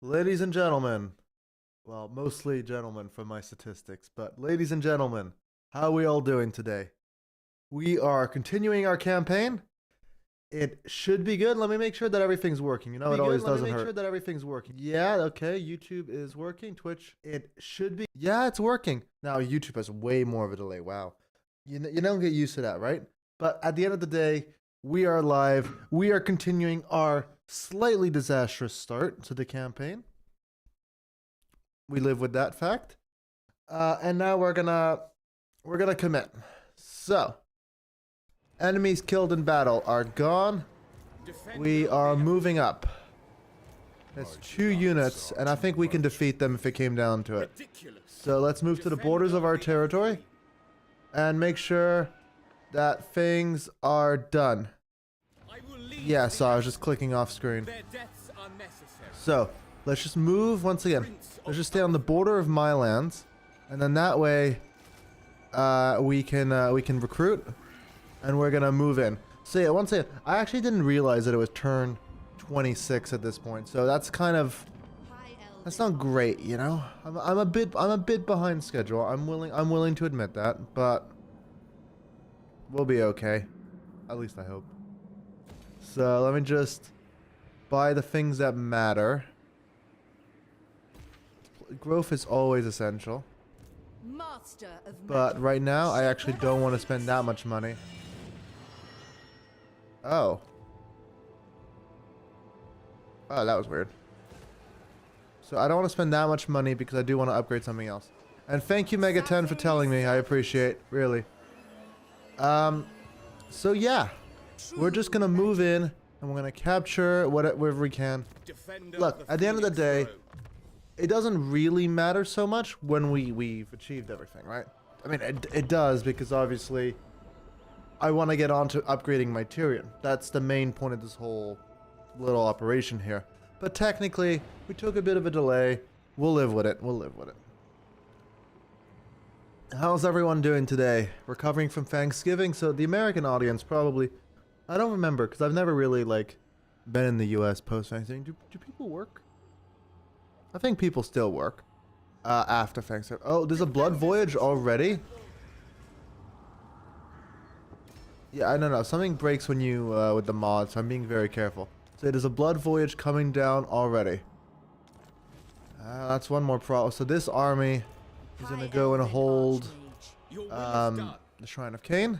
Ladies and gentlemen, well, mostly gentlemen from my statistics, but ladies and gentlemen, how are we all doing today? We are continuing our campaign. It should be good. Let me make sure that everything's working. You know, it always doesn't hurt. Let me make sure that everything's working. Yeah, okay, YouTube is working. Twitch, it should be. Yeah, it's working. Now, YouTube has way more of a delay. Wow. You don't get used to that, right? But at the end of the day, we are live. We are continuing our slightly disastrous start to the campaign. We live with that fact. And now we're gonna commit. So, enemies killed in battle are gone. We are moving up. That's 2 units, and I think we can defeat them if it came down to it. So let's move to the borders of our territory and make sure that things are done. Yeah, so I was just clicking off screen. So, let's just move once again. Let's just stay on the border of my lands, and then that way we can recruit, and we're gonna move in. So yeah, once again, I actually didn't realize that it was turn 26 at this point. So that's not great, you know. I'm a bit behind schedule. I'm willing to admit that, but we'll be okay. At least I hope. So let me just buy the things that matter. Growth is always essential. But right now, I actually don't want to spend that much money. Oh. Oh, that was weird. So I don't want to spend that much money because I do want to upgrade something else. And thank you, Mega 10, for telling me. I appreciate, really. So yeah. We're just gonna move in, and we're gonna capture whatever we can. Look, at the end of the day, it doesn't really matter so much when we've achieved everything, right? I mean, it does, because obviously I want to get on to upgrading my Tyrion. That's the main point of this whole little operation here. But technically, we took a bit of a delay. We'll live with it. We'll live with it. How's everyone doing today? Recovering from Thanksgiving? So the American audience probably... I don't remember, because I've never really, like, been in the US post-Thanksgiving. Do people work? I think people still work after Thanksgiving. Oh, there's a blood voyage already? Yeah, I don't know. Something breaks when you, with the mod, so I'm being very careful. So there's a blood voyage coming down already. That's one more problem. So this army is going to go and hold the Shrine of Cain.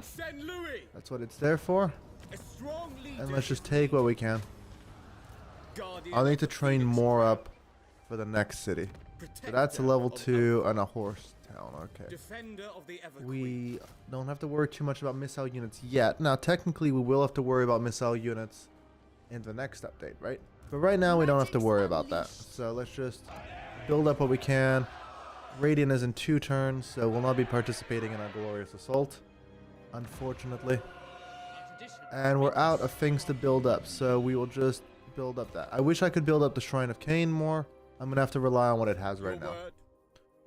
That's what it's there for. And let's just take what we can. I'll need to train more up for the next city. So that's a level 2 and a horse town. Okay. We don't have to worry too much about missile units yet. Now, technically, we will have to worry about missile units in the next update, right? But right now, we don't have to worry about that. So let's just build up what we can. Radiant is in 2 turns, so we'll not be participating in our glorious assault, unfortunately. And we're out of things to build up, so we will just build up that. I wish I could build up the Shrine of Cain more. I'm going to have to rely on what it has right now.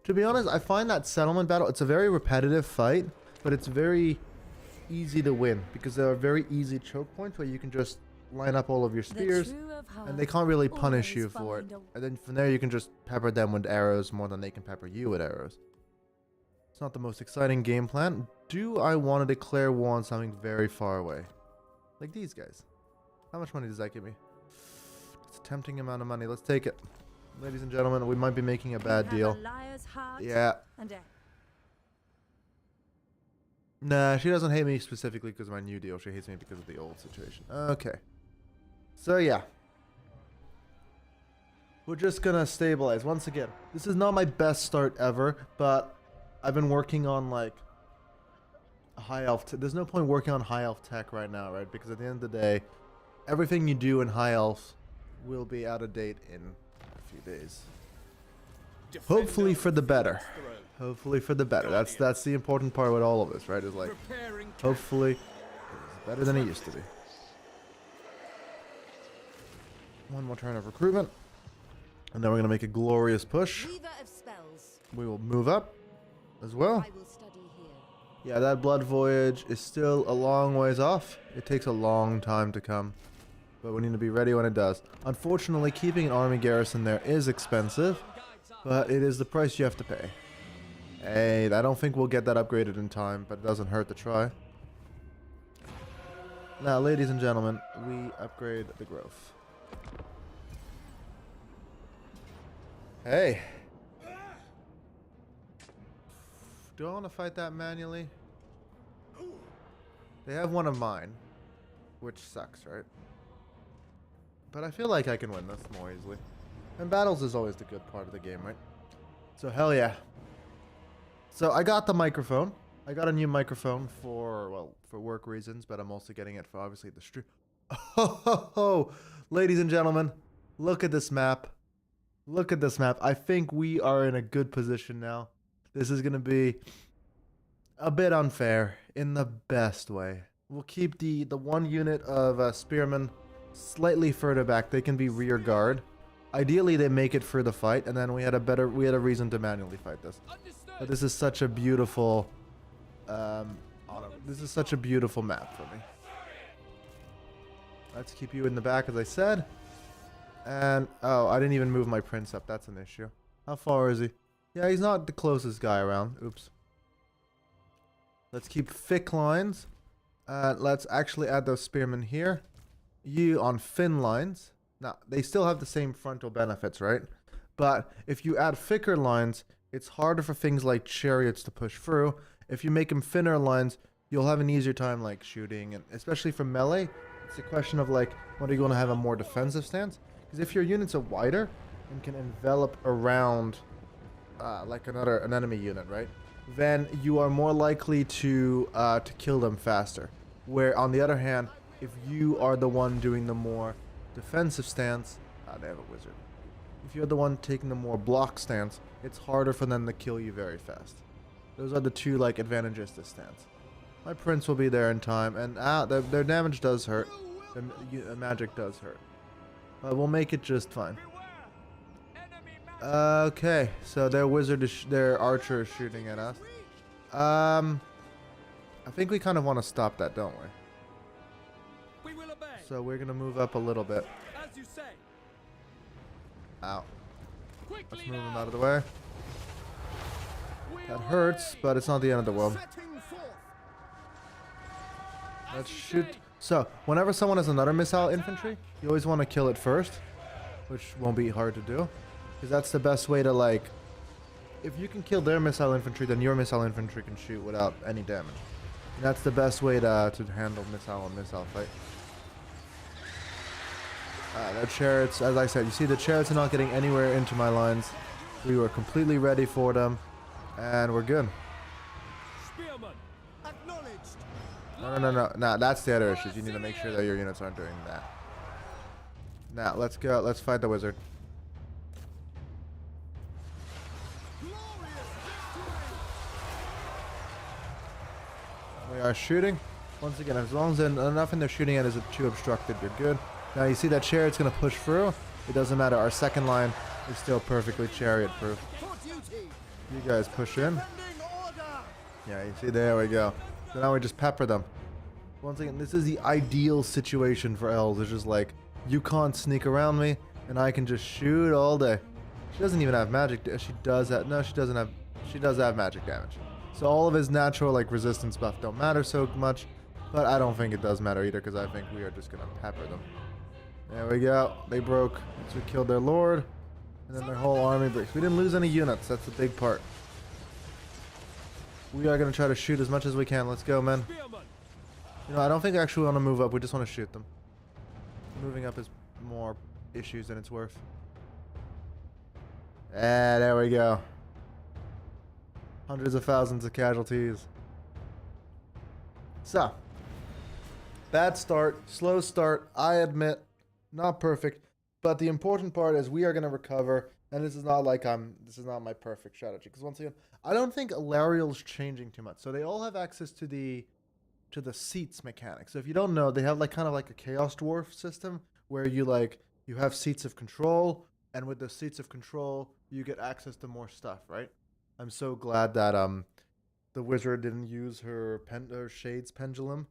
To be honest, I find that settlement battle, it's a very repetitive fight, but it's very easy to win, because there are very easy choke points where you can just line up all of your spears, and they can't really punish you for it. And then from there, you can just pepper them with arrows more than they can pepper you with arrows. It's not the most exciting game plan. Do I want to declare war on something very far away? Like these guys. How much money does that give me? It's a tempting amount of money. Let's take it. Ladies and gentlemen, we might be making a bad deal. Yeah. Nah, she doesn't hate me specifically because of my new deal. She hates me because of the old situation. Okay. So yeah. We're just gonna stabilize. Once again, this is not my best start ever, but I've been working on like high elf. There's no point working on high elf tech right now, right? Because at the end of the day, everything you do in high elf will be out of date in a few days. Hopefully for the better. Hopefully for the better. That's the important part with all of this, right? Is like, hopefully it's better than it used to be. One more turn of recruitment, and then we're gonna make a glorious push. We will move up as well. Yeah, that blood voyage is still a long ways off. It takes a long time to come. but we need to be ready when it does. Unfortunately, keeping an army garrison there is expensive, but it is the price you have to pay. Hey, I don't think we'll get that upgraded in time, but it doesn't hurt to try. Now, ladies and gentlemen, we upgrade the growth. Hey. Do I want to fight that manually? They have one of mine, which sucks, right? But I feel like I can win this more easily. And battles is always the good part of the game, right? So hell yeah. So I got the microphone. I got a new microphone for, well, for work reasons, but I'm also getting it for obviously the stream. Oh, ladies and gentlemen, look at this map. Look at this map. I think we are in a good position now. This is going to be a bit unfair in the best way. We'll keep the one unit of spearmen slightly further back. They can be rear guard. Ideally, they make it through the fight, and then we had a reason to manually fight this. But this is such a beautiful, this is such a beautiful map for me. Let's keep you in the back, as I said. And oh, I didn't even move my prince up. That's an issue. How far is he? Yeah, he's not the closest guy around. Oops. Let's keep thick lines. Let's actually add those spearmen here. You on thin lines. Now, they still have the same frontal benefits, right? But if you add thicker lines, it's harder for things like chariots to push through. If you make them thinner lines, you'll have an easier time like shooting, and especially for melee, it's a question of like, what are you going to have a more defensive stance? Because if your units are wider and can envelop around like an enemy unit, right? Then you are more likely to kill them faster. Where on the other hand, if you are the one doing the more defensive stance, they have a wizard. If you're the one taking the more block stance, it's harder for them to kill you very fast. Those are the two like advantages to stance. My prince will be there in time, and their damage does hurt. Their magic does hurt. But we'll make it just fine. Okay, so their wizard their archer is shooting at us. I think we kind of want to stop that, don't we? So we're gonna move up a little bit. As you say. Ow. Let's move him out of the way. That hurts, but it's not the end of the world. Let's shoot. So, whenever someone has another missile infantry, you always want to kill it first, which won't be hard to do, because that's the best way to, like, if you can kill their missile infantry, then your missile infantry can shoot without any damage. And that's the best way to handle missile on missile fight. The chariots, as I said, you see the chariots are not getting anywhere into my lines. We were completely ready for them, and we're good. No, that's the other issues. You need to make sure that your units aren't doing that. Now, let's go. Let's fight the wizard. We are shooting. Once again, as long as nothing they're shooting at is too obstructed, you're good. Now, you see that chariot's going to push through. It doesn't matter. Our second line is still perfectly chariot-proof. You guys push in. Yeah, you see, there we go. So now we just pepper them. Once again, this is the ideal situation for elves. It's just like, you can't sneak around me, and I can just shoot all day. She doesn't even have magic. She does have, no, she doesn't have, she does have magic damage. So all of his natural, like, resistance buff don't matter so much, but I don't think it does matter either, because I think we are just going to pepper them. There we go. They broke. So we killed their lord, and then their whole army breaks. We didn't lose any units. That's the big part. We are going to try to shoot as much as we can. Let's go, men. You know, I don't think I actually want to move up. We just want to shoot them. Moving up is more issues than it's worth. Ah, there we go. Hundreds of thousands of casualties. So, bad start, slow start, I admit, not perfect, but the important part is we are going to recover, and this is not like this is not my perfect strategy, because once again, I don't think Alariel's changing too much. So they all have access to the seats mechanic. So if you don't know, they have like kind of like a Chaos Dwarf system where you have seats of control, and with the seats of control, you get access to more stuff, right? I'm so glad that the wizard didn't use her Shades pendulum.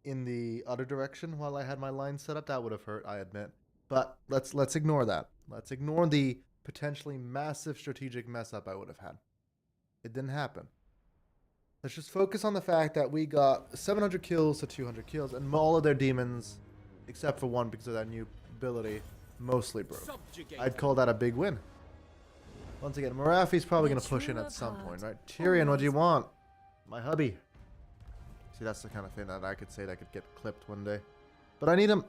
in the other direction while I had my line set up. That would have hurt, I admit. But let's ignore that. Let's ignore the potentially massive strategic mess up I would have had. It didn't happen. Let's just focus on the fact that we got 700 kills to 200 kills, and all of their demons, except for one because of that new ability, mostly broke. I'd call that a big win. Once again, Marafi's probably going to push in at some point, right? Tyrion, what do you want? My hubby. See, that's the kind of thing that I could say that could get clipped one day. But I need him.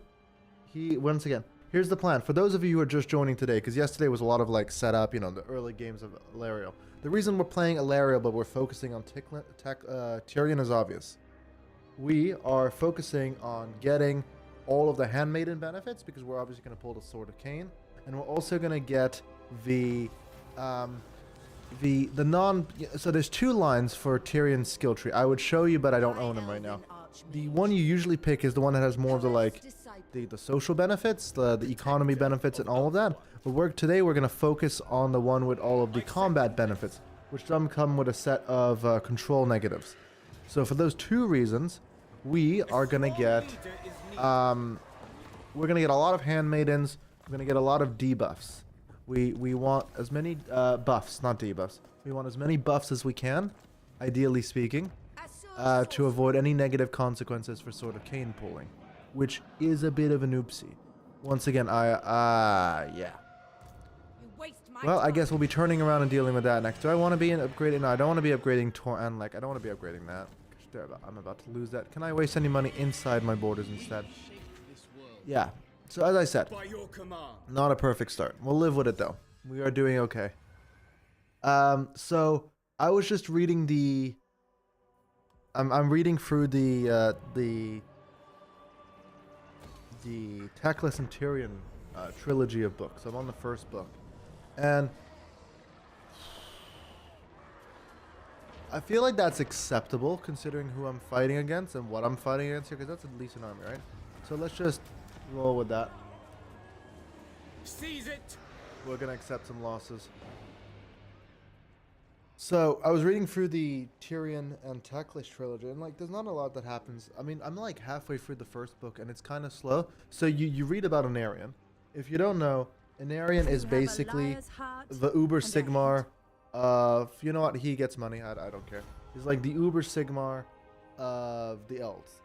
Once again, here's the plan. For those of you who are just joining today, because yesterday was a lot of like setup, you know, the early games of Illyrio. The reason we're playing Illyrio, but we're focusing on Tyrion is obvious. We are focusing on getting all of the handmaiden benefits, because we're obviously going to pull the Sword of Cain. And we're also going to get the non. So there's two lines for Tyrion's skill tree. I would show you, but I don't own them right now. The one you usually pick is the one that has more of the like the social benefits, the economy benefits, and all of that. But today we're going to focus on the one with all of the combat benefits, which don't come with a set of control negatives. So for those two reasons, we are going to get we're going to get a lot of handmaidens. We're going to get a lot of debuffs. We want as many buffs, not debuffs. We want as many buffs as we can, ideally speaking, to avoid any negative consequences for Sword of Cain pulling, which is a bit of an oopsie. Once again, yeah. Well, I guess we'll be turning around and dealing with that next. Do I want to be upgrading? No, I don't want to be upgrading and like I don't want to be upgrading that. I'm about to lose that. Can I waste any money inside my borders instead? Yeah. So as I said, not a perfect start. We'll live with it though. We are doing okay. So I was just reading the. I'm reading through the Teclis and Tyrion trilogy of books. I'm on the first book, and I feel like that's acceptable considering who I'm fighting against and what I'm fighting against here, because that's at least an army, right? So let's just roll with that. Seize it. We're gonna accept some losses. So I was reading through the Tyrion and Teclis trilogy, and like, there's not a lot that happens. I mean, I'm like halfway through the first book, and it's kind of slow. So you read about Anarion. If you don't know, Anarion is basically the Uber Sigmar of, you know what? He gets money. I don't care. He's like the Uber Sigmar of the elves.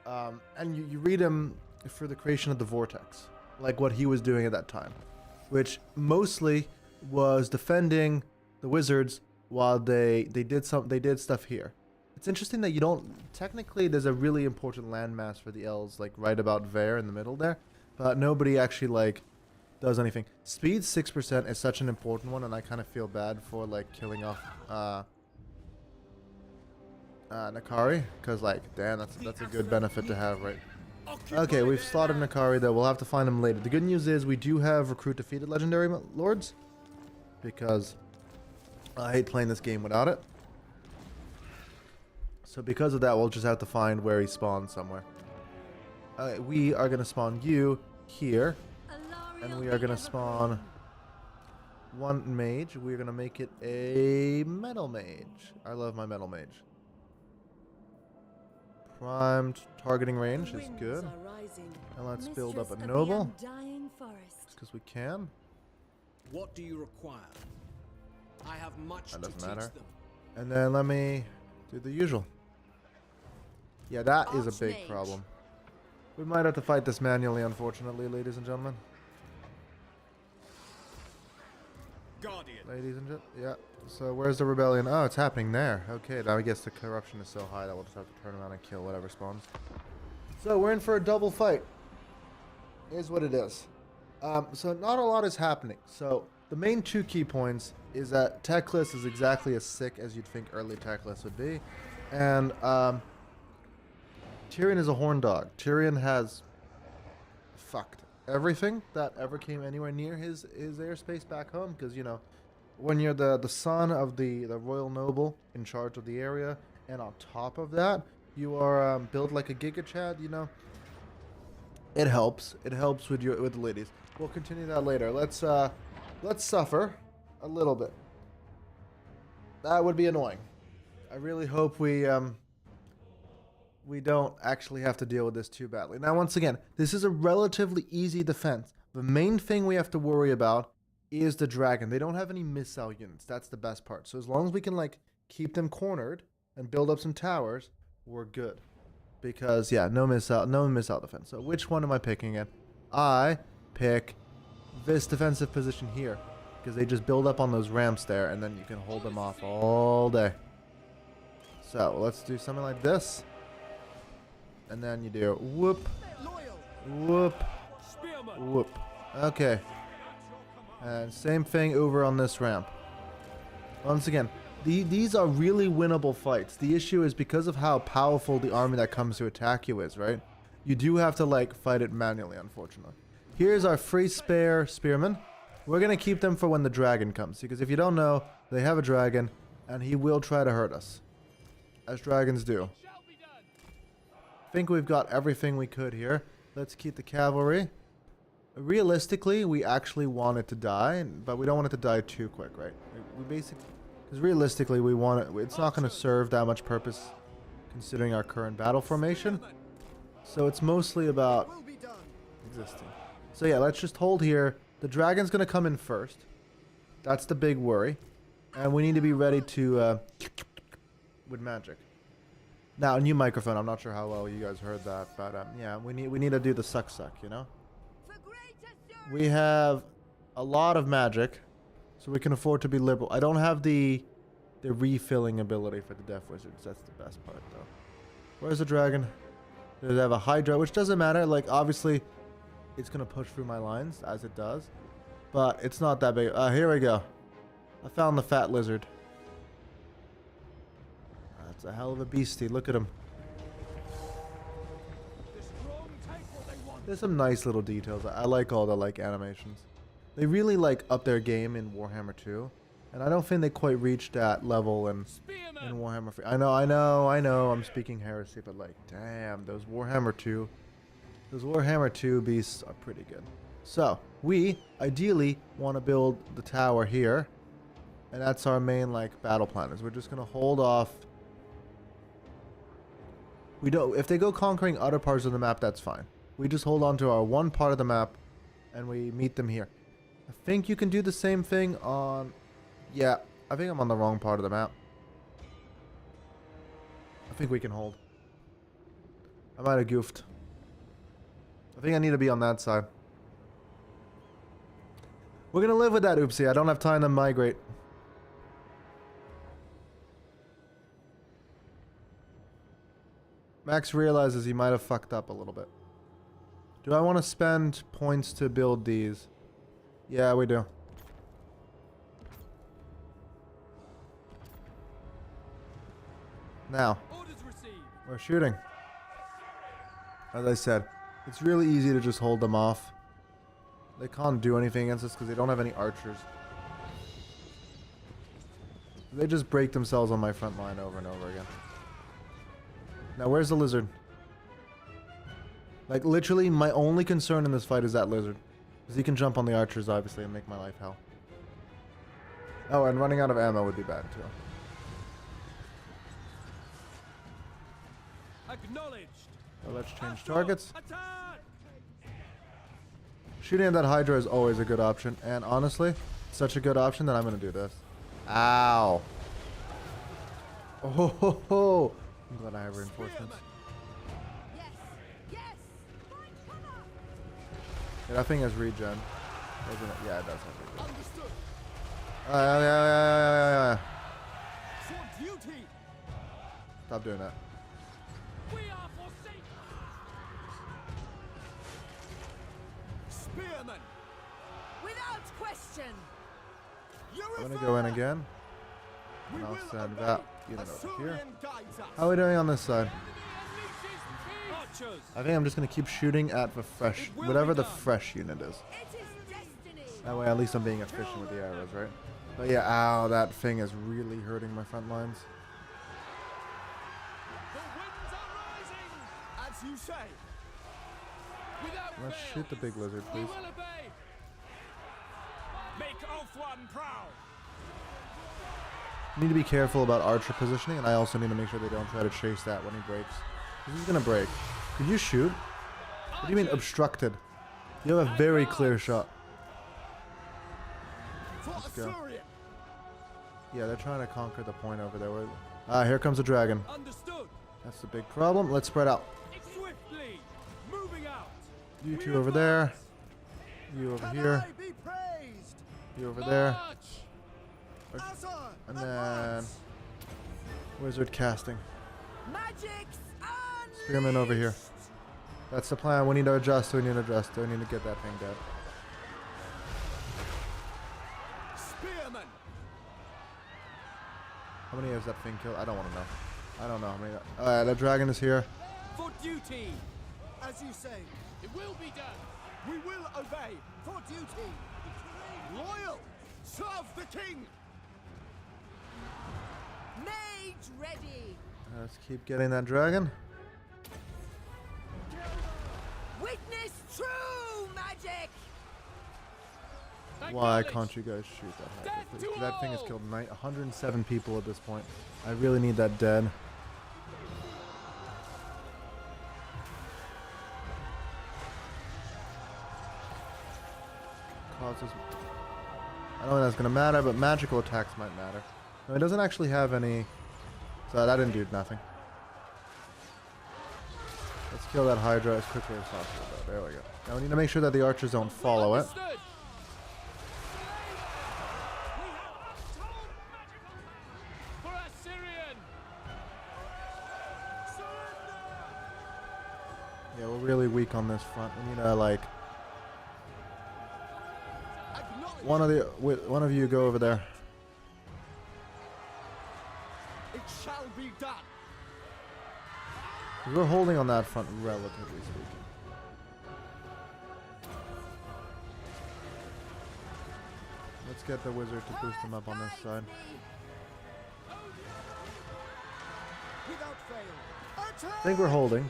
And you read him for the creation of the Vortex, like what he was doing at that time, which mostly was defending the wizards while they did stuff here. It's interesting that you don't technically. There's a really important landmass for the elves, like right about there in the middle there, but nobody actually like does anything. Speed 6% is such an important one, and I kind of feel bad for like killing off Nakari, because like, damn, that's a good benefit to have, right? Okay, we've slaughtered Nakari though. We'll have to find him later. The good news is we do have recruit defeated legendary lords, because I hate playing this game without it. So because of that, we'll just have to find where he spawns somewhere. We are going to spawn you here. And we are going to spawn one mage. We're going to make it a metal mage. I love my metal mage. Primed targeting range is good. And let's build up a noble. Just because we can. What do you require? I have much that doesn't to matter. teach them. And then let me do the usual. Yeah, that is a big problem. We might have to fight this manually, unfortunately, ladies and gentlemen. Guardian. Ladies and gentlemen, yeah. So where's the rebellion? Oh, it's happening there. Okay, now I guess the corruption is so high that we'll just have to turn around and kill whatever spawns. So we're in for a double fight. Here's what it is. So not a lot is happening. So the main two key points is that Teclis is exactly as sick as you'd think early Teclis would be. And Tyrion is a horn dog. Tyrion has fucked everything that ever came anywhere near his airspace back home. Because, you know, when you're the son of the royal noble in charge of the area, and on top of that, you are built like a Giga Chad, you know, it helps. It helps with the ladies. We'll continue that later. Let's suffer a little bit. That would be annoying. I really hope we we don't actually have to deal with this too badly. Now, once again, this is a relatively easy defense. The main thing we have to worry about is the dragon. They don't have any missile units. That's the best part. So as long as we can like keep them cornered and build up some towers, we're good. Because yeah, no missile defense. So which one am I picking in? I pick this defensive position here because they just build up on those ramps there, and then you can hold them off all day. So let's do something like this, and then you do whoop, whoop, whoop. Okay, and same thing over on this ramp. Once again, these are really winnable fights. The issue is because of how powerful the army that comes to attack you is, right? You do have to like fight it manually, unfortunately. Here's our free spare spearmen. We're gonna keep them for when the dragon comes, because if you don't know, they have a dragon and he will try to hurt us, as dragons do. I think we've got everything we could here. Let's keep the cavalry. Realistically, we actually want it to die, but we don't want it to die too quick, right? We basically, because realistically, we want it. It's not going to serve that much purpose, considering our current battle formation. So it's mostly about existing. So yeah, let's just hold here. The dragon's going to come in first. That's the big worry, and we need to be ready to with magic. Now, a new microphone. I'm not sure how well you guys heard that, but yeah, we need to do the suck, you know. We have a lot of magic, so we can afford to be liberal. I don't have the refilling ability for the Death Wizards. That's the best part, though. Where's the dragon? They have a Hydra, which doesn't matter. Like, obviously, it's going to push through my lines, as it does. But it's not that big. Here we go. I found the fat lizard. That's a hell of a beastie. Look at him. There's some nice little details. I like all the like animations. They really like up their game in Warhammer 2, and I don't think they quite reached that level in Warhammer 3. I know. I'm speaking heresy, but like, damn, those Warhammer 2 beasts are pretty good. So we ideally want to build the tower here, and that's our main like battle plan. Is we're just gonna hold off. We don't. If they go conquering other parts of the map, that's fine. We just hold on to our one part of the map, and we meet them here. I think you can do the same thing on... Yeah, I think I'm on the wrong part of the map. I think we can hold. I might have goofed. I think I need to be on that side. We're going to live with that, oopsie. I don't have time to migrate. Max realizes he might have fucked up a little bit. Do I want to spend points to build these? Yeah, we do. Now, we're shooting. As I said, it's really easy to just hold them off. They can't do anything against us because they don't have any archers. They just break themselves on my front line over and over again. Now, where's the lizard? Like, literally, my only concern in this fight is that lizard. Because he can jump on the archers, obviously, and make my life hell. Oh, and running out of ammo would be bad, too. Acknowledged. So let's change targets. Shooting at that Hydra is always a good option. And honestly, such a good option that I'm going to do this. Ow. Oh, ho, ho. I'm glad I have reinforcements. Yeah, that thing has regen, doesn't it? Yeah, it does have regen. Yeah. Stop doing that. Spearman. Without question. I'm gonna go in again, and I'll send that unit over here. How are we doing on this side? I think I'm just gonna keep shooting at the fresh, whatever the fresh unit is. That way, at least I'm being efficient with the arrows, right? But yeah, ow, that thing is really hurting my front lines. As you say. Let's shoot the big lizard, please. Make Ulthuan proud. Need to be careful about archer positioning, and I also need to make sure they don't try to chase that when he breaks. This is gonna break. Could you shoot? What do you mean obstructed? You have a very clear shot. Let's go. Yeah, they're trying to conquer the point over there. Here comes a dragon. Understood. That's the big problem. Let's spread out. Swiftly moving out. You two over there. You over here. You over there. And then wizard casting. Magic's Spearman over here. That's the plan. We need to adjust. We need to adjust. We need to get that thing dead. Spearman. How many has that thing killed? I don't want to know. I don't know how many. Alright, the dragon is here. For duty. As you say, It will be done. we will obey. For duty. Loyal. Serve the king. Mage ready. Let's keep getting that dragon. Witness true magic. Why can't you guys shoot that Hydra, please? 'Cause that thing has killed 107 people at this point. I really need that dead. Causes. I don't think that's gonna matter, but magical attacks might matter. No, it doesn't actually have any. So that didn't do nothing. Let's kill that Hydra as quickly as possible. Though. There we go. Now we need to make sure that the archers don't follow it. Understood. For Assyrian. Yeah, we're really weak on this front. We need to like one of you go over there. It shall be done. We're holding on that front, relatively speaking. Let's get the wizard to boost him up on this side. Without fail. I think we're holding.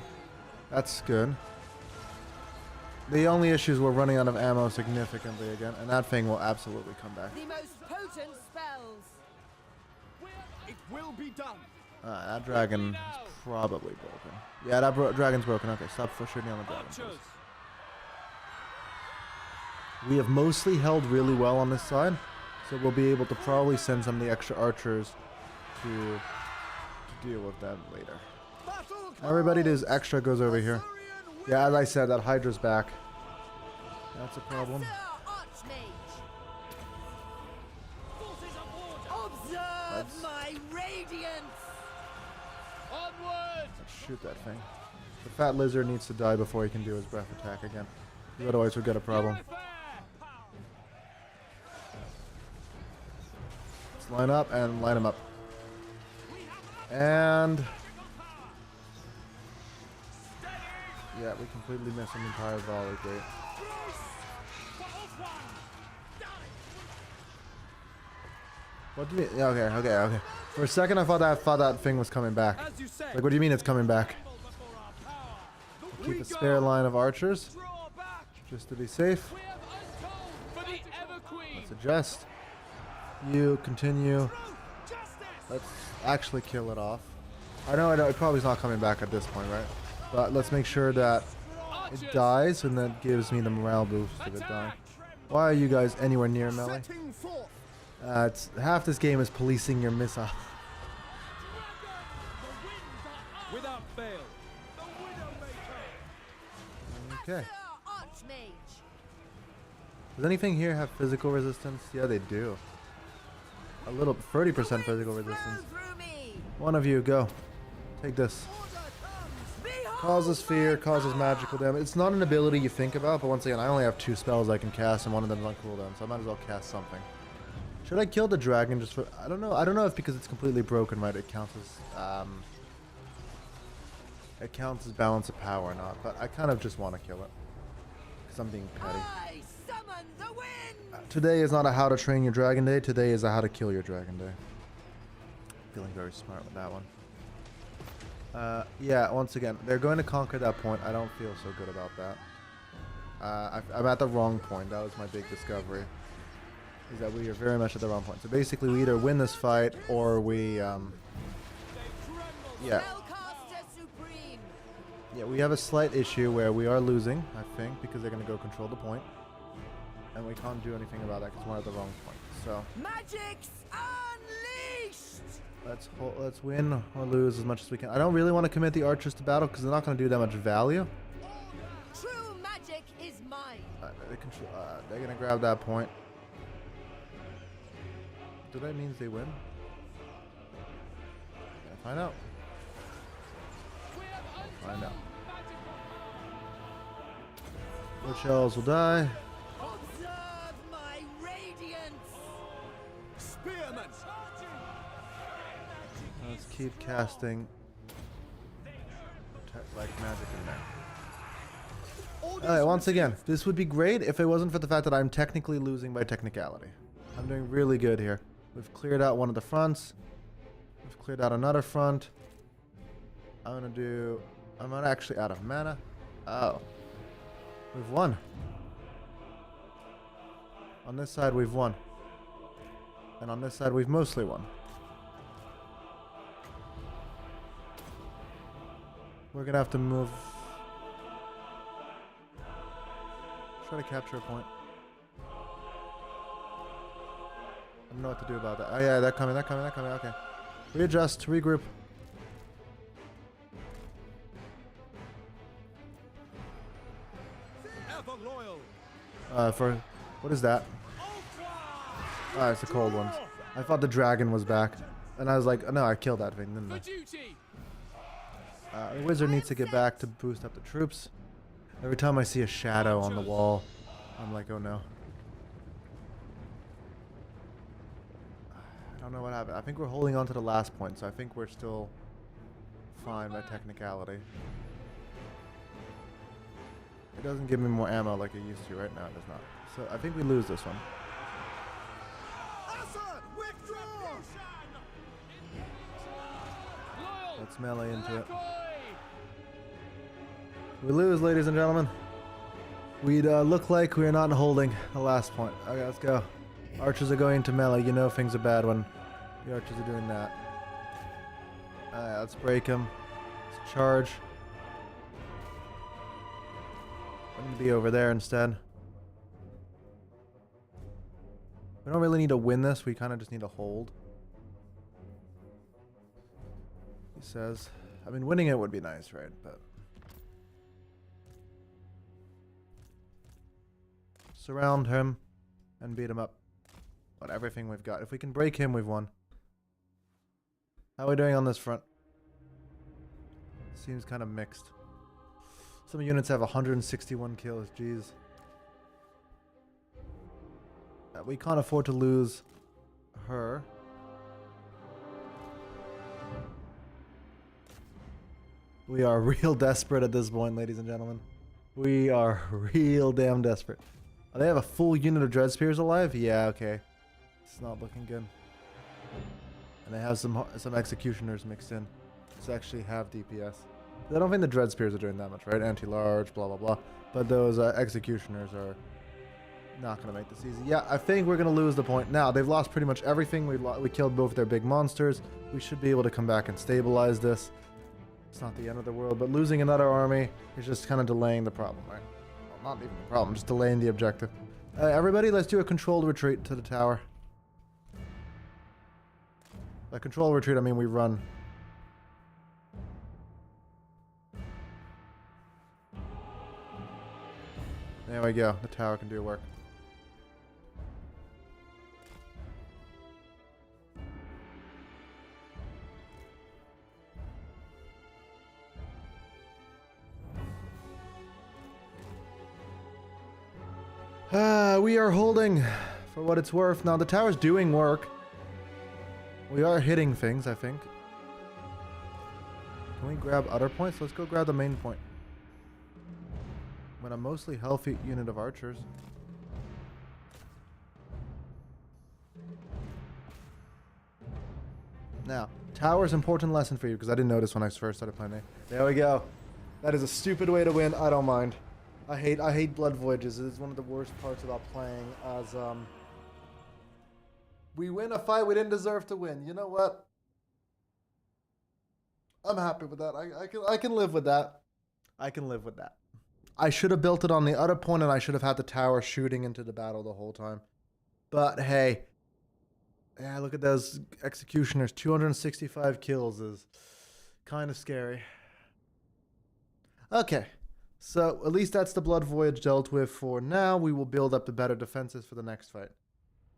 That's good. The only issue is we're running out of ammo significantly again, and that thing will absolutely come back. The most potent spells. It will be done. That dragon is probably broken. Yeah, that dragon's broken. Okay, stop shooting on the dragon. Archers. Please. We have mostly held really well on this side, so we'll be able to probably send some of the extra archers to deal with them later. Everybody does extra goes over here. Yeah, as I said, that Hydra's back. That's a problem. Sir Archmage. Forces of order. Observe my radiance. Onward. Let's shoot that thing. The fat lizard needs to die before he can do his breath attack again. Otherwise, we'll get a problem. Let's line up and line him up. And yeah, we completely missed an entire volley. Great. What do you mean? Yeah, okay. For a second, I thought that thing was coming back. As you say. Like, what do you mean it's coming back? Keep a spare line of archers, Draw back. just to be safe. We have untold for the Ever Queen. Let's adjust. You continue. Justice. Let's actually kill it off. I know, it probably is not coming back at this point, right? But let's make sure that it dies, and that gives me the morale boost if it dies. Why are you guys anywhere near melee? Setting forth. It's half this game is policing your missile. Without fail. Okay. Sir Archmage. Does anything here have physical resistance? Yeah, they do. A little 30% physical resistance. Flow through me. One of you, go. Take this. Order comes. Behold Causes fear, my causes power. magical damage. It's not an ability you think about, but once again, I only have 2 spells I can cast, and one of them is on cooldown, so I might as well cast something. Should I kill the dragon just for... I don't know. I don't know if because it's completely broken, right, it counts as... it counts as balance of power or not, but I kind of just want to kill it. Because I'm being petty. I summon the wind. Today is not a how to train your dragon day. Today is a how to kill your dragon day. Feeling very smart with that one. Yeah, once again, they're going to conquer that point. I don't feel so good about that. I'm at the wrong point. That was my big discovery. Is that we are very much at the wrong point. So basically, we either win this fight or we, yeah. Spellcaster supreme. Yeah, we have a slight issue where we are losing, I think, because they're going to go control the point. And we can't do anything about that because we're at the wrong point. So Magic's unleashed! let's win or lose as much as we can. I don't really want to commit the archers to battle because they're not going to do that much value. True magic is mine. They're going to grab that point. Do that means they win? Gotta find out. Find out. Which shells will die. Observe my radiance! Spearmen! Let's keep casting like magic in there. Alright, once again, this would be great if it wasn't for the fact that I'm technically losing by technicality. I'm doing really good here. We've cleared out one of the fronts. We've cleared out another front. I'm not actually out of mana. Oh. We've won. On this side, we've won. And on this side, we've mostly won. We're gonna have to move. Try to capture a point. I don't know what to do about that. Oh yeah, they're coming. Okay. Readjust, regroup. Ever loyal! For what is that? Oh, it's a cold one. I thought the dragon was back, and I was like, oh, no, I killed that thing, didn't I? The wizard needs to get back to boost up the troops. Every time I see a shadow on the wall, I'm like, oh no. I don't know what happened. I think we're holding on to the last point, so I think we're still fine by technicality. It doesn't give me more ammo like it used to right now. It does not. So I think we lose this one. Let's melee into it. We lose, ladies and gentlemen. We'd look like we're not holding the last point. Okay, let's go. Archers are going to melee. You know things are bad when the archers are doing that. Let's break him. Let's charge. I'm going to be over there instead. We don't really need to win this. We kind of just need to hold. He says. I mean, winning it would be nice, right? But surround him and beat him up on everything we've got. If we can break him, we've won. How are we doing on this front? Seems kind of mixed. Some units have 161 kills. Jeez. We can't afford to lose her. We are real desperate at this point, ladies and gentlemen. We are real damn desperate. Oh, they have a full unit of Dread Spears alive? Yeah, okay. It's not looking good. And they have some Executioners mixed in. It's actually half DPS. I don't think the Dread Spears are doing that much, right? Anti-large, blah, blah, blah. But those Executioners are not going to make this easy. Yeah, I think we're going to lose the point. Now, they've lost pretty much everything. We killed both their big monsters. We should be able to come back and stabilize this. It's not the end of the world, but losing another army is just kind of delaying the problem, right? Well, not even the problem, just delaying the objective. Everybody, let's do a controlled retreat to the tower. By controlled retreat, I mean we run. There we go. The tower can do work. We are holding for what it's worth. Now the tower's doing work. We are hitting things, I think. Can we grab other points? Let's go grab the main point. With a mostly healthy unit of archers. Now, tower's important lesson for you because I didn't notice when I first started playing it. There we go. That is a stupid way to win. I don't mind. I hate blood voyages. It is one of the worst parts about playing as we win a fight we didn't deserve to win. You know what? I'm happy with that. I can live with that. I can live with that. I should have built it on the other point, and I should have had the tower shooting into the battle the whole time. But hey, yeah, look at those executioners. 265 kills is kind of scary. Okay, so at least that's the Blood Voyage dealt with for now. We will build up the better defenses for the next fight.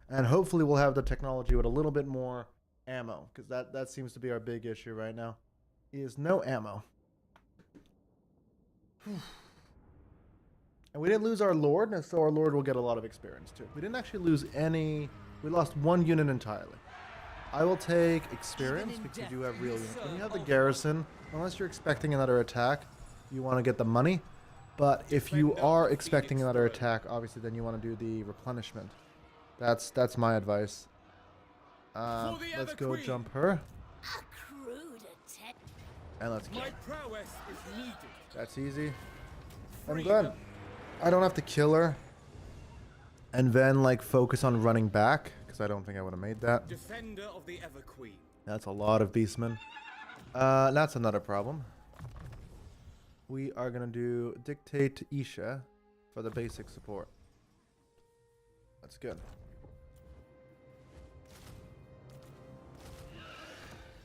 And hopefully we'll have the technology with a little bit more ammo, because that seems to be our big issue right now, is no ammo. And we didn't lose our Lord, and so our Lord will get a lot of experience too. We didn't actually lose any. We lost one unit entirely. I will take experience because we do have real units. When you have the garrison, unless you're expecting another attack, you want to get the money. But if you are expecting another attack, obviously then you want to do the replenishment. That's my advice. Let's go jump her. And let's get. That's easy. I'm glad I don't have to kill her and then like focus on running back, because I don't think I would have made that. Defender of the Ever Queen. That's a lot of beastmen. That's another problem. We are gonna do dictate to Isha for the basic support. That's good.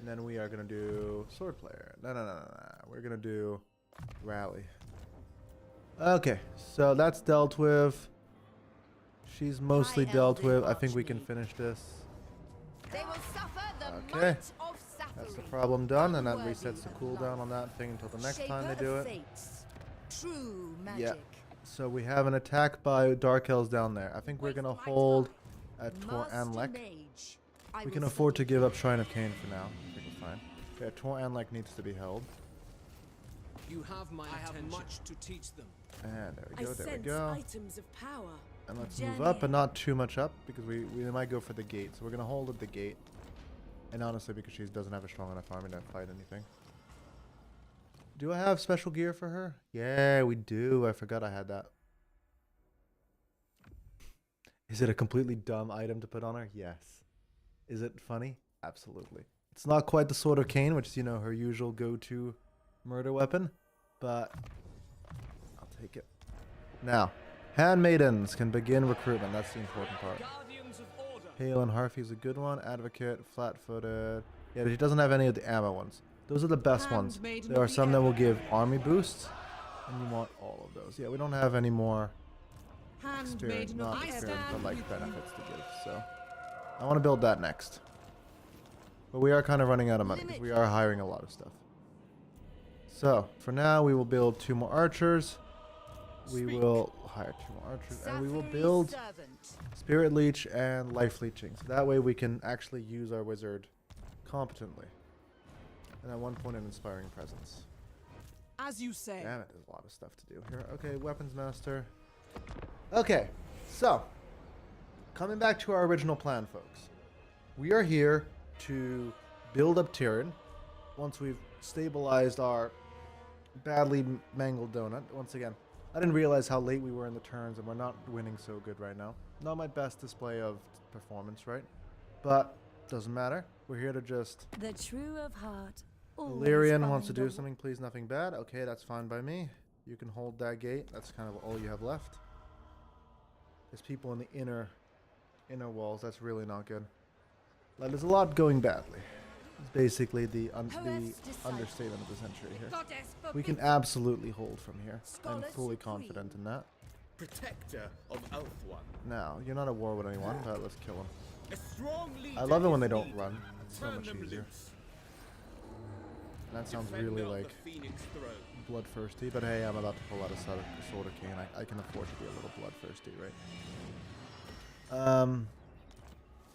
And then we are gonna do sword player. No. We're gonna do rally. Okay, so that's dealt with. She's mostly dealt with. I think we can finish this. They will suffer the Okay. might of That's the Zachary. problem done, and that resets the cooldown on that thing until the next time they do it. Fates. True magic. Yeah. So we have an attack by Dark Elves down there. I think we're gonna hold at Tor Anlek. We can afford to give up Shrine of Cain for now. I think we're fine. Okay, Tor Anlek needs to be held. You have my attention. I have much to teach them. And there we I go, there we sense go. items of power. And let's move up, but not too much up, because we might go for the gate. So we're gonna hold at the gate. And honestly, because she doesn't have a strong enough army to fight anything. Do I have special gear for her? Yeah, we do. I forgot I had that. Is it a completely dumb item to put on her? Yes. Is it funny? Absolutely. It's not quite the Sword of Cain, which is, you know, her usual go-to murder weapon, but I'll take it. Now, handmaidens can begin recruitment. That's the important part. Guardians of order. Hale and Harfie's a good one. Advocate, flat-footed. Yeah, she doesn't have any of the ammo ones. Those are the best ones. There are some that will give army boosts, and you want all of those. Yeah, we don't have any more experience, not experience, but like benefits to give. So I want to build that next. But we are kind of running out of money because we are hiring a lot of stuff. So for now, we will build 2 more archers. We will hire 2 more archers, and we will build Spirit Leech and Life Leeching. So that way we can actually use our wizard competently. And at one point, an Inspiring Presence. As you say. Damn it, there's a lot of stuff to do here. Okay, Weapons Master. Okay, so coming back to our original plan, folks. We are here to build up Tyrion once we've stabilized our badly mangled donut. Once again, I didn't realize how late we were in the turns, and we're not winning so good right now. Not my best display of performance, right? But doesn't matter. We're here to just... The true of heart. Illyrian wants to do something. Please, nothing bad. Okay, that's fine by me. You can hold that gate. That's kind of all you have left. There's people in the inner walls. That's really not good. Like, there's a lot going badly. It's basically the understatement of the century here. We can absolutely hold from here. I'm fully confident in that. Protector of Elf One. Now, you're not at war with anyone, but let's kill him. A strong leader I love it when is they don't needed. run. It's so Turn much them easier. loose. That sounds Defender really of the like Phoenix Throne. bloodthirsty, but hey, I'm about to pull out a Sword of Cain. I can afford to be a little bloodthirsty, right?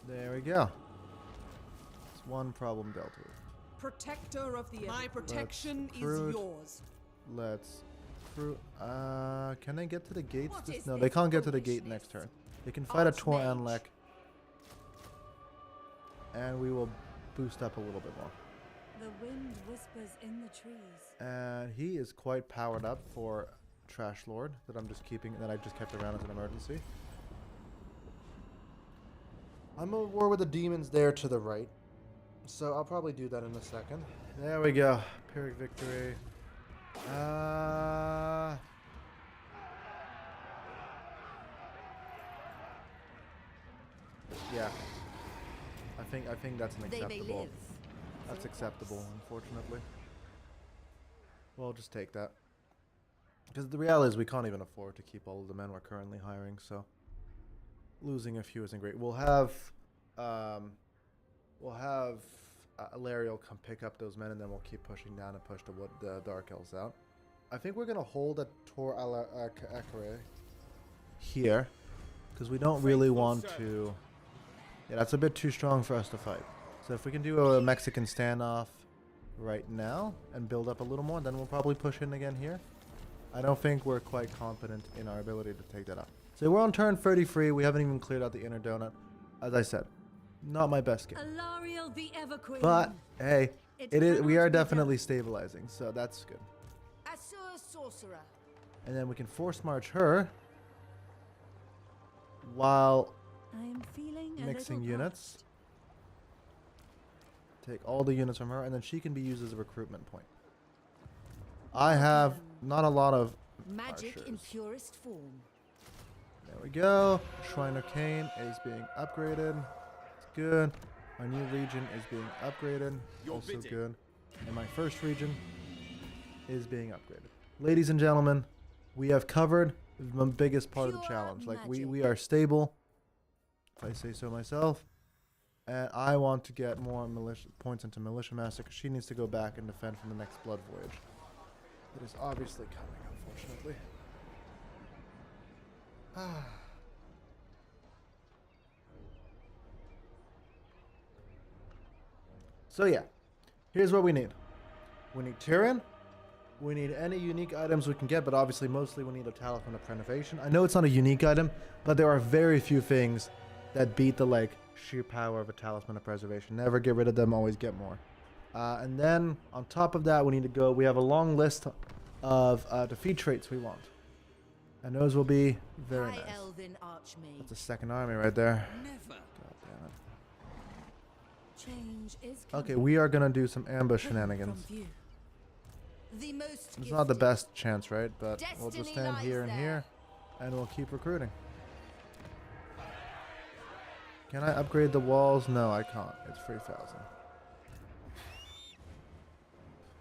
There we go. It's one problem dealt with. Protector of the My protection is recruit. yours. Let's can they get to the gates? What is No, they this can't get to the gate foolishness? next turn. They can fight a Tor Archmage. Anlek. And we will boost up a little bit more. The wind whispers in the trees. And he is quite powered up for Trash Lord that I'm just keeping, that I just kept around as an emergency. I'm at war with the demons there to the right, so I'll probably do that in a second. There we go. Pyrrhic victory. Yeah. I think that's an They may acceptable. live. That's acceptable, unfortunately. We'll just take that. Because the reality is we can't even afford to keep all of the men we're currently hiring, so losing a few isn't great. We'll have Alariel come pick up those men, and then we'll keep pushing down and push the Dark Elves out. I think we're gonna hold at Tor Akare here, because we don't really want to. Yeah, that's a bit too strong for us to fight. So if we can do a Mexican standoff right now and build up a little more, then we'll probably push in again here. I don't think we're quite confident in our ability to take that up. So we're on turn 33. We haven't even cleared out the inner donut. As I said, not my best game. Alariel the Everqueen. But hey, It it is. We cannot are be definitely done. stabilizing, so that's good. Assur sorcerer. And then we can force march her while I am feeling a mixing little units. Take all the units from her, and then she can be used as a recruitment point. I have not a lot of Magic in archers. purest form. There we go. Shrine of Cain is being upgraded. It's good. My new region is being upgraded. Also good. And my first region is being upgraded. Ladies and gentlemen, we have covered the biggest part of the Pure challenge. Like we magic. are stable, if I say so myself. And I want to get more points into Militia Master because she needs to go back and defend from the next Blood Voyage. It is obviously coming, unfortunately. So yeah, here's what we need. We need Tyrion. We need any unique items we can get, but obviously mostly we need a Talisman of Preservation. I know it's not a unique item, but there are very few things that beat the like sheer power of a Talisman of Preservation. Never get rid of them, always get more. And then on top of that, we need to go. We have a long list of defeat traits we want, and those will be very High nice. Elven Archmage. That's a second army right there. Never. God damn Change is it. Okay, coming. we are gonna do some ambush Hidden shenanigans. from view. The most It's not the gifted. best chance, right? But we'll just Destiny stand lies here and there. here, and we'll keep recruiting. Can I upgrade the walls? No, I can't. It's 3,000.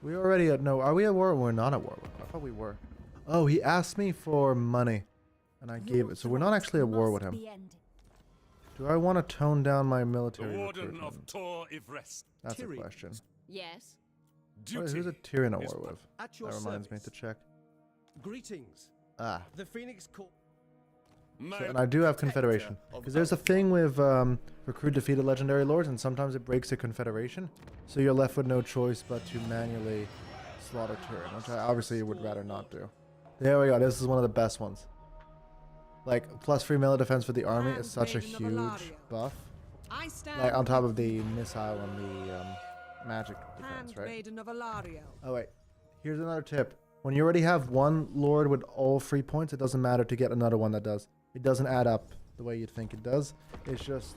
We already at no. Are we at war? We're not at war. I thought we were. Oh, he asked me for money, and I gave Your it. So we're not actually at war with must him. be ended. Do I want to tone down my The military Warden of recruitment? Tor Ivrest. That's a Tyrion. question. Yes. Wait, Duty. who's a Tyrion at is war with? At your That reminds me service. to check. Greetings. Ah, The Phoenix Corps. My so, and I do have Confederation. Because there's a thing with recruit defeated legendary lords, and sometimes it breaks a Confederation. So you're left with no choice but to manually slaughter Tyrion, which I obviously would rather not do. There we go. This is one of the best ones. Like, +3 melee defense for the army is such a Handmaiden of huge Alariel. buff. I stand Like, on top of the missile and the magic defense, right? Handmaiden of Alariel. Oh, wait. Here's another tip. When you already have one lord with all 3 points, it doesn't matter to get another one that does. It doesn't add up the way you'd think it does. It's just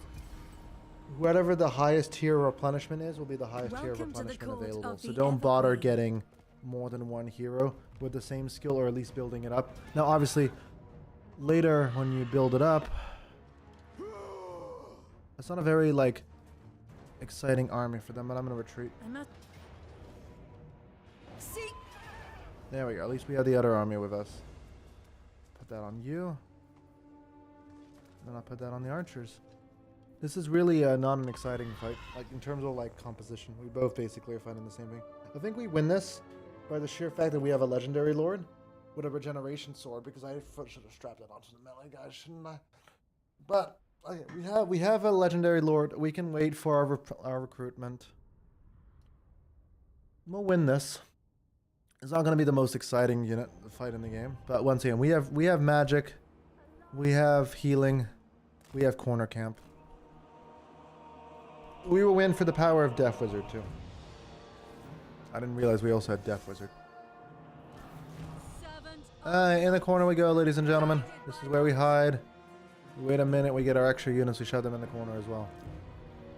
whatever the highest tier replenishment is will be the highest tier Welcome to the replenishment court available. of So the don't bother Evergreen. getting more than one hero with the same skill, or at least building it up. Now, obviously, later when you build it up, it's not a very like exciting army for them, but I'm gonna retreat. I must. See. There we go. At least we have the other army with us. Put that on you. Then I'll put that on the archers. This is really not an exciting fight. Like, in terms of, like, composition. We both basically are fighting the same thing. I think we win this by the sheer fact that we have a legendary lord with a regeneration sword, because I should have strapped that onto the melee guy, shouldn't I? But, okay, we have a legendary lord. We can wait for our recruitment. We'll win this. It's not going to be the most exciting unit fight in the game, but once again, we have magic, we have healing, we have corner camp. We will win for the power of Death Wizard too. I didn't realize we also had Death Wizard. Servant In the corner we go, ladies and gentlemen. This is where we hide. We wait a minute, we get our extra units, we shove them in the corner as well.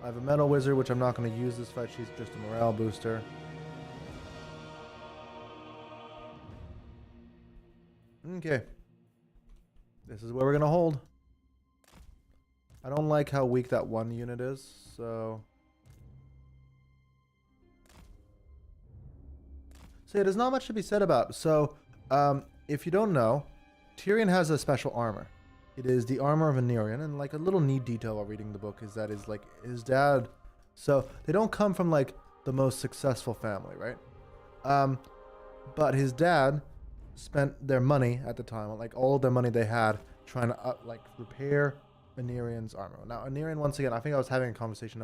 I have a Metal Wizard, which I'm not going to use this fight. She's just a morale booster. Okay. This is where we're gonna hold. I don't like how weak that one unit is, so... So yeah, there's not much to be said about. So, if you don't know, Tyrion has a special armor. It is the armor of Anerion, and like a little neat detail while reading the book is that is like his dad. So they don't come from like the most successful family, right? But his dad spent their money at the time, like all of their money they had, trying to like repair Anerion's armor. Now Anerion, once again, I think I was having a conversation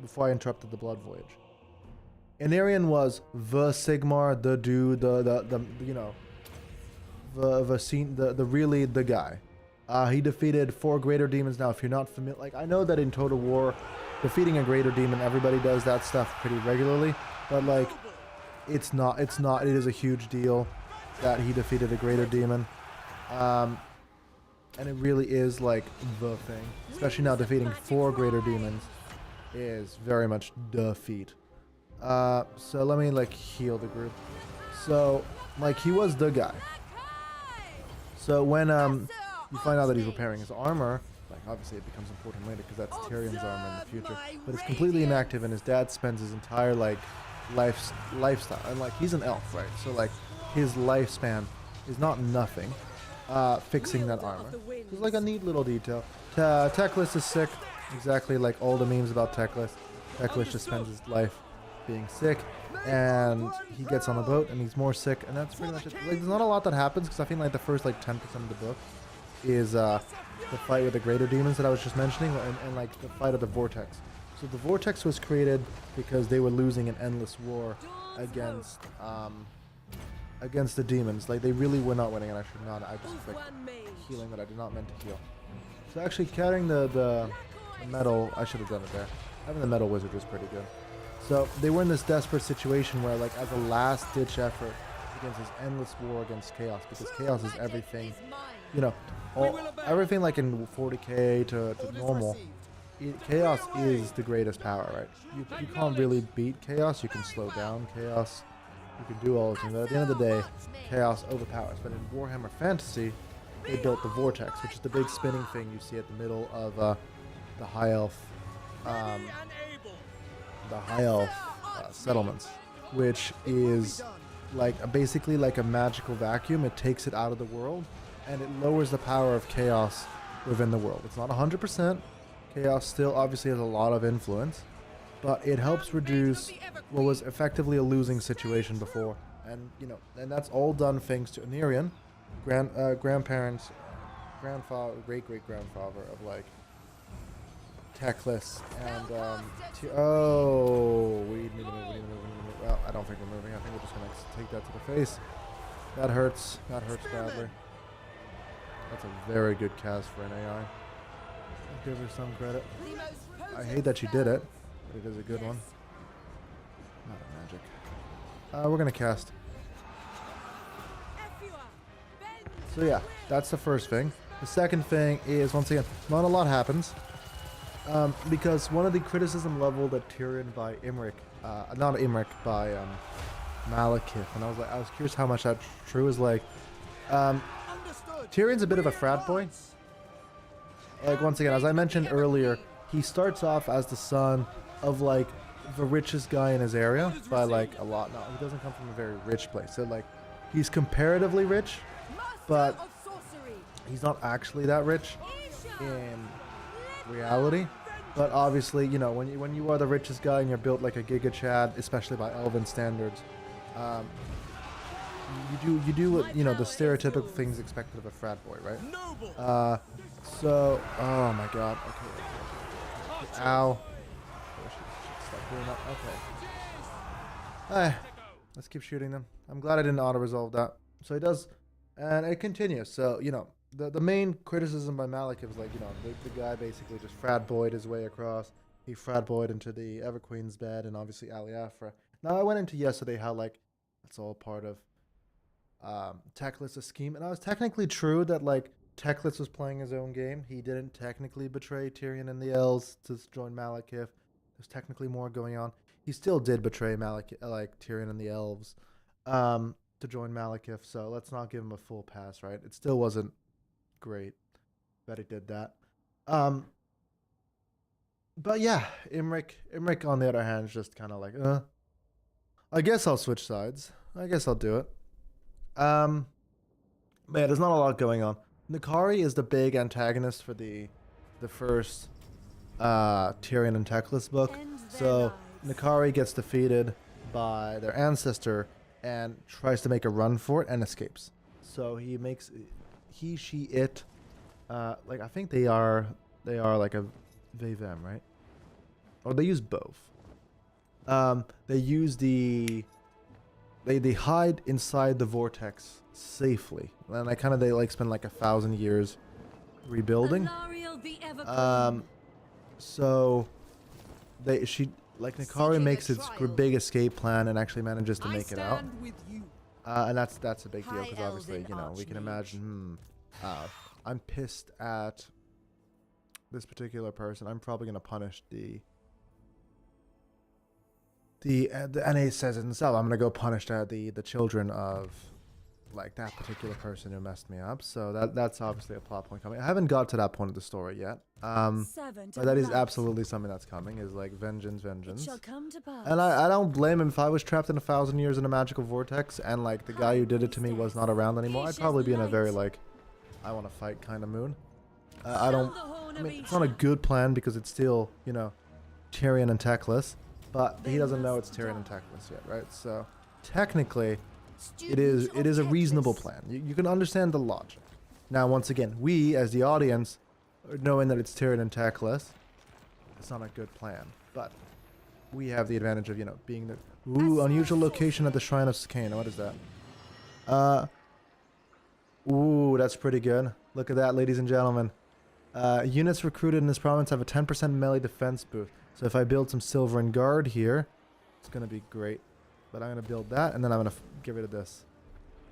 before I interrupted the Blood Voyage. Anerion was the Sigmar, the dude, the you know, the really the guy. He defeated 4 greater demons. Now, if you're not familiar, like I know that in Total War, defeating a greater demon, everybody does that stuff pretty regularly, but like, it is a huge deal that he defeated a greater demon. And it really is like the thing, especially now defeating 4 greater demons is very much the feat. So let me like heal the group. So like he was the guy. So when you find out that he's repairing his armor, like obviously it becomes important later because that's Tyrion's armor in the future. But it's completely inactive, and his dad spends his entire like lifestyle, and like he's an elf, right? So like his lifespan is not nothing. Fixing that armor. It's like a neat little detail. Teclis is sick, exactly like all the memes about Teclis. Teclis just spends his life being sick, and he gets on a boat and he's more sick, and that's pretty much it. Like, there's not a lot that happens because I think like the first like 10% of the book is the fight with the greater demons that I was just mentioning, and like the fight of the Vortex. So the Vortex was created because they were losing an endless war against the demons. Like they really were not winning, and I should not. I just like healing that I did not meant to heal. So actually carrying the metal, I should have done it there. Having the metal wizard was pretty good. So they were in this desperate situation where, like, as a last-ditch effort against this endless war against chaos, because chaos is everything, you know, everything like in 40k to normal. Chaos is the greatest power, right? You can't really beat chaos. You can slow down chaos. You can do all those things. But at the end of the day, chaos overpowers. But in Warhammer Fantasy, they built the Vortex, which is the big spinning thing you see at the middle of the High Elf. Settlements, which is like basically like a magical vacuum. It takes it out of the world, and it lowers the power of chaos within the world. It's not 100%. Chaos still obviously has a lot of influence, but it helps reduce what was effectively a losing situation before. And you know, and that's all done thanks to Anerion, grandparents, grandfather, great-great-grandfather of like Teclis, and we need to move. Well, I don't think we're moving. I think we're just gonna take that to the face. That hurts badly. That's a very good cast for an AI. I'll give her some credit. I hate that she did it, but it is a good one. Not a magic. We're gonna cast. So yeah, that's the first thing. The second thing is, once again, not a lot happens. Because one of the criticism leveled at Tyrion by by Malekith, and I was curious how much that's true. Is like, Tyrion's a bit of a frat boy. Like once again, as I mentioned earlier, he starts off as the son of like the richest guy in his area by like a lot. No, he doesn't come from a very rich place. So like, he's comparatively rich, but he's not actually that rich in reality. But obviously, you know, when you are the richest guy and you're built like a Giga Chad, especially by Elven standards, you do what, you know, the stereotypical things expected of a frat boy, right? So, oh my god, okay. Ow. Stop doing that. Okay. Let's keep shooting them. I'm glad I didn't auto-resolve that. So he does, and it continues. So, you know, the main criticism by Malekith is like, you know, the guy basically just frat boyed his way across. He frat boyed into the Everqueen's bed, and obviously Aliafra. Now I went into yesterday how like it's all part of Teclis' scheme, and I was technically true that like Teclis was playing his own game. He didn't technically betray Tyrion and the Elves to join Malekith. There's technically more going on. He still did betray Tyrion and the Elves. to join Malekith, so let's not give him a full pass, right? It still wasn't great that he did that. But yeah, Imrik on the other hand is just kind of like, I guess I'll switch sides. I guess I'll do it. But yeah, there's not a lot going on. Nikari is the big antagonist for the first Tyrion and Teclis book. End their So lives. Nikari gets defeated by their ancestor and tries to make a run for it and escapes. So he makes it like I think they are like a they them, right? Or they use both. They use they hide inside the vortex safely. And they like spend like 1,000 years rebuilding. Alariel the Everqueen. So Nikari Seeking makes a its trial. big escape plan and actually manages to I make it out. stand with you. And that's a big deal High because obviously, Elven you know, we can Archmage. imagine, I'm pissed at this particular person. I'm probably going to punish the NA says it himself. I'm going to go punish the children of like that particular person who messed me up. So that's obviously a plot point coming. I haven't got to that point of the story yet. Servant But of that is light. absolutely something that's coming, is like vengeance. It shall come to pass. And I don't blame him. If I was trapped in 1,000 years in a magical vortex and like the guy who did it to me was not around anymore, I'd probably be in a very like, I want to fight kind of mood. I don't. Sound the horn I of mean, it's not a Isha. good plan because it's still, you know, Tyrion and Teclis, but he They doesn't know must it's Tyrion and die. Teclis yet, right? So technically, Student it is a of reasonable Teclis. plan. You can understand the logic. Now, once again, we as the audience, knowing that it's Tyrion and Teclis, it's not a good plan. But we have the advantage of, you know, being the unusual location at the Shrine of Sakana. What is that? Ooh, that's pretty good. Look at that, ladies and gentlemen. Units recruited in this province have a 10% melee defense boost. So if I build some silver and guard here, it's going to be great. But I'm going to build that, and then I'm going to get rid of this.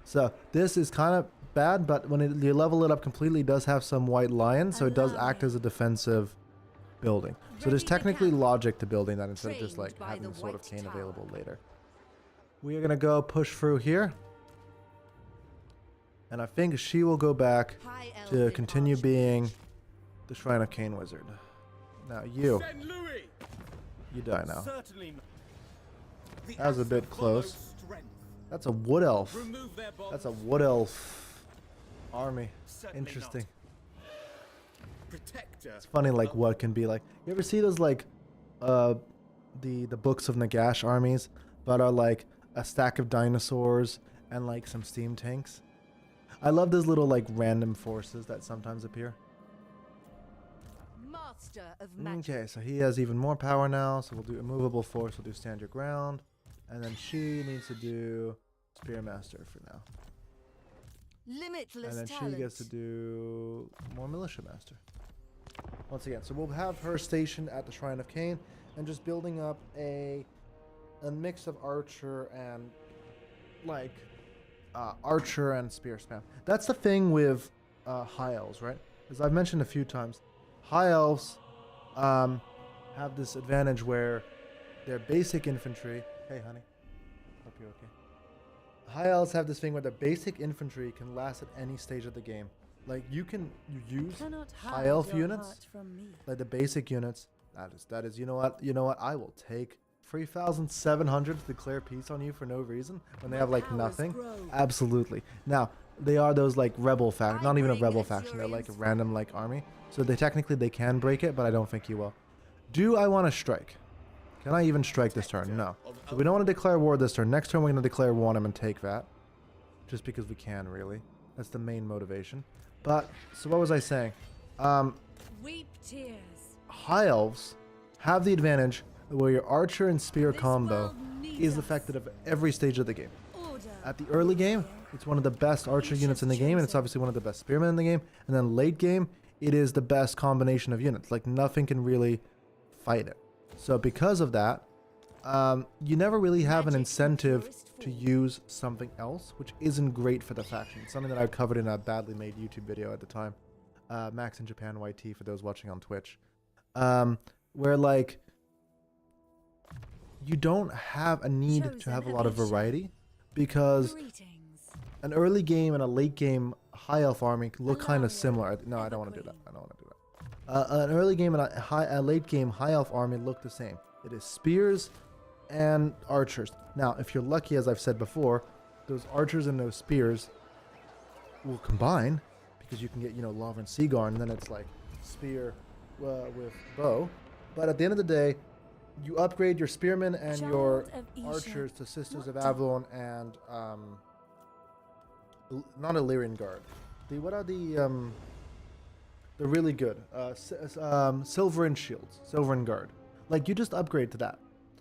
So this is kind of bad, but when you level it up completely, it does have some white lions, so it does act as a defensive building. So there's Ready to technically camp. logic to building that instead of just Trained like by having the the Sword of White Cain Tower. available later. We are going to go push through here. And I think she will go back High to Elven continue Archmage. being the Shrine of Cain wizard. Now you Send Louis. die now. Certainly not. The That was a Astra bit follow close. strength. That's a wood elf. Remove their bonds. That's a wood elf army. Certainly Interesting. Protector. It's funny like what can be like. You ever see those like the books of Nagash armies but are like a stack of dinosaurs and like some steam tanks? I love those little like random forces that sometimes appear. Master of magic. Okay, so he has even more power now, so we'll do immovable force, we'll do stand your ground, and then she needs to do spearmaster for now. Limitless And then talent. she gets to do more militia master. Once again, so we'll have her stationed at the Shrine of Cain and just building up a mix of archer and like archer and spear spam. That's the thing with high elves, right? As I've mentioned a few times, high elves have this advantage where their basic infantry. Hey, honey, hope you're okay. High elves have this thing where their basic infantry can last at any stage of the game. Like you use Cannot high hide elf your units, heart from me. like the basic units. That is. You know what? I will take 3,700 to declare peace on you for no reason when they have like powers nothing. grow. Absolutely. Now they are those like rebel faction, I not even a bring rebel faction. They're like a assurance. random like army. So they technically can break it, but I don't think you will. Do I want to strike? Can I even strike this turn? No. So we don't want to declare war this turn. Next turn we're going to declare war on him and take that. Just because we can, really. That's the main motivation. But, so what was I saying? Weep tears. High elves have the advantage where your archer and spear This combo world needs is us. effective at every stage of the game. Order. At the early game, it's one of the best archer units in the game, and it's obviously one of the best spearmen in the game. And then late game, it is the best combination of units. Like nothing can really fight it. So because of that, you never really have an Magic in incentive purest to form. use something else, which isn't great for the faction. It's something that I covered in a badly made YouTube video at the time. Max in Japan YT for those watching on Twitch. Where like you don't have a need to Chosen have a lot of of Isha. variety because Greetings. an early game and a late game high elf army look kind of similar. No, I don't want to do that. I don't want to do that. An early game and a late game high elf army look the same. It is spears and archers. Now, if you're lucky, as I've said before, those archers and those spears will combine because you can get, you know, Lava and Seaguar, and then it's like spear with bow. But at the end of the day, you upgrade your spearmen and your Child of Isha, archers to Sisters of what Avalon and not Illyrian Guard. What are the really good Silverin Shields, Silverin Guard. Like, you just upgrade to that.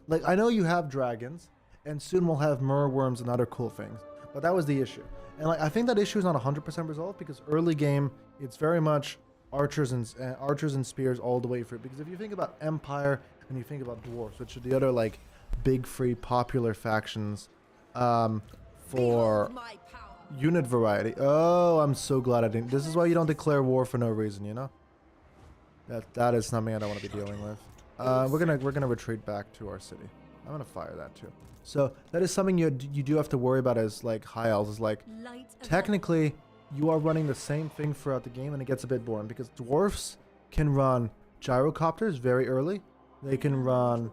Like, I know you have dragons, and soon we'll have mirror worms and other cool things, but that was the issue. And like, I think that issue is not 100% resolved because early game it's very much archers and spears all the way through. Because if you think about Empire and you think about dwarves, which are the other like big free popular factions for Behold my power. unit variety. Oh, I'm so glad I didn't. This is why you don't declare war for no reason, you know. That is something I don't want to be dealing with. We're gonna retreat back to our city. I'm gonna fire that too. So that is something you do have to worry about as like high elves. Is like Light of technically you are running the same thing throughout the game, and it gets a bit boring because dwarfs can run gyrocopters very early. They can run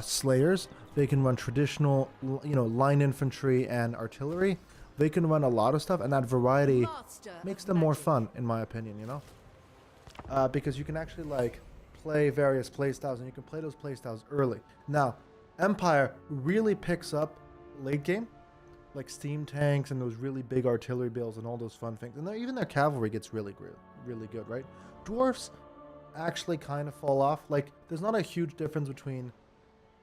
slayers. They can run traditional, you know, line infantry and artillery. They can run a lot of stuff, and that variety Master makes of them more magic. fun, in my opinion. You know, because you can actually like play various playstyles, and you can play those playstyles early. Now, Empire really picks up late game, like steam tanks and those really big artillery builds and all those fun things. And even their cavalry gets really good, right? Dwarfs actually kind of fall off. Like, there's not a huge difference between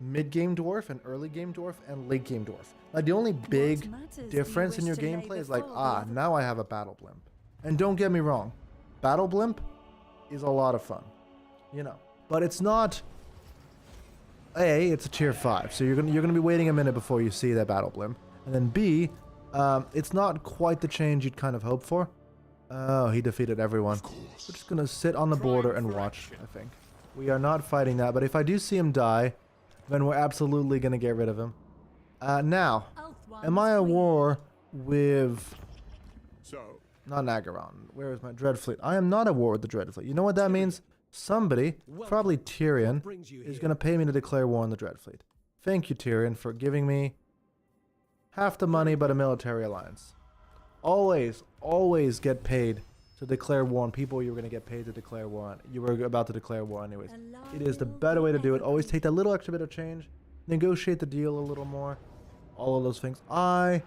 mid-game dwarf and early game dwarf and late game dwarf. Like, the only big matters do you difference in wish your to lay gameplay is before like, the now I have a battle blimp. And don't get me wrong, battle blimp is a lot of fun, you know, but it's not. A, it's a tier 5, so you're gonna be waiting a minute before you see that battle blimp, and then B, it's not quite the change you'd kind of hope for. Oh, he defeated everyone. We're just gonna sit on the border and watch. I think we are not fighting that, but if I do see him die, then we're absolutely gonna get rid of him. Now, am I at war with So, not Nagaron? Where is my Dread Fleet? I am not at war with the Dread Fleet. You know what that means? Somebody, probably Tyrion, brings you is here? going to pay me to declare war on the Dread Fleet. Thank you, Tyrion, for giving me half the money but a military alliance. Always get paid to declare war on people you were going to get paid to declare war on. You were about to declare war anyways. It is the better way to do it. Always take that little extra bit of change. Negotiate the deal a little more. All of those things. I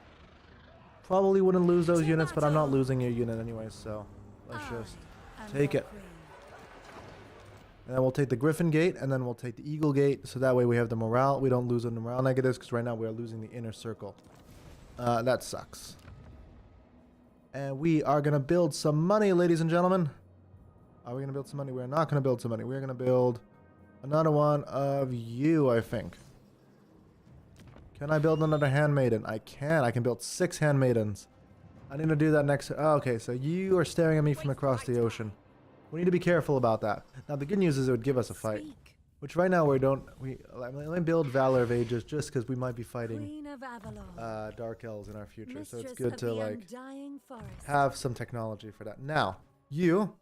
probably wouldn't lose those units, but I'm not losing your unit anyways, so let's just take it. And then we'll take the Griffin Gate, and then we'll take the Eagle Gate, so that way we have the morale. We don't lose on the morale negatives, because right now we are losing the inner circle. That sucks. And we are going to build some money, ladies and gentlemen. Are we going to build some money? We are not going to build some money. We are going to build another one of you, I think. Can I build another handmaiden? I can. I can build 6 handmaidens. I need to do that next. Oh, okay, so you are staring at me from across the ocean. We need to be careful about that. Now, the good news is it would give us a fight. Which right now let me build Valor of Ages just because we might be fighting Queen of Avalon, Dark Elves in our future. So it's mistress good of to the like undying forest. have some technology for that. Now, you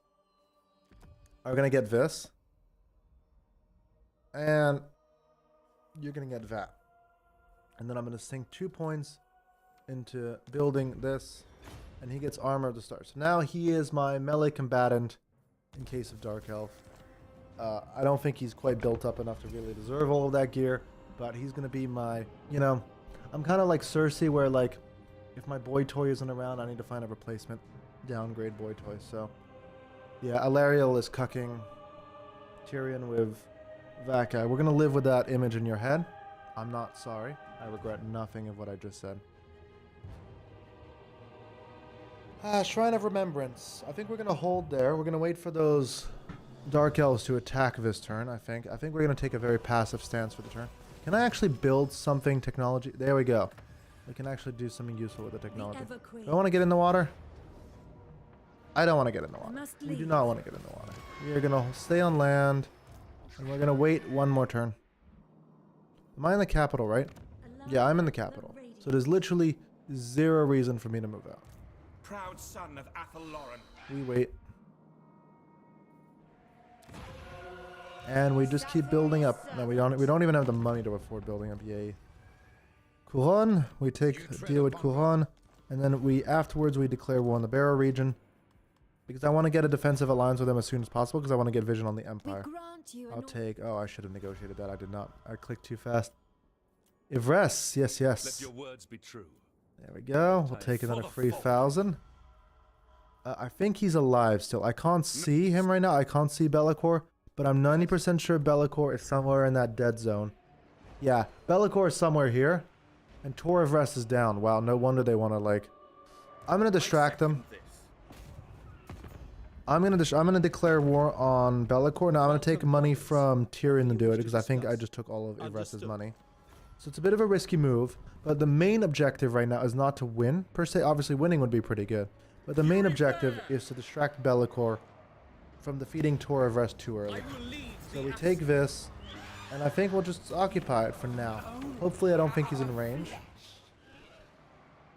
are going to get this. And you're going to get that. And then I'm going to sink 2 points into building this. And he gets Armor of the Stars. So now he is my melee combatant in case of Dark Elf. I don't think he's quite built up enough to really deserve all of that gear. But he's going to be my, you know, I'm kind of like Cersei where like if my boy toy isn't around, I need to find a replacement downgrade boy toy. So yeah, Alariel is cucking Tyrion with that guy. We're going to live with that image in your head. I'm not sorry. I regret nothing of what I just said. Shrine of Remembrance. I think we're going to hold there. We're going to wait for those Dark Elves to attack this turn, I think. I think we're going to take a very passive stance for the turn. Can I actually build something technology? There we go. We can actually do something useful with the technology. Do I want to get in the water? I don't want to get in the water. We do not want to get in the water. We are going to stay on land. And we're going to wait one more turn. Am I in the capital, right? Yeah, I'm in the capital. So there's literally zero reason for me to move out. Proud son of Athel Lauren. We wait. And we just keep building up. No, we don't even have the money to afford building up. Yay. Couronne, we take deal with Couronne, and then afterwards we declare war on the Barrow region. Because I want to get a defensive alliance with them as soon as possible, because I want to get vision on the Empire. I'll take... Oh, I should have negotiated that. I did not. I clicked too fast. Ivres. Yes, yes. Let your words be true. There we go. We'll take another 3,000. I think he's alive still. I can't see him right now. I can't see Bellicor. But I'm 90% sure Bellicor is somewhere in that dead zone. Yeah, Bellicor is somewhere here. And Tor of Rest is down. Wow, no wonder they want to, like... I'm going to distract them. I'm gonna declare war on Bellicor. Now I'm gonna take money from Tyrion to do it because I think I just took all of Ivres's money. So it's a bit of a risky move, but the main objective right now is not to win per se. Obviously winning would be pretty good, but the main objective is to distract Bellicor from defeating Tor of Rest too early. So we take this, and I think we'll just occupy it for now. Hopefully I don't think he's in range.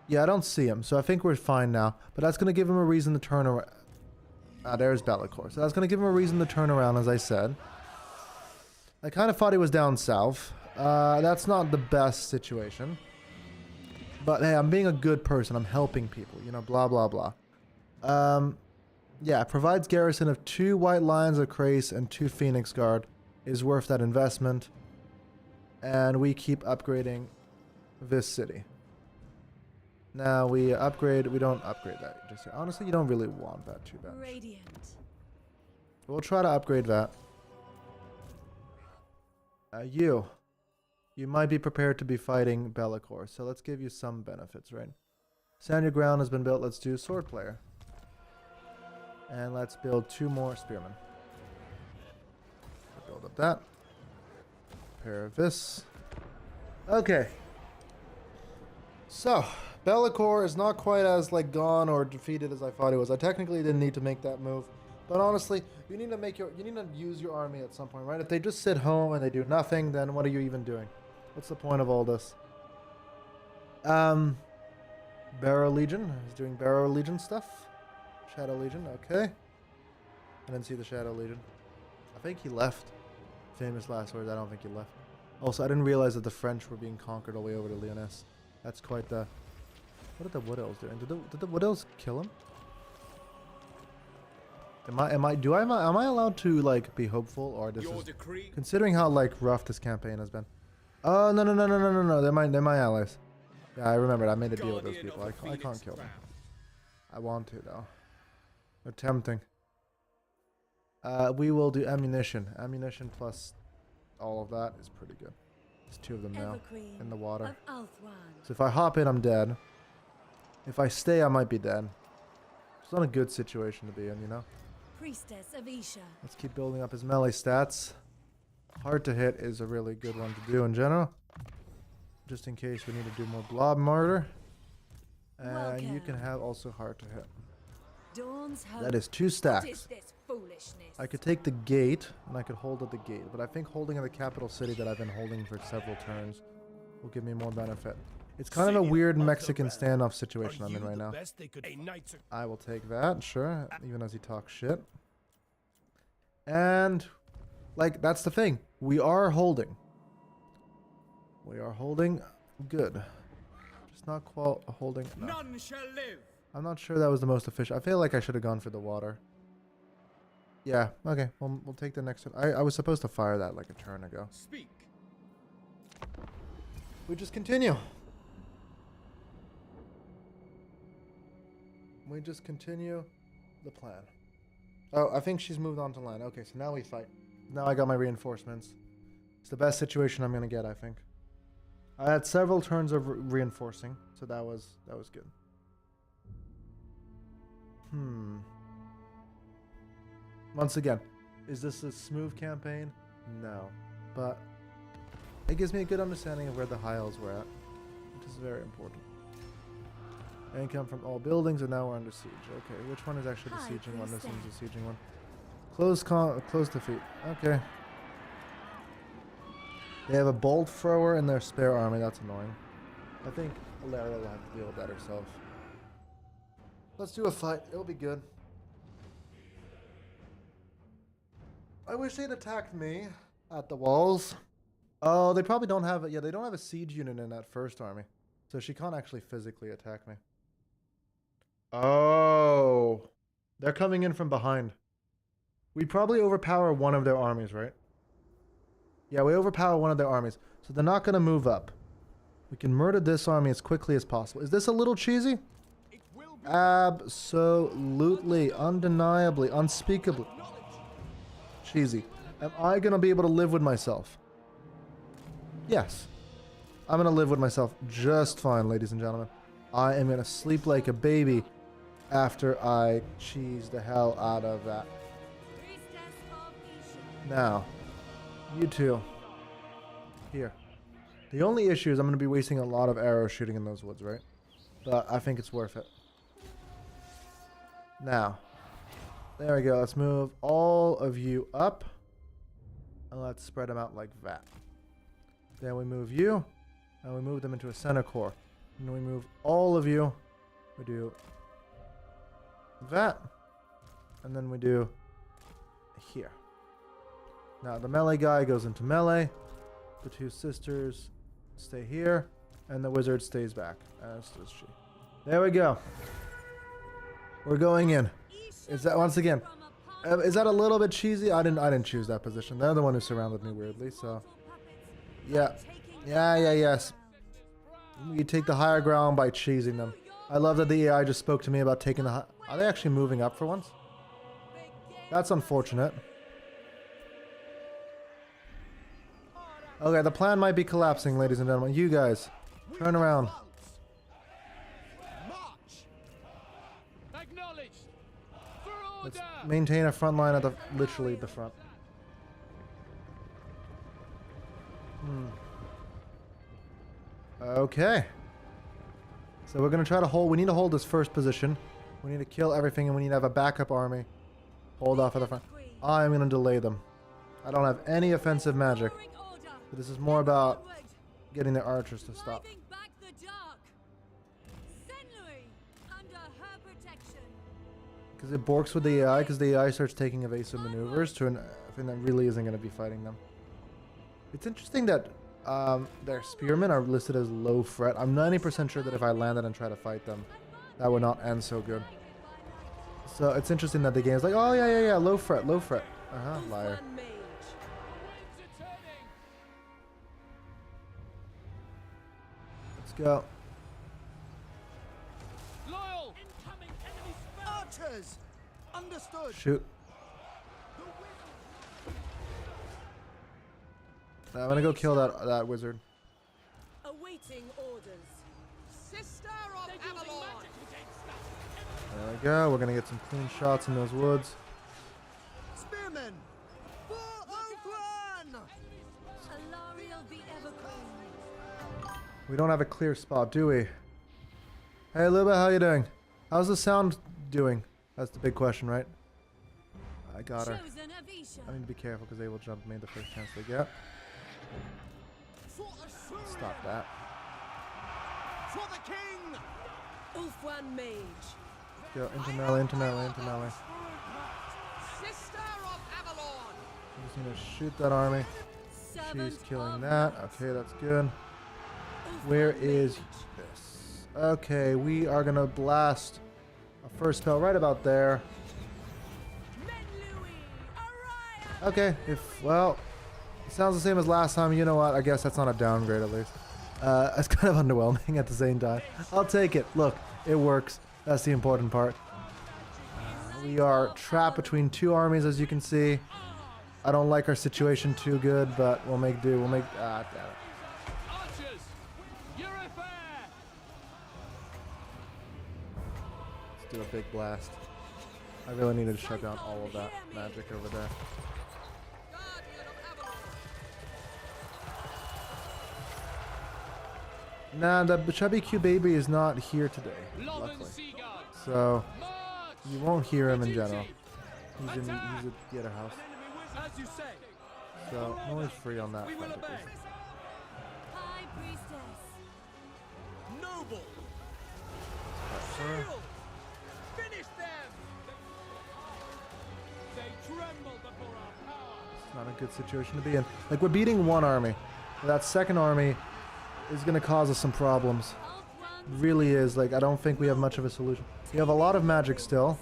Yeah, I don't see him, so I think we're fine now. But that's gonna give him a reason to turn around. Ah, there's Bellicor. So that's going to give him a reason to turn around, as I said. I kind of thought he was down south. That's not the best situation. But hey, I'm being a good person. I'm helping people, you know, blah, blah, blah. Yeah, provides garrison of 2 White Lions of Crace and 2 Phoenix Guard is worth that investment. And we keep upgrading this city. Now we upgrade. We don't upgrade that just yet. Honestly, you don't really want that too bad. Radiant. We'll try to upgrade that. You might be prepared to be fighting Bellicor, so let's give you some benefits, right? Stand your ground has been built. Let's do sword player, and let's build 2 more spearmen. Build up that. Pair of this. Okay. So. Bellicor is not quite as like gone or defeated as I thought it was. I technically didn't need to make that move, but honestly, you need to use your army at some point, right? If they just sit home and they do nothing, then what are you even doing? What's the point of all this? Barrow Legion is doing Barrow Legion stuff. Shadow Legion, okay. I didn't see the Shadow Legion. I think he left. Famous last words. I don't think he left. Also, I didn't realize that the French were being conquered all the way over to Lyonesse. That's quite the... What are the Wood Elves doing? Did the Wood Elves kill him? Am I allowed to like be hopeful, or this is considering how like rough this campaign has been? Oh no! They're my allies. Yeah, I remembered. I made a deal with those people. I can't kill them. I want to though. They're tempting. We will do ammunition. Ammunition plus all of that is pretty good. There's 2 of them now in the water. So if I hop in, I'm dead. If I stay, I might be dead. It's not a good situation to be in, you know? Priestess of Isha. Let's keep building up his melee stats. Hard to hit is a really good one to do in general. Just in case we need to do more blob murder. And you can have also hard to hit. That is 2 stacks. What is this foolishness? I could take the gate, and I could hold at the gate. But I think holding at the capital city that I've been holding for several turns will give me more benefit. It's kind of a weird Mexican standoff situation I'm in right now. I will take that, sure, even as he talks shit. And, like, that's the thing. We are holding. We are holding good. Just not holding. No. None shall live. I'm not sure that was the most efficient. I feel like I should have gone for the water. Yeah, okay. We'll take the next one. I was supposed to fire that like a turn ago. Speak. We just continue. We just continue the plan. Oh, I think she's moved on to land. Okay, so now we fight. Now I got my reinforcements. It's the best situation I'm going to get, I think. I had several turns of reinforcing, so that was good. Once again, is this a smooth campaign? No. But it gives me a good understanding of where the high elves were at, which is very important. Income from all buildings, and now we're under siege. Okay, which one is actually the sieging one? This one's the sieging one. Close defeat. Okay. They have a bolt thrower in their spare army. That's annoying. I think Alaria will have to deal with that herself. Let's do a fight. It'll be good. I wish they'd attacked me at the walls. Oh, they probably don't have it. Yeah, they don't have a siege unit in that first army. So she can't actually physically attack me. Oh. They're coming in from behind. We probably overpower one of their armies, right? Yeah, we overpower one of their armies. So they're not going to move up. We can murder this army as quickly as possible. Is this a little cheesy? Absolutely, undeniably, unspeakably cheesy. Am I going to be able to live with myself? Yes. I'm going to live with myself just fine, ladies and gentlemen. I am going to sleep like a baby after I cheese the hell out of that. Priestess of Isha. Now, you two. Here. The only issue is I'm going to be wasting a lot of arrows shooting in those woods, right? But I think it's worth it. Now. There we go. Let's move all of you up. And let's spread them out like that. Then we move you. And we move them into a center core. And then we move all of you. We do that. And then we do here. Now the melee guy goes into melee. The two sisters stay here. And the wizard stays back. As does she. There we go. We're going in. Is that once again? Is that a little bit cheesy? I didn't choose that position. They're the one who surrounded me weirdly. So, yeah, yes. You take the higher ground by cheesing them. I love that the AI just spoke to me about taking the. Are they actually moving up for once? That's unfortunate. Okay, the plan might be collapsing, ladies and gentlemen. You guys, turn around. Let's maintain a front line at the literally the front. Okay. So we're gonna try to hold. We need to hold this first position. We need to kill everything, and we need to have a backup army. Hold off at the front. I'm gonna delay them. I don't have any offensive magic, but this is more about getting the archers to stop. Because it borks with the AI, because the AI starts taking evasive maneuvers to a thing that really isn't going to be fighting them. It's interesting that their spearmen are listed as low threat. I'm 90% sure that if I landed and tried to fight them, that would not end so good. So it's interesting that the game's like, oh yeah, low threat. Liar. Let's go. Archers! Understood! Shoot. I'm gonna go kill that wizard. Awaiting orders. Sister of Avalon! There we go. We're gonna get some clean shots in those woods. Spearmen! For Oakland! Alariel be ever queen. We don't have a clear spot, do we? Hey, Luba, how you doing? How's the sound doing? That's the big question, right? I got her. Chosen of Isha. I need to be careful because they will jump me the first chance they get. For Assyria! Stop that. For the king! Ulfwan Mage. Go into melee. Sister of Avalon! I'm just gonna shoot that army. She's killing that. Okay, that's good. Where is this? Okay, we are gonna blast a first spell right about there. Okay, well, it sounds the same as last time. You know what? I guess that's not a downgrade at least. It's kind of underwhelming at the same time. I'll take it. Look, it works. That's the important part. We are trapped between two armies, as you can see. I don't like our situation too good, but we'll make do. Damn it. Archers! You're fair! Let's do a big blast. I really needed to shut down all of that magic over there. Guardian of Avalon! Nah, the chubby Q baby is not here today, luckily. So you won't hear him in general. He's at the other house. As you say. So no one's free on that front at least. High priestess. noble. Sure. Shield. Finish them. They tremble before our power. It's not a good situation to be in. Like, we're beating one army. That second army is going to cause us some problems. Really is. Like, I don't think we have much of a solution. We have a lot of magic still.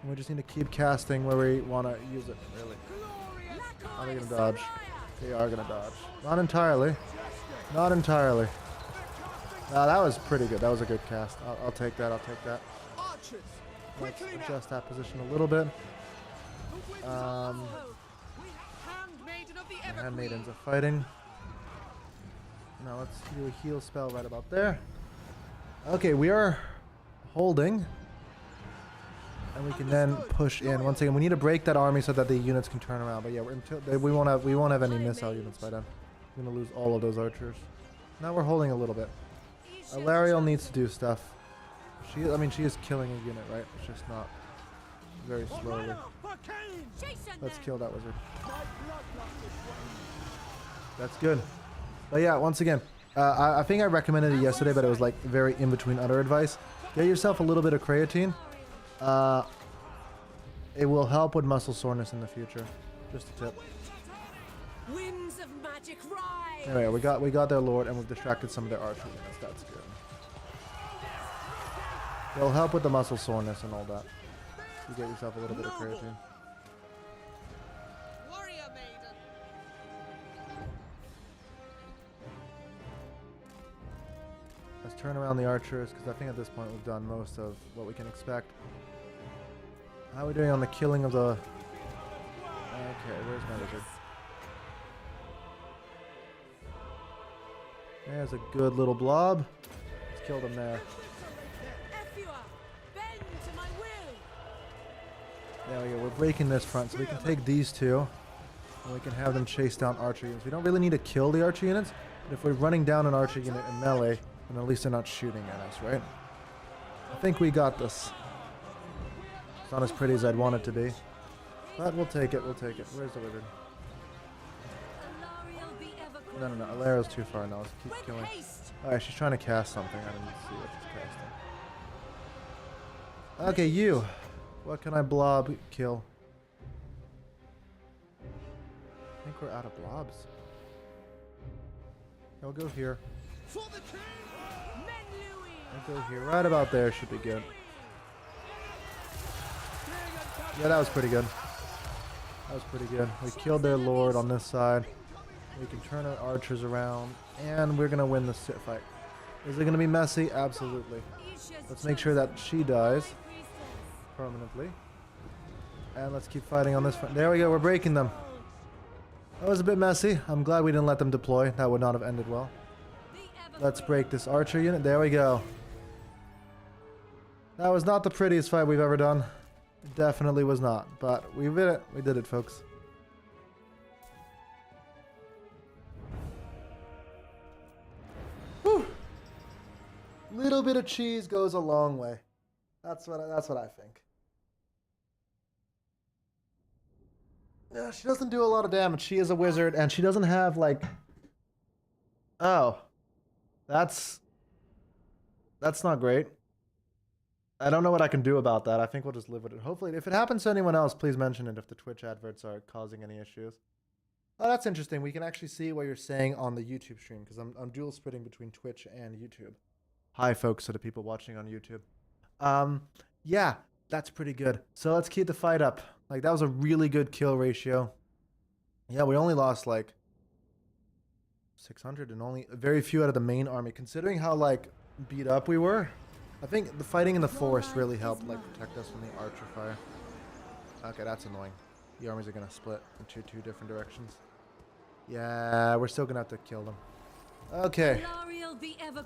And we just need to keep casting where we want to use it, really. Are they going to dodge? They are going to dodge. Not entirely. Not entirely. That was pretty good. That was a good cast. I'll take that. I'll take that. Archers. Let's Quickly now. adjust that position a little bit. Handmaidens are fighting. Now let's do a heal spell right about there. Okay, we are holding. And we can then push in. Once again, we need to break that army so that the units can turn around. But yeah, we won't have any missile units by then. We're gonna lose all of those archers. Now we're holding a little bit. Alariel needs to do stuff. She is killing a unit, right? It's just not very slowly. Let's kill that wizard. That's good. But yeah, once again, I think I recommended it yesterday, but it was like very in between other advice. Get yourself a little bit of creatine. It will help with muscle soreness in the future. Just a tip. Winds of magic rise. Anyway, we got their lord, and we've distracted some of their archer units. That's good. It'll help with the muscle soreness and all that. You get yourself a little bit of creatine. Warrior maiden. Let's turn around the archers, because I think at this point we've done most of what we can expect. How are we doing on the killing of the... Okay, where's my wizard? There's a good little blob. Let's kill them there. Ephua, bend to my will. There we go. We're breaking this front, so we can take these two, and we can have them chase down archer units. We don't really need to kill the archer units, but if we're running down an archer unit in melee, then at least they're not shooting at us, right? I think we got this. It's not as pretty as I'd want it to be, but we'll take it. We'll take it. Where's the wizard? No, Alariel's too far now. Let's keep killing. Alright, she's trying to cast something. I didn't see what she's casting. Okay, you. What can I blob kill? I think we're out of blobs. I'll go here. I'll go here. Right about there should be good. Yeah, that was pretty good. That was pretty good. We killed their lord on this side. We can turn our archers around, and we're going to win this fight. Is it going to be messy? Absolutely. Let's make sure that she dies permanently. And let's keep fighting on this front. There we go. We're breaking them. That was a bit messy. I'm glad we didn't let them deploy. That would not have ended well. Let's break this archer unit. There we go. That was not the prettiest fight we've ever done. It definitely was not. But we did it. We did it, folks. Little bit of cheese goes a long way. That's what I think. Yeah, she doesn't do a lot of damage. She is a wizard, and she doesn't have like. Oh, that's not great. I don't know what I can do about that. I think we'll just live with it. Hopefully, if it happens to anyone else, please mention it if the Twitch adverts are causing any issues. Oh, that's interesting. We can actually see what you're saying on the YouTube stream, because I'm dual splitting between Twitch and YouTube. Hi, folks, to the people watching on YouTube. Yeah, that's pretty good. So let's keep the fight up. Like, that was a really good kill ratio. Yeah, we only lost, like, 600 and only very few out of the main army. Considering how, like, beat up we were, I think the fighting in the forest really helped, like, protect us from the archer fire. Okay, that's annoying. The armies are going to split into two different directions. Yeah, we're still going to have to kill them. Okay.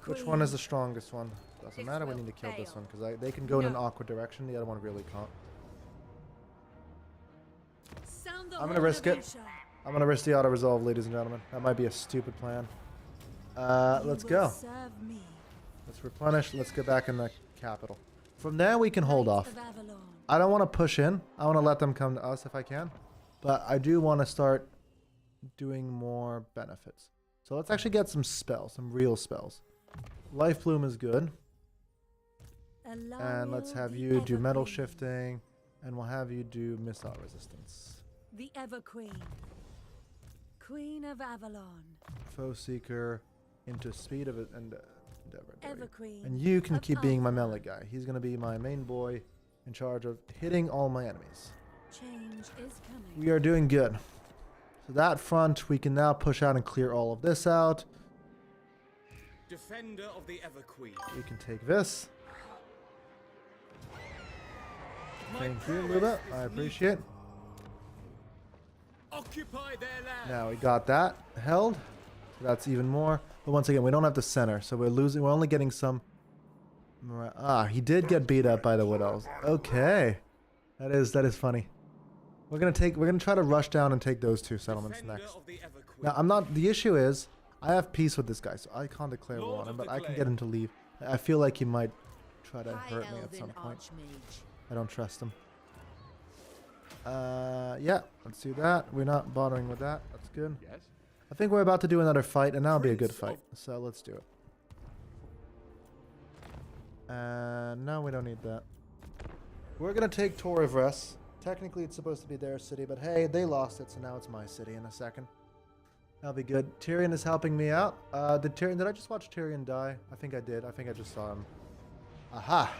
Which one is the strongest one? Doesn't matter, we need to kill this one, because they can go in an awkward direction. The other one really can't. I'm going to risk it. I'm going to risk the auto-resolve, ladies and gentlemen. That might be a stupid plan. Let's go. Let's replenish. Let's get back in the capital. From there, we can hold off. I don't want to push in. I want to let them come to us if I can. But I do want to start doing more benefits. So let's actually get some spells, some real spells. Life Bloom is good. And let's Alariel have the you do metal Everqueen. shifting. And we'll have you do missile resistance. The Everqueen. Queen of Avalon. Foe Seeker into speed of it and endeavor. There we go. Everqueen. And you can of keep being my Avalon. melee guy. He's going to be my main boy in charge of hitting all my enemies. Change is coming. We are doing good. So that front, we can now push out and clear all of this out. Defender of the Everqueen. We can take this. Thank you, Luba. I appreciate it. Occupy their land. Now we got that held. So that's even more. But once again, we don't have the center, so we're losing. We're only getting some. He did get beat up by the Widows. Okay, that is funny. We're gonna try to rush down and take those two settlements Defender next. of the Everqueen. Now I'm not. The issue is I have peace with this guy, so I can't declare war Lord on him, of but the I can Glade. get him to leave. I feel like he might try to High hurt me at Elven some point. Archmage. I don't trust him. Yeah, let's do that. We're not bothering with that. That's good. Yes. I think we're about to do another fight, and that'll be a good Prince fight. So let's do it. No, we don't need that. We're gonna take Torivres. Technically, it's supposed to be their city, but hey, they lost it, so now it's my city in a second. That'll be good. Tyrion is helping me out. Did I just watch Tyrion die? I think I did. I think I just saw him. Aha!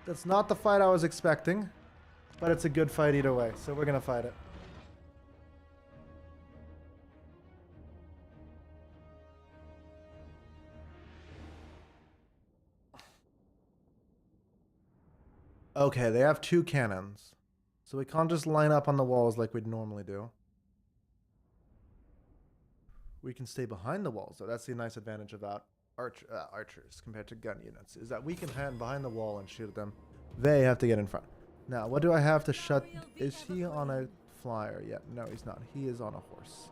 That's not the fight I was expecting, but it's a good fight either way, so we're gonna fight it. Okay, they have two cannons. So we can't just line up on the walls like we'd normally do. We can stay behind the walls, though. That's the nice advantage about archers compared to gun units, is that we can hand behind the wall and shoot at them. They have to get in front. Now, what do I have to shut? Is he on a flyer yet? No, he's not. He is on a horse.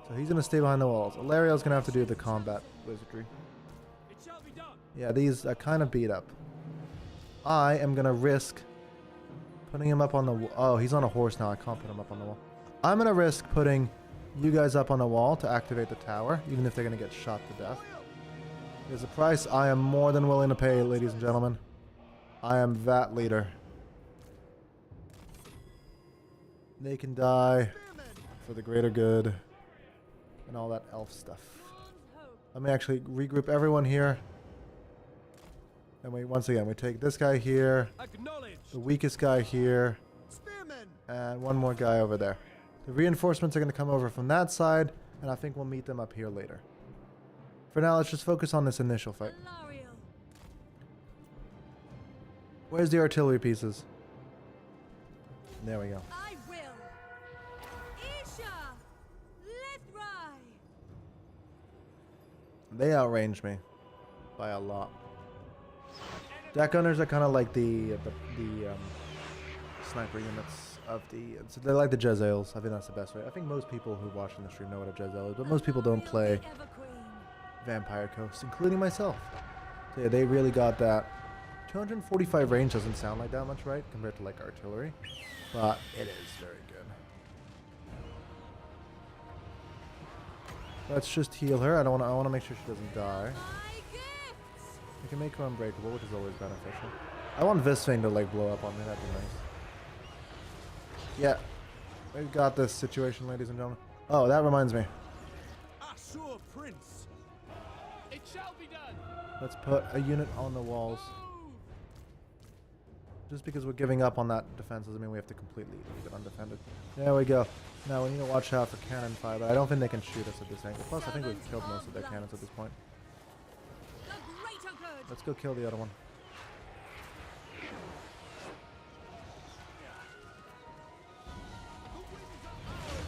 So he's going to stay behind the walls. Alariel's going to have to do the combat wizardry. It shall be done. Yeah, these are kind of beat up. I am going to risk putting him up on the wall. Oh, he's on a horse now. I can't put him up on the wall. I'm going to risk putting you guys up on the wall to activate the tower, even if they're going to get shot to death. There's a price I am more than willing to pay, ladies and gentlemen. I am that leader. They can die for the greater good and all that elf stuff. Let me actually regroup everyone here. And once again, we take this guy here, Acknowledge. the weakest guy here, Spearmen. and one more guy over there. The reinforcements are going to come over from that side, and I think we'll meet them up here later. For now, let's just focus on this initial fight. Alariel. Where's the artillery pieces? There we go. I will. Isha. Lithrai. They outrange me by a lot. Deck gunners are kind of like the sniper units of the. So they're like the Jezzails. I think that's the best way. I think most people who watch in the stream know what a Jezzail is, but most people don't Alariel play the Everqueen. Vampire Coast, including myself. So yeah, they really got that. 245 range doesn't sound like that much, right? Compared to like artillery, but it is very good. Let's just heal her. I want to make sure she doesn't die. My gifts. We can make her unbreakable, which is always beneficial. I want this thing to like blow up on me. That'd be nice. Yeah, we've got this situation, ladies and gentlemen. Oh, that reminds me. Ashur Prince. It shall be done. Let's put a unit on the walls. Just because we're giving up on that defense doesn't mean we have to completely leave it undefended. There we go. Now we need to watch out for cannon fire, but I don't think they can shoot us at this angle. Plus, I think we've killed most of their cannons at this point. The greater good. Let's go kill the other one.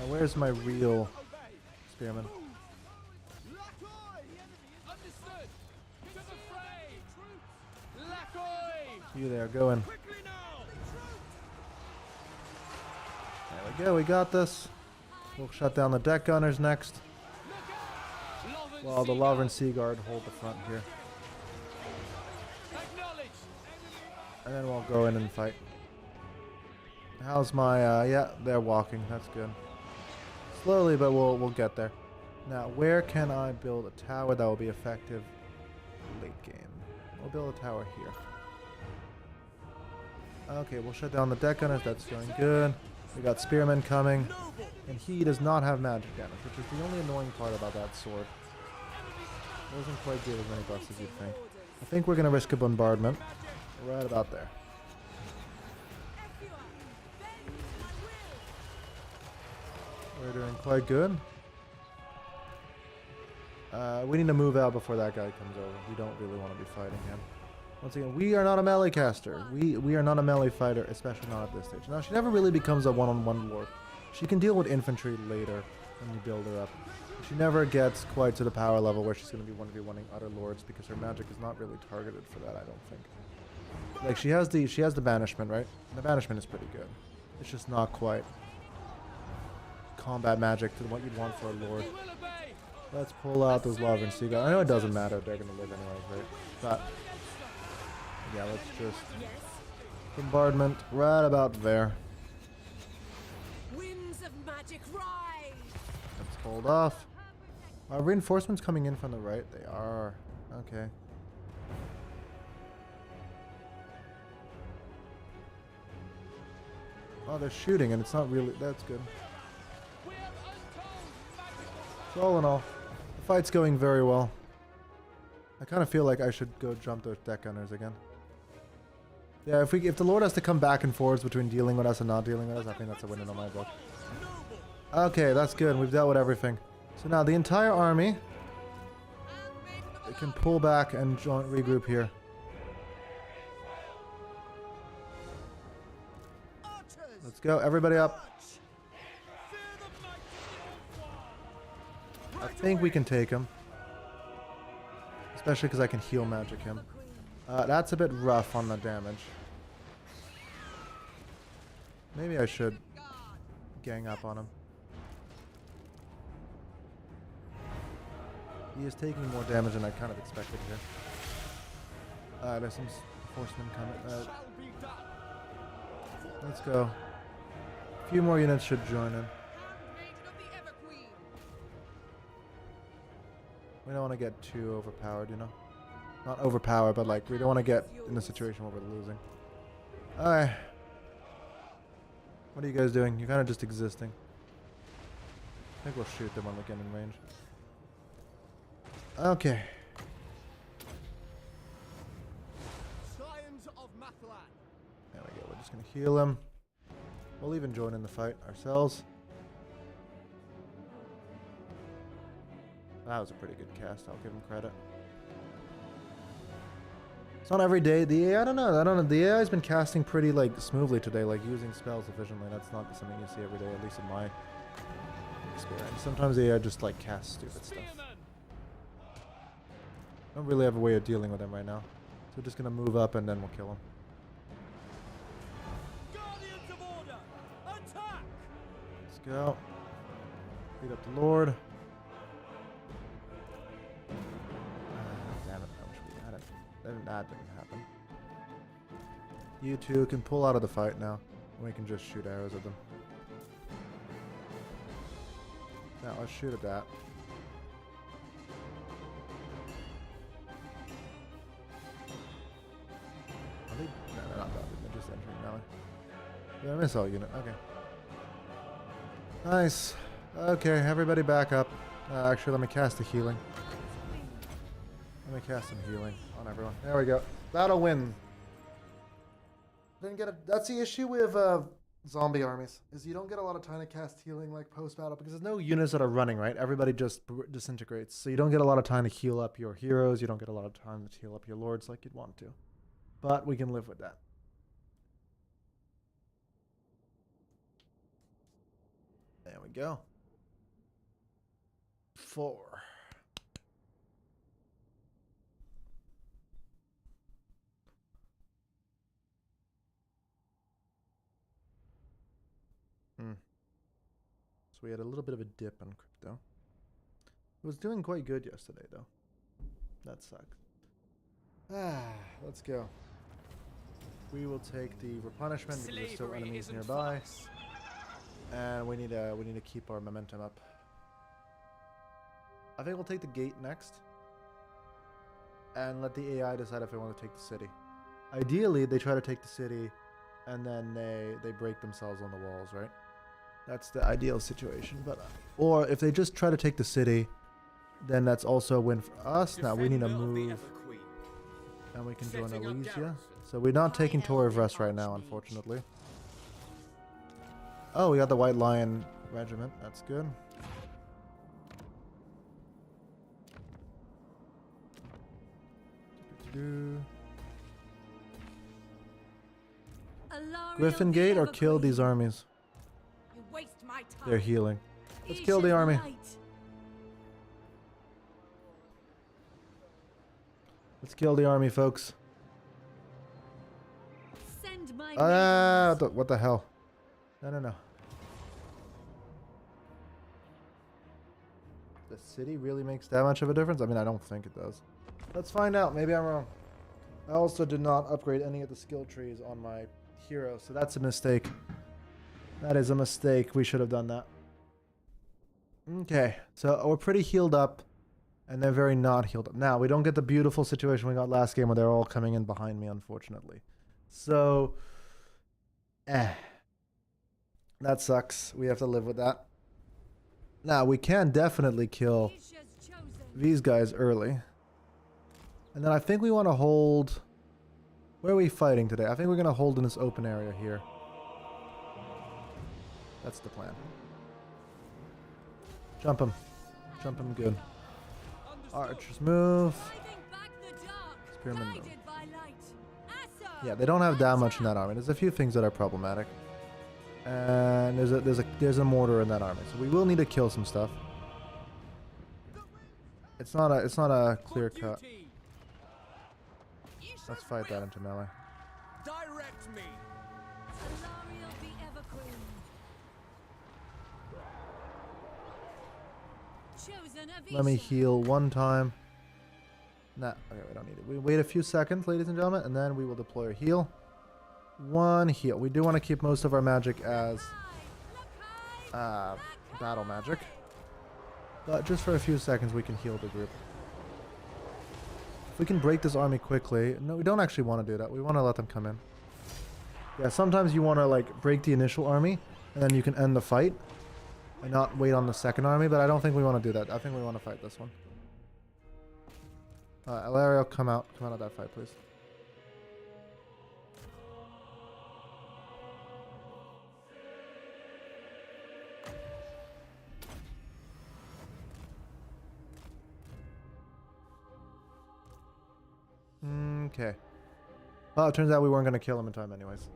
Now, where's my real spearman? Lackoi. Understood. To the fray. Troops. Lackoi. You there, go in. Quickly now. There we go, we got this. We'll shut down the deck gunners next, while the Lavran Sea Guard hold the front here. Acknowledge. And then we'll go in and fight. How's my, yeah, they're walking, that's good. Slowly, but we'll get there. Now, where can I build a tower that will be effective late game. We'll build a tower here. Okay, we'll shut down the deck gunners. That's doing good. We got spearmen coming. And he does not have magic damage, which is the only annoying part about that sword. It doesn't quite do as many buffs as you'd think. I think we're going to risk a bombardment. Right about there. We're doing quite good. We need to move out before that guy comes over. We don't really want to be fighting him. Once again, we are not a melee caster. We are not a melee fighter, especially not at this stage. Now, she never really becomes a one-on-one lord. She can deal with infantry later when you build her up. She never gets quite to the power level where she's going to be 1v1ing other lords because her magic is not really targeted for that, I don't think. Like, she has the banishment, right? And the banishment is pretty good. It's just not quite combat magic to what you'd want for a lord. Let's pull out those Lava and Seagull. I know it doesn't matter, they're going to live anyways, right? But yeah, let's just bombardment right about there. Winds of magic rise. Let's hold off. Are reinforcements coming in from the right? They are. Okay. Oh, they're shooting and it's not really... That's good. So all in all, the fight's going very well. I kind of feel like I should go jump those deck gunners again. Yeah, if the Lord has to come back and forwards between dealing with us and not dealing with us, I think that's a win in my book. Okay, that's good. We've dealt with everything. So now the entire army can pull back and regroup here. Let's go, everybody up. I think we can take him. Especially because I can heal magic him. That's a bit rough on the damage. Maybe I should gang up on him. He is taking more damage than I kind of expected here. There's some horsemen coming. Let's go. A few more units should join in. We don't want to get too overpowered, you know? Not overpowered, but like, we don't want to get in a situation where we're losing. Alright. What are you guys doing? You're kind of just existing. I think we'll shoot them when we get in range. Okay. There we go. We're just going to heal him. We'll even join in the fight ourselves. That was a pretty good cast. I'll give him credit. It's not every day. The AI, I don't know. The AI's been casting pretty like smoothly today, like using spells efficiently. That's not something you see every day, at least in my experience. Sometimes the AI just like casts stupid stuff. I don't really have a way of dealing with him right now. So we're just gonna move up and then we'll kill him. Guardians of Order, attack! Let's go. Beat up the Lord. Damn it, I wish we had it. That didn't happen. You two can pull out of the fight now. We can just shoot arrows at them. Now let's shoot at that. Are they? No, they're not dodging. They're just entering melee. Did I miss all unit? Okay. Nice. Okay, everybody back up. Actually, let me cast the healing. Let me cast some healing on everyone. There we go. That'll win. Didn't get a, that's the issue with zombie armies, is you don't get a lot of time to cast healing like post-battle because there's no units that are running, right? Everybody just disintegrates. So you don't get a lot of time to heal up your heroes. You don't get a lot of time to heal up your lords like you'd want to. But we can live with that. There we go. 4. So we had a little bit of a dip on crypto. It was doing quite good yesterday, though. That sucked. Let's go. We will take the replenishment because there's still enemies nearby, and we need to keep our momentum up. I think we'll take the gate next, and let the AI decide if they want to take the city. Ideally, they try to take the city, and then they break themselves on the walls, right? That's the ideal situation. But or if they just try to take the city, then that's also a win for us. Now we need to move, and we can join Elysia. So we're not taking Tour of Rest right now, unfortunately. Oh, we got the White Lion Regiment. That's good. Griffin Gate or kill these armies? You waste my time. They're healing. Let's kill the army. Let's kill the army, folks. Send my What the hell? No. The city really makes that much of a difference? I mean, I don't think it does. Let's find out. Maybe I'm wrong. I also did not upgrade any of the skill trees on my hero, so that's a mistake. That is a mistake. We should have done that. Okay, so we're pretty healed up, and they're very not healed up. Now, we don't get the beautiful situation we got last game where they're all coming in behind me, unfortunately. So, that sucks. We have to live with that. Now, we can definitely kill these guys early. And then I think we want to hold... Where are we fighting today? I think we're going to hold in this open area here. That's the plan. Jump him. Jump him good. Archers move. Spearmen move. Yeah, they don't have that much in that army. There's a few things that are problematic. And there's a mortar in that army. So we will need to kill some stuff. It's not a clear cut. Let's fight that into melee. Direct me. Let me heal one time. Nah, okay, we don't need it. We wait a few seconds, ladies and gentlemen, and then we will deploy a heal. One heal. We do want to keep most of our magic as battle magic. But just for a few seconds, we can heal the group. If we can break this army quickly... No, we don't actually want to do that. We want to let them come in. Yeah, sometimes you want to like break the initial army, and then you can end the fight. And not wait on the second army, but I don't think we want to do that. I think we want to fight this one. Ilario, come out. Come out of that fight, please. Okay. Well, it turns out we weren't going to kill him in time anyways.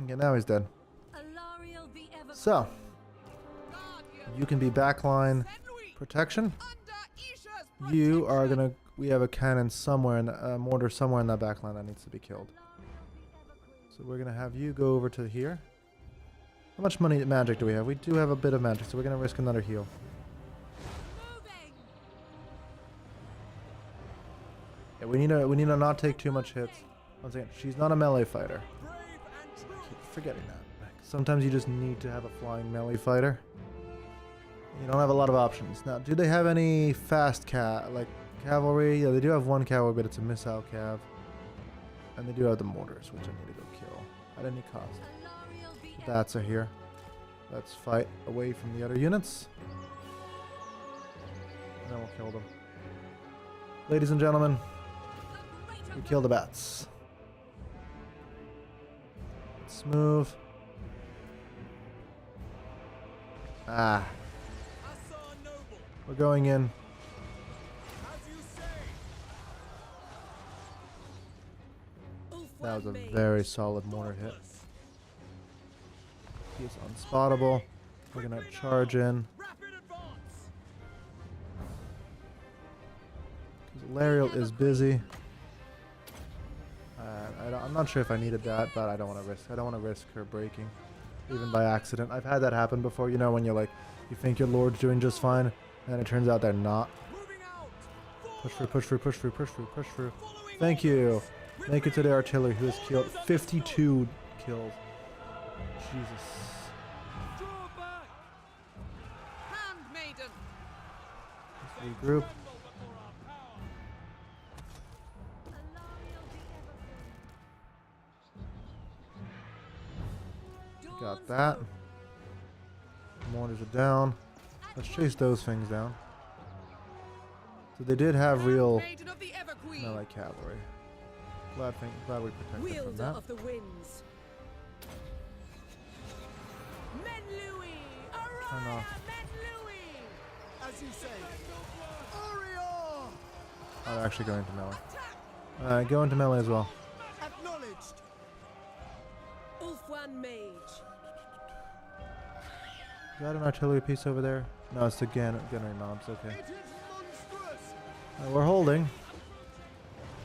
Okay, now he's dead. So, you can be backline protection. You are going to... We have a cannon somewhere, a mortar somewhere in that backline that needs to be killed. So we're going to have you go over to here. How much magic do we have? We do have a bit of magic, so we're going to risk another heal. Yeah, we need to not take too much hits. Once again, she's not a melee fighter. I keep forgetting that. Sometimes you just need to have a flying melee fighter. You don't have a lot of options. Now, do they have any fast cavalry? Yeah, they do have one cavalry, but it's a missile cav. And they do have the mortars, which I need to go kill at any cost. That's a here. Let's fight away from the other units. And then we'll kill them. Ladies and gentlemen, we kill the bats. Let's move. We're going in. That was a very solid mortar hit. He's unspottable. We're gonna charge in. Lariel is busy. I'm not sure if I needed that, but I don't want to risk. I don't want to risk her breaking, even by accident. I've had that happen before. You know, when you think your lord's doing just fine, and then it turns out they're not. Push through, push through, push through, push through, push through. Thank you. Make it to the artillery, who has killed 52 kills. Jesus. Let's regroup. Got that. Mortars are down. Let's chase those things down. So they did have real Maiden of the Everqueen. melee cavalry. Glad we protected from Wielder that. of the winds. Men Louis! Turn Araya! off. Men Louis! As you say. Orion! Oh, they're actually going to melee. Go into melee as well. Acknowledged. Ulfwan Mage. Is that an artillery piece over there? No, it's the gunnery mobs. Okay. It is monstrous. We're holding.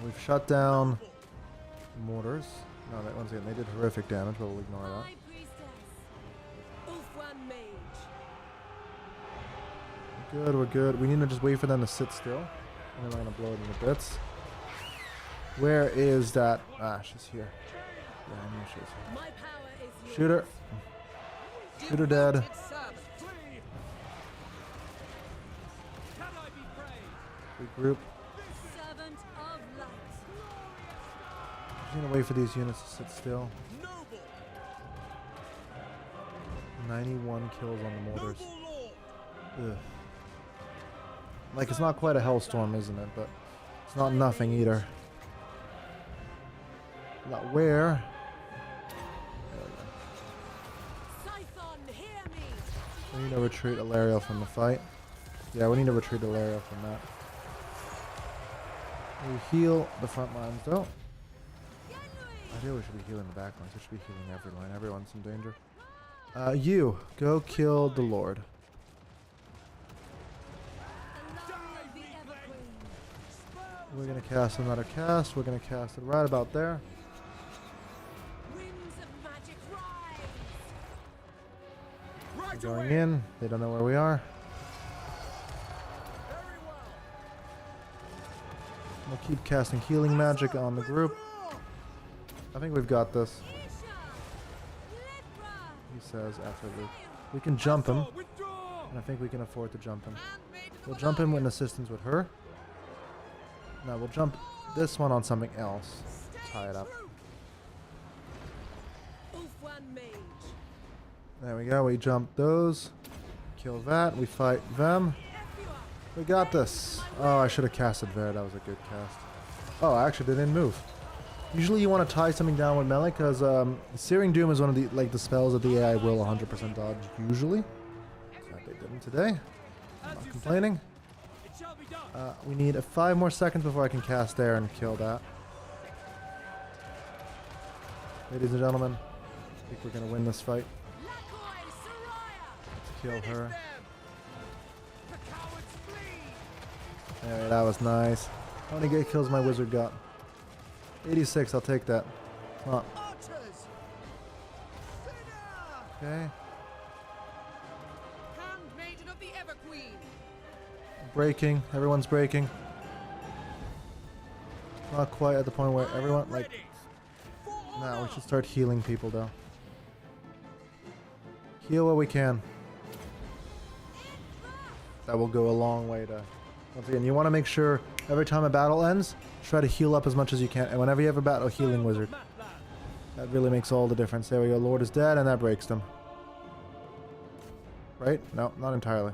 We've shut down mortars. No, that once again they did horrific damage, but we'll ignore that. High Priestess. Ulfwan Mage. Good, we're good. We need to just wait for them to sit still, and then we're gonna blow it into bits. Where is that? Ah, she's here. Yeah, I knew she was here. My power is yours. Shoot her. Shoot her dead. Devoted servant. Can I be praised? Regroup. Servant of light. Just gonna wait for these units to sit still. Noble. 91 kills on the mortars. Noble lord. Ugh. Like, it's not quite a hellstorm, isn't it? But it's not nothing either. Not where? There we go. Scython, hear me. We need to retreat Illyrio from the fight. Yeah, we need to retreat Illyrio from that. We heal the front lines, though. Ideally, we should be healing the back lines. We should be healing every line. Everyone's in danger. You, go kill the Lord. Alone of the Everqueen. We're going to cast another cast. We're going to cast it right about there. Winds of magic rise. Right We're going away. in. They don't know where we are. Very well. We'll keep casting healing magic on the group. I think we've got this, Isha. Lithra. he says after we can jump him. Withdraw. And I think we can afford to jump him. Handmaiden We'll of jump him in Orion. assistance with her. No, we'll jump this one on something else. Tie it up. Ulfwan Mage. There we go. We jump those. Kill that. We fight them. Ephua. We got this. Oh, I should have casted Ver. That was a good cast. Oh, actually, they didn't move. Usually you want to tie something down with melee because Searing Doom is one of the spells that the AI will 100% dodge usually. So they didn't today. I'm not complaining. It shall be done. We need 5 more seconds before I can cast there and kill that. Ladies and gentlemen, I think we're going to win this fight. Lakoi Soraya. Kill Finish her. them. The cowards flee. There, that was nice. How many gate kills my wizard got? 86, I'll take that. Not Archers. Sinner. okay. Handmaiden of the Everqueen. Breaking. Everyone's breaking. Not quite at the point where everyone like. Ready. Now we should start healing people though. Heal what we can. That will go a long way to. Once again, you want to make sure every time a battle ends, try to heal up as much as you can. And whenever you have a battle, healing wizard. That really makes all the difference. There we go. Lord is dead, and that breaks them. Right? No, not entirely.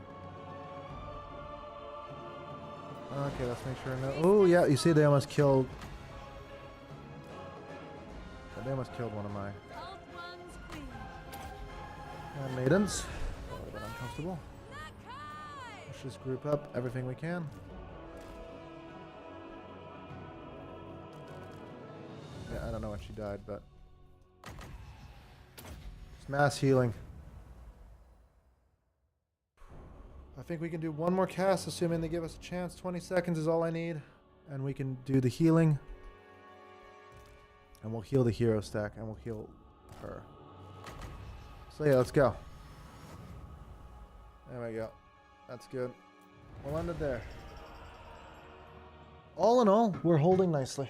Okay, let's make sure. No. Oh yeah, you see, they almost killed. They almost killed one of my Ulfwan's Queen. maidens. A little bit uncomfortable. Lakai. Let's just group up everything we can. Yeah, I don't know when she died, but it's mass healing. I think we can do one more cast, assuming they give us a chance. 20 seconds is all I need, and we can do the healing. And we'll heal the hero stack, and we'll heal her. So yeah, let's go. There we go. That's good. We'll end it there. All in all, we're holding nicely.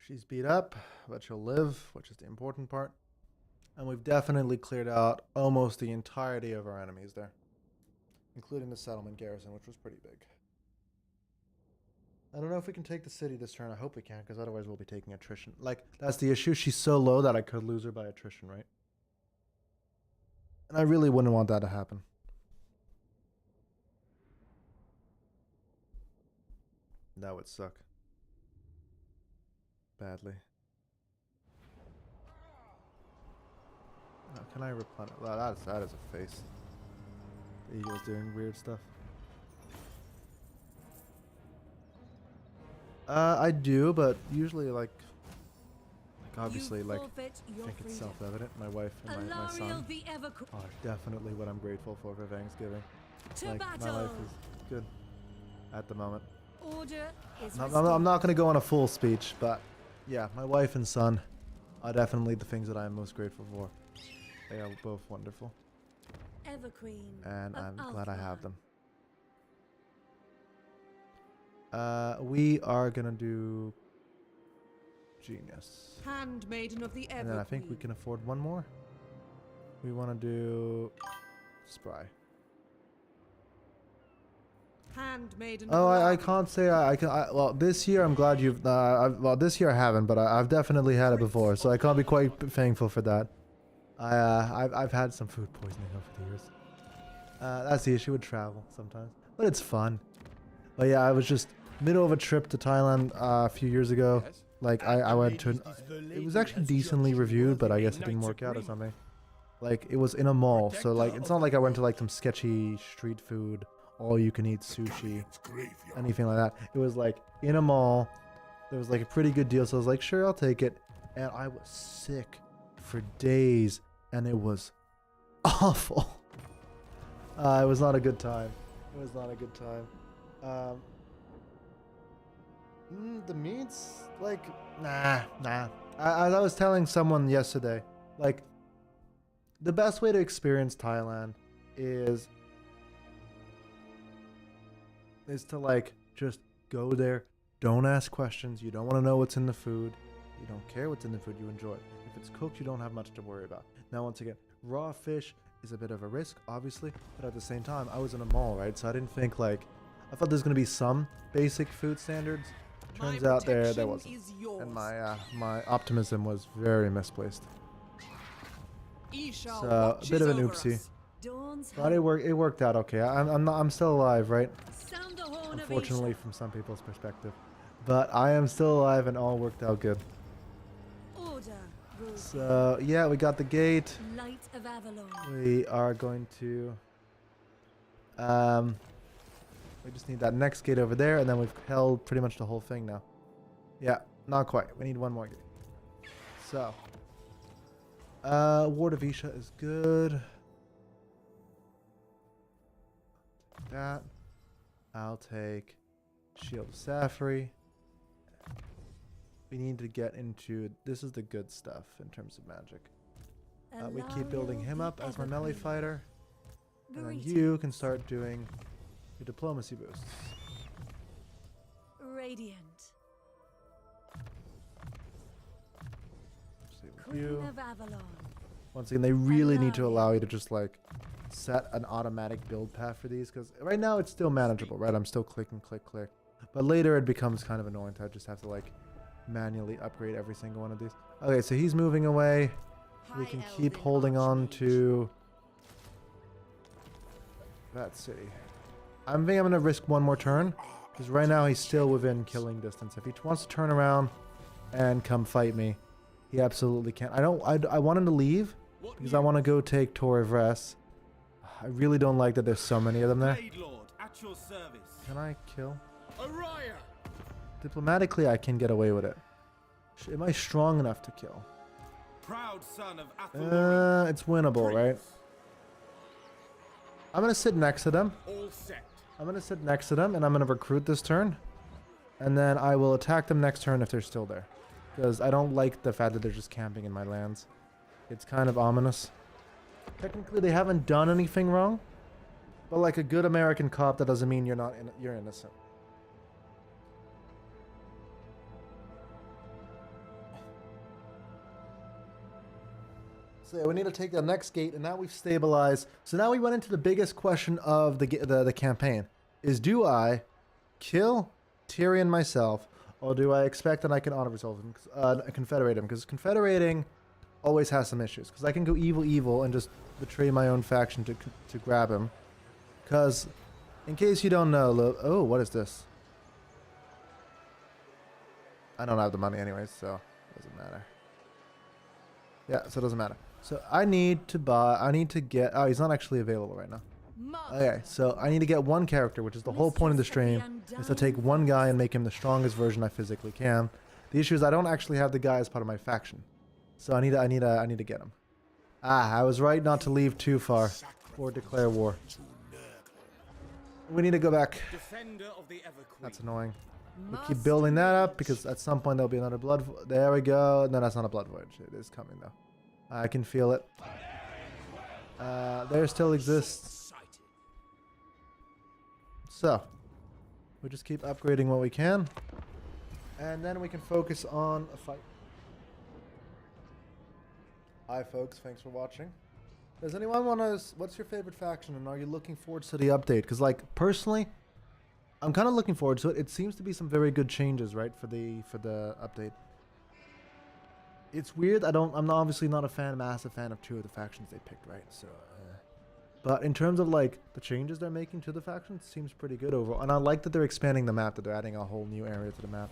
She's beat up, but she'll live, which is the important part. And we've definitely cleared out almost the entirety of our enemies there, including the settlement garrison, which was pretty big. I don't know if we can take the city this turn. I hope we can, because otherwise we'll be taking attrition. Like, that's the issue. She's so low that I could lose her by attrition, right? And I really wouldn't want that to happen. That would suck. Badly. Oh, can I replenish? Well, that is a face. The eagle's doing weird stuff. I do, but usually like obviously, like, I think it's self-evident. My wife and my son are definitely what I'm grateful for Thanksgiving. Like, my life is good at the moment. Order is I'm not going to go on a full speech, but yeah, my wife and son are definitely the things that I am most grateful for. They are both wonderful, and I'm glad I have them. We are gonna do genius, Handmaiden of the and then I think we can afford one more. We want to do spry. Handmaiden. Oh, I can't say I can. Well, this year I'm glad you've. Well, this year I haven't, but I've definitely had it before, so I can't be quite thankful for that. I've had some food poisoning over the years. That's the issue with travel sometimes, but it's fun. But yeah, I was just middle of a trip to Thailand a few years ago. Like I went to. It was actually decently reviewed, but I guess it didn't work out or something. Like it was in a mall, so like it's not like I went to like some sketchy street food, all you can eat sushi, anything like that. It was like in a mall. There was like a pretty good deal, so I was like, sure, I'll take it. And I was sick for days, and it was awful. It was not a good time. It was not a good time. The meats, like, nah. I was telling someone yesterday, like, the best way to experience Thailand is to like just go there. Don't ask questions. You don't want to know what's in the food. You don't care what's in the food. You enjoy it. If it's cooked, you don't have much to worry about. Now, once again, raw fish is a bit of a risk, obviously, but at the same time, I was in a mall, right? So I didn't think like, I thought there's gonna be some basic food standards. Turns out there wasn't, and my optimism was very misplaced. So a bit of an oopsie, but it worked out okay. I'm still alive, right? Unfortunately, from some people's perspective, but I am still alive, and all worked out good. So yeah, we got the gate. We are going to we just need that next gate over there, and then we've held pretty much the whole thing now. Yeah, not quite. We need one more gate. So Ward of Isha is good. That I'll take Shield of Safari. We need to get into, this is the good stuff in terms of magic. We keep building him up as my melee fighter, and then you can start doing your diplomacy boosts. Radiant. You. Once again, they really need to allow you to just like set an automatic build path for these, because right now it's still manageable, right? I'm still clicking, click. But later it becomes kind of annoying to just have to like manually upgrade every single one of these. Okay, so he's moving away. We can keep holding on to that city. I think I'm gonna risk one more turn, because right now he's still within killing distance. If he wants to turn around and come fight me, he absolutely can. I want him to leave because I want to go take Torre Vres. I really don't like that there's so many of them there. Can I kill? Diplomatically, I can get away with it. Am I strong enough to kill? It's winnable, right? I'm gonna sit next to them. I'm gonna sit next to them, and I'm gonna recruit this turn, and then I will attack them next turn if they're still there, because I don't like the fact that they're just camping in my lands. It's kind of ominous. Technically, they haven't done anything wrong, but like a good American cop, that doesn't mean you're innocent. So yeah, we need to take the next gate, and now we've stabilized. So now we went into the biggest question of the campaign: is do I kill Tyrion myself, or do I expect that I can honor resolve him, confederate him? Because confederating always has some issues. Because I can go evil and just betray my own faction to grab him. Because, in case you don't know, oh, what is this? I don't have the money anyways, so it doesn't matter. Yeah, so it doesn't matter. So I need to get, oh, he's not actually available right now. Okay, so I need to get one character, which is the whole point of the stream, is to take one guy and make him the strongest version I physically can. The issue is I don't actually have the guy as part of my faction. So I need to get him. Ah, I was right not to leave too far or declare war. We need to go back. Defender of the Everqueen. That's annoying. We keep building that up because at some point there'll be another blood. There we go. No, that's not a blood voyage. It is coming though. I can feel it. There still exists. So we just keep upgrading what we can, and then we can focus on a fight. Hi folks, thanks for watching. Does anyone want to? What's your favorite faction, and are you looking forward to the update? Because like personally, I'm kind of looking forward to it. It seems to be some very good changes, right, for the update. It's weird. I'm obviously not a massive fan of two of the factions they picked, right? So, but in terms of like the changes they're making to the factions, it seems pretty good overall. And I like that they're expanding the map. That they're adding a whole new area to the map.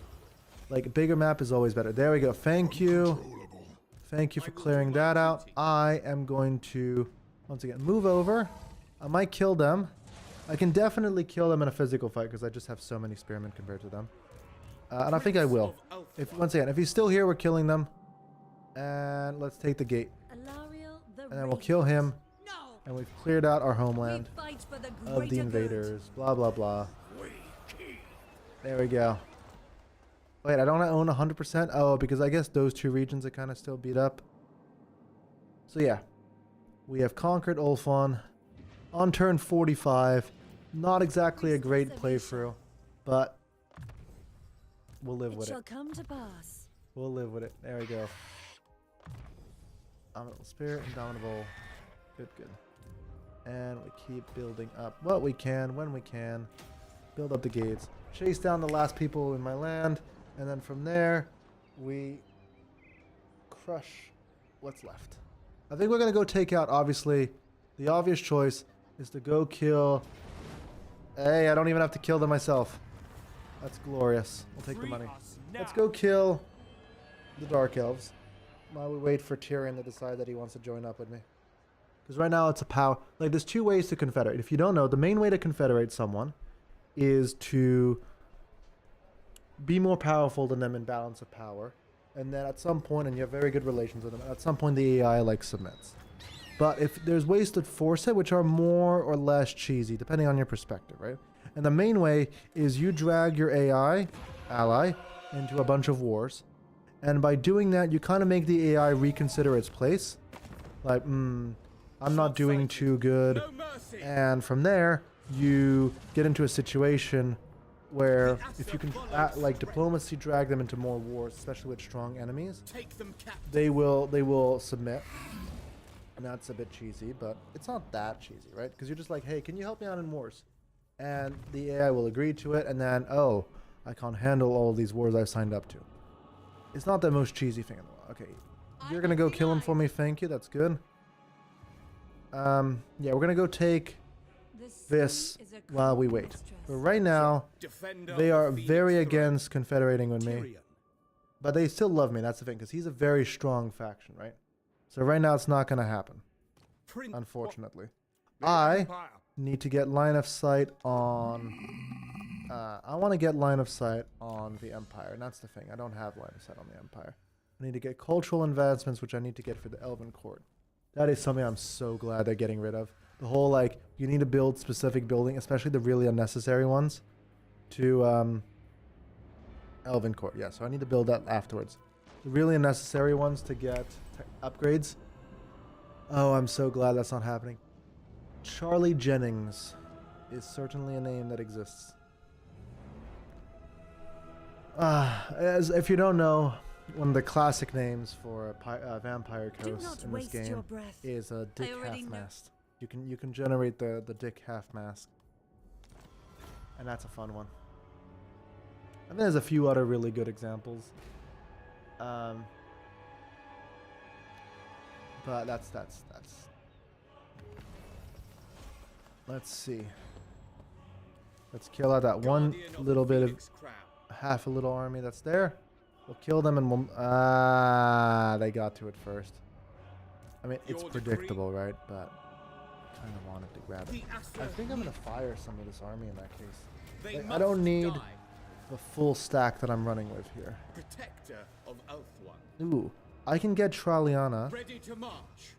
Like a bigger map is always better. There we go. Thank you. Thank you for clearing that out. I am going to once again move over. I might kill them. I can definitely kill them in a physical fight because I just have so many spearmen compared to them. And I think I will. Once again, if he's still here, we're killing them. And let's take the gate. And then we'll kill him. And we've cleared out our homeland of the invaders. Blah, blah, blah. There we go. Wait, I don't own 100%? Oh, because I guess those two regions are kind of still beat up. So yeah. We have conquered Ulfon. On turn 45. Not exactly a great playthrough. But we'll live with it. Shall come to pass. We'll live with it. There we go. Indomitable Spirit, Indomitable. Good, good. And we keep building up what we can, when we can. Build up the gates. Chase down the last people in my land. And then from there, we crush what's left. I think we're going to go take out, obviously, the obvious choice is to go kill... Hey, I don't even have to kill them myself. That's glorious. We'll take the money. Let's go kill the Dark Elves while we wait for Tyrion to decide that he wants to join up with me. Because right now it's a power... Like, there's two ways to confederate. If you don't know, the main way to confederate someone is to be more powerful than them in balance of power. And then at some point, and you have very good relations with them, at some point the AI, like, submits. But if there's ways to force it, which are more or less cheesy, depending on your perspective, right? And the main way is you drag your AI, ally, into a bunch of wars. And by doing that, you kind of make the AI reconsider its place. Like, I'm not doing too good. And from there, you get into a situation where if you can, like, diplomacy drag them into more wars, especially with strong enemies, they will submit. And that's a bit cheesy, but it's not that cheesy, right? Because you're just like, hey, can you help me out in wars? And the AI will agree to it, and then, oh, I can't handle all these wars I've signed up to. It's not the most cheesy thing in the world. Okay, you're going to go kill him for me. Thank you. That's good. Yeah, we're going to go take this while we wait. But right now, they are very against confederating with me. But they still love me. That's the thing, because he's a very strong faction, right? So right now, it's not going to happen, unfortunately. I need to get line of sight on... I want to get line of sight on the Empire, and that's the thing. I don't have line of sight on the Empire. I need to get cultural advancements, which I need to get for the Elven Court. That is something I'm so glad they're getting rid of. The whole, like, you need to build specific building, especially the really unnecessary ones, to Elven Court. Yeah, so I need to build that afterwards. The really unnecessary ones to get upgrades. Oh, I'm so glad that's not happening. Charlie Jennings is certainly a name that exists. As if you don't know, one of the classic names for a vampire coast in this game is a Dick Half-Mast. You can generate the Dick Half-Mast, and that's a fun one. think there's a few other really good examples. But that's. Let's see. Let's kill out that one Guardian of little the bit of Phoenix Crown. half a little army that's there. We'll kill them and we'll... they got to it first. I mean, it's Your decree? predictable, right? But kind of wanted to grab it. The Astral I think I'm going League. to fire some of this army in that case. They Like, I must don't need die. the full stack that I'm running with here. Protector of Ulthuan. Ooh, I can get Traliana, Ready to march.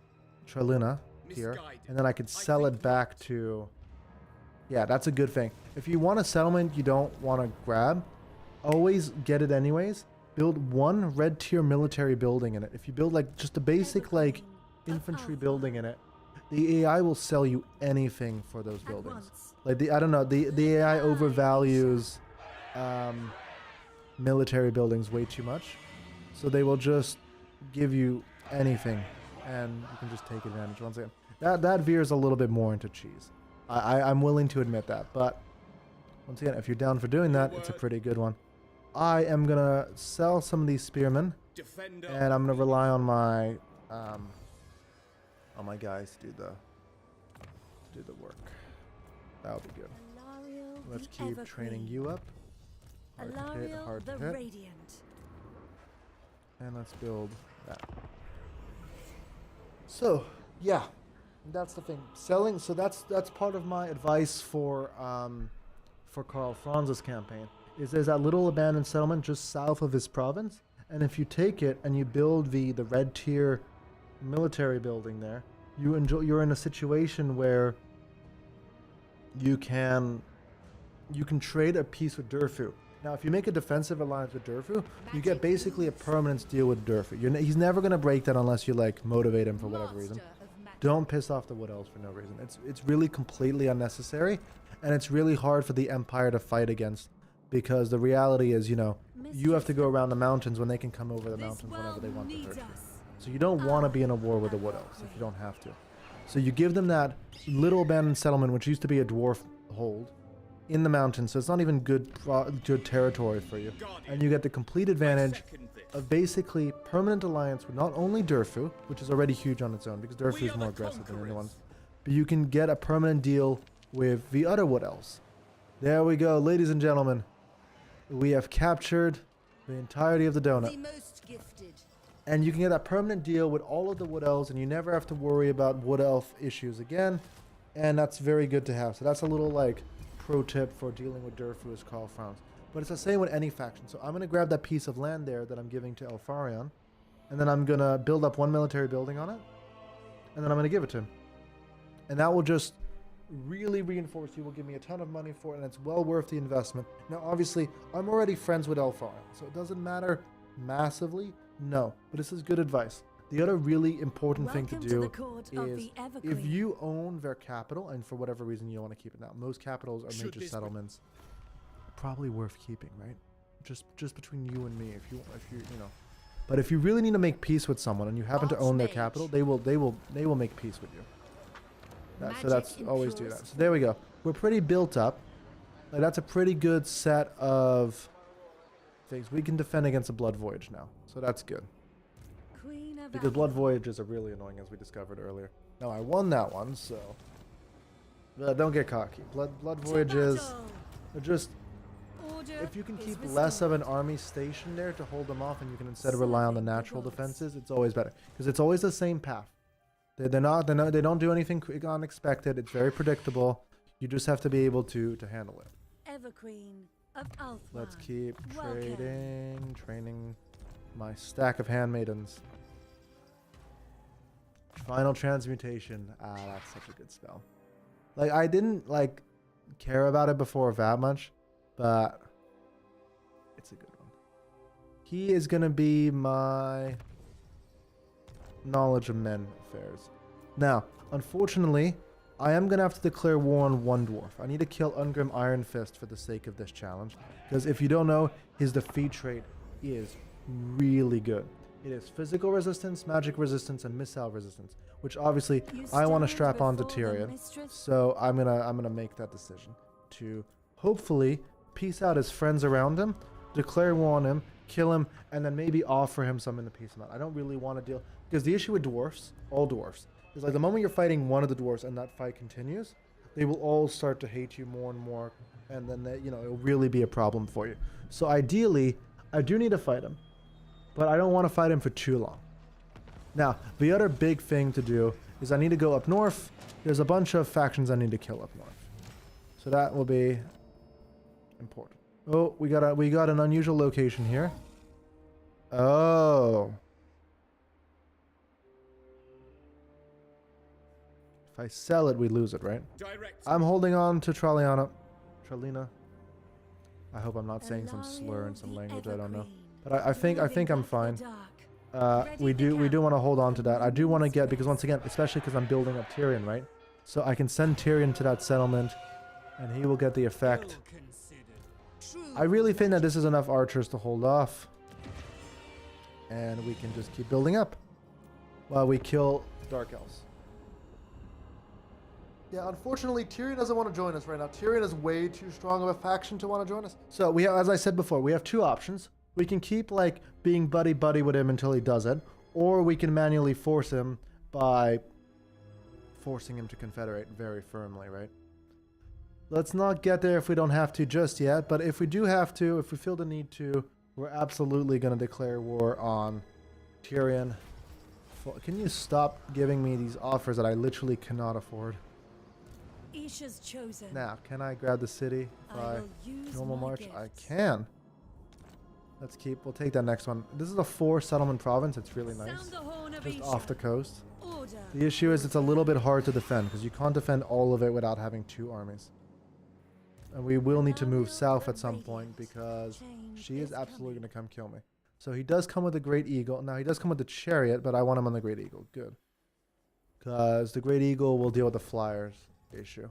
Traluna here, Misguided. and then I could I sell it think back not. to... Yeah, that's a good thing. If you want a settlement you don't want to grab, always get it anyways. Build one red tier military building in it. If you build like just a basic like infantry building in it, the AI will sell you anything for those buildings. Like I don't know, the AI overvalues military buildings way too much, so they will just give you anything, and you can just take advantage once again. That veers a little bit more into cheese. I'm willing to admit that, but once again, if you're down for doing that, it's a pretty good one. I am gonna sell some of these spearmen, Defender and I'm gonna rely on my guys to do the work. That'll be good. Alariel Let's the keep training Evergreen. you up. Hard to hit, Alariel hard to the hit. Radiant. And let's build that. So, yeah, that's the thing. Selling. So that's part of my advice for Karl Franz's campaign. Is there's that little abandoned settlement just south of his province, and if you take it and you build the red tier military building there, you're in a situation where you can trade a peace with Durfu. Now, if you make a defensive alliance with Durfu, you get basically a permanent deal with Durfu. He's never going to break that unless you like motivate him for whatever reason. Master of magic. Don't piss off the Wood Elves for no reason. It's really completely unnecessary, and it's really hard for the Empire to fight against, because the reality is, you have to go around the mountains when they can come over the This mountains whenever world they want to needs hurt you. us. So you don't want to be in a war with the Wood Elves if you don't have to. So you give them that little abandoned settlement, which used to be a dwarf hold, in the mountains, so it's not even good territory for you. And you get the complete advantage of basically permanent alliance with not only Durfu, which is already huge on its own, because Durfu We is are more the aggressive than the other conquerors. ones, but you can get a permanent deal with the other Wood Elves. There we go, ladies and gentlemen. We have captured the entirety of the donut. The most gifted. And you can get that permanent deal with all of the Wood Elves, and you never have to worry about Wood Elf issues again. And that's very good to have. So that's a little like pro tip for dealing with Durfu as Karl Franz. But it's the same with any faction. So I'm going to grab that piece of land there that I'm giving to Elfarion, and then I'm going to build up one military building on it, and then I'm going to give it to him. And that will just really reinforce. He will give me a ton of money for it, and it's well worth the investment. Now, obviously, I'm already friends with Elfarion, so it doesn't matter massively. No, but this is good advice. The other really important thing to Welcome do the court of is the Evergreen. if you own their capital, and for whatever reason you don't want to keep it now, most capitals are Should major this be- settlements, probably worth keeping, right? Just between you and me, if you But if you really need to make peace with someone and you happen to own their Archmage. capital, they will make peace with you. So Magic that's always do implores that. So there we go. We're pretty built up. Like that's a pretty good set of things. We can defend against a Blood Voyage now, so that's good. Queen of Because Blood Avalon. Voyages are really annoying, as we discovered earlier. Now, I won that one, so... don't get cocky. Blood To Voyages battle. are just... Order If you can is keep restored. less of an army stationed there to hold them off, and you can instead rely on the Serving the natural gods. defenses, it's always better. Because it's always the same path. They don't do anything unexpected. It's very predictable. You just have to be able to handle it. Everqueen of Ulthuan. Let's keep Welcome. training my stack of handmaidens. Final transmutation. That's such a good spell. Like I didn't care about it before that much, but it's a good one. He is gonna be my knowledge of men affairs. Now, unfortunately, I am gonna have to declare war on one dwarf. I need to kill Ungrim Iron Fist for the sake of this challenge, because if you don't know, his defeat trait is really good. It is physical resistance, magic resistance, and missile resistance, which obviously You I want to stand strap onto before the Tyrion. mistress. So I'm gonna make that decision to hopefully piece out his friends around him, declare war on him, kill him, and then maybe offer him some in the peace amount. I don't really want to deal, because the issue with dwarfs, all dwarfs, is like the moment you're fighting one of the dwarfs and that fight continues, they will all start to hate you more and more, and then they, it'll really be a problem for you. So ideally, I do need to fight him, but I don't want to fight him for too long. Now, the other big thing to do is I need to go up north. There's a bunch of factions I need to kill up north. So that will be important. Oh, we got an unusual location here. Oh. If I sell it, we lose it, right? Direct. I'm holding on to Tralina. I hope I'm not saying some slur in some language I don't know. But I think I'm fine. We do want to hold on to that. I do want to get, because once again, especially because I'm building up Tyrion, right? So I can send Tyrion to that settlement, and he will get the effect. I really think that this is enough archers to hold off, and we can just keep building up while we kill Dark Elves. Yeah, unfortunately, Tyrion doesn't want to join us right now. Tyrion is way too strong of a faction to want to join us. So we have, as I said before, we have two options. We can keep like being buddy-buddy with him until he does it, or we can manually force him by forcing him to confederate very firmly, right? Let's not get there if we don't have to just yet, but if we do have to, if we feel the need to, we're absolutely going to declare war on Tyrion. Can you stop giving me these offers that I literally cannot afford? Isha's chosen. Now, can I grab the city by normal march? I can. We'll take that next one. This is a 4 settlement province. It's really nice. Just off the coast. The issue is it's a little bit hard to defend because you can't defend all of it without having 2 armies. And we will need to move south at some point because she is absolutely going to come kill me. So he does come with a Great Eagle. Now he does come with the Chariot, but I want him on the Great Eagle. Good. Because the Great Eagle will deal with the Flyers issue.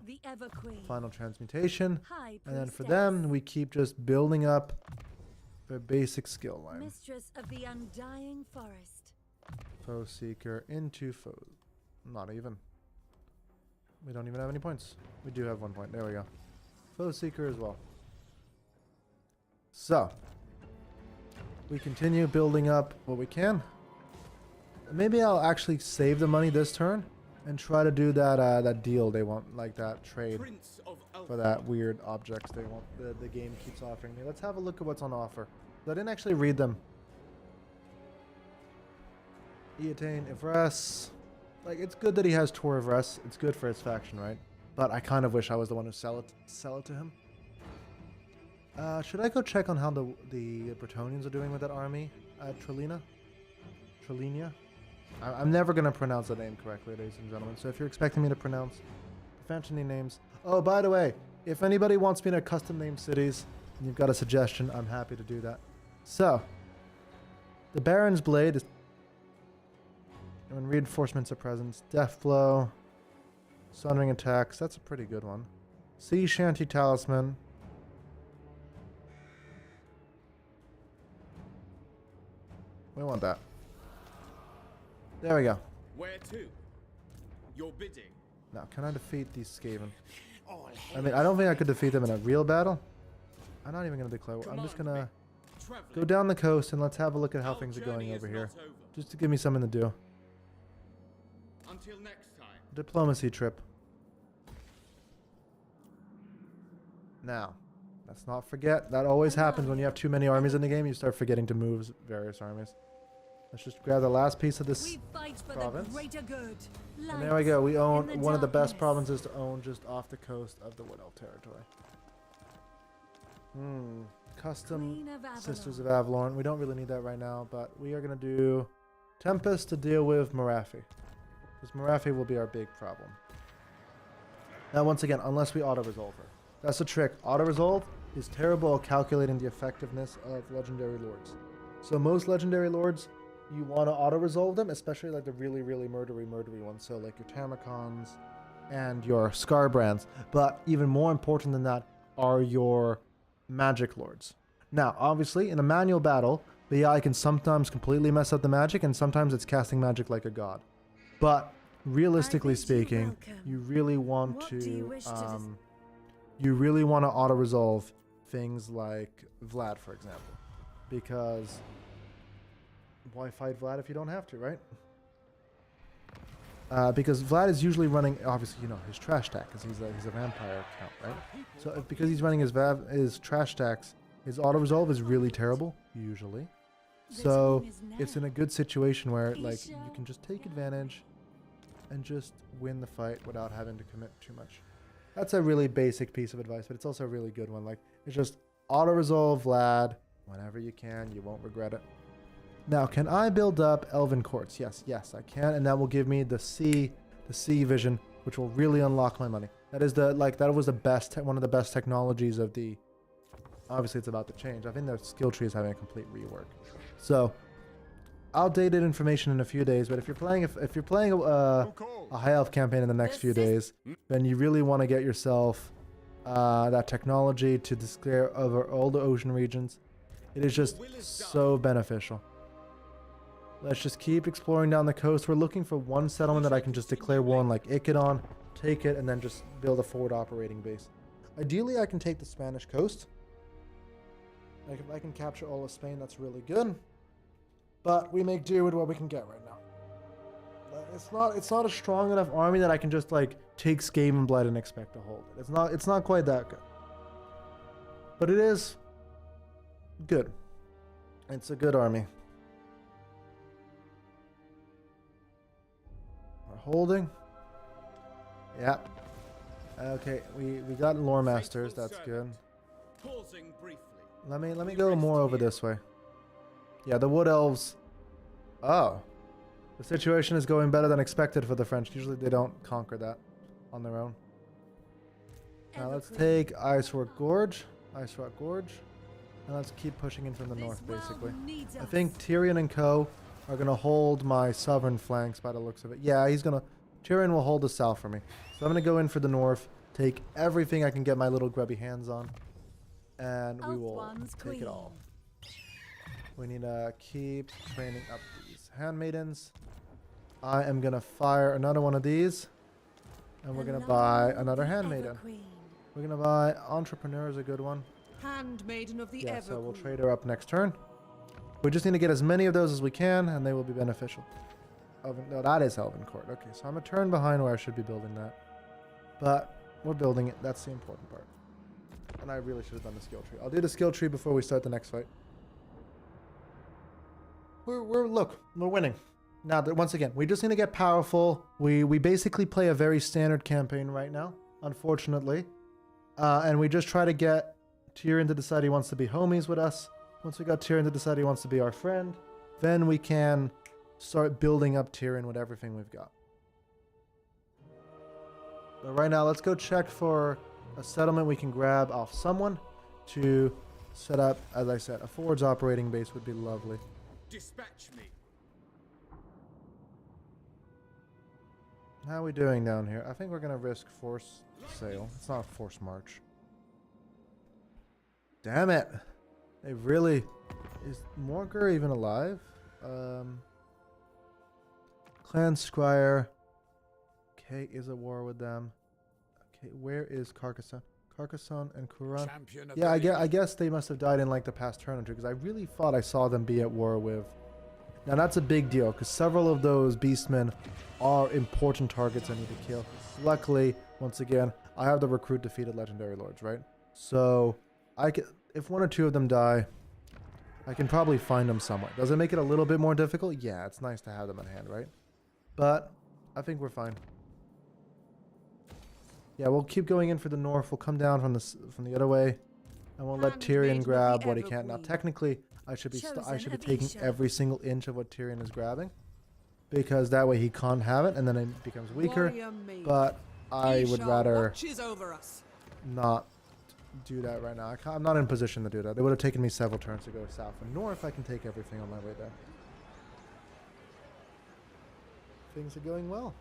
Final Transmutation. And then for them, we keep just building up their basic skill line. Mistress of the Undying Forest. Foe Seeker into foe. Not even. We don't even have any points. We do have 1 point. There we go. Foe Seeker as well. So, we continue building up what we can. Maybe I'll actually save the money this turn and try to do that deal they want, like that trade for that weird objects they want. The game keeps offering me. Let's have a look at what's on offer. I didn't actually read them. Eatane, Ivres. Like, it's good that he has Tor Ivres. It's good for his faction, right? But I kind of wish I was the one who sell it to him. Should I go check on how the Bretonnians are doing with that army at Tralina? I'm never going to pronounce the name correctly, ladies and gentlemen. So if you're expecting me to pronounce the fancy names... Oh, by the way, if anybody wants me to custom name cities and you've got a suggestion, I'm happy to do that. So, the Baron's Blade is... When reinforcements are present, Death Blow, Sundering Attacks, that's a pretty good one. Sea Shanty Talisman. We want that. There we go. Where to? Your bidding. Now, can I defeat these Skaven? I mean, I don't think I could defeat them in a real battle. I'm not even going to declare war. I'm just going to go down the coast and let's have a look at how things are going over here. Just to give me something to do. Until next time. Diplomacy trip. Now, let's not forget, that always happens when you have too many armies in the game. You start forgetting to move various armies. Let's just grab the last piece of this province. And there we go. We own one of the best provinces to own just off the coast of the Wood Elf territory. Custom Sisters of Avalorn. We don't really need that right now, but we are going to do Tempest to deal with Marathi. Because Marathi will be our big problem. Now, once again, unless we auto-resolve her. That's the trick. Auto-resolve is terrible at calculating the effectiveness of legendary lords. So most legendary lords, you want to auto-resolve them, especially like the really, really murdery ones. So like your Tamacons and your Scarbrands. But even more important than that are your magic lords. Now, obviously, in a manual battle, the AI can sometimes completely mess up the magic, and sometimes it's casting magic like a god. But realistically speaking, you really want to auto-resolve things like Vlad, for example. Because why fight Vlad if you don't have to, right? Because Vlad is usually running, obviously, you know, his trash stack, because he's a vampire account, right? So because he's running his trash stacks, his auto resolve is really terrible, usually. So it's in a good situation where, like, you can just take advantage and just win the fight without having to commit too much. That's a really basic piece of advice, but it's also a really good one. Like, it's just auto resolve Vlad whenever you can. You won't regret it. Now, can I build up Elven Courts? Yes, I can, and that will give me the sea vision, which will really unlock my money. That is that was the best, one of the best technologies of the. Obviously, it's about to change. I think the skill tree is having a complete rework. So, outdated information in a few days. But if you're playing a high elf campaign in the next few days, then you really want to get yourself that technology to declare over all the ocean regions. It is just so beneficial. Let's just keep exploring down the coast. We're looking for one settlement that I can just declare war on, like Icodon, take it, and then just build a forward operating base. Ideally, I can take the Spanish coast. Like, if I can capture all of Spain, that's really good. But we make do with what we can get right now. It's not a strong enough army that I can just, like, take Skaven Blight and expect to hold it. It's not quite that good. But it is good. It's a good army. Holding. Yep. Okay, we got lore masters. That's good. Pausing briefly. Let me go more over this way. Yeah, the wood elves. Oh, the situation is going better than expected for the French. Usually they don't conquer that on their own. Now let's take Ice Rock Gorge, and let's keep pushing in from the north. Basically, I think Tyrion and Co are going to hold my southern flanks by the looks of it. Yeah, Tyrion will hold the south for me. So I'm going to go in for the north, take everything I can get my little grubby hands on, and we will take it all. We need to keep training up these handmaidens. I am going to fire another one of these, and we're going to buy another handmaiden. We're going to buy Entrepreneur is a good one. Handmaiden of the Yeah, so we'll Everqueen. trade her up next turn. We just need to get as many of those as we can, and they will be beneficial. No, that is Elven Court. Okay, so I'm a turn behind where I should be building that. But we're building it. That's the important part. And I really should have done the skill tree. I'll do the skill tree before we start the next fight. Look, we're winning. Now, once again, we just need to get powerful. We basically play a very standard campaign right now, unfortunately. And we just try to get Tyrion to decide he wants to be homies with us. Once we got Tyrion to decide he wants to be our friend, then we can start building up Tyrion with everything we've got. But right now, let's go check for a settlement we can grab off someone to set up, as I said, a forwards operating base would be lovely. Dispatch me. How are we doing down here? I think we're going to risk force sail. It's not a force march. Damn it! They really... Is Morgar even alive? Clan Scryer. Okay, is at war with them. Okay, where is Carcassonne? Carcassonne and Kuran. Yeah, I guess they must have died in like the past turn or two, because I really thought I saw them be at war with... Now that's a big deal, because several of those beastmen are important targets I need to kill. Luckily, once again, I have the recruit defeated legendary lords, right? So, if one or two of them die, I can probably find them somewhere. Does it make it a little bit more difficult? Yeah, it's nice to have them at hand, right? But I think we're fine. Yeah, we'll keep going in for the north. We'll come down from the other way, and we'll let Tyrion grab what he can. Now, technically, I should be taking every single inch of what Tyrion is grabbing, because that way he can't have it, and then it becomes weaker. But I would rather not do that right now. I'm not in position to do that. It would have taken me several turns to go south and north. I can take everything on my way there. Things are going well.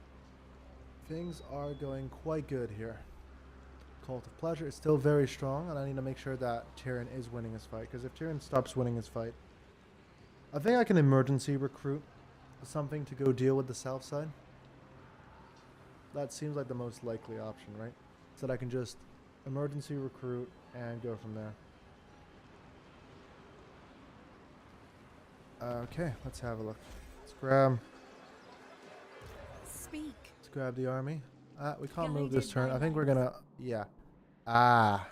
Things are going quite good here. Cult of Pleasure is still very strong, and I need to make sure that Tyrion is winning his fight, because if Tyrion stops winning his fight, I think I can emergency recruit something to go deal with the south side. That seems like the most likely option, right? So that I can just emergency recruit and go from there. Okay, let's have a look. Let's grab Speak. the army. We can't move this Guided turn. by I think we're light. gonna, yeah. Ah.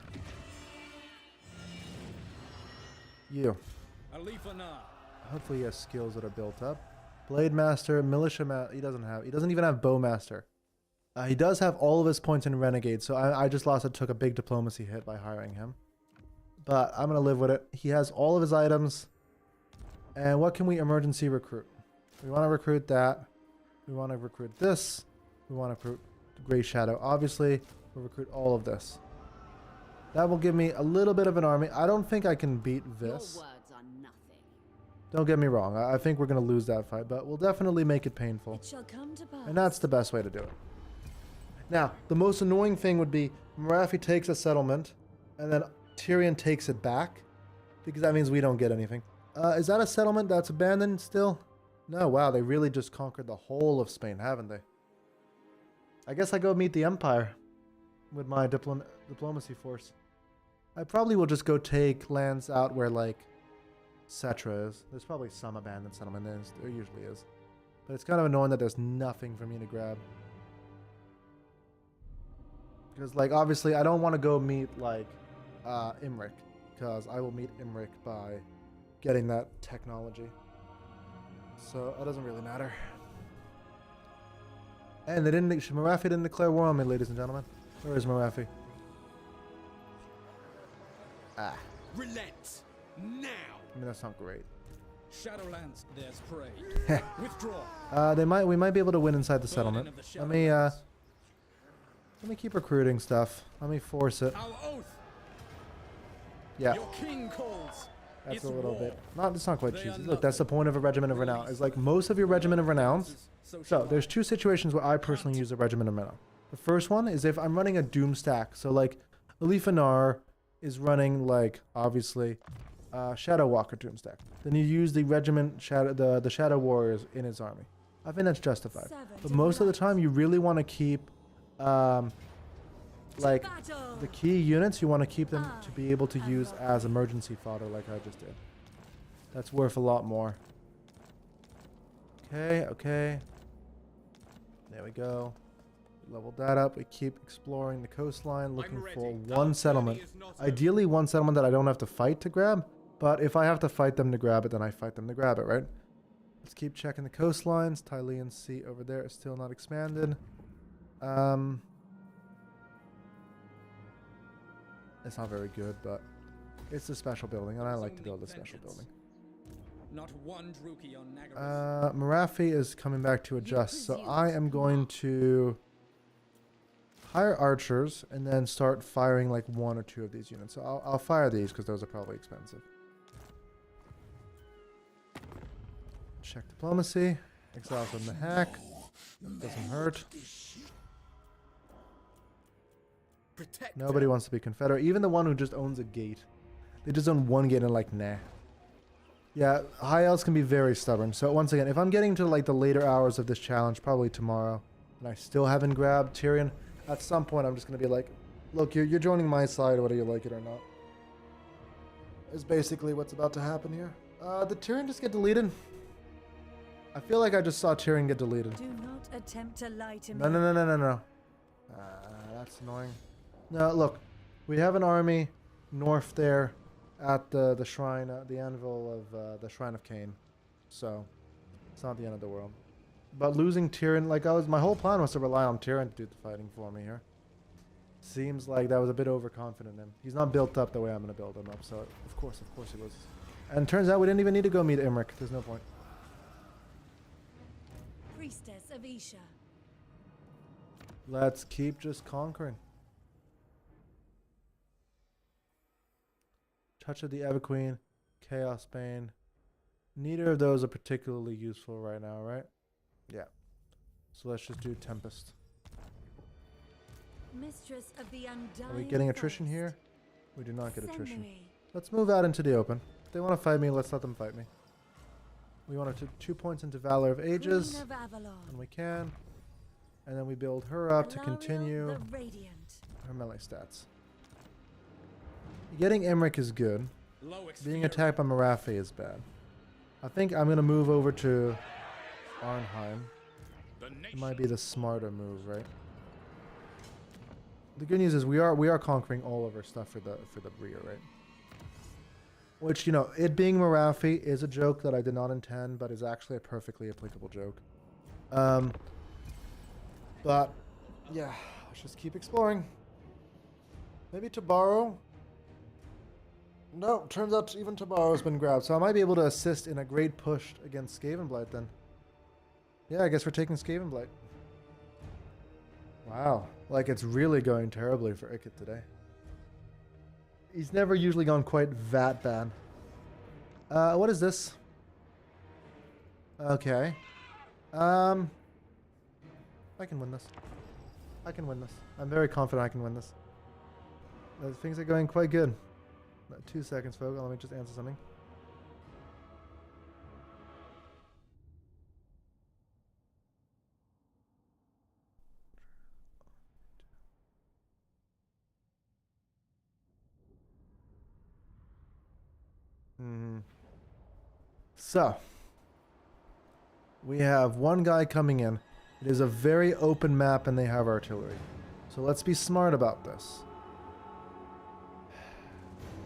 You. Alifanar. Hopefully he has skills that are built up. Blade Master, Militia he doesn't even have Bow Master. He does have all of his points in Renegade, so I just took a big diplomacy hit by hiring him. But I'm gonna live with it. He has all of his items. And what can we emergency recruit? We want to recruit that. We want to recruit this. We want to recruit Grey Shadow. Obviously, we'll recruit all of this. That will give me a little bit of an army. I don't think I can beat this. Your words are nothing. Don't get me wrong. I think we're going to lose that fight, but we'll definitely make it painful. It shall come to pass. And that's the best way to do it. Now, the most annoying thing would be Marafi takes a settlement, and then Tyrion takes it back, because that means we don't get anything. Is that a settlement that's abandoned still? No, wow, they really just conquered the whole of Spain, haven't they? I guess I go meet the Empire with my diplomacy force. I probably will just go take lands out where, like, Cetra is. There's probably some abandoned settlement there usually is. But it's kind of annoying that there's nothing for me to grab. Because, like, obviously I don't want to go meet, like, Imric. Because I will meet Imric by getting that technology. So it doesn't really matter. And they didn't. Marafi didn't declare war on me, ladies and gentlemen. Where is Marafi? Ah. Relent now. I mean, that's not great. Shadowlands, there's prey. Withdraw. We might be able to win inside the settlement. Burden of the Let Shadowlands. me keep recruiting stuff. Let me force it. Our oath. Yeah. Your king calls. That's It's a little war. bit. It's not quite They cheesy. are Look, that's the point of a regiment of renown. It's like most of your regiment of renowns. So there's two situations where I personally use a regiment of renown. The first one is if I'm running a doom stack. So like Alifanar is running like obviously Shadow Walker doom stack. Then you use the regiment the Shadow Warriors in his army. I think that's justified. But most of the time you really want to keep like the key units, you want to keep them to be able to use as emergency fodder like I just did. That's worth a lot more. Okay. There we go. Leveled that up. We keep exploring the coastline, looking for one settlement. Ideally one settlement that I don't have to fight to grab, but if I have to fight them to grab it, then I fight them to grab it, right? Let's keep checking the coastlines. Tylian Sea over there is still not expanded. It's not very good, but it's a special building, and I like to build a special building. Not one Druki on Nagaris. Marafi is coming back to adjust, so I am going to hire archers and then start firing like one or two of these units. So I'll fire these because those are probably expensive. Check diplomacy. Exiles on the hack. Doesn't hurt. Nobody wants to be Confederate. Even the one who just owns a gate. They just own one gate and like, nah. Yeah, high elves can be very stubborn. So once again, if I'm getting to like the later hours of this challenge, probably tomorrow, and I still haven't grabbed Tyrion, at some point I'm just going to be like, look, you're joining my side whether you like it or not. Is basically what's about to happen here. Did Tyrion just get deleted? I feel like I just saw Tyrion get deleted. Do not attempt to lie to me. No. That's annoying. No, look, we have an army north there at the shrine, the anvil of the Shrine of Cain. So it's not the end of the world. But losing Tyrion, like my whole plan was to rely on Tyrion to do the fighting for me here. Seems like that was a bit overconfident in him. He's not built up the way I'm going to build him up. So of course he was. And turns out we didn't even need to go meet Imric. There's no point. Priestess of Isha. Let's keep just conquering. Touch of the Everqueen, Chaos Bane. Neither of those are particularly useful right now, right? Yeah. So let's just do Tempest. Mistress of the Undying Are we getting attrition Forest. here? We do not get attrition. Seminary. Let's move out into the open. If they want to fight me, let's let them fight me. We want to 2 points into Valor of Ages. Queen of Avalon. And we can. And then we build her up to Alariel continue the Radiant. her melee stats. Getting Imric is good. Low Being experience. attacked by Marafi is bad. I think I'm gonna move over to Arnheim. It might be the smarter move, right? The good news is we are conquering all of our stuff for the rear, right? Which, you know, it being Marathi is a joke that I did not intend, but is actually a perfectly applicable joke. But yeah, let's just keep exploring. Maybe Tabaro. No, turns out even Tabaro's been grabbed, so I might be able to assist in a great push against Skavenblight then. Yeah, I guess we're taking Skavenblight. Wow, like it's really going terribly for Ikit today. He's never usually gone quite that bad. What is this? Okay. I can win this. I can win this. I'm very confident I can win this. Things are going quite good. 2 seconds, folks. Let me just answer something. So, we have one guy coming in. It is a very open map and they have artillery. So let's be smart about this.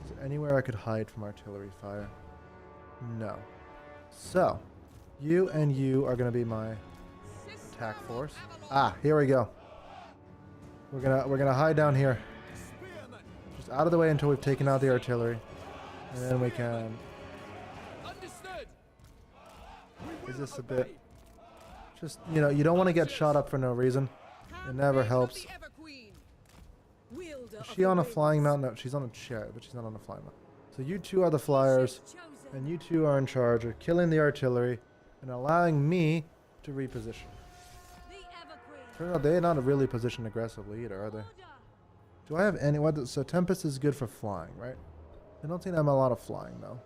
Is there anywhere I could hide from artillery fire? No. So, you and you are going to be my attack force. Ah, here we go. We're gonna hide down here. Just out of the way until we've taken out the artillery. And then we can... Is this a bit... Just, you know, you don't want to get shot up for no reason. It never helps. Is she on a flying mount? No, she's on a chariot, but she's not on a flying mount. So you two are the flyers, and you two are in charge of killing the artillery and allowing me to reposition. Turns out they're not really positioned aggressively either, are they? Do I have any... So Tempest is good for flying, right? I don't think I'm a lot of flying, though.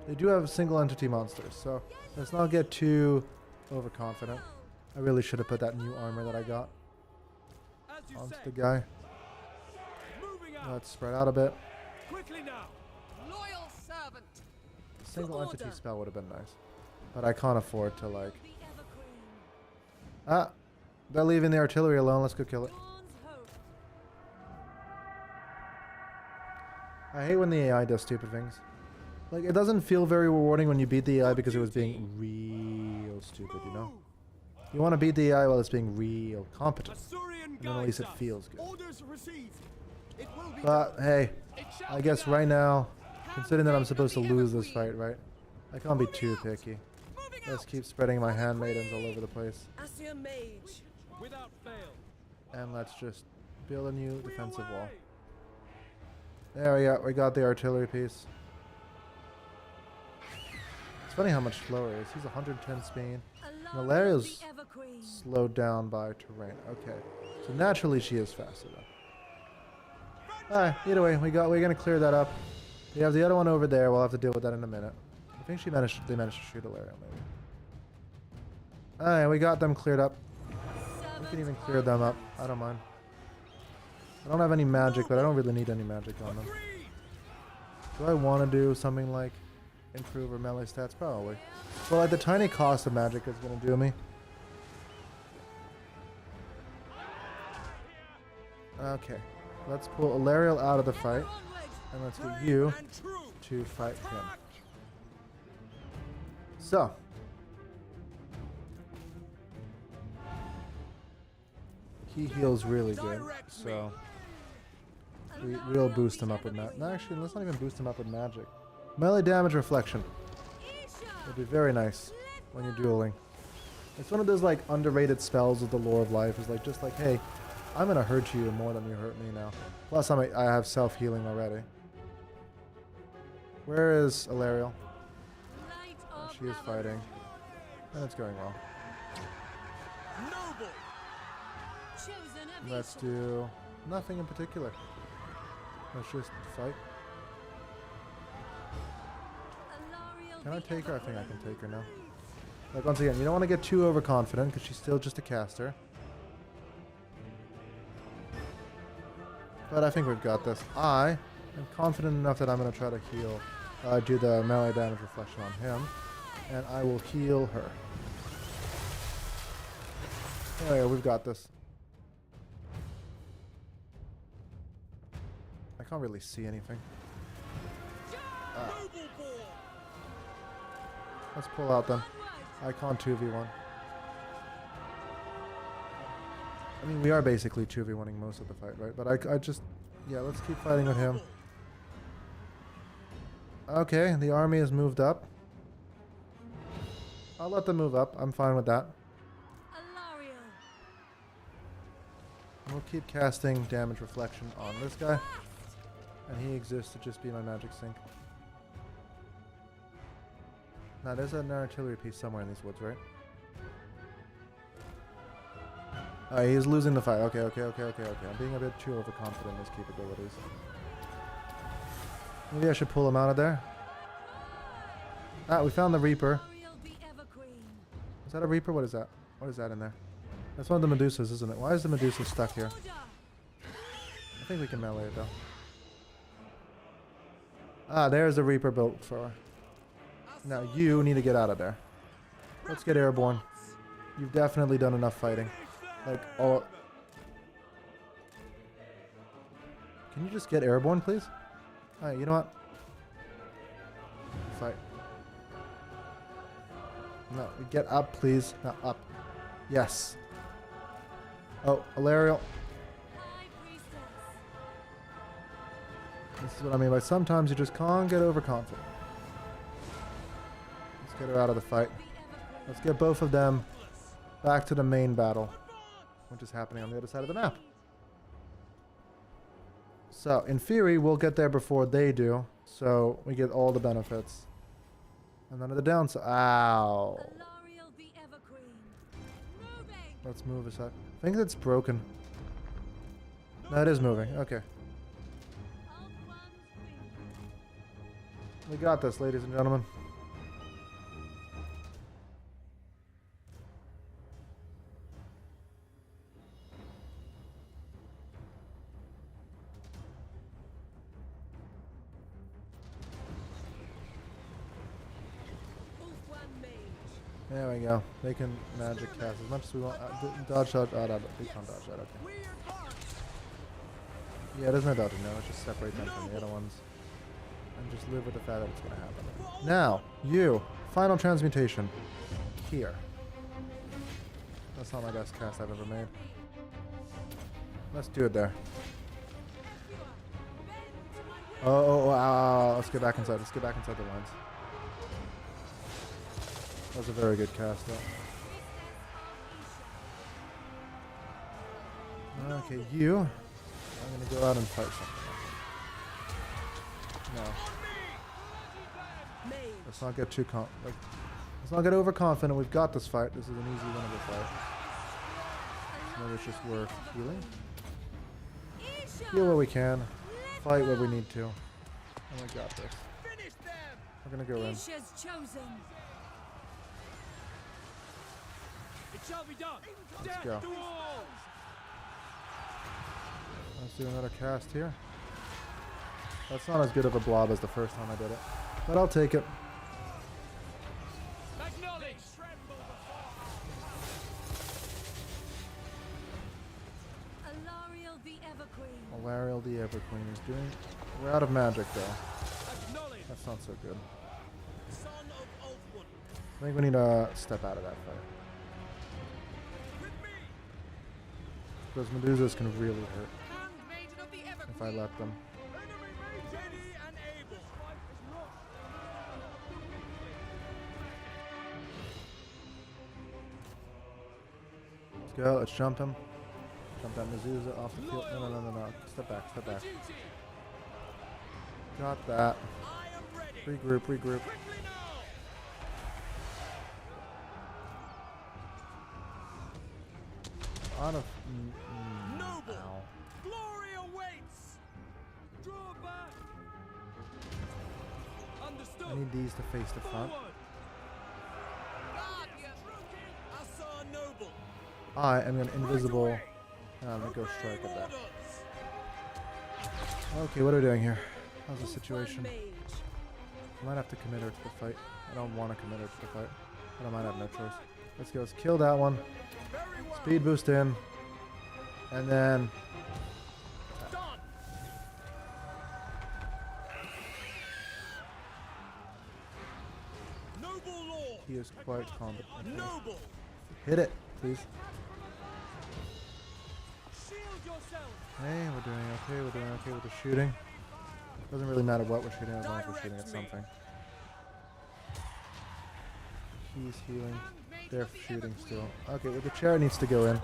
They do have single entity monsters, so let's not get too overconfident. I really should have put that new armor that I got onto the guy. Let's spread out a bit. Quickly now. Loyal servant. Single entity spell would have been nice, but I can't afford to, like... Ah! They're leaving the artillery alone. Let's go kill it. I hate when the AI does stupid things. Like, it doesn't feel very rewarding when you beat the AI because it was being real stupid, you know? You want to beat the AI while it's being real competent. And then at least it feels good. But, hey, I guess right now, considering that I'm supposed to lose this fight, right? I can't be too picky. Let's keep spreading my handmaidens all over the place. And let's just build a new defensive wall. There we go. We got the artillery piece. It's funny how much slower he is. He's 110 speed. Malaria's slowed down by terrain. Okay. So naturally she is faster though. Alright, either way, we're gonna clear that up. We have the other one over there. We'll have to deal with that in a minute. I think they managed to shoot Alaria maybe. Alright, we got them cleared up. We can even clear them up. I don't mind. I don't have any magic, but I don't really need any magic on them. Do I want to do something like improve our melee stats? Probably. Well, like the tiny cost of magic is going to do me. Okay. Let's pull Alariel out of the fight. And let's get you to fight him. So. He heals really good, so we'll boost him up with that. No, actually, let's not even boost him up with magic. Melee damage reflection. It'd be very nice when you're dueling. It's one of those like underrated spells of the lore of life. It's like just like, hey, I'm gonna hurt you more than you hurt me now. Plus, I have self-healing already. Where is Alariel? Oh, she is fighting, and it's going well. Let's do nothing in particular. Let's just fight. Can I take her? I think I can take her now. Like, once again, you don't want to get too overconfident because she's still just a caster. But I think we've got this. I am confident enough that I'm going to try to heal, do the melee damage reflection on him. And I will heal her. Oh yeah, we've got this. I can't really see anything. Noble boar. Let's pull out then. Icon 2v1. I mean, we are basically 2v1ing most of the fight, right? But I just... Yeah, let's keep fighting with him. Okay, the army has moved up. I'll let them move up. I'm fine with that. Alariel. And we'll keep casting damage reflection on this guy. And he exists to just be my magic sink. Now, there's an artillery piece somewhere in these woods, right? Alright, he's losing the fight. Okay. I'm being a bit too overconfident in his capabilities. Maybe I should pull him out of there. Ah, we found the Reaper. Alariel the Everqueen. Is that a Reaper? What is that? What is that in there? That's one of the Medusas, isn't it? Why is the Medusa stuck here? Order. I think we can melee it, though. Ah, there's the Reaper built for. Now, you need to get out of there. Let's get airborne. You've definitely done enough fighting. Like, all... Can you just get airborne, please? Alright, you know what? Fight. No, get up, please. Not up. Yes. Oh, Alariel. High priestess. This is what I mean by sometimes you just can't get overconfident. Let's get her out of the fight. Let's get both of them back to the main battle, which is happening on the other side of the map. So, in theory, we'll get there before they do, so we get all the benefits. And none of the downside. Ow. Alariel the Everqueen. Moving. Let's move a sec. I think it's broken. No, it is moving. Okay. Of one's queen. We got this, ladies and gentlemen. Wolf one mage. There we go. They can magic cast as much as we want. Dodge. Oh, no, we can't dodge that. Okay. Weird hearts. Yeah, there's no dodging. No, let's just separate them from the other ones. And just live with the fact that it's going to happen. Now, you. Final transmutation. Here. That's not my best cast I've ever made. Let's do it there. Oh, let's get back inside. Let's get back inside the lines. That was a very good cast, though. Okay, you. I'm going to go out and fight something. No. Let's not get too let's not get overconfident. We've got this fight. This is an easy winnable fight. Maybe it's just worth healing. Heal where we can. Fight where we need to. And we got this. Finish them. We're going to go in. Isha's chosen. It shall be done. Let's Death go. to all. Let's do another cast here. That's not as good of a blob as the first time I did it. But I'll take it. Acknowledge. Alariel the Everqueen. Alariel the Everqueen is doing... We're out of magic, though. Acknowledge. That's not so good. Son of Oldwood. I think we need to step out of that fight. With me. Those Medusas can really hurt Handmaiden of the Everqueen. if I let them. Enemy mage ready and able. Let's go. Let's jump him. Jump that Medusa off the field. No. Step back. Step back. Duty. Got that. I am ready. Regroup. Quickly now. On of... Noble. Ow. Glory awaits. Draw back. Understood. I need these to face the front. Forward. Asa Noble. I am an invisible... And I'm going to go strike at that. Orders. Okay, what are we doing here? How's the Wolf situation? one mage. I might have to commit her to the fight. I don't want to commit it to the fight, but I might have no choice. Let's go. Let's kill that one. Speed boost in, and then Noble lord. he is quite competent. Noble. Hit it, please. Shield yourself. Hey, we're doing okay. We're doing okay with the shooting. Doesn't really matter what we're shooting as long as we're shooting at something. He's healing. They're shooting still. Okay, well the chair needs to go in.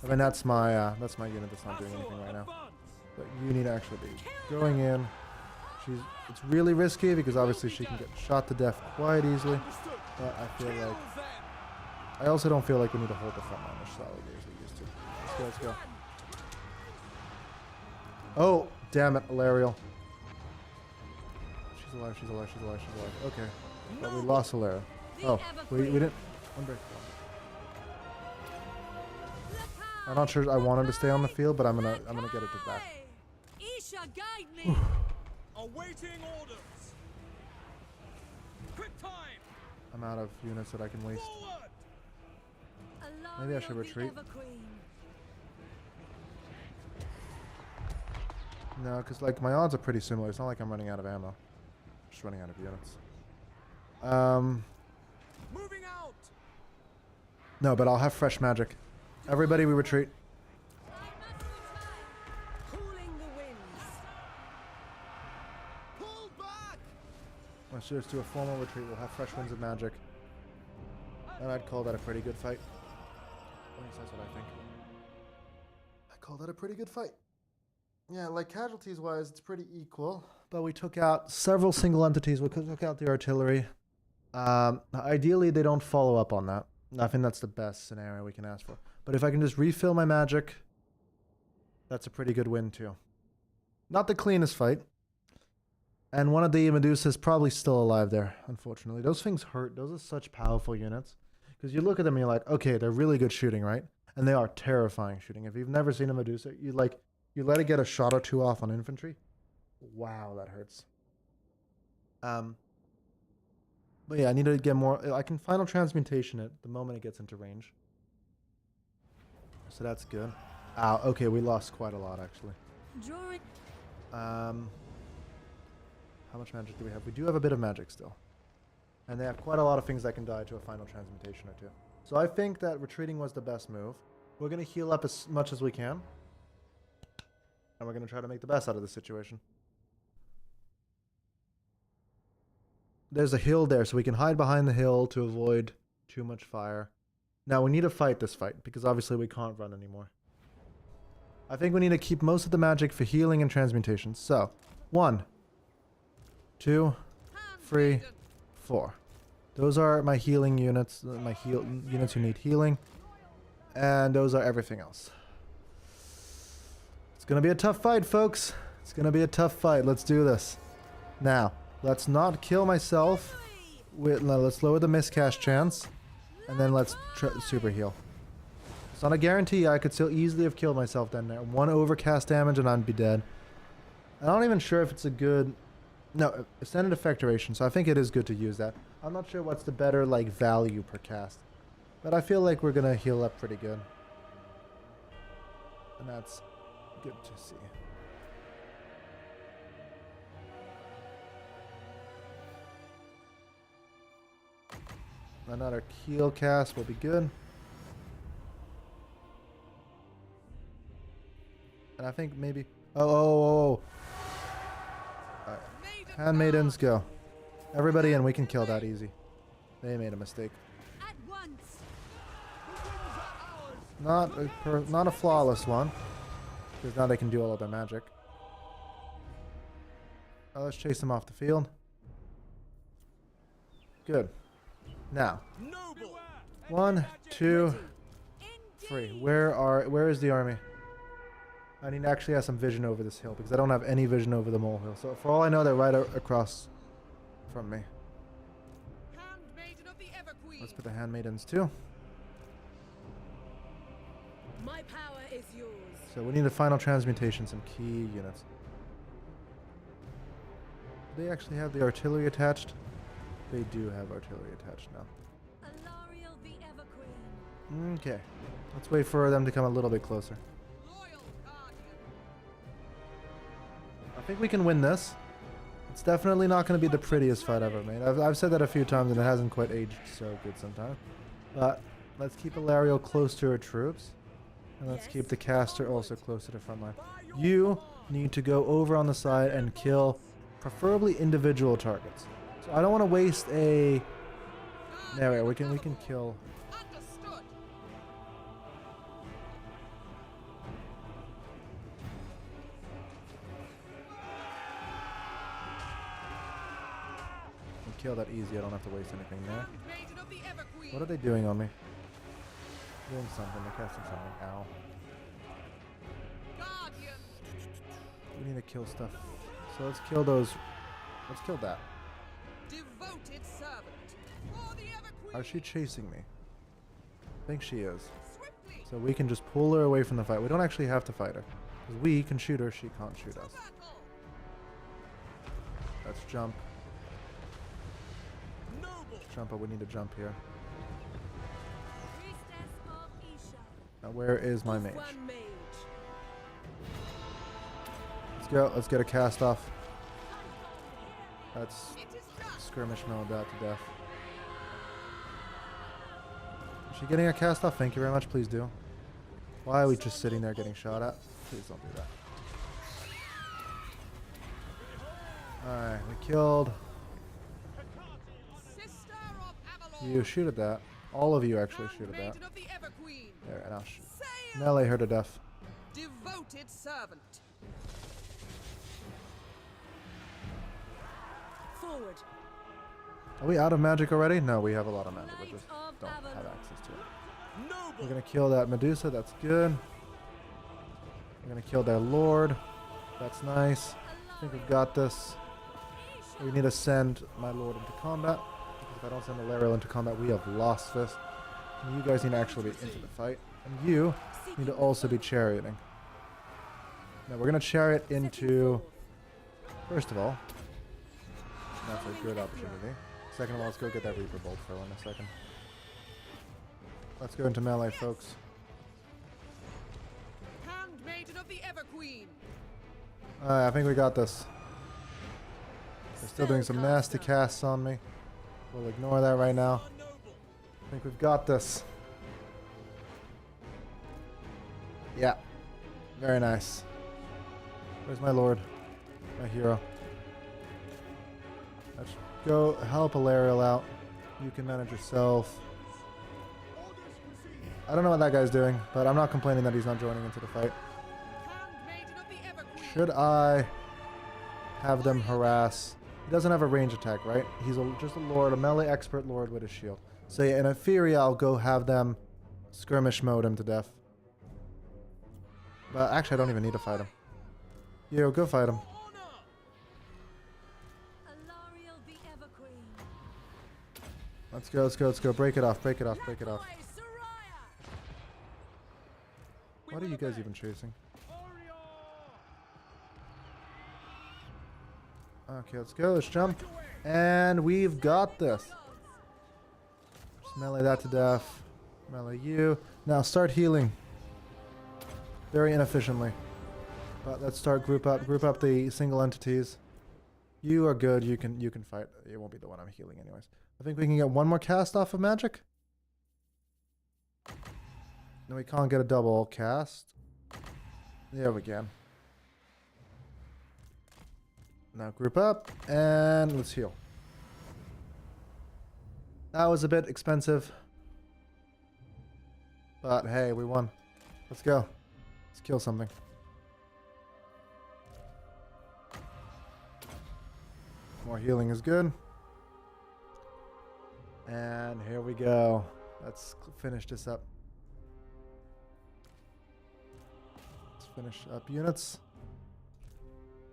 I mean that's my unit that's not doing anything right now. But you need to actually be going in. It's really risky because obviously she can get shot to death quite easily. But I feel like I also don't feel like we need to hold the front line as solidly as we used to. Let's go, let's go. Oh, damn it, Alariel. She's alive, she's alive, she's alive, she's alive. Okay. But we lost Alara. Oh, we didn't. Unbreakable. I'm not sure I wanted to stay on the field, but I'm gonna get it back. Isha, guide me. Awaiting orders. Quick time. I'm out of units that I can waste. Forward. Maybe I should retreat. No, because like my odds are pretty similar. It's not like I'm running out of ammo. Just running out of units. Moving out. No, but I'll have fresh magic. Everybody, we retreat. Cooling the winds. Pull back. Let's just do a formal retreat. We'll have fresh winds of magic. And I'd call that a pretty good fight. At least that's what I think. I call that a pretty good fight. Yeah, like casualties wise, it's pretty equal. But we took out several single entities. We took out the artillery. Ideally, they don't follow up on that. I think that's the best scenario we can ask for. But if I can just refill my magic, that's a pretty good win too. Not the cleanest fight. And one of the Medusas probably still alive there, unfortunately. Those things hurt. Those are such powerful units. Because you look at them and you're like, okay, they're really good shooting, right? And they are terrifying shooting. If you've never seen a Medusa, you let it get a shot or two off on infantry. Wow, that hurts. But yeah, I need to get more. I can final transmutation it the moment it gets into range. So that's good. Ow, okay, we lost quite a lot actually. Drawing. How much magic do we have? We do have a bit of magic still. And they have quite a lot of things that can die to a final transmutation or two. So I think that retreating was the best move. We're going to heal up as much as we can. And we're going to try to make the best out of the situation. There's a hill there, so we can hide behind the hill to avoid too much fire. Now, we need to fight this fight, because obviously we can't run anymore. I think we need to keep most of the magic for healing and transmutation. So, 1, 2, 3, 4. Those are my healing units, units who need healing. And those are everything else. It's going to be a tough fight, folks. It's going to be a tough fight. Let's do this. Now, let's not kill myself. Let's lower the miscast chance. And then let's super heal. It's not a guarantee. I could still easily have killed myself then. There. 1 overcast damage and I'd be dead. I'm not even sure if it's a good... No, extended effect duration. So I think it is good to use that. I'm not sure what's the better like value per cast. But I feel like we're going to heal up pretty good. And that's good to see. Another heal cast will be good. And I think maybe... Oh. Alright. Handmaidens, go. Everybody in, we can kill that easy. They made a mistake. At once. Not a flawless one. Because now they can do all of their magic. Let's chase them off the field. Good. Now, 1, 2, 3. Where is the army? I need to actually have some vision over this hill because I don't have any vision over the molehill. So for all I know, they're right across from me. Handmaiden of the Everqueen. Let's put the handmaidens too. My power is yours. So we need a final transmutation, some key units. Do they actually have the artillery attached? They do have artillery attached now. Alariel the Everqueen. Okay. Let's wait for them to come a little bit closer. Loyal guardian. I think we can win this. It's definitely not going to be the prettiest fight I've ever made. I've said that a few times and it hasn't quite aged so good sometimes. But let's keep Alariel close to her troops. And let's keep the caster also close to the front line. You need to go over on the side and kill preferably individual targets. So I don't want to waste a... There we can kill... Understood. Kill that easy. I don't have to waste anything there. Handmaiden of the Everqueen. What are they doing on me? Doing something. They're casting something. Ow. Guardian. We need to kill stuff. So let's kill those. Let's kill that. Devoted servant. For the Everqueen. Are she chasing me? I think she is. Swiftly. So we can just pull her away from the fight. We don't actually have to fight her. 'Cause we can shoot her. She can't shoot us. Battle. Let's jump. Noble. Jump, but we need to jump here. Priestess of Isha. Now where is my mage? One mage. Let's go. Let's get a cast off. Let's It is done. skirmish mode that to death. Is she getting a cast off? Thank you very much. Please do. Why are we just sitting there getting shot at? Please don't do that. Alright, we killed. Sister of Avalon. You shoot at that. All of you actually shoot at that. Handmaiden of the Everqueen. There, and I'll Sail. melee her to death. Devoted servant. Forward. Are we out of magic already? No, we have a lot of magic. We Knight just of don't have Avalon. access to it. Noble. We're gonna kill that Medusa. That's good. We're gonna kill their lord. That's nice. I think we've got this. We need to send my lord into combat. Because if I don't send Alariel into combat, we have lost this. And you guys need to actually be into the fight. And you need to also be charioting. Now we're gonna chariot into... First of all, that's a good opportunity. Second of all, let's go get that Reaper Bolt throw in a second. Let's go into melee, folks. Handmaiden of the Everqueen. I think we got this. They're still doing some nasty casts on me. We'll ignore that right now. I think we've got this. Yeah. Very nice. Where's my lord? My hero. Let's go help Alariel out. You can manage yourself. I don't know what that guy's doing, but I'm not complaining that he's not joining into the fight. Handmaiden of the Everqueen. Should I have them harass? He doesn't have a range attack, right? He's just a lord, a melee expert lord with a shield. So yeah, in theory, I'll go have them skirmish mode him to death. But actually, I don't even need to fight him. Yo, go fight him. Alariel the Everqueen. Let's go, let's go, let's go. Break it off, break it off, break it off. Lakoy Soraya. What are you guys even chasing? Okay, let's go, let's jump. And we've got this. Just melee that to death. Melee you. Now start healing. Very inefficiently. But let's start group up the single entities. You are good, you can fight. It won't be the one I'm healing anyways. I think we can get one more cast off of magic. No, we can't get a double cast. There we go. Now group up and let's heal. That was a bit expensive. But hey, we won. Let's go. Let's kill something. More healing is good. And here we go. Let's finish this up. Let's finish up units.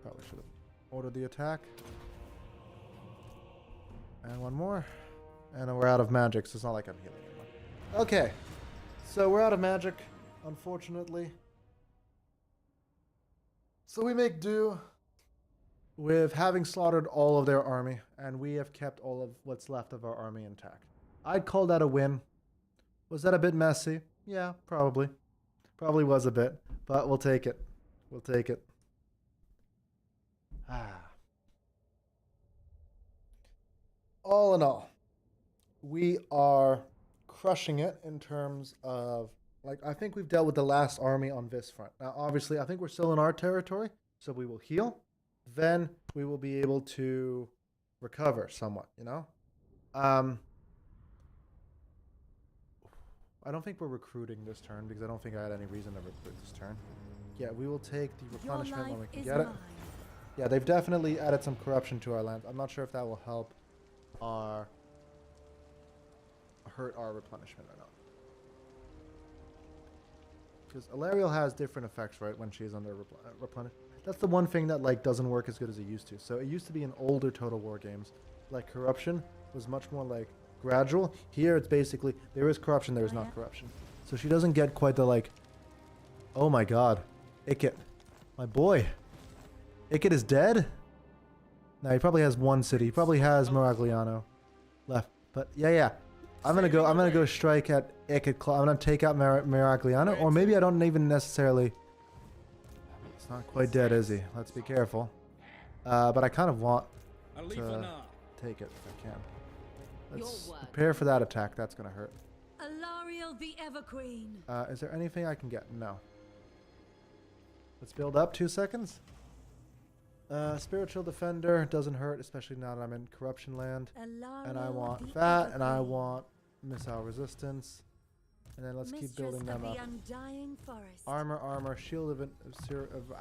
Probably should have ordered the attack. And one more. And then we're out of magic, so it's not like I'm healing anymore. Okay. So we're out of magic, unfortunately. So we make do. with having slaughtered all of their army, and we have kept all of what's left of our army intact. I'd call that a win. Was that a bit messy? Yeah, probably. Probably was a bit, but we'll take it. We'll take it. All in all, we are crushing it in terms of, like, I think we've dealt with the last army on this front. Now, obviously, I think we're still in our territory, so we will heal. Then we will be able to recover somewhat, you know? I don't think we're recruiting this turn because I don't think I had any reason to recruit this turn. Yeah, we will take the replenishment when we can get it. Yeah, they've definitely added some corruption to our lands. I'm not sure if that will help our hurt our replenishment or not. Because Alariel has different effects, right, when she's under replenish. That's the one thing that, like, doesn't work as good as it used to. So it used to be in older Total War games, like, corruption was much more, like, gradual. Here it's basically, there is corruption, there is not corruption. So she doesn't get quite the, like, oh my god, Ikit, my boy. Ikit is dead? No, he probably has one city. He probably has Miragliano left. But yeah. I'm gonna go strike at Ikit. I'm gonna take out Miragliano, or maybe I don't even necessarily. It's not quite dead, is he? Let's be careful. But I kind of want to take it if I can. Let's prepare for that attack. That's gonna hurt. Alariel the Everqueen. Is there anything I can get? No. Let's build up 2 seconds. Spiritual Defender doesn't hurt, especially now that I'm in Corruption Land. And I want that, and I want Missile Resistance. And then let's keep building them up. Armor, Shield of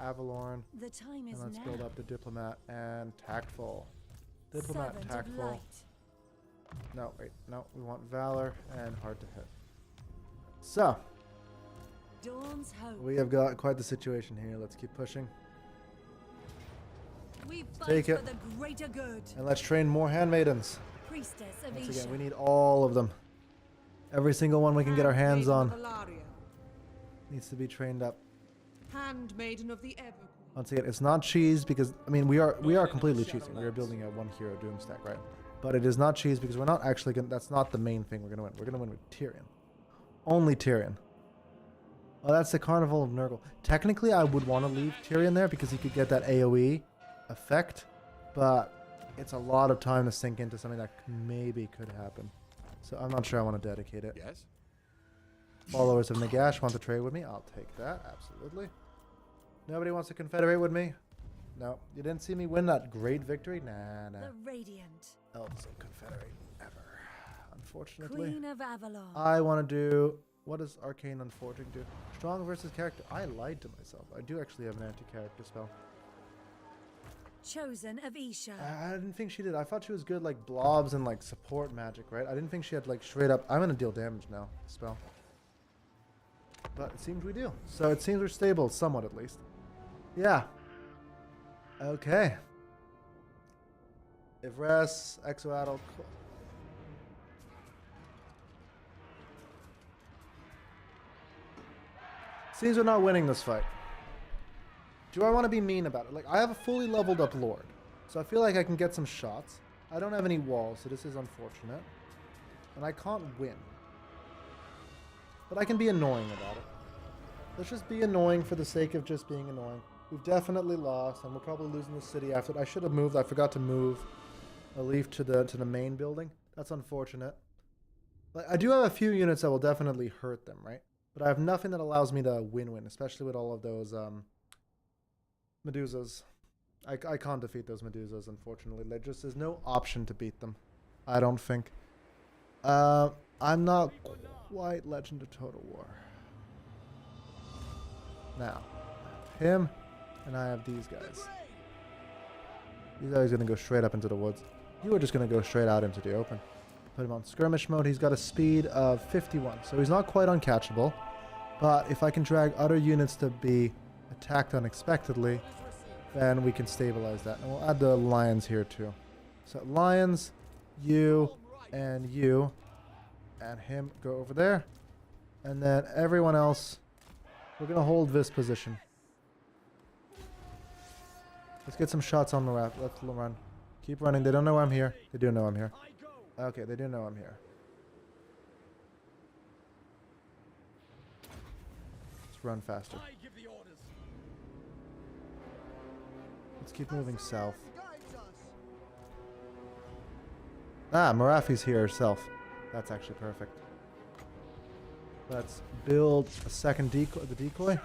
Avalorn. The time is and let's now. build up the Diplomat and Tactful. Diplomat, Tactful. No, wait, no, we want Valor and Hard to Hit. So, Dawn's hope. we have got quite the situation here. Let's keep pushing. We fight Take it. for the greater good. And let's train more handmaidens. Priestess of Once Isha. again, we need all of them. Every single one we can get our hands on Handmaiden of Alaria. needs to be trained up. Handmaiden of the Everqueen. Once again, it's not cheese because, I mean, we are completely cheesing. We are building a one hero doom stack, right? But it is not cheese because we're not actually going to, that's not the main thing we're going to win. We're going to win with Tyrion. Only Tyrion. Oh, that's the Carnival of Nurgle. Technically, I would want to leave Tyrion there because he could get that AoE effect, but it's a lot of time to sink into something that maybe could happen. So I'm not sure I want to dedicate it. Yes? Followers of Nagash want to trade with me. I'll take that, absolutely. Nobody wants to confederate with me? No. You didn't see me win that great victory? Nah. The Radiant. Elves don't confederate ever, unfortunately. Queen of Avalon. I want to do... What does Arcane Unforging do? Strong versus character. I lied to myself. I do actually have an anti-character spell. Chosen of Isha. I didn't think she did. I thought she was good like blobs and like support magic, right? I didn't think she had like straight up... I'm going to deal damage now. Spell. But it seems we do. So it seems we're stable, somewhat at least. Yeah. Okay. Ivres, Exoatl, cool. Seems we're not winning this fight. Do I want to be mean about it? Like, I have a fully leveled up Lord, so I feel like I can get some shots. I don't have any walls, so this is unfortunate. And I can't win. But I can be annoying about it. Let's just be annoying for the sake of just being annoying. We've definitely lost, and we're probably losing the city after. I should have moved. I forgot to move a leaf to the main building. That's unfortunate. But I do have a few units that will definitely hurt them, right? But I have nothing that allows me to win-win, especially with all of those Medusas. I can't defeat those Medusas, unfortunately. There's no option to beat them, I don't think. I'm not quite Legend of Total War. Now, I have him, and I have these guys. These guys are going to go straight up into the woods. You are just going to go straight out into the open. Put him on skirmish mode. He's got a speed of 51, so he's not quite uncatchable. But if I can drag other units to be attacked unexpectedly, then we can stabilize that. And we'll add the lions here too. So lions, you, and him go over there. And then everyone else, we're going to hold this position. Let's get some shots on the raft. Let's run. Keep running. They don't know I'm here. They do know I'm here. Okay, they do know I'm here. Let's run faster. Let's keep moving south. Ah, Marafi's here herself. That's actually perfect. Let's build a second decoy. The decoy?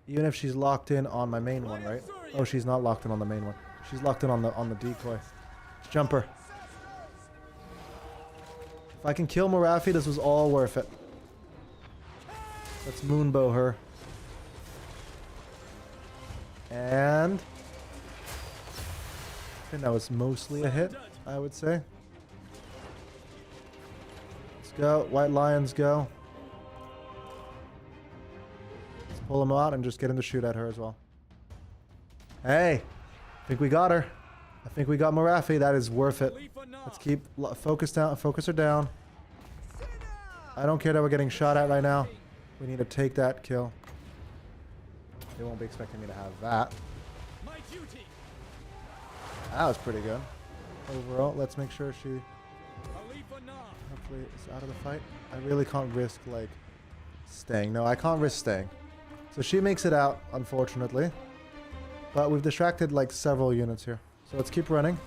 Even if she's locked in on my main one, right? Oh, she's not locked in on the main one. She's locked in on the decoy. Let's jump her. If I can kill Marafi, this was all worth it. Let's moonbow her. And I think that was mostly a hit, I would say. Let's go. White Lions go. Let's pull them out and just get him to shoot at her as well. Hey! I think we got her. I think we got Marafi. That is worth it. Let's keep focus her down. I don't care that we're getting shot at right now. We need to take that kill. They won't be expecting me to have that. That was pretty good. Overall, let's make sure she hopefully is out of the fight. I really can't risk, like, staying. No, I can't risk staying. So she makes it out, unfortunately. But we've distracted, like, several units here. So let's keep running.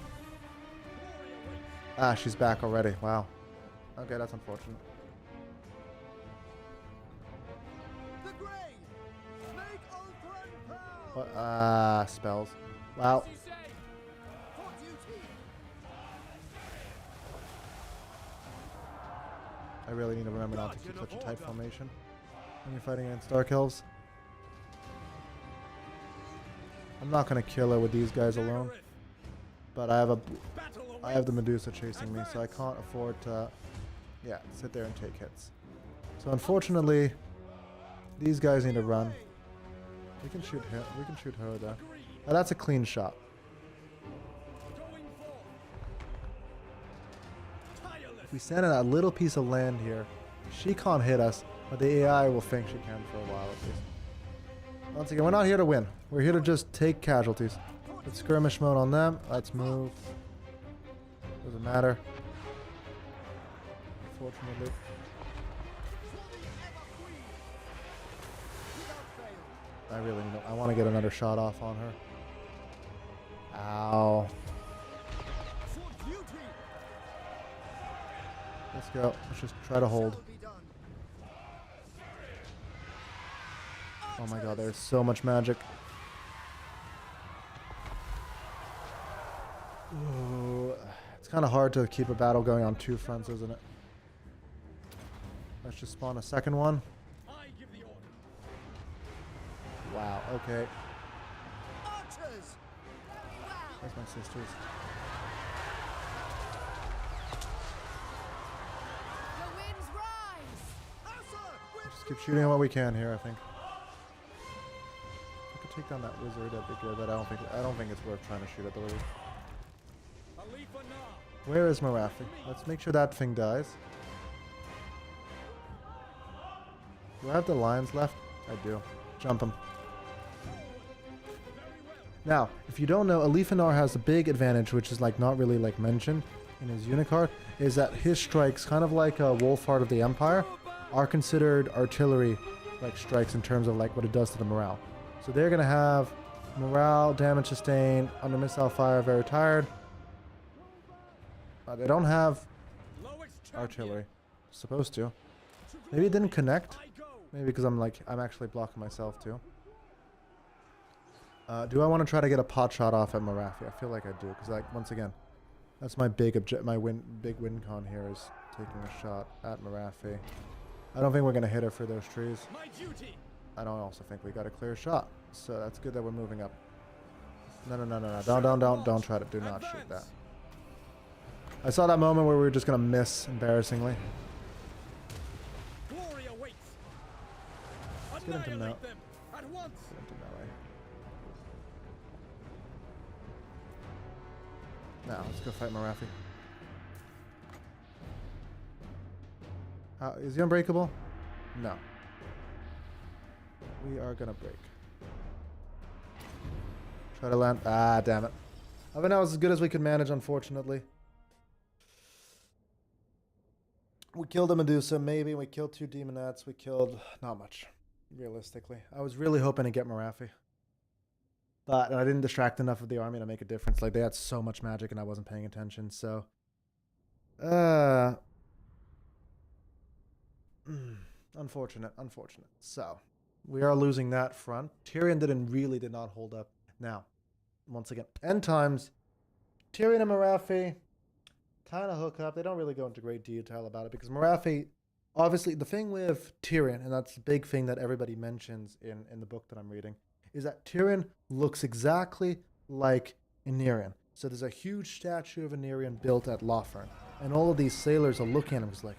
Ah, she's back already. Wow. Okay, that's unfortunate. Spells. Wow. I really need to remember not to keep such a tight formation when you're fighting against Dark Elves. I'm not gonna kill her with these guys alone, but I have the Medusa chasing me, so I can't afford to, yeah, sit there and take hits. So unfortunately, these guys need to run. We can shoot him. We can shoot her though. Oh, that's a clean shot. If we stand on that little piece of land here, she can't hit us, but the AI will think she can for a while at least. Once again, we're not here to win. We're here to just take casualties. Let's skirmish mode on them. Let's move. Doesn't matter. Unfortunately. I really need to, I want to get another shot off on her. Ow. Let's go. Let's just try to hold. Oh my god, there's so much magic. Ooh, it's kind of hard to keep a battle going on two fronts, isn't it? Let's just spawn a second one. Wow, okay. Where's my sisters? Just keep shooting at what we can here, I think. If I could take down that wizard, that'd be good, but I don't think it's worth trying to shoot at the wizard. Where is Marafi? Let's make sure that thing dies. Do I have the lions left? I do. Jump him. Now, if you don't know, Alifanar has a big advantage, which is like not really like mentioned in his unit card, is that his strikes, kind of like a Wolfheart of the Empire, are considered artillery like strikes in terms of like what it does to the morale. So they're gonna have morale, damage sustained, under missile fire, very tired. They don't have artillery. Supposed to. Maybe it didn't connect. Maybe because I'm actually blocking myself too. Do I want to try to get a pot shot off at Marafi? I feel like I do, because like once again, that's my big win con here is taking a shot at Marafi. I don't think we're gonna hit her for those trees. I don't also think we got a clear shot, so that's good that we're moving up. No, don't try to do not shoot that. I saw that moment where we were just gonna miss embarrassingly. Let's get into melee. Now, let's go fight Marafi. Is he unbreakable? No. We are gonna break. Try to land. Ah, damn it. I mean, that was as good as we could manage, unfortunately. We killed a Medusa, maybe. We killed 2 Demonettes. We killed... not much, realistically. I was really hoping to get Marafi. But I didn't distract enough of the army to make a difference. Like, they had so much magic and I wasn't paying attention, so... unfortunate. So, we are losing that front. Tyrion did not hold up. Now, once again, end times, Tyrion and Marafi kind of hook up. They don't really go into great detail about it because Marafi, obviously, the thing with Tyrion, and that's the big thing that everybody mentions in the book that I'm reading, is that Tyrion looks exactly like Aenirion. So there's a huge statue of Aenirion built at Lothern, and all of these sailors are looking at him just like,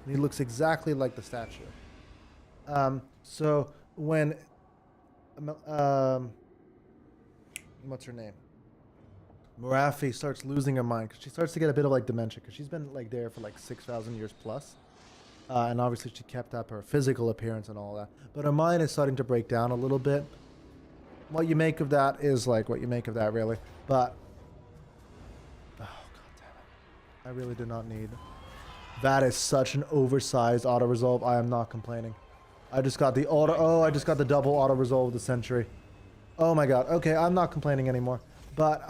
and he looks exactly like the statue. So when what's her name? Marafi starts losing her mind because she starts to get a bit of like dementia because she's been like there for like 6,000 years plus. And obviously she kept up her physical appearance and all that. But her mind is starting to break down a little bit. What you make of that is like what you make of that, really. But, oh, god damn it. I really did not need. That is such an oversized auto-resolve. I am not complaining. I just got the auto. Oh, I just got the double auto-resolve of the century. Oh my god. Okay, I'm not complaining anymore. But,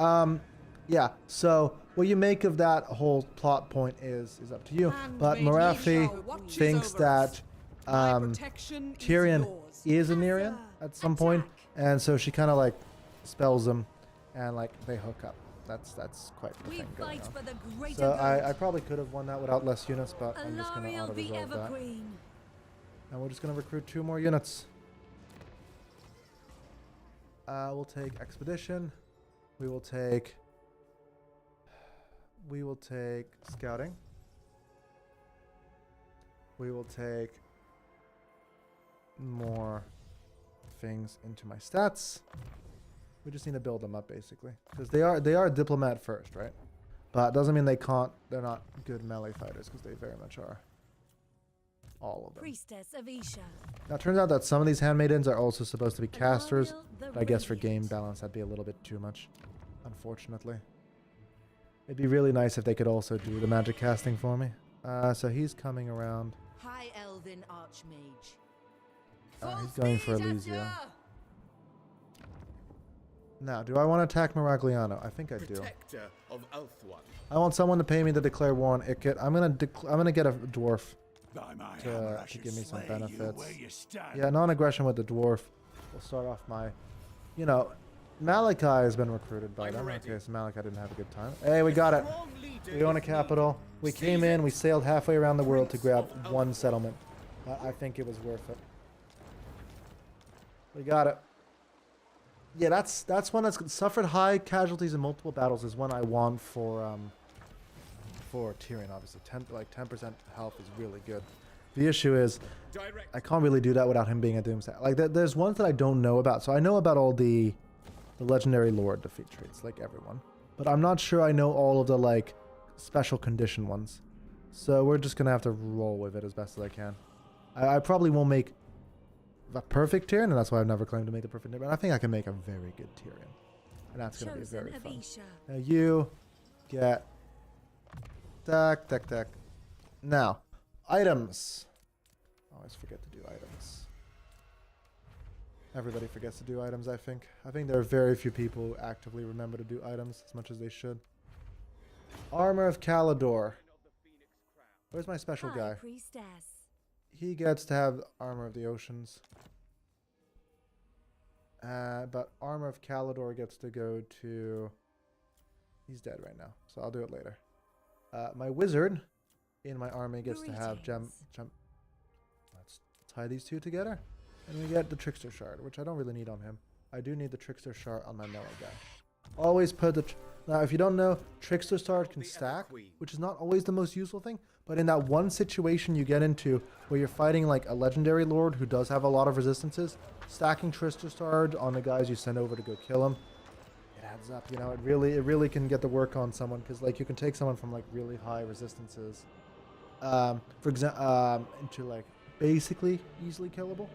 yeah. So, what you make of that whole plot point is up to you. But Marafi thinks that Tyrion is Aenirion at some point, and so she kind of like spells him, and like they hook up. That's quite the thing going on. So I probably could have won that without less units, but I'm just gonna auto-resolve that. And we're just gonna recruit 2 more units. We'll take expedition. We will take scouting. We will take more things into my stats. We just need to build them up basically, because they are diplomat first, right? But it doesn't mean they're not good melee fighters, because they very much are. All of them. Priestess of Isha. Now it turns out that some of these handmaidens are also supposed to be casters, but I guess for game balance that'd be a little bit too much, unfortunately. It'd be really nice if they could also do the magic casting for me. So he's coming around. High Elven Archmage. He's going for Elysia. Now, do I want to attack Miragliano? I think I do. Protector of Ulthuan. I want someone to pay me to declare war on Ikit. I'm gonna get a dwarf to give me some benefits. Yeah, non-aggression with the dwarf. We'll start off my, you know, Malachi has been recruited by them. Okay, so Malachi didn't have a good time. Hey, we got it. We own a capital. We came in. We sailed halfway around the world to grab 1 settlement. I think it was worth it. We got it. Yeah, that's one that's suffered high casualties in multiple battles. Is one I want for Tyrion. Obviously, 10% health is really good. The issue is I can't really do that without him being a doomsday. Like there's ones that I don't know about. So I know about all the legendary lord defeat traits, like everyone, but I'm not sure I know all of the like special condition ones. So we're just gonna have to roll with it as best as I can. I probably won't make the perfect Tyrion, and that's why I've never claimed to make the perfect Tyrion, but I think I can make a very good Tyrion. And that's going to be very fun. Now you get... Deck. Now, items. I always forget to do items. Everybody forgets to do items, I think. I think there are very few people who actively remember to do items as much as they should. Armor of Calidor. Where's my special guy? Priestess. He gets to have Armor of the Oceans. But Armor of Calidor gets to go to... He's dead right now, so I'll do it later. My wizard in my army gets to have gem. Let's tie these 2 together. And we get the Trickster Shard, which I don't really need on him. I do need the Trickster Shard on my melee guy. Always put the... Now, if you don't know, Trickster Shard can stack, which is not always the most useful thing. But in that one situation you get into where you're fighting like a legendary lord who does have a lot of resistances, stacking Trickster Shard on the guys you send over to go kill him, it adds up. You know, it really can get the work on someone, because like you can take someone from like really high resistances, for example, into like basically easily killable.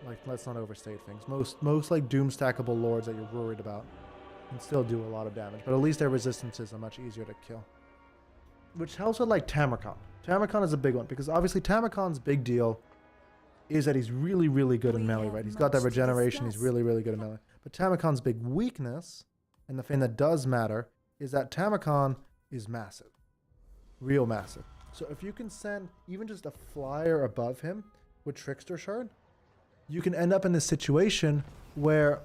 Like, let's not overstate things. Most like doom stackable lords that you're worried about can still do a lot of damage, but at least their resistances are much easier to kill. Which helps with like Tamarkan. Tamarkan is a big one because obviously Tamarkan's big deal is that he's really, really good in melee, right? He's got that regeneration, he's really, really good in melee. But Tamarkan's big weakness, and the thing that does matter, is that Tamarkan is massive. Real massive. So if you can send even just a flyer above him with Trickster Shard, you can end up in this situation where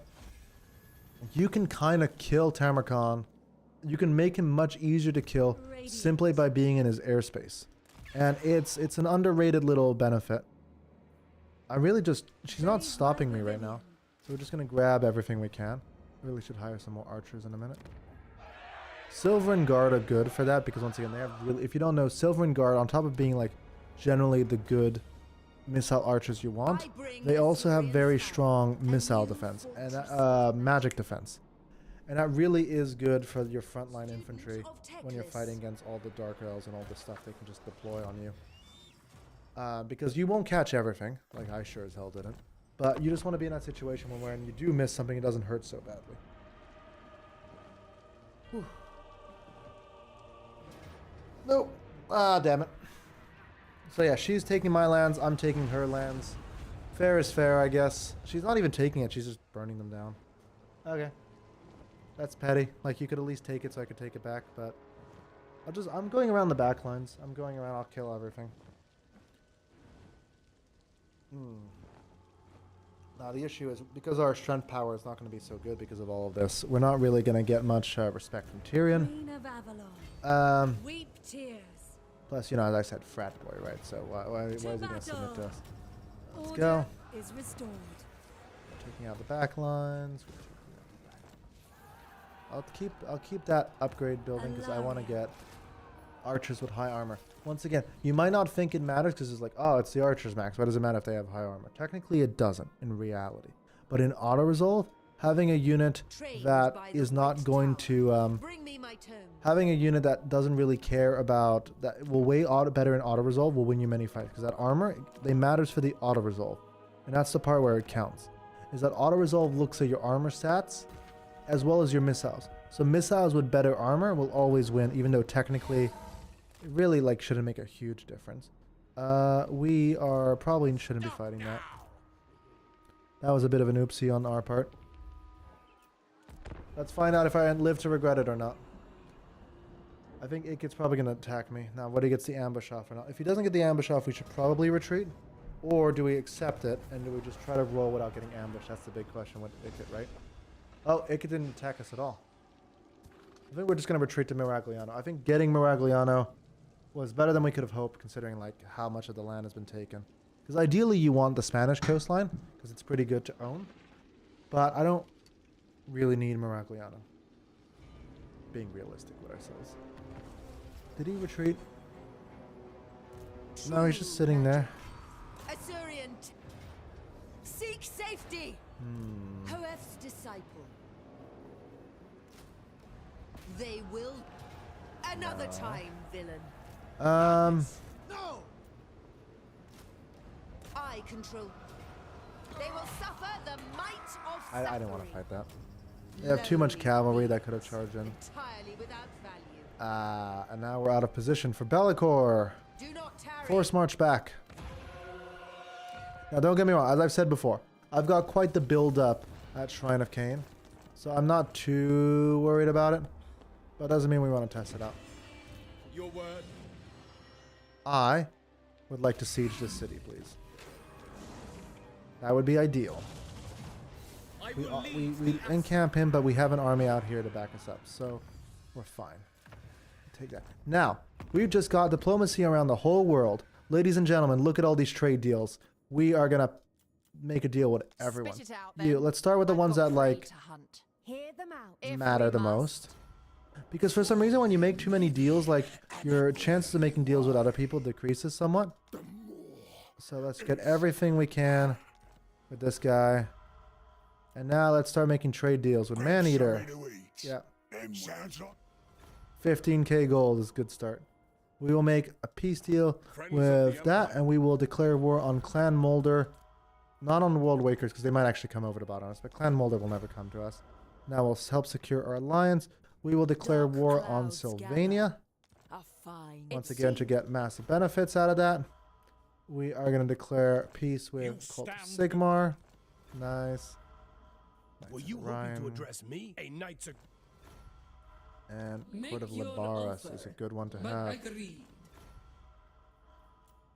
you can kind of kill Tamarkan. You can make him much easier to kill simply by being in his airspace. And it's an underrated little benefit. I really just... She's not stopping me right now. So we're just going to grab everything we can. Really should hire some more archers in a minute. Silver and Guard are good for that because once again, they have really... If you don't know, Silver and Guard, on top of being like generally the good missile archers you want, they also have very strong missile defense and magic defense. And that really is good for your frontline infantry when you're fighting against all the Dark Elves and all the stuff they can just deploy on you. Because you won't catch everything, like I sure as hell didn't. But you just want to be in that situation when you do miss something, it doesn't hurt so badly. Whew. Nope. Ah, damn it. So yeah, she's taking my lands, I'm taking her lands. Fair is fair, I guess. She's not even taking it, she's just burning them down. Okay. That's petty. Like, you could at least take it so I could take it back, but... I'm going around the back lines. I'm going around, I'll kill everything. Now, the issue is, because our strength power is not going to be so good because of all of this, we're not really going to get much respect from Tyrion. Queen of Avalon. Weep tears. Plus, you know, as I said, frat boy, right? So why is he going to submit to us? Let's Order go. is restored. Taking out the back lines. I'll keep that upgrade building because I want to get archers with high armor. Once again, you might not think it matters because it's like, oh, it's the archers max. Why does it matter if they have high armor? Technically, it doesn't in reality. But in auto resolve, having a unit that is not going to Bring me my tome. having a unit that doesn't really care about that will way better in auto resolve will win you many fights because that armor they matters for the auto resolve, and that's the part where it counts. Is that auto resolve looks at your armor stats as well as your missiles. So missiles with better armor will always win, even though technically it really like shouldn't make a huge difference. We are probably shouldn't be fighting that. That was a bit of an oopsie on our part. Let's find out if I live to regret it or not. I think Ikit's probably going to attack me. Now, whether he gets the ambush off or not. If he doesn't get the ambush off, we should probably retreat. Or do we accept it and do we just try to roll without getting ambushed? That's the big question with Ikit, right? Oh, Ikit didn't attack us at all. I think we're just going to retreat to Miragliano. I think getting Miragliano was better than we could have hoped, considering like how much of the land has been taken. Because ideally you want the Spanish coastline, because it's pretty good to own. But I don't really need Miragliano. Being realistic with ourselves. Did he retreat? No, he's just sitting there. Assyrian. Seek safety. Hoef's disciple. They will. Another time, villain. No! I control. They will suffer the might of suffering. I don't want to fight that. They have too much cavalry that could have charged in. Entirely without value. And now we're out of position for Bellicor. Do not tarry. Force march back. Now don't get me wrong, as I've said before, I've got quite the build up at Shrine of Cain. So I'm not too worried about it. But doesn't mean we want to test it out. Your word. I would like to siege this city, please. That would be ideal. I We, will leave we the encamp him, but we have an army out here to back us up, so we're fine. Take that. Now, we've just got diplomacy around the whole world. Ladies and gentlemen, look at all these trade deals. We are going to make a deal with everyone. Spit it out, You, then. let's start with the I've ones got that, prey like, to hunt. Hear them out. If matter we the must. most. Because for some reason, when you make too many deals, like, your chances of making deals with other people decreases somewhat. So let's get everything we can with this guy. And now let's start making trade deals with Maneater. Yeah. 15k gold is a good start. We will make a peace deal with that, and we will declare war on Clan Mulder. Not on the World Wakers, because they might actually come over to bot on us, but Clan Mulder will never come to us. Now we'll help secure our alliance. We will declare Dark war on clouds Sylvania. A fine. Once again, to get massive benefits out of that. We are going to declare peace You with Cult of stand Sigmar. Nice. Were Knights you of hoping Rhyme. to address me? A knight's a And Make Court of your Labaras is a offer, good one to but have. agree.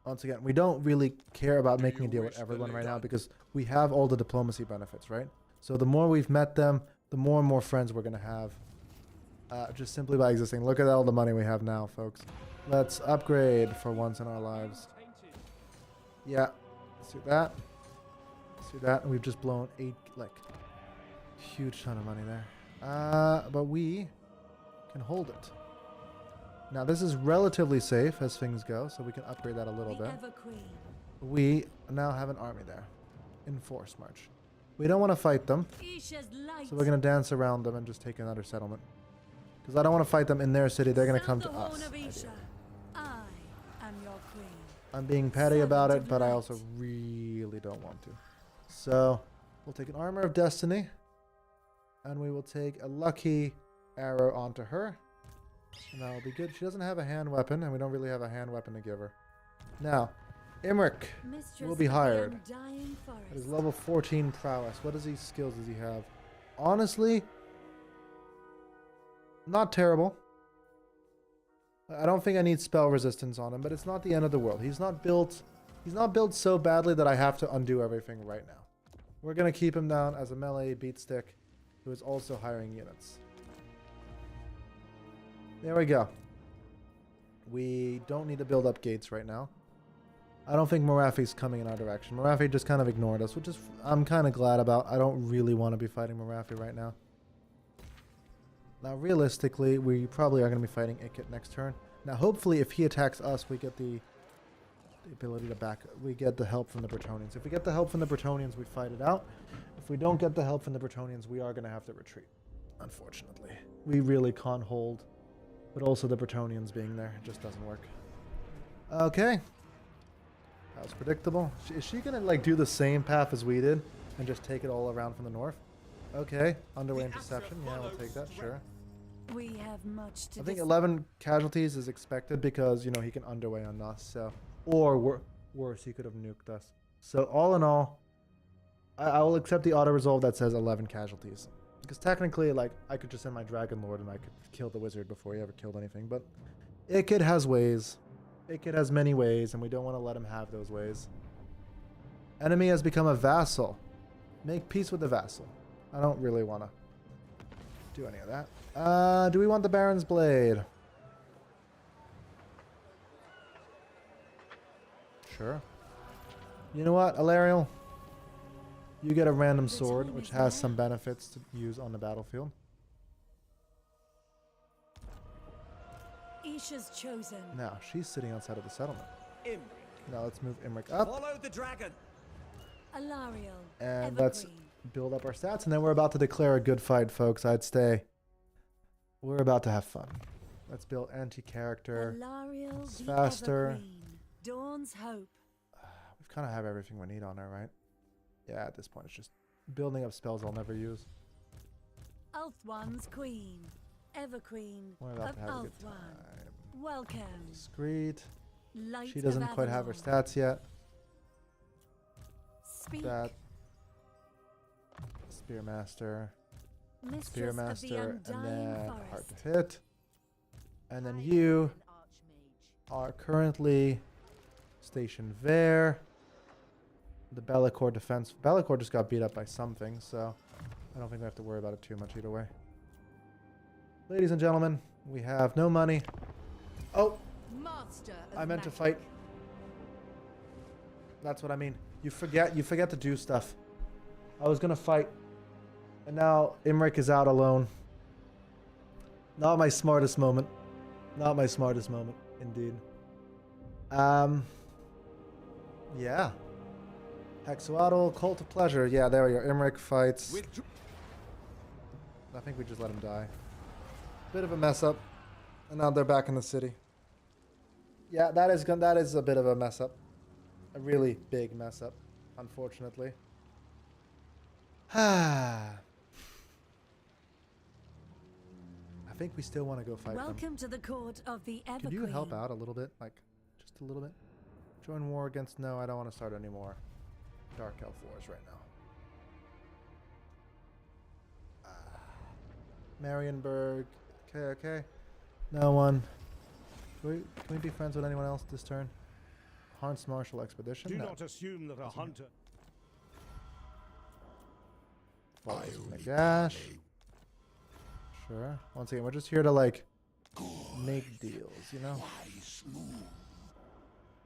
Once again, we don't really care about making a you deal wish with the everyone right now leader- because we have all the diplomacy benefits, right? So the more we've met them, the more and more friends we're going to have. Just simply by existing. Look at all the money we have now, folks. Let's upgrade for once in our lives. Yeah, let's do that. Let's do that. And we've just blown huge ton of money there. But we can hold it. Now this is relatively safe as things go, so we can upgrade that a little The bit. Ever-Queen. We now have an army there. In force march. We don't want to fight them, Isha's light. so we're going to dance around them and just take another settlement. Because I don't want to fight them in their city, they're going to come Sound to the horn us. of Isha. I am your queen. I'm being petty about Servant it, of but I light. also really don't want to. So, we'll take an Armor of Destiny. And we will take a Lucky Arrow onto her. And that'll be good. She doesn't have a hand weapon, and we don't really have a hand weapon to give her. Now, Imric Mistress will be of the hired. undying forest. At his level 14 prowess. What skills does he have? Honestly, not terrible. I don't think I need spell resistance on him, but it's not the end of the world. He's not built so badly that I have to undo everything right now. We're going to keep him down as a melee beatstick who is also hiring units. There we go. We don't need to build up gates right now. I don't think Marafi's coming in our direction. Marafi just kind of ignored us, which is I'm kind of glad about. I don't really want to be fighting Marafi right now. Now, realistically, we probably are going to be fighting Ikit next turn. Now, hopefully, if he attacks us, we get the ability to we get the help from the Bretonnians. If we get the help from the Bretonnians, we fight it out. If we don't get the help from the Bretonnians, we are going to have to retreat, unfortunately. We really can't hold, but also the Bretonnians being there just doesn't work. Okay. That was predictable. Is she going to, do the same path as we did and just take it all around from the north? Okay. Underway interception. Yeah, we'll take that, sure. We have much to I think dis- 11 casualties is expected because, he can underway on us, so... Or worse, he could have nuked us. So, all in all, I will accept the auto-resolve that says 11 casualties. Because technically, I could just send my Dragon Lord and I could kill the wizard before he ever killed anything, but... Ikid has ways. Ikid has many ways, and we don't want to let him have those ways. Enemy has become a vassal. Make peace with the vassal. I don't really want to do any of that. Do we want the Baron's Blade? Sure. You know what, Alariel? You get a random sword, which has some benefits to use on the battlefield. Isha's chosen. Now, she's sitting outside of the settlement. Imric. Now let's move Imric up, Follow the dragon. Alariel. and let's Evergreen. build up our stats, and then we're about to declare a good fight, folks. I'd say we're about to have fun. Let's build anti-character. Alariel It's the faster. Evergreen. Dawn's hope. We've kind of have everything we need on her, right? Yeah, at this point, it's just building up spells I'll never use. Ulthuan's queen. Everqueen We're about of to have a good Ulthuan. time. Welcome. Discreet. Light She doesn't of quite have her Avalon. stats yet. Speak. That Spearmaster, Mistress of the Spearmaster, and undying then hard forest. to hit. And then you are currently stationed there. The Bellicor defense. Bellicor just got beat up by something, so I don't think we have to worry about it too much either way. Ladies and gentlemen, we have no money. Oh, Master of I meant to magic. fight. That's what I mean. You forget to do stuff. I was gonna fight, and now Imric is out alone. Not my smartest moment. Not my smartest moment, indeed. Yeah. Hexuadal, Cult of Pleasure. Yeah, there we go. Imric fights. Withdraw. I think we just let him die. Bit of a mess up, and now they're back in the city. Yeah, that is a bit of a mess up. A really big mess up, unfortunately. think we still want to go fight them. Welcome to the court of the Ever Could you Queen. help out a little bit? Like, just a little bit? Join war against... No, I don't want to start any more Dark Elf Wars right now. Marienburg. Okay. No one. Can we be friends with anyone else this turn? Harn's Martial Expedition? Do No. not assume that a hunter. Nagash. Sure. Once again, we're just here to, like, make deals, you know?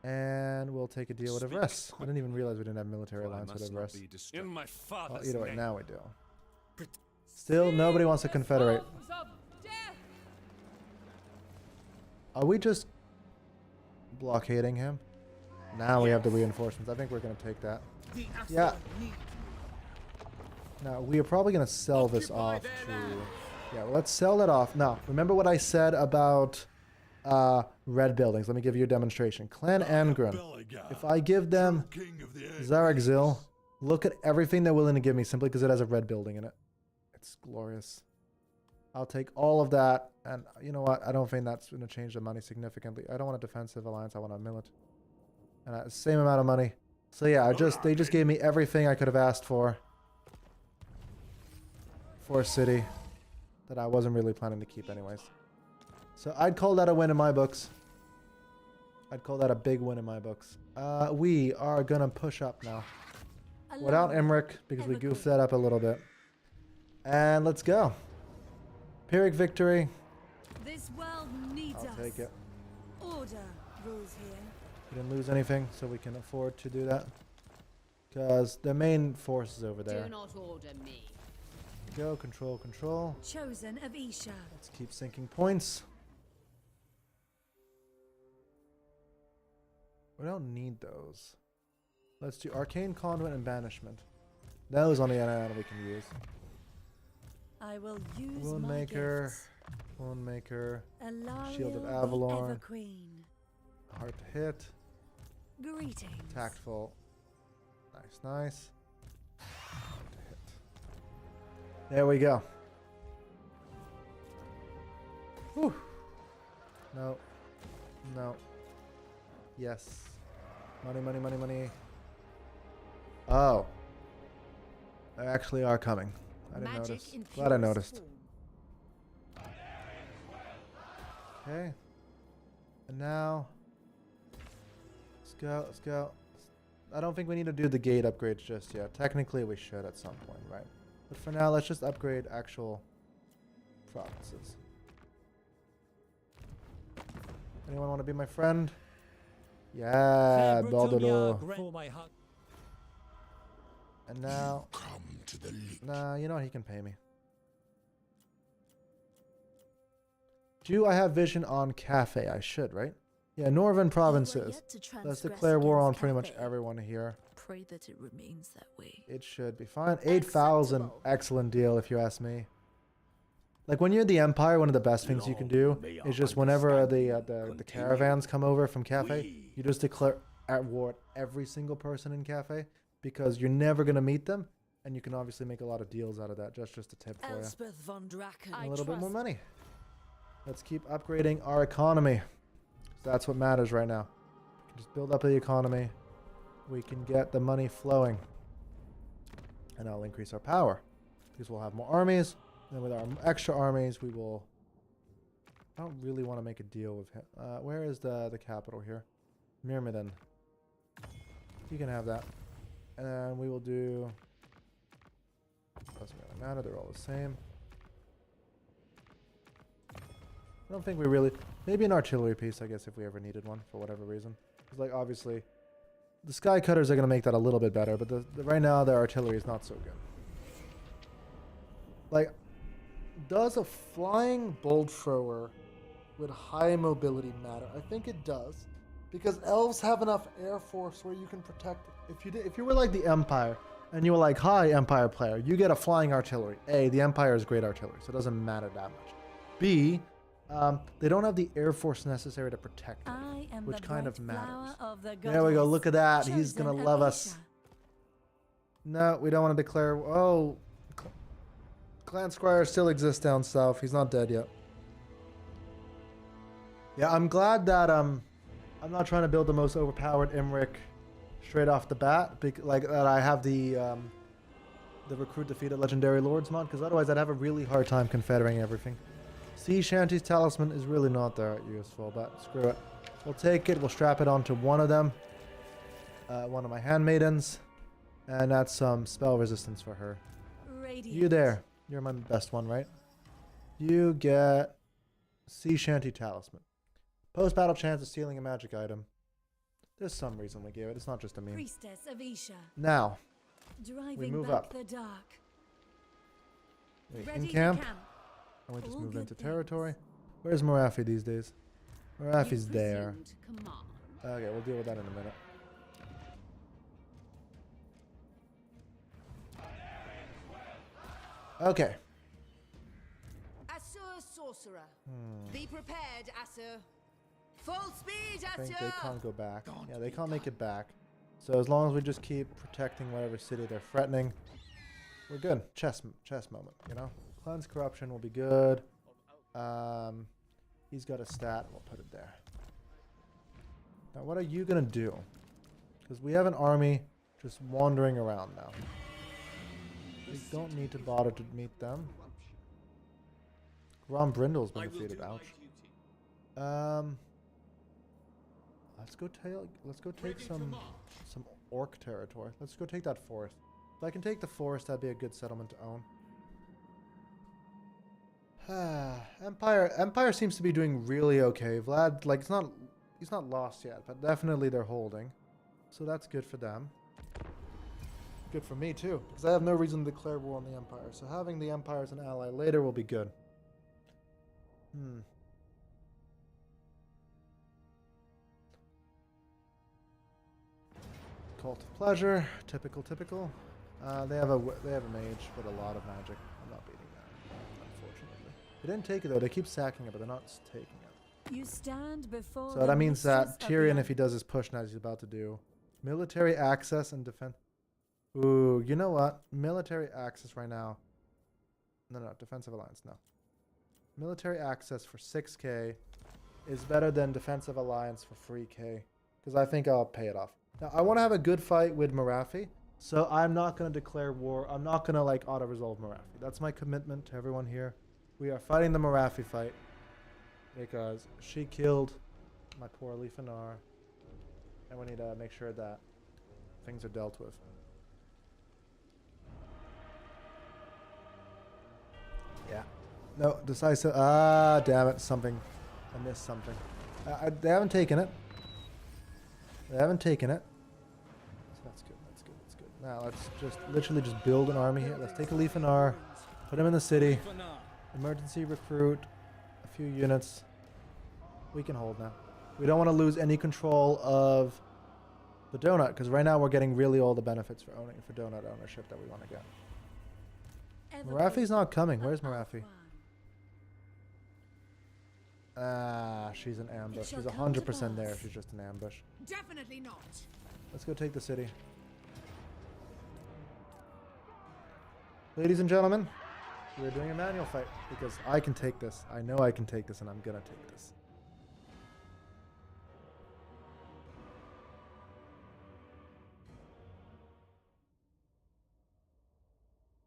And we'll take a deal with Everest. I didn't even realize we didn't have military alliance with Everest. In my father's Either way, name. now we do. Still, nobody wants to confederate. Are we just blockading him? Now we have the reinforcements. I think we're going to take that. Yeah. Now, we are probably going to sell this off to... Yeah, well, let's sell that off. Now, remember what I said about red buildings. Let me give you a demonstration. Clan Angren. If I give them Zarakzil, look at everything they're willing to give me simply because it has a red building in it. It's glorious. I'll take all of that. And you know what? I don't think that's going to change the money significantly. I don't want a defensive alliance. I want a millet. And same amount of money. So yeah, they just gave me everything I could have asked for a city that I wasn't really planning to keep anyways. So I'd call that a win in my books. I'd call that a big win in my books. We are going to push up now. Without Emmerich, because we goofed that up a little bit. And let's go. Pyrrhic victory. This world needs I'll us. take it. Order rules here. We didn't lose anything, so we can afford to do that. Because the main force is over there. Do not order me. Go, control. Chosen of Isha. Let's keep sinking points. We don't need those. Let's do Arcane Conduit and Banishment. Those on the end we can use. I will use Woundmaker, Shield of Avalon. Queen. Hard to hit. Greetings. Tactful. Nice. Hard to hit. There we go. Whew. No. Yes. Money. Oh. They actually are coming. I didn't notice. Glad I noticed. Okay. And now, let's go. I don't think we need to do the gate upgrades just yet. Technically, we should at some point, right? But for now, let's just upgrade actual provinces. Anyone want to be my friend? Yeah, Baldolo. And now, nah, you know what? He can pay me. Do I have vision on Cafe? I should, right? Yeah, Northern provinces. Let's declare war on pretty much everyone here. Pray that it remains that way. It should be fine. 8,000, excellent deal if you ask me. Like when you're in the Empire, one of the best things you can do is just whenever the caravans come over from Cafe, you just declare at war at every single person in Cafe because you're never gonna meet them, and you can obviously make a lot of deals out of that. Just a tip for you. Elspeth von Draken. A little bit more money. Let's keep upgrading our economy. That's what matters right now. We can just build up the economy. We can get the money flowing. And that'll increase our power. Because we'll have more armies. And with our extra armies, we will... I don't really want to make a deal with him. Where is the capital here? Myrmidon. You can have that. And then we will do... Doesn't really matter. They're all the same. I don't think we really... Maybe an artillery piece, I guess, if we ever needed one, for whatever reason. Because, like, obviously, the Sky Cutters are going to make that a little bit better, but right now, their artillery is not so good. Like, does a flying bolt thrower with high mobility matter? I think it does. Because elves have enough air force where you can protect... If you were like the Empire, and you were like, hi, Empire player, you get a flying artillery. A, the Empire is great artillery, so it doesn't matter that much. B... they don't have the air force necessary to protect them, which kind of matters. There we go. Look at that. He's going to love us. No, we don't want to declare... Oh, Clan Squire still exists down south. He's not dead yet. Yeah, I'm glad that I'm not trying to build the most overpowered Imrik straight off the bat. Like that I have the recruit defeated legendary lords mod, because otherwise I'd have a really hard time confederating everything. Sea Shanty's talisman is really not that useful, but screw it. We'll take it. We'll strap it onto one of them, one of my handmaidens, and that's some spell resistance for her. Radiant. You there? You're my best one, right? You get Sea Shanty talisman. Post-battle chance of stealing a magic item. There's some reason we gave it. It's not just a meme. Priestess of Isha. Now, Driving move back up. the dark. we Ready in camp, for camp. and we just All move good into things. territory. Where's Morafi these days? Morafi's You there. presumed command. Okay, we'll deal with that in a minute. Okay. Asur sorcerer. Be prepared, Asur. Full speed, I think Asur. they can't go back. Yeah, they can't make it back. So as long as we just keep protecting whatever city they're threatening, we're good. Chess moment, you know? Cleanse corruption will be good. He's got a stat. We'll put it there. Now, what are you going to do? Because we have an army just wandering around now. We don't need to bother to meet them. Grom Brindle's been defeated. Ouch. Let's go take some orc territory. Let's go take that forest. If I can take the forest, that'd be a good settlement to own. Empire seems to be doing really okay. Vlad, like, he's not lost yet, but definitely they're holding. So that's good for them. Good for me too, because I have no reason to declare war on the Empire. So having the Empire as an ally later will be good. Cult of Pleasure, typical. They have a mage, but a lot of magic. I'm not beating that, unfortunately. They didn't take it though. They keep sacking it, but they're not taking it. You stand before So the that means that mistress of Tyrion, the if he does his push now, as he's about to do, military access and defense. Ooh, you know what? Military access right now. No, defensive alliance, no. Military access for 6k is better than defensive alliance for 3k, because I think I'll pay it off. Now, I want to have a good fight with Morafi, so I'm not going to declare war. I'm not going to, like, auto-resolve Morafi. That's my commitment to everyone here. We are fighting the Morafi fight, because she killed my poor Leafanar, and we need to make sure that things are dealt with. Yeah. No, decisive. Ah, damn it. Something. I missed something. They haven't taken it. They haven't taken it. So that's good. That's good. Now, let's just literally just build an army here. Let's take a Leafanar, put him in the city, emergency recruit, a few units. We can hold now. We don't want to lose any control of the donut, because right now we're getting really all the benefits for donut ownership that we want to get. Morafi's not coming. Where's Morafi? She's an ambush. She's 100% there. She's just an ambush. Definitely not. Let's go take the city. Ladies and gentlemen, we're doing a manual fight because I can take this. I know I can take this, and I'm gonna take this.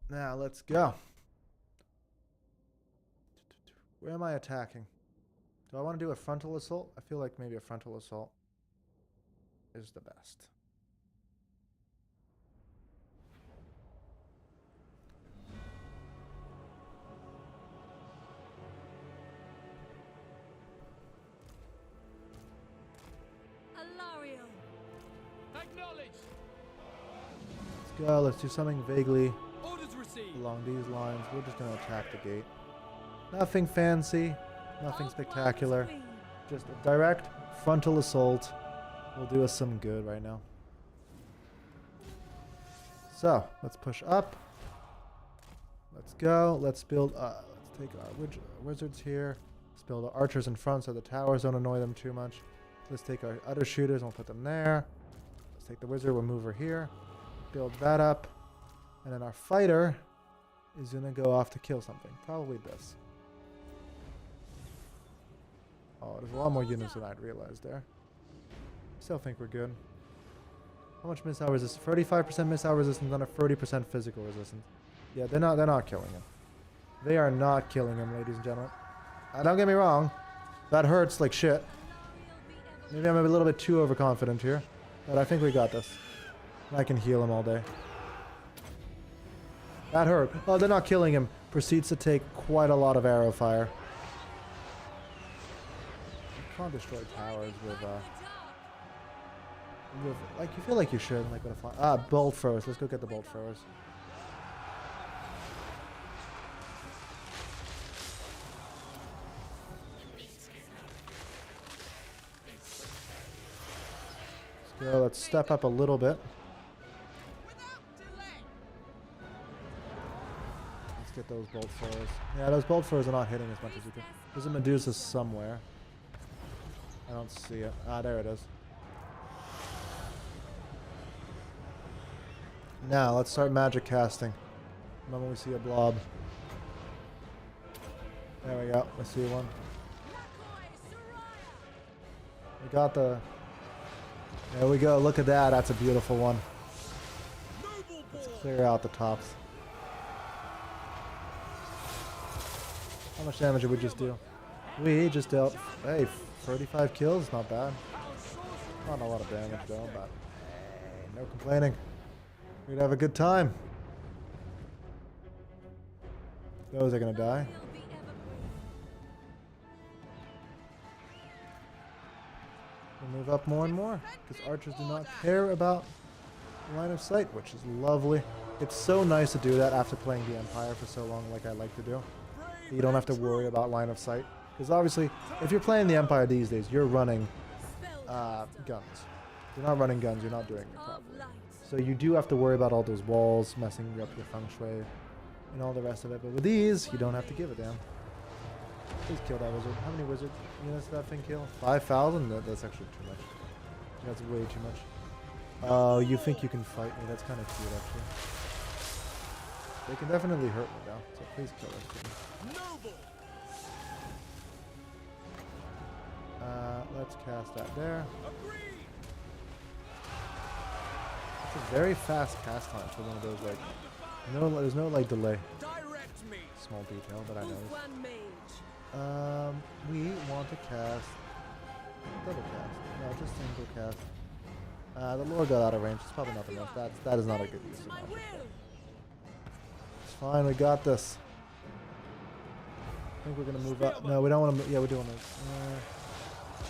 Now, let's go. Where am I attacking? Do I want to do a frontal assault? I feel like maybe a frontal assault is the best. Alario. Acknowledged. Let's go. Let's do something vaguely Orders received. along these lines. We're just going to attack the gate. Nothing fancy. Nothing spectacular. Queen. Just a direct frontal assault will do us some good right now. So, let's push up. Let's go. Let's build... let's take our wizards here. Let's build our archers in front so the towers don't annoy them too much. Let's take our other shooters and we'll put them there. Let's take the wizard. We'll move her here. Build that up. And then our fighter is going to go off to kill something. Probably this. Oh, there's a lot more units than I'd realized there. Still think we're good. How much missile resistance? 35% missile resistance on a 30% physical resistance. Yeah, they're not killing him. They are not killing him, ladies and gentlemen. Don't get me wrong. That hurts like shit. Maybe I'm a little bit too overconfident here. But I think we got this. I can heal him all day. That hurt. Oh, they're not killing him. Proceeds to take quite a lot of arrow fire. You can't destroy towers with like, you feel like you should, like, with a bolt throwers. Let's go get the bolt throwers. Let's go. Let's step up a little bit. Let's get those bolt throwers. Yeah, those bolt throwers are not hitting as much as we could. There's a Medusa somewhere. I don't see it. Ah, there it is. Now, let's start magic casting. The moment we see a blob. There we go. I see one. We got the... There we go. Look at that. That's a beautiful one. Let's clear out the tops. How much damage did we just do? We just dealt... Hey, 35 kills. Not bad. Not a lot of damage, though, but... Hey, no complaining. We'd have a good time. Those are gonna die. We'll move up more and more, because archers do not care about line of sight, which is lovely. It's so nice to do that after playing the Empire for so long, like I like to do. You don't have to worry about line of sight. Because obviously, if you're playing the Empire these days, you're running guns. If you're not running guns, you're not doing it properly. So you do have to worry about all those walls, messing up your feng shui, and all the rest of it. But with these, you don't have to give a damn. Please kill that wizard. How many wizard units did that thing kill? 5,000? That's actually too much. That's way too much. Oh, you think you can fight me? That's kind of cute, actually. They can definitely hurt me, though. So please kill us. Let's cast that there. It's a very fast cast time for one of those, like, there's no like delay. Small detail, but I noticed. We want to cast double cast. No, just single cast. The lore got out of range. It's probably not the most. That is not a good use of magic. It's fine. We got this. I think we're gonna move up. No, we don't want to. Yeah, we do want to.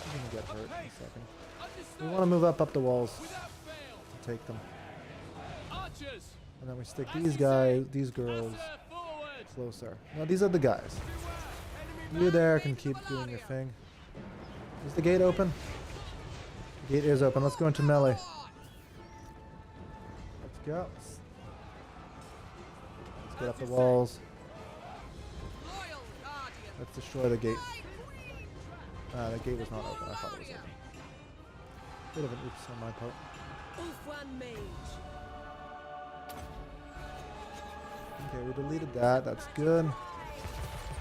We're gonna get hurt in a second. We want to move up the walls to take them. And then we stick these guys, these girls, closer. Now these are the guys. You there can keep doing your thing. Is the gate open? The gate is open. Let's go into melee. Let's go. Let's get up the walls. Let's destroy the gate. The gate was not open. I thought it was open. Bit of an oops on my part. Okay, we deleted that. That's good.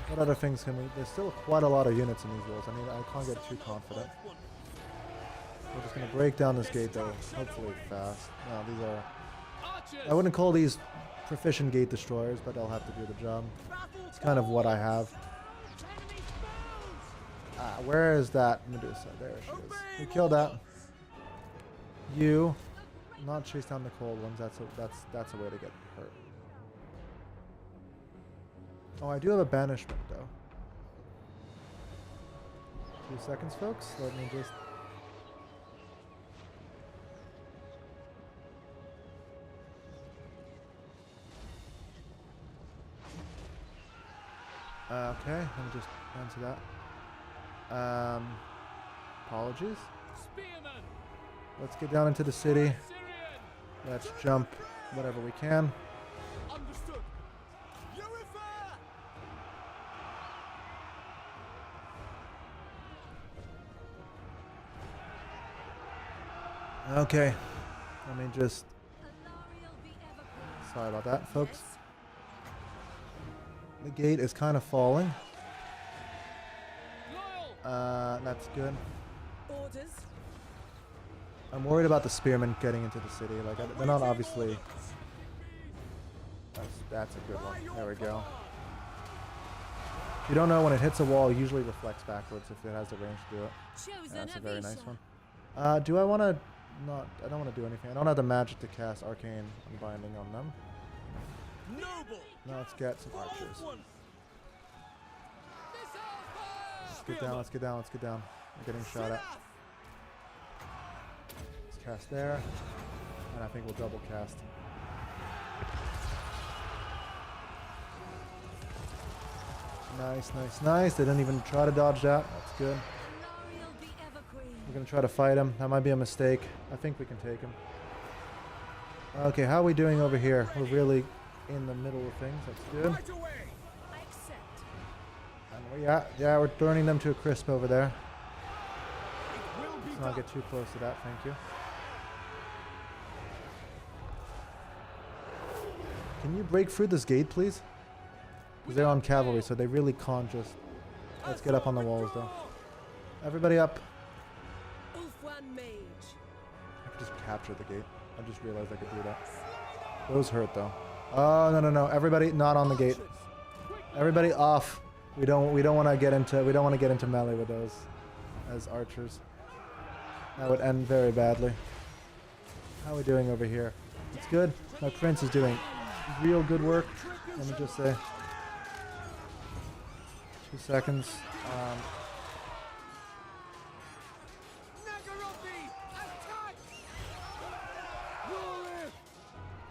What other things can we... There's still quite a lot of units in these walls. I mean, I can't get too confident. We're just going to break down this gate, though. Hopefully fast. No, these are... I wouldn't call these proficient gate destroyers, but they'll have to do the job. It's kind of what I have. Where is that Medusa? There she is. We killed that. You... Not chase down the cold ones. That's a way to get hurt. Oh, I do have a banishment, though. 2 seconds, folks. Let me just... okay, let me just answer that. Apologies. Let's get down into the city. Let's jump whatever we can. Understood. Okay. Let me just... Sorry about that, folks. The gate is kind of falling. That's good. Orders. I'm worried about the spearmen getting into the city. Like, they're not obviously... That's a good one. There we go. If you don't know, when it hits a wall, it usually reflects backwards if it has the range to do it. That's a very nice one. Do I want to... Not... I don't want to do anything. I don't have the magic to cast Arcane Unbinding on them. Noble. Now let's get some archers. One. Let's get down, let's get down, let's get down. I'm getting shot at. Let's cast there. And I think we'll double cast. Nice, nice, nice. They didn't even try to dodge that. That's good. Alariel the Evergreen. We're going to try to fight him. That might be a mistake. I think we can take him. Okay, how are we doing over here? We're really in the middle of things. That's good. Right away. I accept. And yeah, we're burning them to a crisp over there. It will be Let's not done. get too close to that, thank you. Can you break through this gate, please? Because they're on cavalry, so they really can't just... Let's get up on the walls, though. Everybody up. Ulfwan Mage. I could just capture the gate. I just realized I could do that. Those hurt, though. Oh, no, no, no. Everybody not on the gate. Everybody off. We don't want to get into melee with those as archers. That would end very badly. How are we doing over here? It's good. My prince is doing real good work. Let me just say. 2 seconds. Nagarothi, attack! Roar it.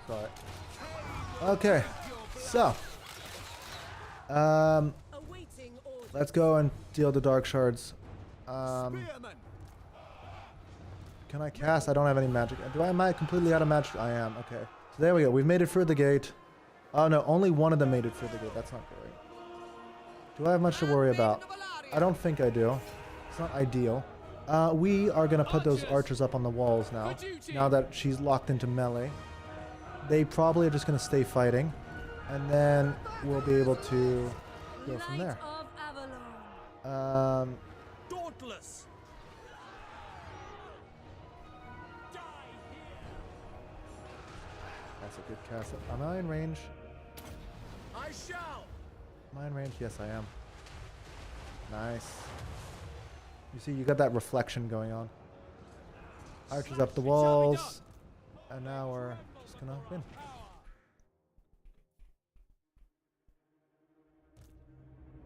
Sorry. Okay. So. Awaiting orders. Let's go and deal the dark shards. Spearman. Can I cast? I don't have any magic. Am I completely out of magic? I am. Okay. So there we go. We've made it through the gate. Oh no, only one of them made it through the gate. That's not great. Do I have much to worry about? I don't think I do. It's not ideal. We are going to put those archers up on the walls now. Now that she's locked into melee. They probably are just going to stay fighting. And then we'll be able to go from there. Light of Avalon. Dauntless. Die That's a good cast. Am I in range? here. I shall. Am I in range? Yes, I am. Nice. You see, you got that reflection going on. Archers up the walls. And now we're just gonna win.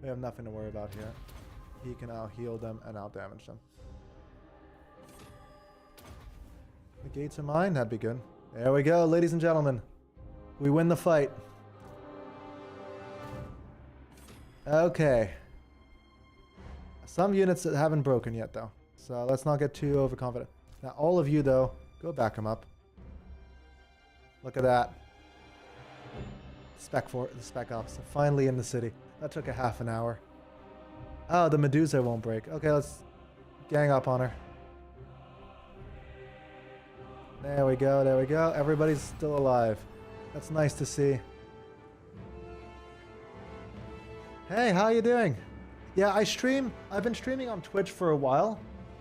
We have nothing to worry about here. He can out-heal them and out-damage them. The gates are mine? That'd be good. There we go, ladies and gentlemen. We win the fight. Okay. Some units that haven't broken yet, though. So let's not get too overconfident. Now, all of you, though, go back them up. Look at that. The spec ops. Finally in the city. That took a half an hour. Oh, the Medusa won't break. Okay, let's gang up on her. There we go, there we go. Everybody's still alive. That's nice to see. Hey, how you doing? Yeah, I stream. I've been streaming on Twitch for a while,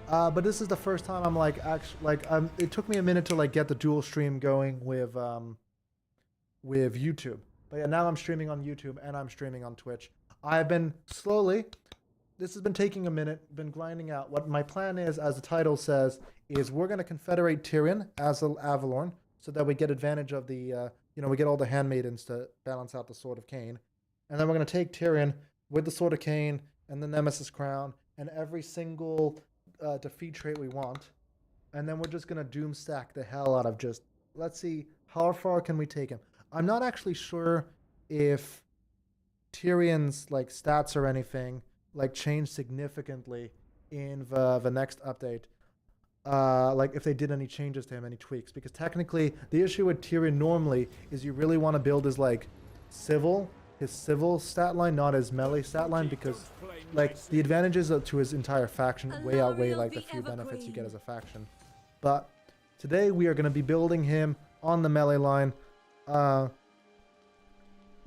but this is the first time I'm like it took me a minute to like get the dual stream going with YouTube. But yeah, now I'm streaming on YouTube and I'm streaming on Twitch. I've been slowly. This has been taking a minute. Been grinding out. What my plan is, as the title says, is we're going to confederate Tyrion as Avalorn so that we get advantage of the we get all the handmaidens to balance out the Sword of Cain. And then we're going to take Tyrion with the Sword of Cain and the Nemesis Crown and every single defeat trait we want. And then we're just going to doom stack the hell out of just... Let's see, how far can we take him? I'm not actually sure if Tyrion's like stats or anything like change significantly in the next update. Like if they did any changes to him, any tweaks. Because technically, the issue with Tyrion normally is you really want to build his like his civil stat line, not his melee stat line, because like the advantages to his entire faction way outweigh like the few benefits you get as a faction. But today we are going to be building him on the melee line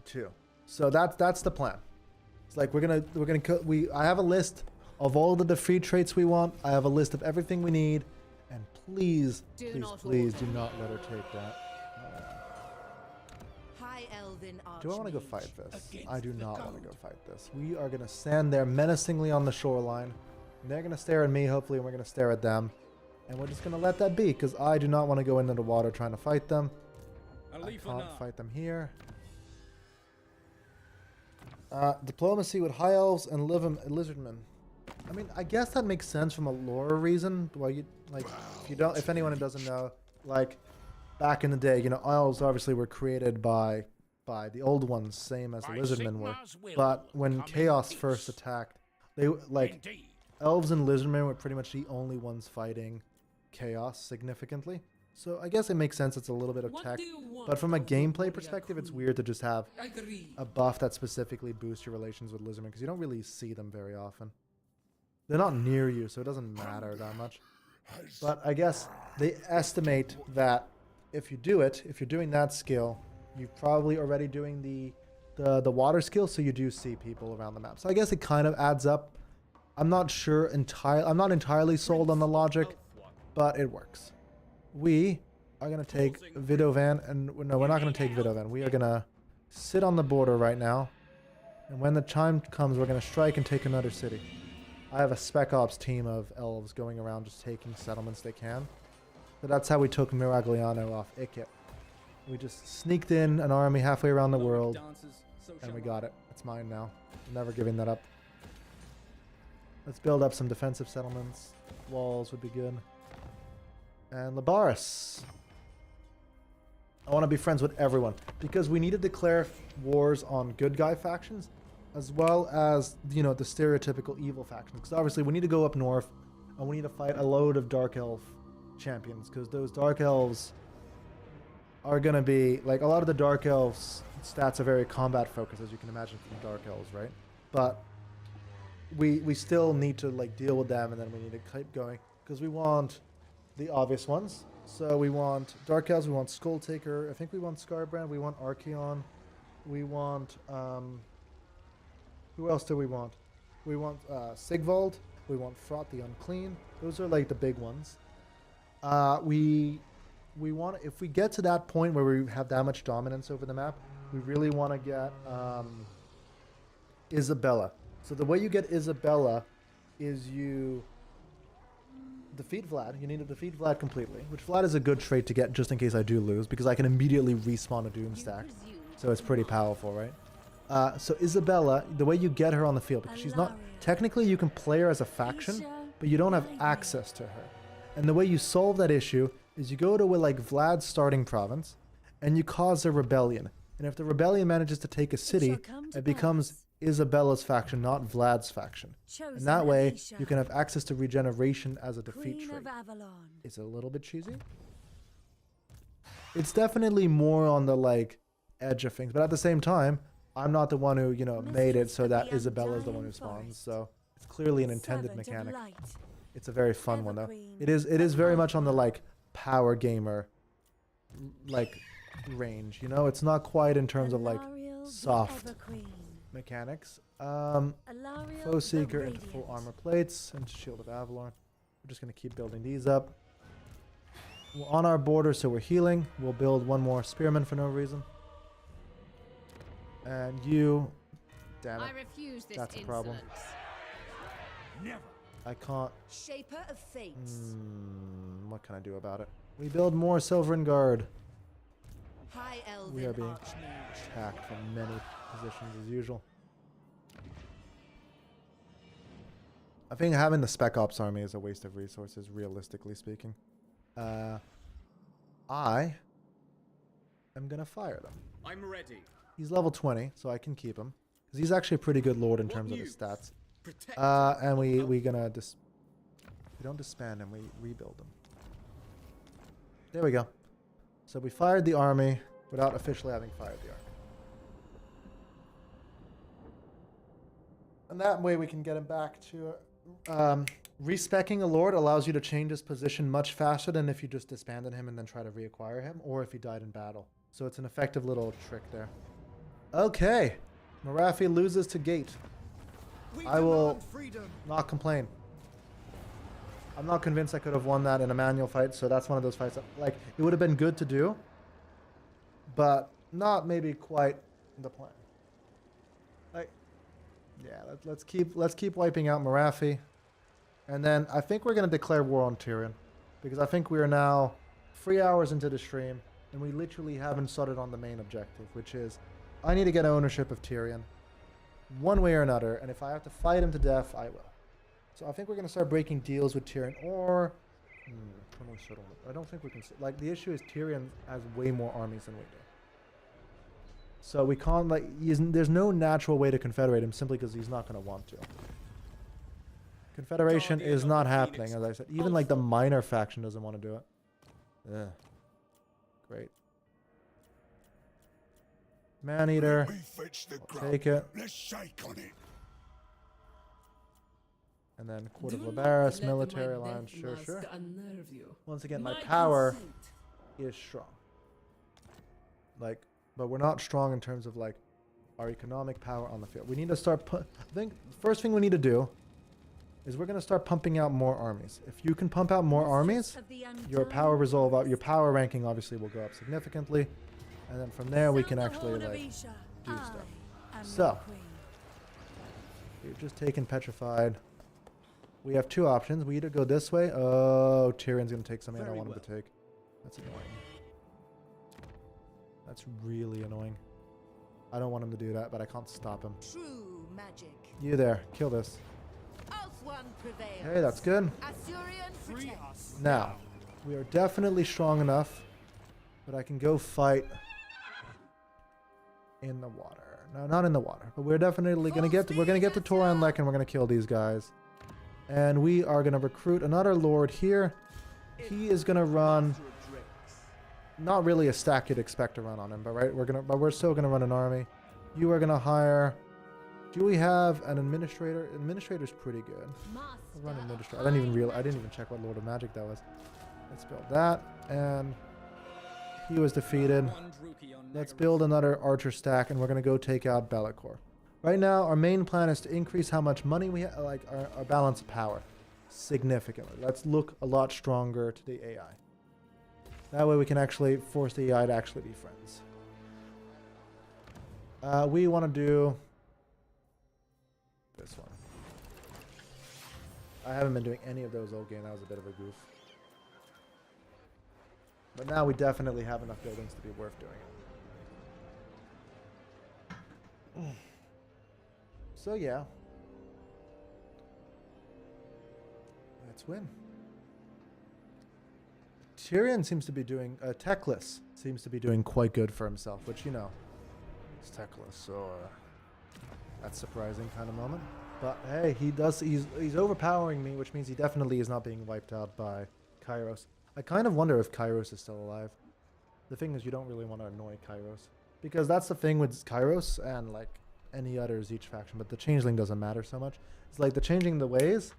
too. So that's the plan. It's like I have a list of all the defeat traits we want. I have a list of everything we need. And please, Do please, not please order do me. not let her take that. High Elven Do I want to go Archmage. fight this? Against I do the not want to goat. go fight this. We are going to stand there menacingly on the shoreline. And they're going to stare at me, hopefully, and we're going to stare at them. And we're just going to let that be, because I do not want to go into the water trying to fight them. I can't fight them here. Diplomacy with high elves and lizardmen. I mean, I guess that makes sense from a lore reason. Well, you like, if anyone doesn't know, like, back in the day, you know, elves obviously were created by the old ones, same as the lizardmen were. But when chaos first attacked, they like elves and lizardmen were pretty much the only ones fighting chaos significantly. So I guess it makes sense. It's a little bit of tech, but from a gameplay perspective, it's weird to just have a buff that specifically boosts your relations with lizardmen because you don't really see them very often. They're not near you, so it doesn't matter that much. But I guess they estimate that if you do it, if you're doing that skill, you're probably already doing the water skill, so you do see people around the map. So I guess it kind of adds up. I'm not entirely sold on the logic, but it works. We are going to take Vidovan, and no, we're not going to take Vidovan. We are going to sit on the border right now, and when the time comes, we're going to strike and take another city. I have a Spec Ops team of elves going around just taking settlements they can. So that's how we took Miragliano off Ikit. We just sneaked in an army halfway around the world, and we got it. It's mine now. I'm never giving that up. Let's build up some defensive settlements. Walls would be good. And Labaris. I want to be friends with everyone, because we need to declare wars on good guy factions, as well as, you know, the stereotypical evil factions. Because obviously we need to go up north, and we need to fight a load of Dark Elf champions, because those Dark Elves are going to be, like, a lot of the Dark Elves stats are very combat focused, as you can imagine from Dark Elves, right? But we still need to, like, deal with them, and then we need to keep going, because we want the obvious ones. So we want Dark Elves, we want Skull Taker, I think we want Scarbrand, we want Archeon, we want, who else do we want? We want Sigvald, we want Fraught the Unclean. Those are like the big ones. We want, if we get to that point where we have that much dominance over the map, we really want to get Isabella. So the way you get Isabella is you defeat Vlad. You need to defeat Vlad completely, which Vlad is a good trait to get just in case I do lose, because I can immediately respawn a Doom stack. So it's pretty powerful, right? So Isabella, the way you get her on the field, because she's not, technically you can play her as a faction, but you don't have access to her. And the way you solve that issue is you go to like Vlad's starting province, and you cause a rebellion. And if the rebellion manages to take a city, it becomes Isabella's faction, not Vlad's faction. And that way, you can have access to regeneration as a defeat trait. It's a little bit cheesy. It's definitely more on the, like, edge of things. But at the same time, I'm not the one who, you know, made it so that Isabella's the one who spawns. So it's clearly an intended mechanic. It's a very fun one, though. It is very much on the, like, power gamer, like, range. You know, it's not quite in terms of, like, soft mechanics. Foe Seeker into full armor plates, into Shield of Avalon. We're just going to keep building these up. We're on our border, so we're healing. We'll build one more Spearman for no reason. And you... Damn it. I refuse this That's a problem. Never. I can't... Shaper of Fates. What can I do about it? We build more Silverin Guard. High Elven We are being Archmage. attacked from many positions as usual. I think having the Spec Ops army is a waste of resources, realistically speaking. I am going to fire them. I'm ready. He's level 20, so I can keep him. Because he's actually a pretty good lord in terms of his stats. Protect. And we gonna we don't disband him, we rebuild him. There we go. So we fired the army without officially having fired the army. And that way we can get him back to... respecking a lord allows you to change his position much faster than if you just disbanded him and then try to reacquire him, or if he died in battle. So it's an effective little trick there. Okay. Marafi loses to Gate. We I will demand freedom. not complain. I'm not convinced I could have won that in a manual fight, so that's one of those fights that, like, it would have been good to do, but not maybe quite the plan. Like, yeah, let's keep wiping out Marathi, and then I think we're gonna declare war on Tyrion, because I think we are now 3 hours into the stream, and we literally haven't started on the main objective, which is I need to get ownership of Tyrion, one way or another, and if I have to fight him to death, I will. So I think we're going to start breaking deals with Tyrion, or... I don't think we can... Like, the issue is Tyrion has way more armies than we do. So we can't, like... There's no natural way to confederate him simply because he's not going to want to. Confederation is not happening, as I said. Even, like, the minor faction doesn't want to do it. Ugh. Great. Man-eater. I'll take it. Let's shake on it. And then Court of Labaris, Military Alliance, sure. Once again, my power is strong. Like, but we're not strong in terms of, like, our economic power on the field. We need to start I think the first thing we need to do is we're going to start pumping out more armies. If you can pump out more armies, your power your power ranking obviously will go up significantly. And then from there we can actually, like, do stuff. So, we've just taken Petrified. We have two options. We either go this way. Oh, Tyrion's going to take something I don't want him to take. That's annoying. That's really annoying. I don't want him to do that, but I can't stop him. True magic. You there. Kill this. Ulthuan prevails. Hey, that's good. Asuryan protects. Now, we are definitely strong enough that I can go fight in the water. No, not in the water. But we're definitely going to get to... We're going to get to Toran Lek and we're going to kill these guys. And we are going to recruit another lord here. He is going to run... Not really a stack you'd expect to run on him, but right, we're still gonna run an army. You are gonna hire. Do we have an administrator? Administrator's pretty good. I'll run administrator. I didn't even check what Lord of Magic that was. Let's build that, and he was defeated. Let's build another archer stack, and we're gonna go take out Be'lakor. Right now, our main plan is to increase how much money we have, like our balance of power, significantly. Let's look a lot stronger to the AI. That way we can actually force the AI to actually be friends. We want to do this one. I haven't been doing any of those all game. That was a bit of a goof. But now we definitely have enough buildings to be worth doing it. So yeah. Let's win. Tyrion seems to be doing, Teclis seems to be doing quite good for himself, which, you know, it's Teclis, so that's surprising kind of moment. But hey, he's overpowering me, which means he definitely is not being wiped out by Kairos. I kind of wonder if Kairos is still alive. The thing is, you don't really want to annoy Kairos, because that's the thing with Kairos and like any other each faction, but the changeling doesn't matter so much. It's like the changing the ways,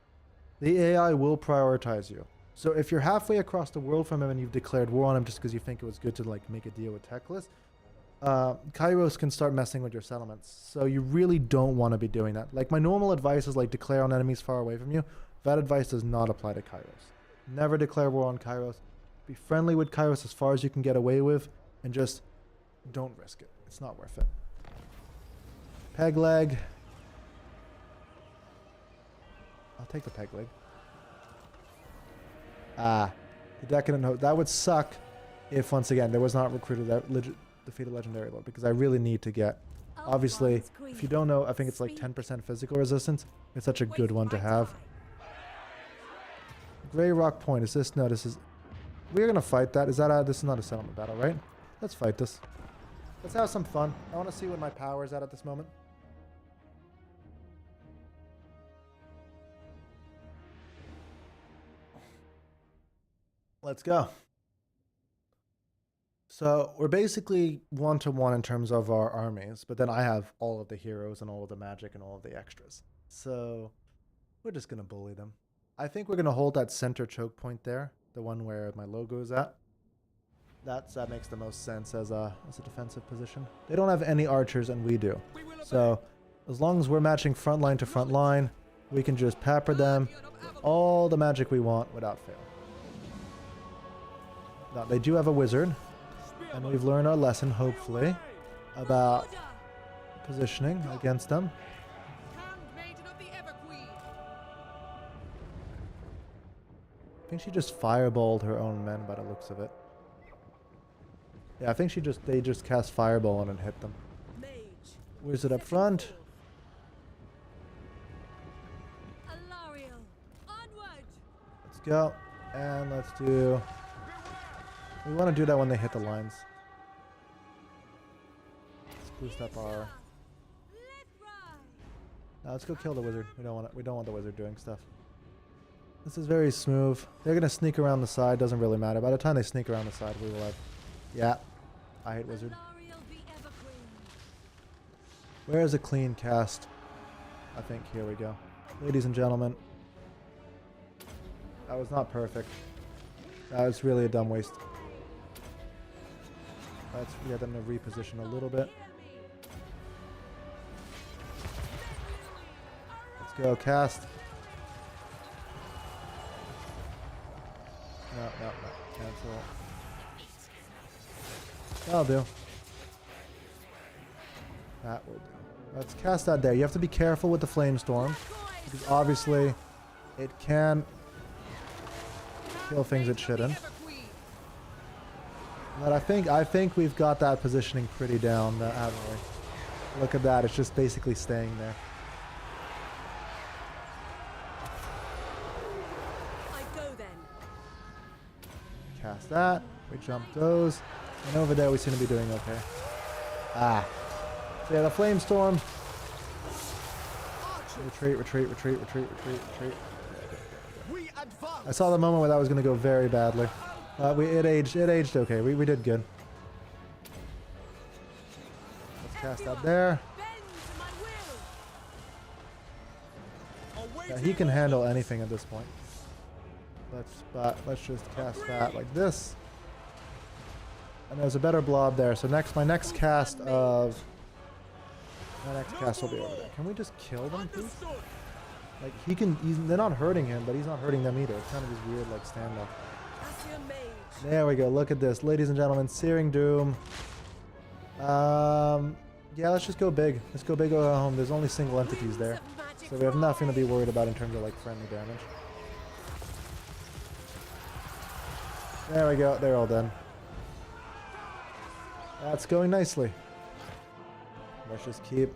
the AI will prioritize you. So if you're halfway across the world from him and you've declared war on him just because you think it was good to like make a deal with Teclis, Kairos can start messing with your settlements. So you really don't want to be doing that. Like my normal advice is like declare on enemies far away from you. That advice does not apply to Kairos. Never declare war on Kairos. Be friendly with Kairos as far as you can get away with, and just don't risk it. It's not worth it. Peg leg. I'll take the peg leg. The Decadent Host. That would suck if, once again, there was not recruited that defeated Legendary Lord, because I really need to get... Obviously, if you don't know, I think it's like 10% physical resistance. It's such a good one to have. Grey Rock Point. Is this... No, this is... We're going to fight that. Is that this is not a settlement battle, right? Let's fight this. Let's have some fun. I want to see what my power is at this moment. Let's go. So we're basically 1-to-1 in terms of our armies, but then I have all of the heroes and all of the magic and all of the extras. So we're just going to bully them. I think we're going to hold that center choke point there, the one where my logo is at. That makes the most sense as a defensive position. They don't have any archers and we do. So As long as we're matching front line to front line, we can just pepper them with all the magic we want without fail. Now, they do have a wizard, and we've learned our lesson, hopefully, about positioning against them. Handmaiden of the Everqueen. I think she just fireballed her own men by the looks of it. Yeah, I think they just cast fireball on and hit them. Mage. Wizard up front. Alariel, onward! Let's go. And let's do... We want to do that when they hit the lines. Let's boost up our... Now let's go kill the wizard. We don't want the wizard doing stuff. This is very smooth. They're gonna sneak around the side, doesn't really matter. By the time they sneak around the side, we will have... Yeah. I hate wizard. Alariel the Everqueen. Where is a clean cast? I think here we go. Ladies and gentlemen. That was not perfect. That was really a dumb waste. Let's get them to reposition a little bit. Let's go, cast. No, cancel. That'll do. That will do. Let's cast that there. You have to be careful with the flame storm, because obviously it can kill things it shouldn't. But I think we've got that positioning pretty down, haven't we? Look at that. It's just basically staying there. I go then. Cast that. We jump those. And over there we seem to be doing okay. Ah. So yeah, the flame storm. Retreat, retreat, retreat, retreat, retreat, retreat. We advance. I saw the moment where that was going to go very badly. It aged okay. We did good. Let's cast that there. Bend to my will. Yeah, he can handle anything at this point. Let's just cast that like this. And there's a better blob there. So my next cast will be over there. Can we just kill them, please? Like they're not hurting him, but he's not hurting them either. It's kind of this weird like standoff. Assia Mage. There we go. Look at this, ladies and gentlemen. Searing Doom. Yeah, let's just go big. Let's go big or go home. There's only single entities there, so we have nothing to be worried about in terms of like friendly damage. There we go. They're all done. That's going nicely. Let's just keep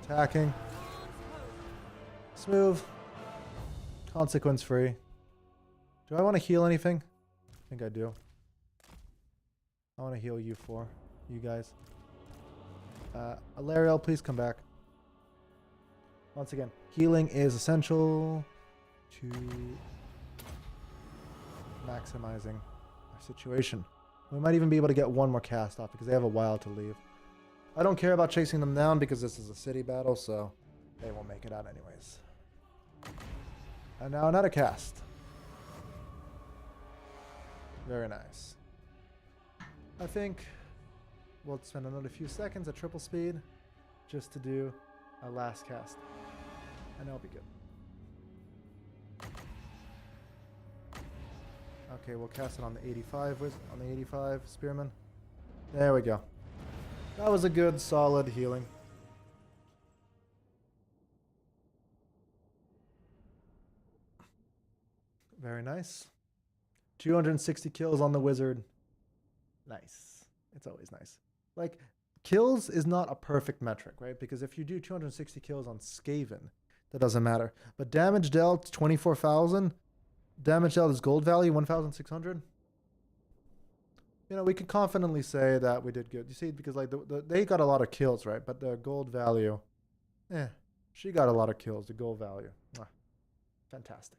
attacking. Smooth. Consequence free. Do I want to heal anything? I think I do. I want to heal you four. You guys. Alariel, please come back. Once again, healing is essential to maximizing our situation. We might even be able to get one more cast off because they have a while to leave. I don't care about chasing them down because this is a city battle, so they won't make it out anyways. And now another cast. Very nice. I think we'll spend another few seconds at triple speed just to do our last cast. And that'll be good. Okay, we'll cast it on the 85 on the 85 spearman. There we go. That was a good solid healing. Very nice. 260 kills on the wizard. Nice. It's always nice. Like, kills is not a perfect metric, right? Because if you do 260 kills on Skaven, that doesn't matter. But damage dealt, 24,000. Damage dealt is gold value, 1,600. You know, we can confidently say that we did good. You see, because like they got a lot of kills, right? But the gold value, she got a lot of kills. The gold value, fantastic.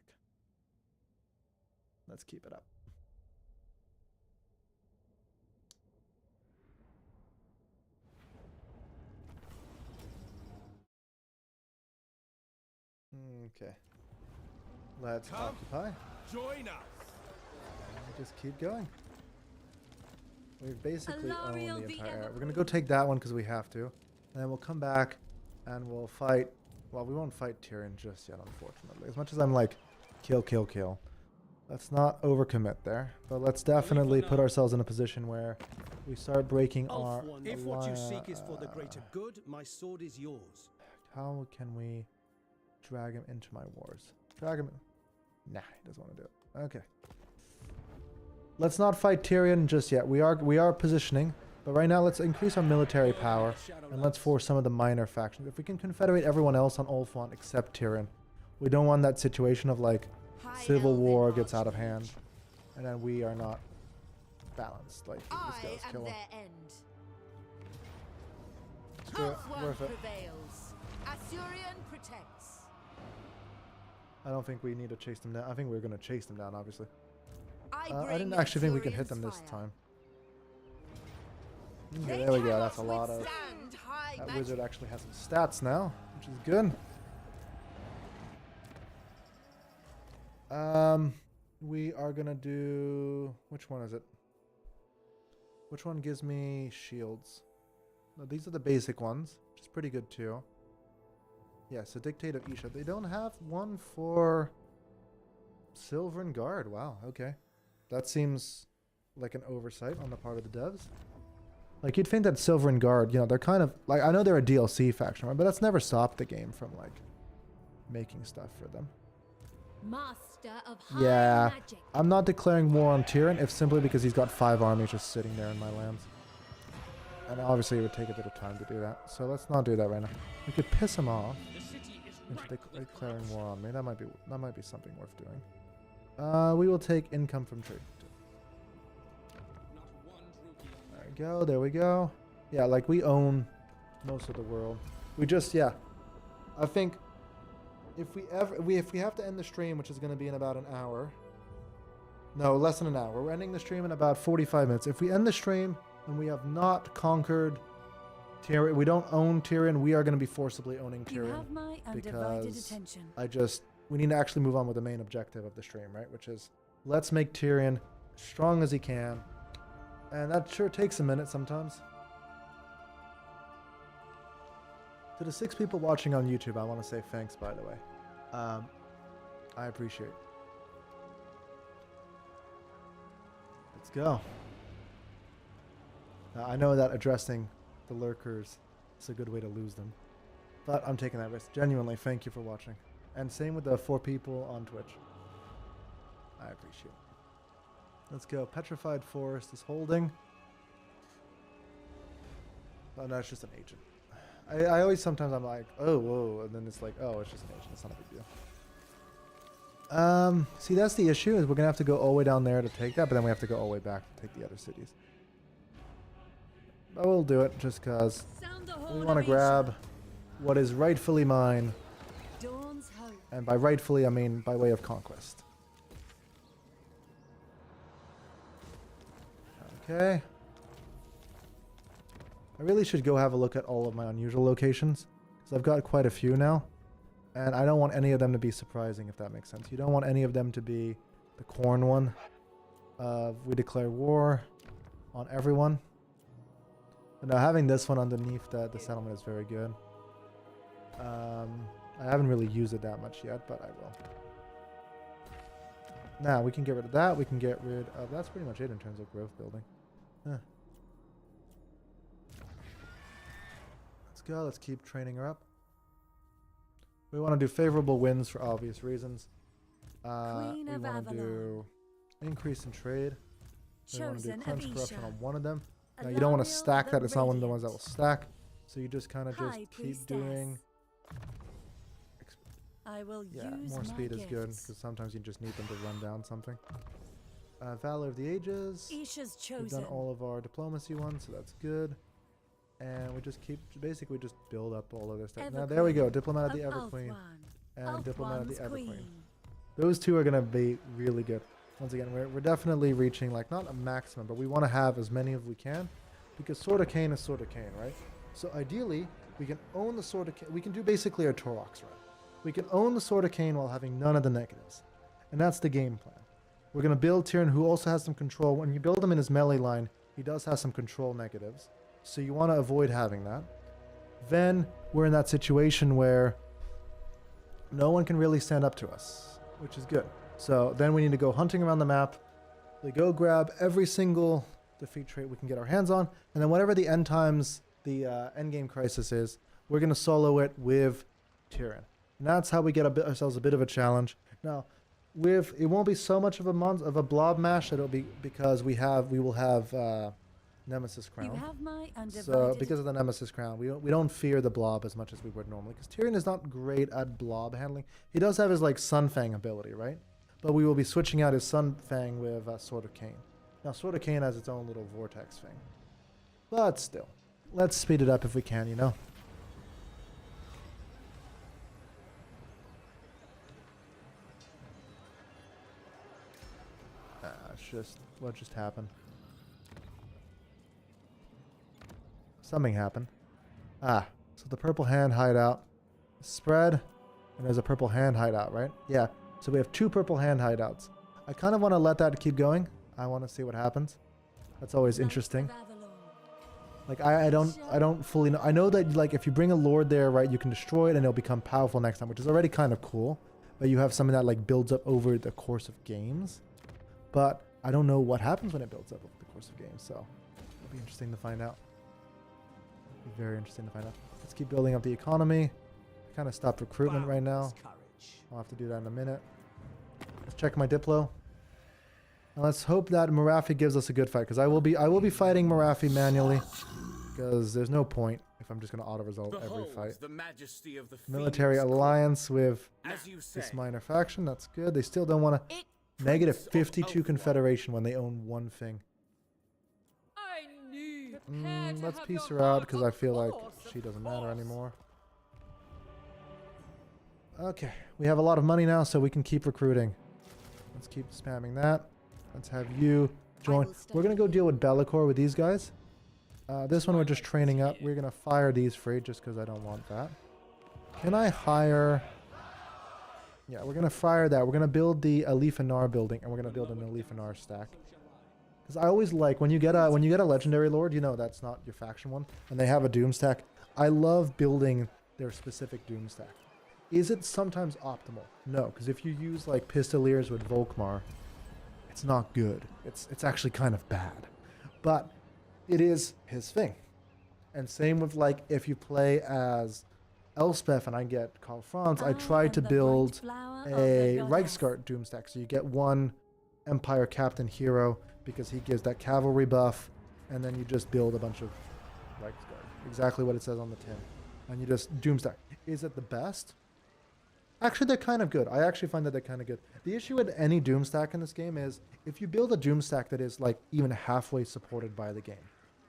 Let's keep it up. Okay. Let's occupy. Join us. And just keep going. We've basically owned Alariel the the entire area. We're Evergreen. going to go take that one because we have to. And then we'll come back And we'll fight... Well, we won't fight Tyrion just yet, unfortunately. As much as I'm like, kill, kill, kill. Let's not overcommit there. But let's definitely put ourselves in a position where we start breaking our... If what you seek is for the greater good, my sword is yours. How can we drag him into my wars? Drag him... Nah, he doesn't want to do it. Okay. Let's not fight Tyrion just yet. We are positioning. But right now, let's increase our military power. And let's force some of the minor factions. If we can confederate everyone else on Ulfwant except Tyrion. We don't want that situation of like... Civil war gets out of hand. And then we are not balanced. Like, these guys kill him. Screw it. Worth it. Prevails. Assyrian protects. I don't think we need to chase them down. I think we're going to chase them down, obviously. I bring didn't actually think we could hit them Assyrian's this fire. time. They Okay, there we go. cannot That's a lot of... withstand high That magic. wizard actually has some stats now, which is good. We are going to do... Which one is it? Which one gives me shields? No, these are the basic ones, which is pretty good too. Yeah, so Dictate of Isha. They don't have one for Silver and Guard. Wow, okay. That seems like an oversight on the part of the devs. Like, you'd think that Silver and Guard, you know, they're kind of... Like, I know they're a DLC faction, right? But that's never stopped the game from, like, making stuff for them. Master of high Yeah, magic. I'm not declaring war on Tyrion, if simply because he's got 5 armies just sitting there in my lands. And obviously it would take a bit of time to do that. So let's not do that right now. We could piss him off into declaring war on me. That might be something worth doing. We will take income from trade. There we go, there we go. Yeah, like we own most of the world. We just, yeah. I think if we have to end the stream, which is going to be in about an hour. No, less than an hour. We're ending the stream in about 45 minutes. If we end the stream and we have not conquered Tyrion, we don't own Tyrion, we are going to be forcibly owning You Tyrion. have my undivided Because attention. we need to actually move on with the main objective of the stream, right? Which is, let's make Tyrion as strong as he can. And that sure takes a minute sometimes. To the 6 people watching on YouTube, I want to say thanks, by the way. I appreciate it. Let's go. Now, I know that addressing the lurkers is a good way to lose them. But I'm taking that risk. Genuinely, thank you for watching. And same with the 4 people on Twitch. I appreciate it. Let's go. Petrified Forest is holding. Oh, no, it's just an agent. I always sometimes I'm like, oh, whoa, and then it's like, oh, it's just an agent. It's not a big deal. See, that's the issue, is we're going to have to go all the way down there to take that, but then we have to go all the way back to take the other cities. But we'll do it just because we want to grab what is rightfully mine. Dawn's hope. And by rightfully, I mean by way of conquest. Okay. I really should go have a look at all of my unusual locations, because I've got quite a few now. And I don't want any of them to be surprising, if that makes sense. You don't want any of them to be the corn one. We declare war on everyone. But now having this one underneath the settlement is very good. I haven't really used it that much yet, but I will. Now, we can get rid of that. We can get rid of... That's pretty much it in terms of growth building. Huh. Let's go. Let's keep training her up. We want to do favorable winds for obvious reasons. We Queen of want to do increase in trade. We want to do Chosen of crunch corruption Isha. on one of them. Now, you don't want to Alariel stack the that. It's not one of the ones that will Radiant. stack. So you just kind of just High keep Priestess. doing... I will Yeah, use more my speed is good, gifts. because sometimes you just need them to run down something. Valor of the Ages. Isha's We've chosen. done all of our diplomacy ones, so that's good. And we just keep, basically just build up all of this stuff. Now there we go, Diplomat of the Everqueen and Diplomat of the Everqueen. Those two are going to be really good. Once again, we're definitely reaching, like, not a maximum, but we want to have as many as we can, because Sword of Cain is Sword of Cain, right? So ideally, we can own the Sword of Cain. We can do basically a Torox run. We can own the Sword of Cain while having none of the negatives. And that's the game plan. We're going to build Tyrion, who also has some control. When you build him in his melee line, he does have some control negatives. So you want to avoid having that. then we're in that situation where no one can really stand up to us, which is good. So then we need to go hunting around the map. We go grab every single defeat trait we can get our hands on, and then whatever the end times, the end game crisis is, we're going to solo it with Tyrion. And that's how we get ourselves a bit of a challenge. Now, it won't be so much of a blob mash. It'll be because we will have Nemesis You Crown. have my undivided. So because of the Nemesis Crown, we don't fear the blob as much as we would normally. Because Tyrion is not great at blob handling. He does have his like Sun Fang ability, right? But we will be switching out his Sun Fang with Sword of Cain. Now Sword of Cain has its own little vortex thing. But still, let's speed it up if we can, you know. It's just what just happened. Something happened. So the purple hand hideout spread, and there's a purple hand hideout, right? Yeah. So we have 2 purple hand hideouts. I kind of want to let that keep going. I want to see what happens. That's always interesting. Like I don't fully know. I know that like if you bring a lord there, right, you can destroy it and it'll become powerful next time, which is already kind of cool. But you have something that like builds up over the course of games. But I don't know what happens when it builds up over the course of games. So it'll be interesting to find out. Very interesting to find out. Let's keep building up the economy. Kind of stopped recruitment right now. I'll have to do that in a minute. Let's check my Diplo. And let's hope that Marafi gives us a good fight, because I will be fighting Marafi manually, because there's no point if I'm just going to auto-resolve every fight. The majesty of the Military alliance with as you say. this minor faction. That's good. They still don't want to negative 52 confederation when they own one thing. Let's piece her out because I feel like she doesn't matter anymore. Okay, we have a lot of money now, so we can keep recruiting. Let's keep spamming that. Let's have you join. We're going to go deal with Bellicor with these guys. This one we're just training up. We're going to fire these free just because I don't want that. Can I hire... Yeah, we're going to fire that. We're going to build the Alifanar building, and we're going to build an Alifanar stack. Because I always like, when you get a legendary lord, you know that's not your faction one, and they have a doom stack. I love building their specific doom stack. Is it sometimes optimal? No, because if you use like Pistoliers with Volkmar, it's not good. It's actually kind of bad. But it is his thing. And same with like if you play as Elspeth and I get Karl Franz, I try to build a Reichsguard doom stack. So you get one Empire Captain hero because he gives that cavalry buff, and then you just build a bunch of Reichsguard. Exactly what it says on the tin. And you just doom stack. Is it the best? Actually, they're kind of good. I actually find that they're kind of good. The issue with any doom stack in this game is if you build a doom stack that is like even halfway supported by the game.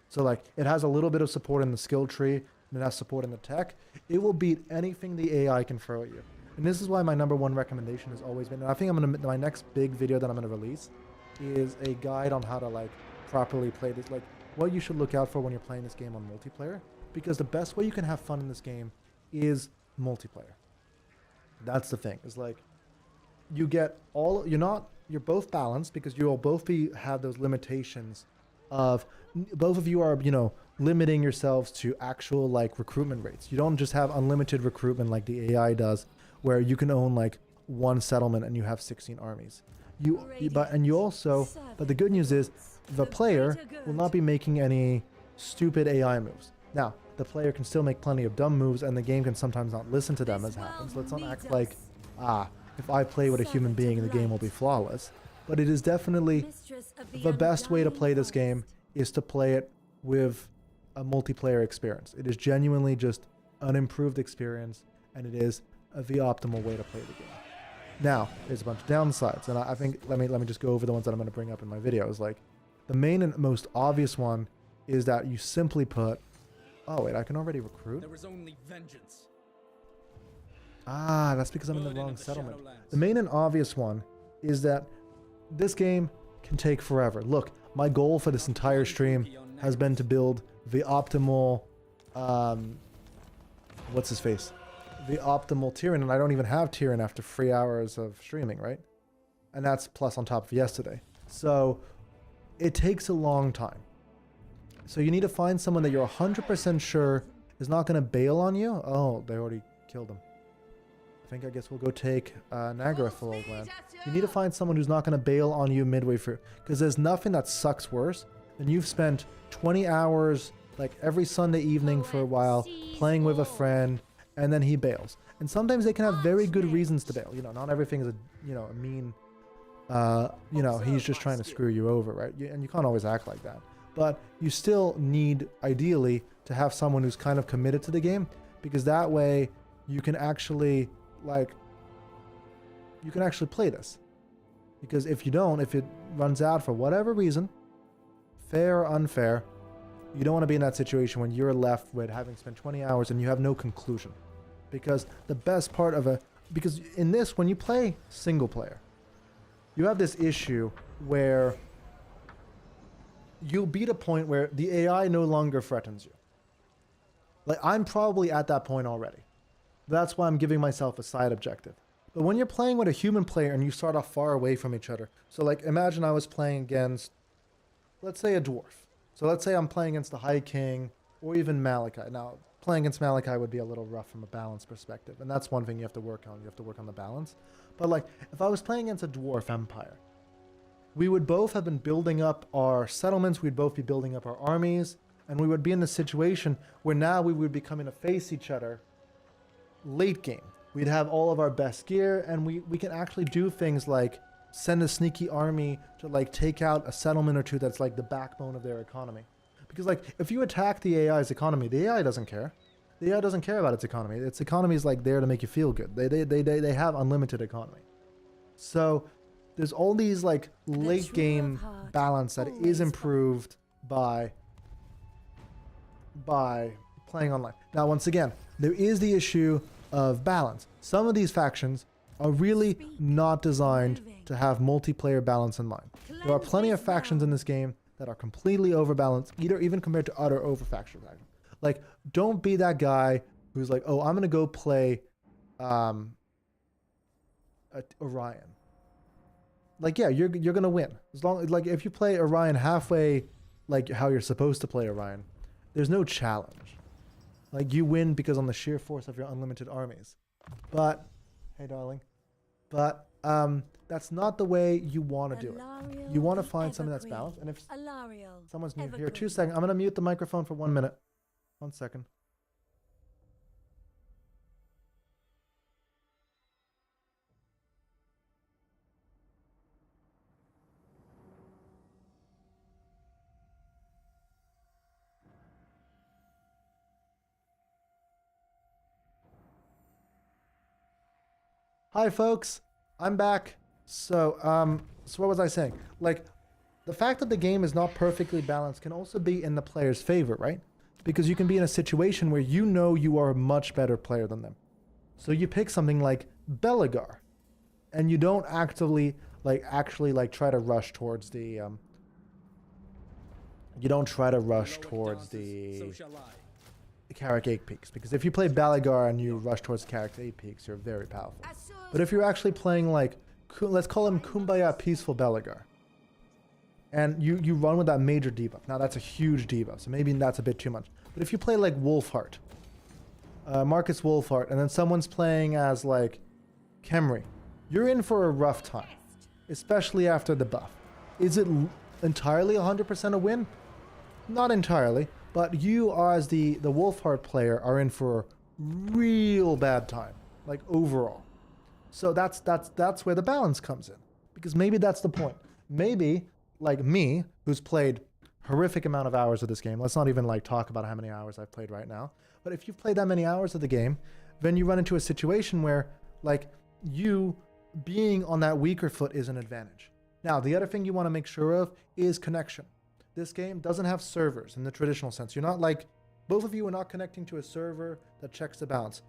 So like it has a little bit of support in the skill tree and it has support in the tech, it will beat anything the AI can throw at you. And this is why my #1 recommendation has always been, and I think my next big video that I'm going to release is a guide on how to like properly play this, like what you should look out for when you're playing this game on multiplayer, because the best way you can have fun in this game is multiplayer. That's the thing. It's like you get all, you're both balanced because you will both have those limitations of both of you are, limiting yourselves to actual like recruitment rates. You don't just have unlimited recruitment like the AI does, where you can own like one settlement and you have 16 armies. But the good news is the player will not be making any stupid AI moves. Now, the player can still make plenty of dumb moves, and the game can sometimes not listen to them as happens. Let's not act like, if I play with a human being, the game will be flawless. But it is definitely the best way to play this game is to play it with a multiplayer experience. It is genuinely just an improved experience, and it is the optimal way to play the game. Now, there's a bunch of downsides, and I think let me just go over the ones that I'm going to bring up in my videos. Like, the main and most obvious one is that you simply put... Oh, wait, I can already recruit? There is only vengeance. That's because I'm in the wrong settlement. The main and obvious one is that this game can take forever. Look, my goal for this entire stream has been to build the optimal... what's his face? The optimal Tyrion, and I don't even have Tyrion after 3 hours of streaming, right? And that's plus on top of yesterday. So it takes a long time. So you need to find someone that you're 100% sure is not going to bail on you. Oh, they already killed him. I guess we'll go take Nagra for old land. You need to find someone who's not going to bail on you midway through, because there's nothing that sucks worse than you've spent 20 hours like every Sunday evening for a while playing with a friend, and then he bails. And sometimes they can have very good reasons to bail. You know, not everything is a mean, he's just trying to screw you over, right? And you can't always act like that. But you still need, ideally, to have someone who's kind of committed to the game, because that way you can actually play this. Because if you don't, if it runs out for whatever reason, fair or unfair, you don't want to be in that situation when you're left with having spent 20 hours and you have no conclusion. Because the best part of because in this, when you play single player, you have this issue where you'll be at a point where the AI no longer threatens you. Like, I'm probably at that point already. That's why I'm giving myself a side objective. But when you're playing with a human player and you start off far away from each other, so like imagine I was playing against, let's say, a dwarf. So let's say I'm playing against the High King or even Malachi. Now, playing against Malachi would be a little rough from a balance perspective, and that's one thing you have to work on. You have to work on the balance. But like, if I was playing against a dwarf empire, we would both have been building up our settlements, we'd both be building up our armies, and we would be in the situation where now we would be coming to face each other late game. We'd have all of our best gear, and we can actually do things like send a sneaky army to like take out a settlement or two that's like the backbone of their economy. Because like, if you attack the AI's economy, the AI doesn't care. The AI doesn't care about its economy. Its economy is like there to make you feel good. They have unlimited economy. So there's all these like late game balance that is improved by playing online. Now, once again, there is the issue of balance. Some of these factions are really not designed to have multiplayer balance in mind. There are plenty of factions in this game that are completely overbalanced, even compared to other overfaction factions. Like, don't be that guy who's like, oh, I'm gonna go play Orion. Like, yeah, you're gonna win as long, like, if you play Orion halfway, like how you're supposed to play Orion, there's no challenge. Like, you win because on the sheer force of your unlimited armies. But hey, darling, but that's not the way you want to do it. You want to find something that's balanced. And if someone's new here, 2 seconds, I'm gonna mute the microphone for 1 minute. 1 second. Hi folks, I'm back. So what was I saying? Like, the fact that the game is not perfectly balanced can also be in the player's favor, right? Because you can be in a situation where you know you are a much better player than them. So you pick something like Belagar, and you don't actually try to rush towards the Carrick 8 Peaks, because if you play Balagar and you rush towards Carrick 8 Peaks, you're very powerful. But if you're actually playing like, let's call him Kumbaya Peaceful Balagar, and you run with that major debuff. Now that's a huge debuff, so maybe that's a bit too much. But if you play like Wolfheart, Marcus Wolfheart, and then someone's playing as like Kemri, you're in for a rough time, especially after the buff. Is it entirely 100% a win? Not entirely. But you, as the Wolfheart player, are in for a real bad time, like overall. So that's where the balance comes in, because maybe that's the point. Maybe like me, who's played horrific amount of hours of this game. Let's not even like talk about how many hours I've played right now. But if you've played that many hours of the game, then you run into a situation where like you being on that weaker foot is an advantage. Now, the other thing you want to make sure of is connection. This game doesn't have servers in the traditional sense. You're not like, both of you are not connecting to a server that checks the balance.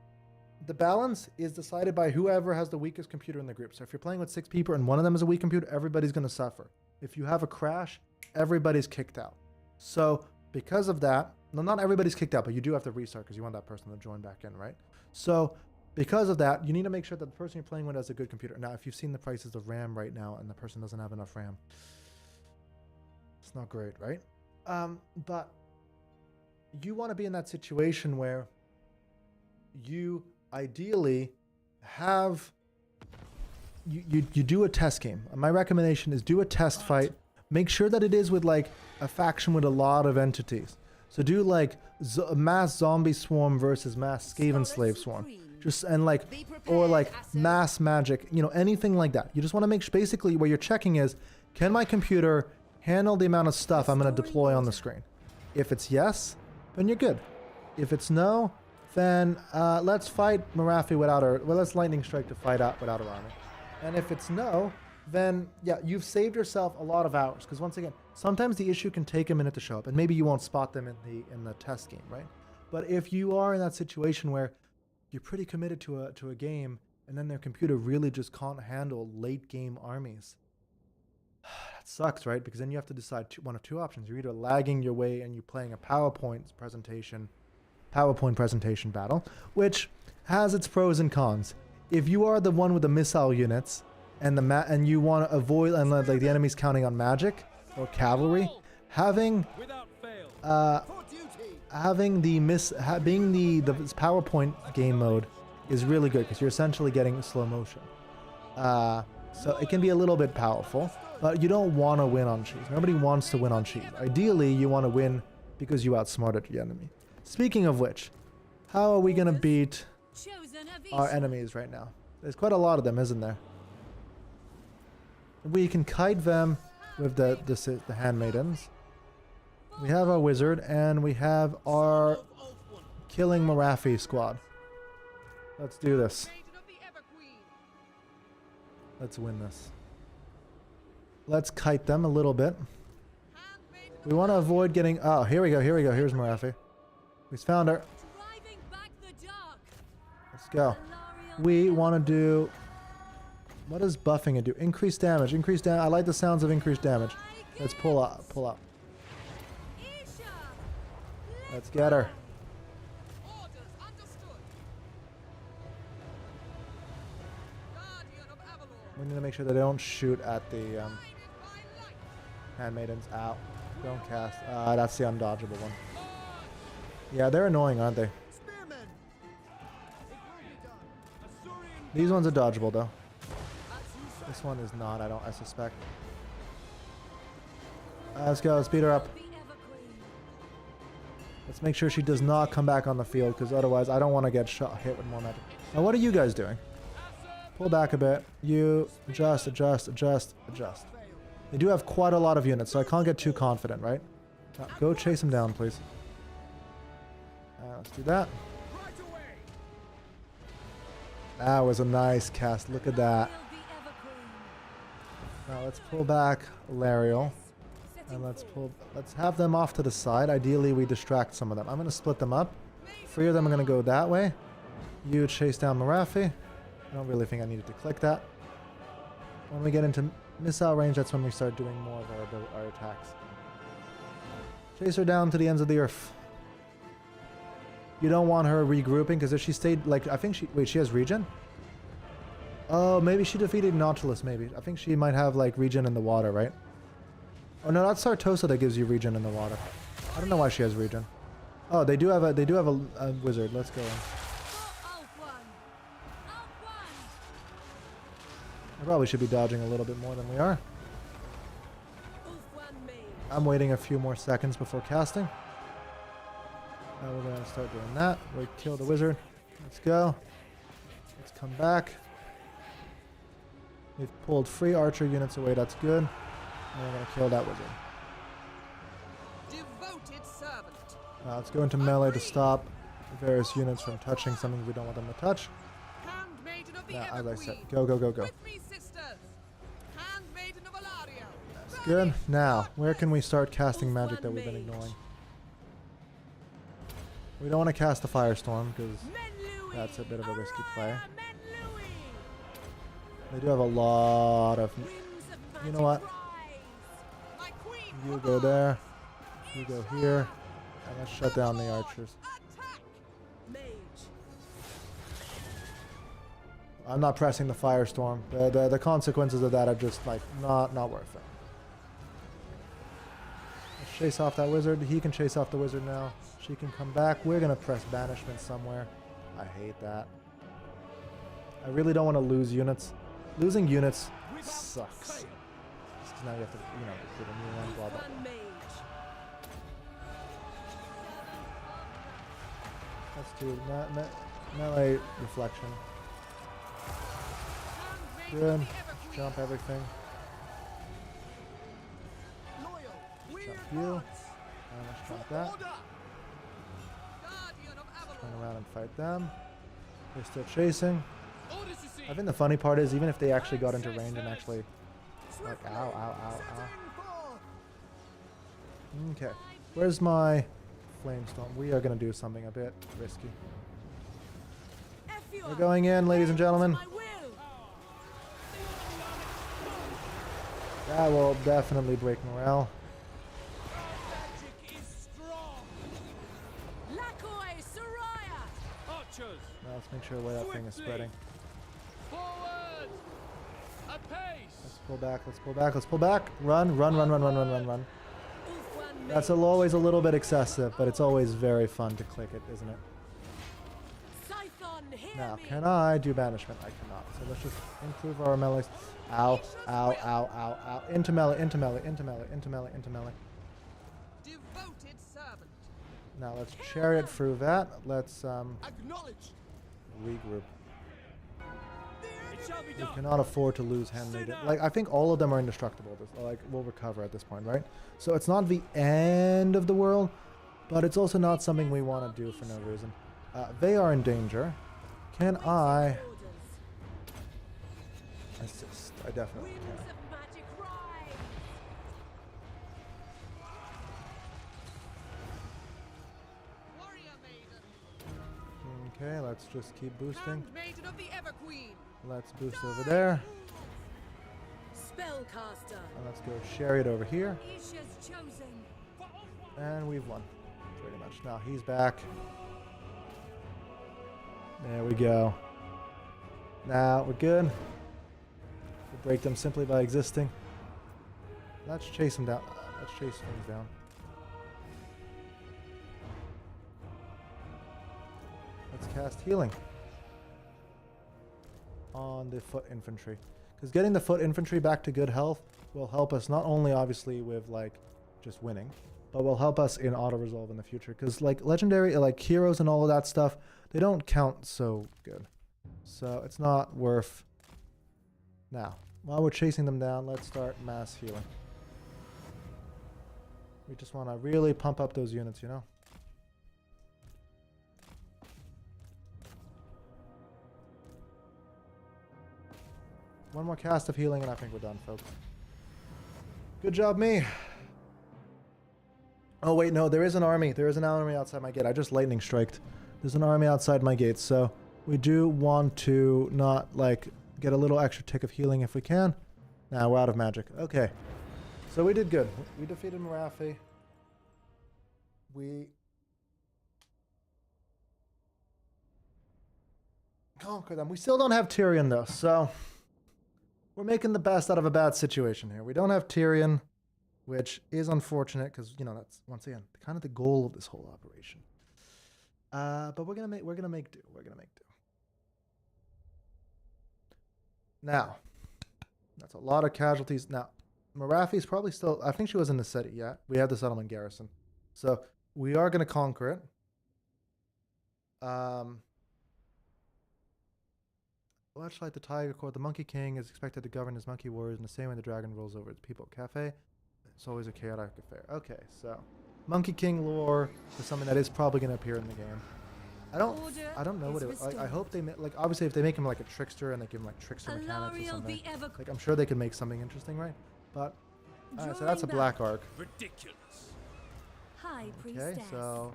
The balance is decided by whoever has the weakest computer in the group. So if you're playing with 6 people and one of them is a weak computer, everybody's going to suffer. If you have a crash, everybody's kicked out. So because of that, well, not everybody's kicked out, but you do have to restart because you want that person to join back in, right? So because of that, you need to make sure that the person you're playing with has a good computer. Now, if you've seen the prices of RAM right now and the person doesn't have enough RAM, it's not great, right? But you want to be in that situation where you ideally have you do a test game. My recommendation is do a test fight. Make sure that it is with like a faction with a lot of entities. So do like mass zombie swarm versus mass Skaven slave swarm. Just and like or like mass magic, you know, anything like that. You just want to make sure basically what you're checking is, can my computer handle the amount of stuff I'm going to deploy on the screen? If it's yes, then you're good. If it's no, then let's fight Marathi without her. Well, let's lightning strike to fight out without her army. And if it's no, then yeah, you've saved yourself a lot of hours. Because once again, sometimes the issue can take a minute to show up, and maybe you won't spot them in the test game, right? But if you are in that situation where you're pretty committed to a game, and then their computer really just can't handle late game armies, that sucks, right? Because then you have to decide one of two options. You're either lagging your way and you're playing a PowerPoint presentation battle, which has its pros and cons. If you are the one with the missile units and and you want to avoid and like the enemy's counting on magic or cavalry, having being the PowerPoint game mode is really good because you're essentially getting slow motion. So it can be a little bit powerful, but you don't want to win on cheese. Nobody wants to win on cheese. Ideally, you want to win because you outsmarted the enemy. Speaking of which, how are we going to beat our enemies right now? There's quite a lot of them, isn't there? We can kite them with the handmaidens. We have our wizard, and we have our killing Marathi squad. Let's do this. Let's win this. Let's kite them a little bit. We want to avoid getting... Oh, here we go, here we go. Here's Marathi. We found her. Let's go. We want to do... What does buffing it do? Increased damage. Increased damage. I like the sounds of increased damage. Let's pull up. Pull up. Let's get her. We need to make sure that they don't shoot at the handmaidens. Out. Don't cast. That's the undodgeable one. Yeah, they're annoying, aren't they? These ones are dodgeable, though. This one is not, I suspect. Let's go, let's beat her up. Let's make sure she does not come back on the field, because otherwise I don't want to get hit with more magic. Now, what are you guys doing? Pull back a bit. You adjust, adjust, adjust, adjust. They do have quite a lot of units, so I can't get too confident, right? Now, go chase them down, please. Let's do that. That was a nice cast. Look at that. Now let's pull back Lariel. And let's have them off to the side. Ideally, we distract some of them. I'm going to split them up. 3 of them are going to go that way. You chase down Marathi. I don't really think I needed to click that. When we get into missile range, that's when we start doing more of our attacks. Chase her down to the ends of the earth. You don't want her regrouping, because if she stayed, like, I think she... Wait, she has regen? Oh, maybe she defeated Nautilus, maybe. I think she might have, like, regen in the water, right? Oh, no, that's Sartosa that gives you regen in the water. I don't know why she has regen. Oh, they do have a wizard. Let's go in. I probably should be dodging a little bit more than we are. I'm waiting a few more seconds before casting. Now we're going to start doing that. We kill the wizard. Let's go. Let's come back. We've pulled 3 archer units away. That's good. And we're going to kill that wizard. Devoted servant. Let's go into melee to stop various units from touching something we don't want them to touch. Now, as I said, go, go, go, go. That's good. Now, where can we start casting magic that we've been ignoring? We don't want to cast the Firestorm, because that's a bit of a risky play. They do have a lot of... You know what? You go there. You go here. And let's shut down the archers. I'm not pressing the Firestorm. The consequences of that are just, like, not worth it. Let's chase off that wizard. He can chase off the wizard now. She can come back. We're going to press banishment somewhere. I hate that. I really don't want to lose units. Losing units sucks. Just 'cause now you have to, you know, get a new one, blah, blah, One blah. mage. Let's do melee reflection. Good. Let's jump everything. Loyal. We Jump you. advance. And let's For jump that. order. Guardian of Avalon. Turn around and fight them. They're still chasing. Orders received. I think the funny part is, even if they actually got into range and actually, like, Swiftly. ow, ow, ow, Setting forth. ow. Okay. Where's my flamestorm? We are going to do something a bit risky. Effua. We're going in, ladies and gentlemen. My will. That will definitely break morale. Magic is strong. Lakoi Soraya. Archers. Now let's make sure where that thing is spreading. Forward. Apace. Let's pull back, let's pull back, let's pull back. Run, run, run, run, run, run, run, run. Ulfwan That's mage. always a little bit excessive, but it's always very fun to click it, isn't it? Scython, hear Now, me. can I do banishment? I cannot. So let's just improve our melee. Ow, ow, ow, ow, ow. Into melee, into melee, into melee, into melee, into melee. Devoted servant. Now let's chariot through that. Let's Acknowledge. regroup. It shall be We done. cannot afford to lose handmaiden. Like, I think all of them are indestructible. Like, we'll recover at this point, right? So it's not the end of the world, but it's also not something we want to do for no reason. They are in danger. Can I Orders. assist? I definitely Winds can. of magic rise. Warrior maiden. Okay, let's just keep boosting. Handmaiden of the Everqueen. Let's boost over there. Spellcaster. And let's go chariot over here. Isha's chosen. And we've won. Pretty much. Now he's back. There we go. Now we're good. We break them simply by existing. Let's chase them down. Let's chase things down. Let's cast healing on the foot infantry. Because getting the foot infantry back to good health will help us not only obviously with like just winning, but will help us in auto resolve in the future. Because like legendary, like heroes and all of that stuff, they don't count so good. So it's not worth. Now, while we're chasing them down, let's start mass healing. We just want to really pump up those units, you know? One more cast of healing and I think we're done, folks. Good job, me. Oh, wait, no, there is an army. There is an army outside my gate. I just lightning striked. There's an army outside my gate, so we do want to not, like, get a little extra tick of healing if we can. Nah, we're out of magic. Okay. So we did good. We defeated Marathi. We conquered them. We still don't have Tyrion, though, so we're making the best out of a bad situation here. We don't have Tyrion, which is unfortunate because, you know, that's, once again, kind of the goal of this whole operation. But we're gonna make do. We're gonna make do. Now, that's a lot of casualties. Now, Marathi's probably still. I think she was in the city. Yeah, we have the settlement garrison, so we are gonna conquer it. Much like the Tiger Court, the Monkey King is expected to govern his monkey warriors in the same way the dragon rules over its people. Cafe, it's always a chaotic affair. Okay, so Monkey King lore is something that is probably going to appear in the game. I don't know what it. I hope they like. Obviously, if they make him like a trickster and they give him like trickster mechanics or Alariel something, the ever. like I'm sure they could make something interesting, right? But alright, so that's a Drawing black arc. Ridiculous. High Okay, priestess. so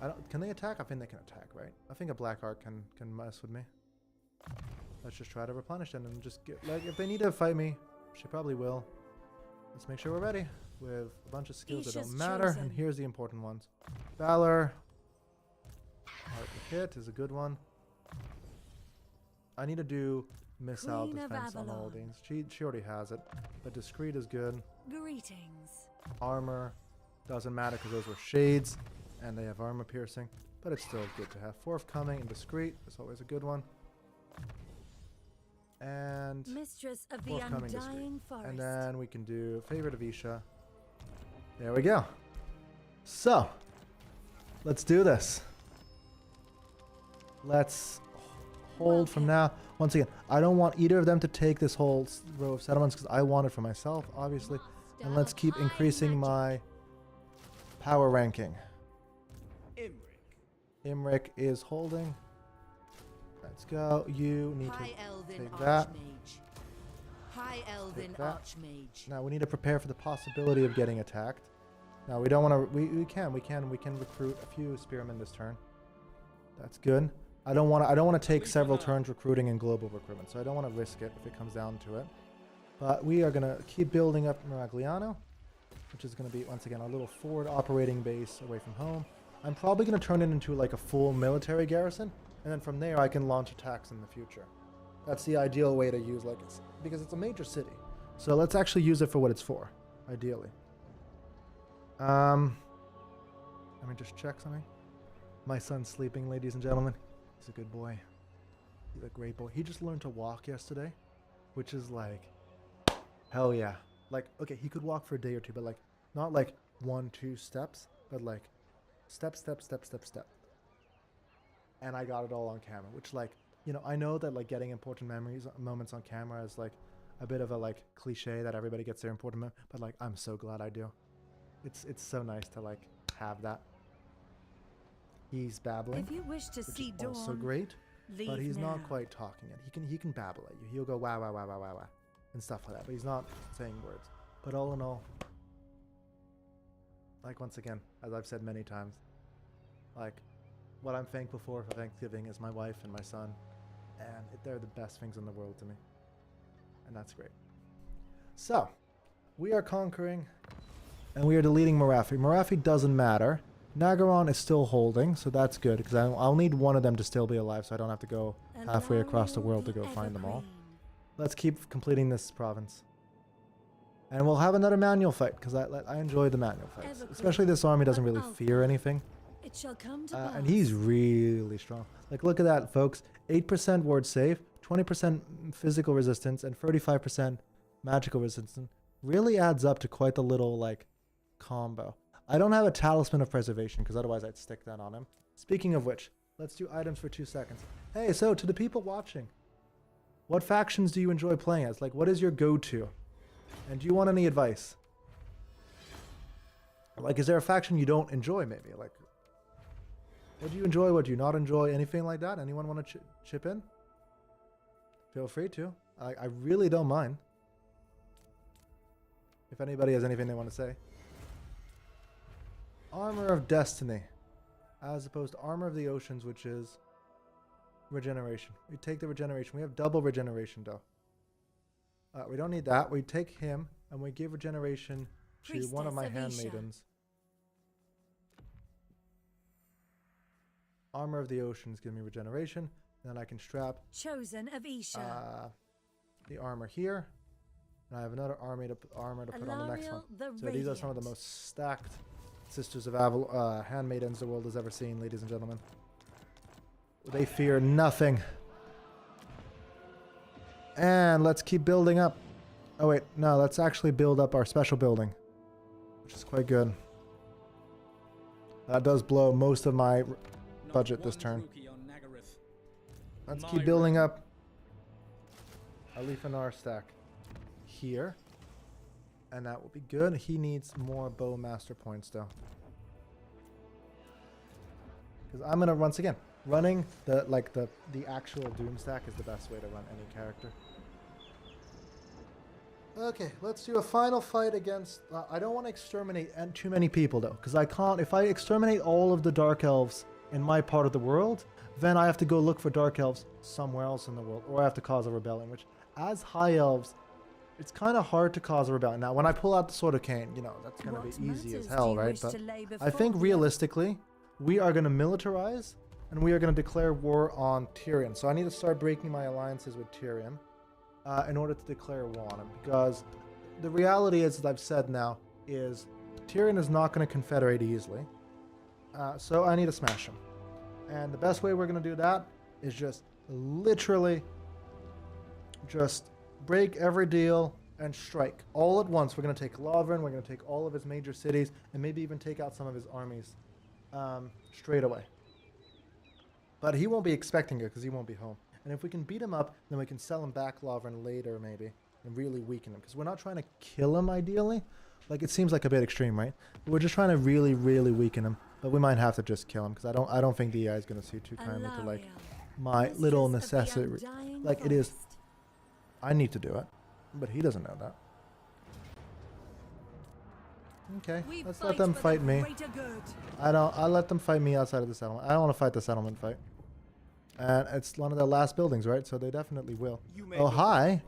I don't. Can they attack? I think they can attack, right? I think a black arc can mess with me. Let's just try to replenish them and just get, like, if they need to fight me, she probably will. Let's make sure we're ready with a bunch of skills that Isha's don't matter. And chosen. here's the important ones. Valor. Hard to hit is a good one. I need to do missile Queen of defense on all Avalon. these. She already has it. But discreet is good. Greetings. Armor. Doesn't matter because those were shades and they have armor piercing. But it's still good to have. Forthcoming and discreet is always a good one. And Mistress of the forthcoming discreet. Undying Forest. And then we can do favorite of Isha. There we go. So, let's do this. Let's hold from now. Once again, I don't want either of them to take this whole row of settlements because I want it for myself, obviously. And let's keep increasing my power ranking. Imric is holding. Let's go. You need High to Elven take that. Archmage. High Elven Take that. Archmage. Now we need to prepare for the possibility of getting attacked. Now we don't want to. We can recruit a few spearmen this turn. That's good. I don't want to take several turns recruiting in global recruitment, so I don't want to risk it if it comes down to it. But we are gonna keep building up Miragliano, which is gonna be once again our little forward operating base away from home. I'm probably going to turn it into like a full military garrison, and then from there I can launch attacks in the future. That's the ideal way to use because it's a major city. So let's actually use it for what it's for, ideally. Let me just check something. My son's sleeping, ladies and gentlemen. He's a good boy. He's a great boy. He just learned to walk yesterday, which is like, hell yeah. Like, okay, he could walk for a day or two, but like, not like 1-2 steps, but like, step, step, step, step, step. And I got it all on camera, which like, you know, I know that like getting important moments on camera is like a bit of a like cliche that everybody gets their important moment, but like I'm so glad I do. It's so nice to like have that. He's babbling. If you wish to see which is also dawn, great, leave but he's now. not quite talking yet. He can babble at you. He'll go wow wow wow wow wow wow and stuff like that, but he's not saying words. But all in all, like once again, as I've said many times, like what I'm thankful for Thanksgiving is my wife and my son, and they're the best things in the world to me, and that's great. So, we are conquering, and we are deleting Marathi. Marathi doesn't matter. Nagaron is still holding, so that's good, because I'll need one of them to still be alive, so I don't have to go halfway across the world to go find them all. Let's keep completing this province. And we'll have another manual fight, because I enjoy the manual fights. Especially this army doesn't really fear anything. It shall come to pass. And he's really strong. Like, look at that, folks. 8% ward save, 20% physical resistance, and 35% magical resistance. Really adds up to quite the little, like, combo. I don't have a Talisman of Preservation, because otherwise I'd stick that on him. Speaking of which, let's do items for 2 seconds. Hey, so to the people watching, what factions do you enjoy playing as? Like, what is your go-to? And do you want any advice? Like, is there a faction you don't enjoy, maybe? Like, what do you enjoy? What do you not enjoy? Anything like that? Anyone want to chip in? Feel free to. I really don't mind. If anybody has anything they want to say. Armor of Destiny. As opposed to Armor of the Oceans, which is regeneration. We take the regeneration. We have double regeneration, though. We don't need that. We take him, and we give regeneration to one of my handmaidens. Armor of the Oceans give me regeneration. Then I can strap Chosen of Isha. the armor here. And I have another armor to put on the next one. So these are some of the most stacked Sisters of handmaidens the world has ever seen, ladies and gentlemen. They fear nothing. And let's keep building up. Oh wait, no, let's actually build up our special building, which is quite good. That does blow most of my budget this turn. Let's keep building up a Leafanar stack here. And that will be good. He needs more bow master points though. Because I'm gonna once again running the actual Doom stack is the best way to run any character. Okay, let's do a final fight against... I don't want to exterminate too many people, though, because I can't... If I exterminate all of the Dark Elves in my part of the world, then I have to go look for Dark Elves somewhere else in the world, or I have to cause a rebellion, which, as High Elves, it's kind of hard to cause a rebellion. Now, when I pull out the Sword of Cain, you know, that's going to be easy as hell, right? But I think, realistically, we are going to militarize, and we are going to declare war on Tyrion. So I need to start breaking my alliances with Tyrion. In order to declare war on him, because the reality is, as I've said now, is Tyrion is not going to confederate easily. So I need to smash him. And the best way we're going to do that is just literally just break every deal and strike all at once. We're going to take Lavrin, we're going to take all of his major cities, and maybe even take out some of his armies straight away. But he won't be expecting it because he won't be home. And if we can beat him up, then we can sell him back Lavrin later maybe and really weaken him. Because we're not trying to kill him ideally. Like, it seems like a bit extreme, right? But we're just trying to really, really weaken him. But we might have to just kill him because I don't think the AI is going to see too kindly to, like, my little necessity. Like, it is. I need to do it. But he doesn't know that. Okay, let's let them fight me. I'll let them fight me outside of the settlement. I don't want to fight the settlement fight. And it's one of their last buildings, right? So they definitely will. Oh, hi.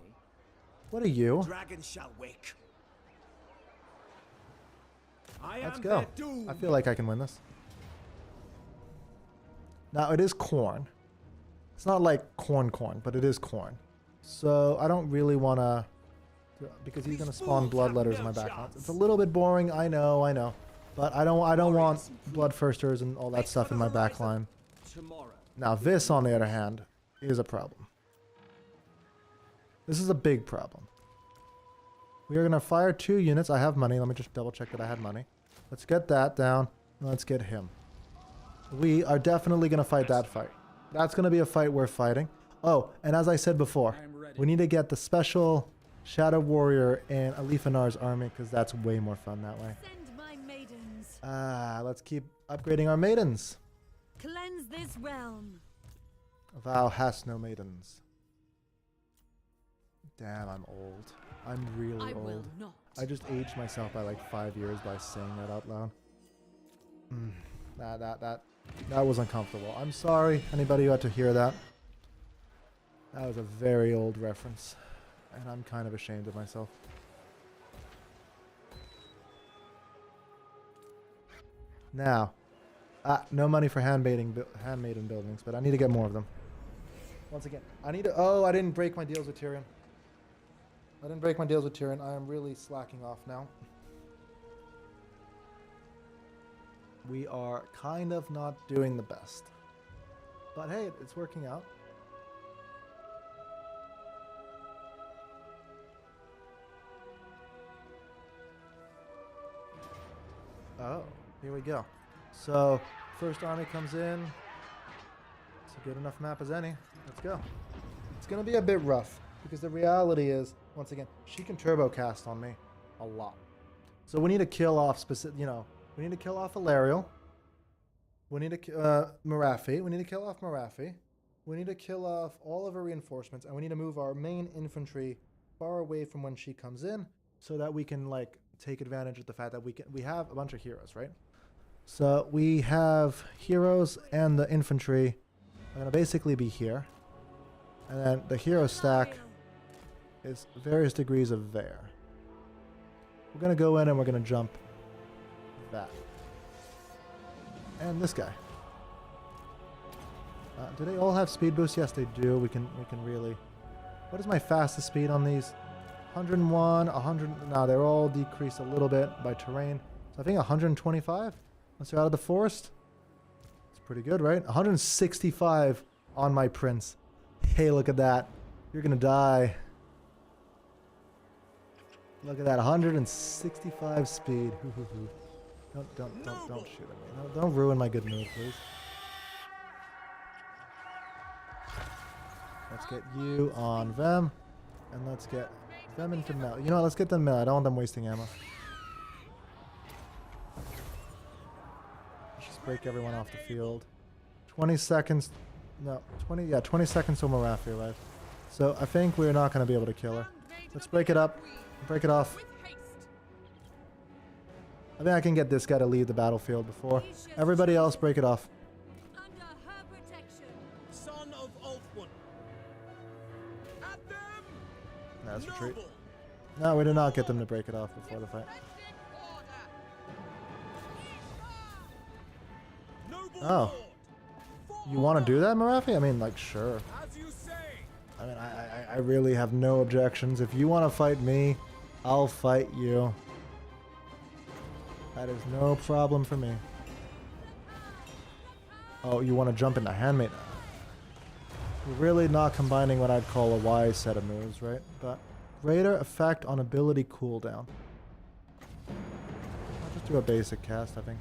What are you? Dragon shall wake. Let's go. I feel like I can win this. Now, it is corn. It's not like corn, but it is corn. So I don't really want to... Because he's going to spawn bloodletters in my backlines. It's a little bit boring, I know. But I don't want bloodthirsters and all that stuff in my backline. Now this, on the other hand, is a problem. This is a big problem. We are going to fire 2 units. I have money. Let me just double check that I had money. Let's get that down. And let's get him. We are definitely going to fight that fight. That's going to be a fight worth fighting. Oh, and as I said before, we need to get the special Shadow Warrior in Alifanar's army because that's way more fun that way. Send my maidens. Let's keep upgrading our maidens. Cleanse this realm. Thou hast no maidens. Damn, I'm old. I'm really I will old. not. I just aged myself by like 5 years by saying that out loud. That was uncomfortable. I'm sorry, anybody who had to hear that. That was a very old reference. And I'm kind of ashamed of myself. Now, no money for handmaiden buildings, but I need to get more of them. Once again, I need to... Oh, I didn't break my deals with Tyrion. I am really slacking off now. We are kind of not doing the best. But hey, it's working out. Oh, here we go. So, first army comes in. It's a good enough map as any. Let's go. It's going to be a bit rough because the reality is, once again, she can turbo cast on me a lot. So we need to kill off we need to kill off Ilariel. We need to Marathi. We need to kill off Marathi. We need to kill off all of her reinforcements, and we need to move our main infantry far away from when she comes in so that we can like take advantage of the fact that we have a bunch of heroes, right? So we have heroes and the infantry are going to basically be here. And then the hero stack is various degrees of there. We're going to go in and we're going to jump that. And this guy. Do they all have speed boost? Yes, they do. We can really... What is my fastest speed on these? 101, 100... No, they're all decreased a little bit by terrain. So I think 125? Once they're out of the forest? It's pretty good, right? 165 on my prince. Hey, look at that. You're gonna die. Look at that, 165 speed. Don't shoot at me. No, don't ruin my good mood, please. Let's get you on them. And let's get them into melee. You know what, let's get them melee. I don't want them wasting ammo. Let's just break everyone off the field. 20 seconds. No, 20 seconds till Marathi arrives. So I think we're not going to be able to kill her. Let's break it up. Break it off. I think I can get this guy to leave the battlefield before. Everybody else, break it off. Under her protection. Son of Ulfwin. At them. No, let's retreat. No, we did not get them to break it off before the fight. Oh. You want to do that, Marathi? I mean, like, sure. As you say. I mean, I really have no objections. If you want to fight me, I'll fight you. That is no problem for me. Oh, you want to jump into handmaid? We're really not combining what I'd call a wise set of moves, right? But greater effect on ability cooldown. I'll just do a basic cast, I think.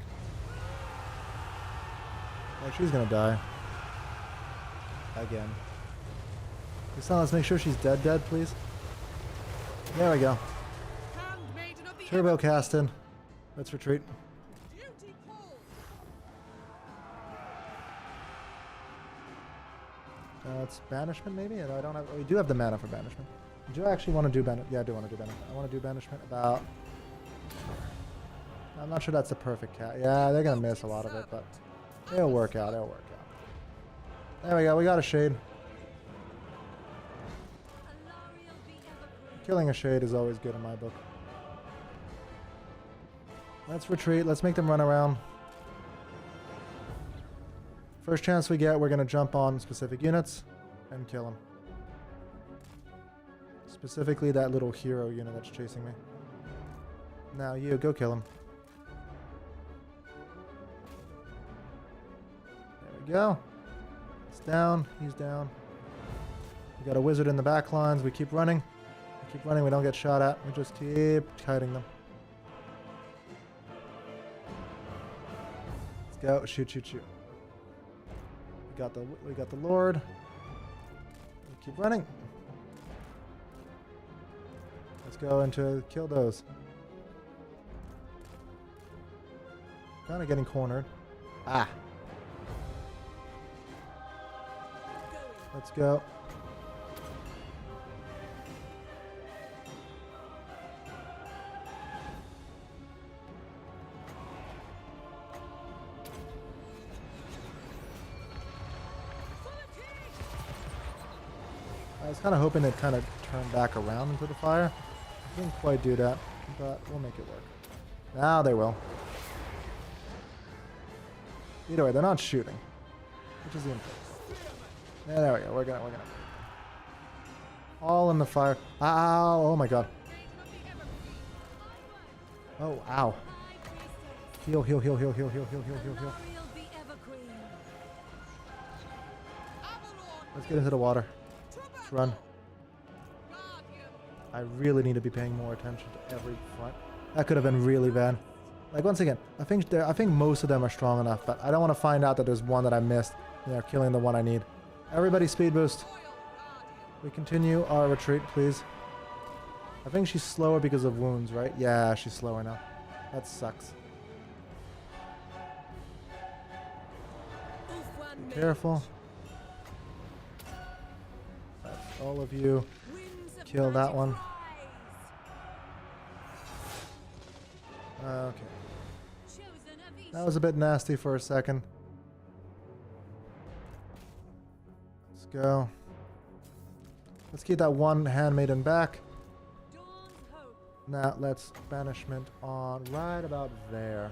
Oh, she's gonna die. Again. Listen, let's make sure she's dead, please. There we go. Handmaiden of the Turbo casting. Let's retreat. Duty calls. It's banishment, maybe? I don't have. We do have the mana for banishment. Do I actually want to do banishment? Yeah, I do want to do banishment. I want to do banishment about. I'm not sure that's the perfect cat. Yeah, they're gonna miss a lot of it, but it'll work out. It'll work out. There we go. We got a shade. Killing a shade is always good in my book. Let's retreat. Let's make them run around. First chance we get, we're going to jump on specific units and kill them. Specifically that little hero unit that's chasing me. Now you, go kill him. There we go. It's down. He's down. We got a wizard in the back lines. We keep running. We keep running. We don't get shot at. We just keep kiting them. Let's go. Shoot, shoot, shoot. We got the Lord. We keep running. Let's go into kill those. Kind of getting cornered. Ah. Let's go. I was kind of hoping they'd kind of turn back around into the fire. Didn't quite do that, but we'll make it work. Now they will. Either way, they're not shooting, which is the important. Yeah, there we go. We're gonna. All in the fire. Ow! Oh my god. Oh, ow. Heal, heal, heal, heal, heal, heal, heal, heal, heal, heal. Let's get into the water. Let's run. I really need to be paying more attention to every front. That could have been really bad. Like, once again, I think most of them are strong enough, but I don't want to find out that there's one that I missed. And they're killing the one I need. Everybody speed boost. We continue our retreat, please. I think she's slower because of wounds, right? Yeah, she's slower now. That sucks. Be careful. That's all of you. Kill that one. Okay. That was a bit nasty for a second. Let's go. Let's keep that one handmaiden back. Now let's banishment on right about there.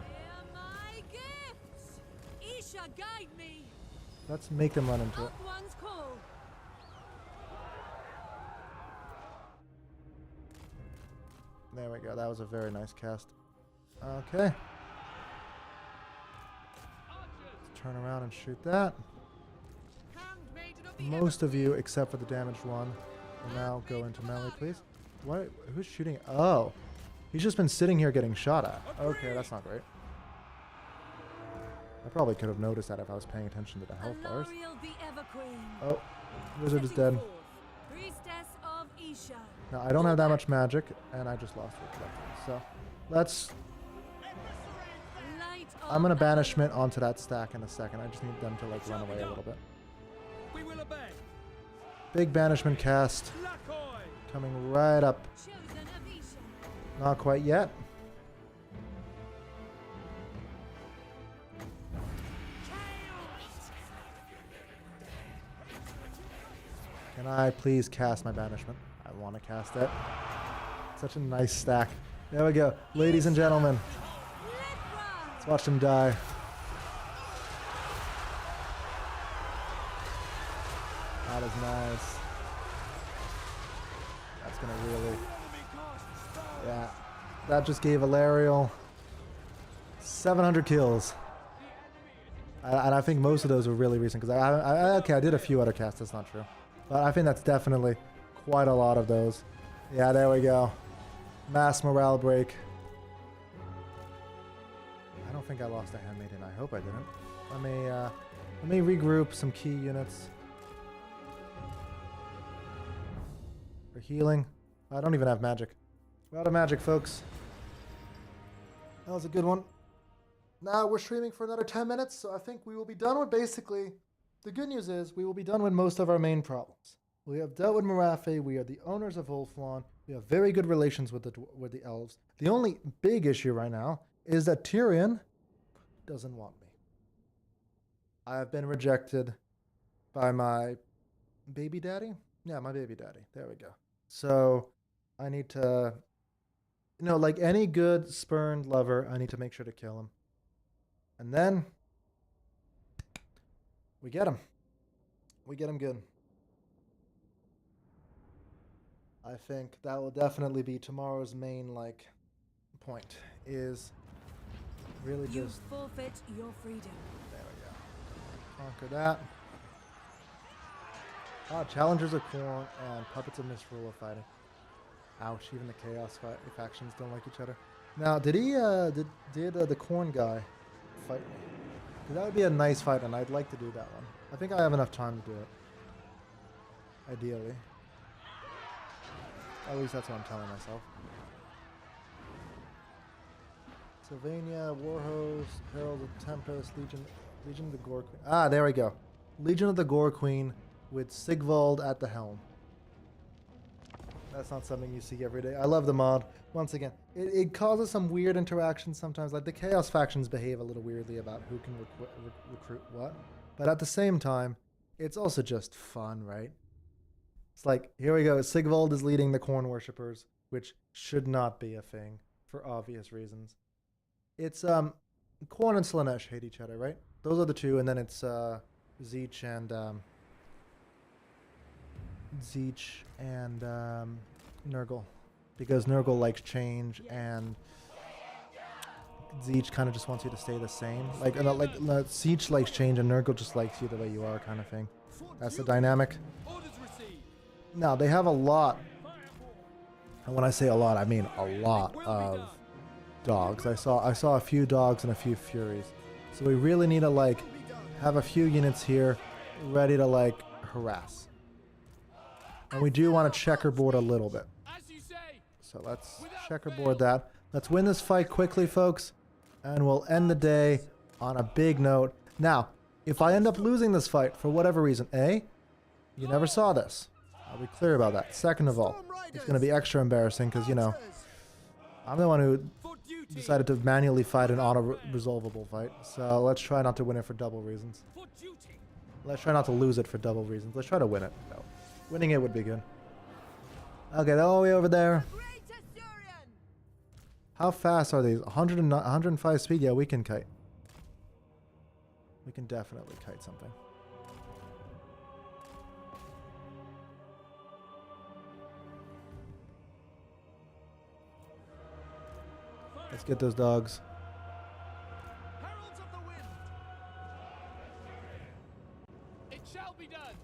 Let's make them run into it. There we go. That was a very nice cast. Okay. Let's turn around and shoot that. Most of you, except for the damaged one, will now go into melee, please. What? Who's shooting? Oh. He's just been sitting here getting shot at. Okay, that's not great. I probably could have noticed that if I was paying attention to the health bars. Oh. Wizard is dead. Now, I don't have that much magic, and I just lost it. So, let's... I'm going to banishment onto that stack in a second. I just need them to, like, run away a little bit. Big banishment cast. Coming right up. Not quite yet. Can I please cast my banishment? I want to cast it. Such a nice stack. There we go. Ladies and gentlemen. Let's watch them die. That is nice. That's going to really... Yeah. That just gave Alariel 700 kills. And I think most of those were really recent, because I did a few other casts, that's not true. But I think that's definitely quite a lot of those. Yeah, there we go. Mass morale break. I don't think I lost a handmaiden. I hope I didn't. Let me regroup some key units. For healing. I don't even have magic. We're out of magic, folks. That was a good one. Now we're streaming for another 10 minutes, so I think we will be done with basically... The good news is we will be done with most of our main problems. We have dealt with Marafe, we are the owners of Ulflon, we have very good relations with the elves. The only big issue right now is that Tyrion doesn't want me. I have been rejected by my baby daddy? Yeah, my baby daddy. There we go. So I need to... You know, like any good spurned lover, I need to make sure to kill him. And then we get him. We get him good. I think that will definitely be tomorrow's main, like, point, is really You just... forfeit your freedom. There we go. Conquer that. Ah, Challengers of Corn and Puppets of Misrule are fighting. Ouch, even the Chaos factions don't like each other. Now, did the Corn guy fight me? 'Cause that would be a nice fight, and I'd like to do that one. I think I have enough time to do it. Ideally. At least that's what I'm telling myself. Sylvania, Warhost, Herald of the Tempest, Legion of the Gore Queen. Ah, there we go. Legion of the Gore Queen with Sigvald at the helm. That's not something you see every day. I love the mod. Once again, it causes some weird interactions sometimes. Like the Chaos factions behave a little weirdly about who can recruit what. But at the same time, it's also just fun, right? It's like, here we go. Sigvald is leading the Corn Worshippers, which should not be a thing for obvious reasons. It's Corn and Slanesh hate each other, right? Those are the two, and then it's Zeech and Nurgle, because Nurgle likes change and Zeech kind of just wants you to stay the same. Like Zeech likes change and Nurgle just likes you the way you are, kind of thing. That's the dynamic. Now they have a lot, and when I say a lot, I mean a lot of dogs. I saw a few dogs and a few furies, so we really need to like have a few units here ready to like harass. And we do want to checkerboard a little bit. So let's checkerboard that. Let's win this fight quickly, folks. And we'll end the day on a big note. Now, if I end up losing this fight for whatever reason, A, you never saw this. I'll be clear about that. Second of all, it's going to be extra embarrassing because, you know, I'm the one who decided to manually fight an auto-resolvable fight. So let's try not to win it for double reasons. Let's try not to lose it for double reasons. Let's try to win it, though. Winning it would be good. Okay, they're all the way over there. How fast are these? 105 speed? Yeah, we can kite. We can definitely kite something. Let's get those dogs. Heralds of the Wind. It shall be done.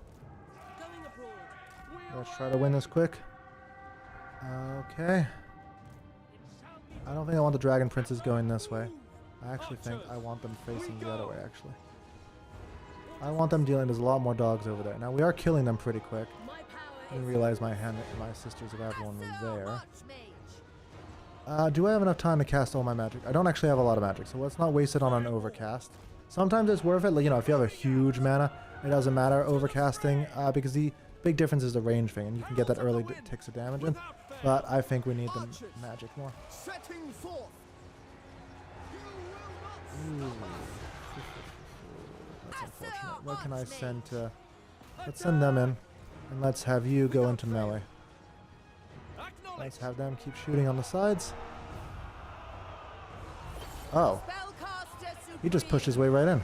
Going abroad. Let's try to win this quick. Okay. I don't think I want the Dragon Princes going this way. I actually think I want them facing the other way, actually. I want them dealing... There's a lot more dogs over there. Now, we are killing them pretty quick. I didn't realize my Sisters of Avalon were there. Do I have enough time to cast all my magic? I don't actually have a lot of magic, so let's not waste it on an overcast. Sometimes it's worth it. Like, you know, if you have a huge mana, it doesn't matter overcasting, because the big difference is the range thing, and you can get that early ticks of damage in. But I think we need the magic more. Setting forth. Ooh. That's unfortunate. What can I send to... Let's send them in, and let's have you go into melee. Let's have them keep shooting on the sides. Oh. He just pushed his way right in.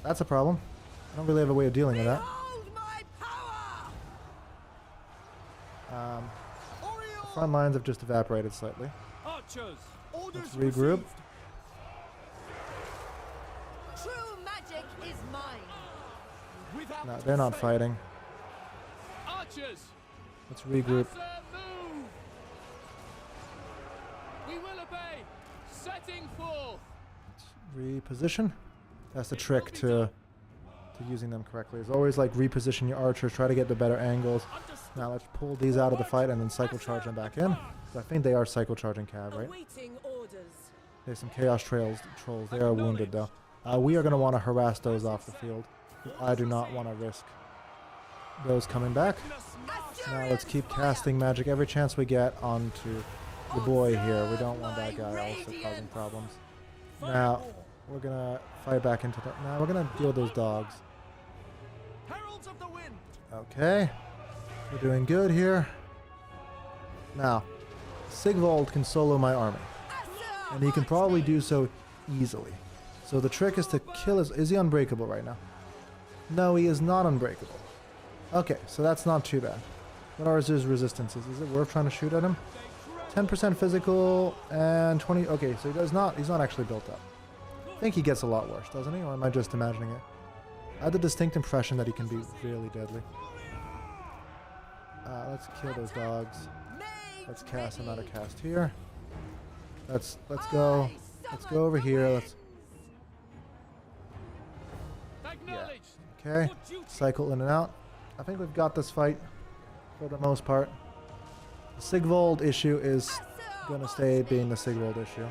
That's a problem. I don't really have a way of dealing with that. The front lines have just evaporated slightly. Archers, all Orders Let's regroup. received. True magic is mine. Without No, they're not fail. fighting. Archers! Let's regroup. Sir, move! We will obey! Setting forth! Reposition. That's the trick to using them correctly. Is always like reposition your archers, try to get the better angles. Now let's pull these out of the fight and then cycle charge them back in. I think they are cycle charging cav, right? Awaiting orders. There's some chaos trolls. They are wounded though. We are going to want to harass those off the field. I do not want to risk those coming back. Now let's keep casting magic every chance we get onto the boy here. We don't want that guy also causing problems. Now we're going to fight back into that. Now we're going to deal those dogs. Heralds of the wind. Okay. We're doing good here. Now, Sigvald can solo my army. And he can probably do so easily. So the trick is to kill his... Is he unbreakable right now? No, he is not unbreakable. Okay, so that's not too bad. What are his resistances? Is it worth trying to shoot at him? 10% physical and 20... Okay, so he does not... He's not actually built up. I think he gets a lot worse, doesn't he? Or am I just imagining it? I had the distinct impression that he can be really deadly. Let's kill those dogs. Let's cast another cast here. Let's go. Let's go over here. Let's... Acknowledged! Okay. Cycle in and out. I think we've got this fight for the most part. The Sigvald issue is going to stay being the Sigvald issue.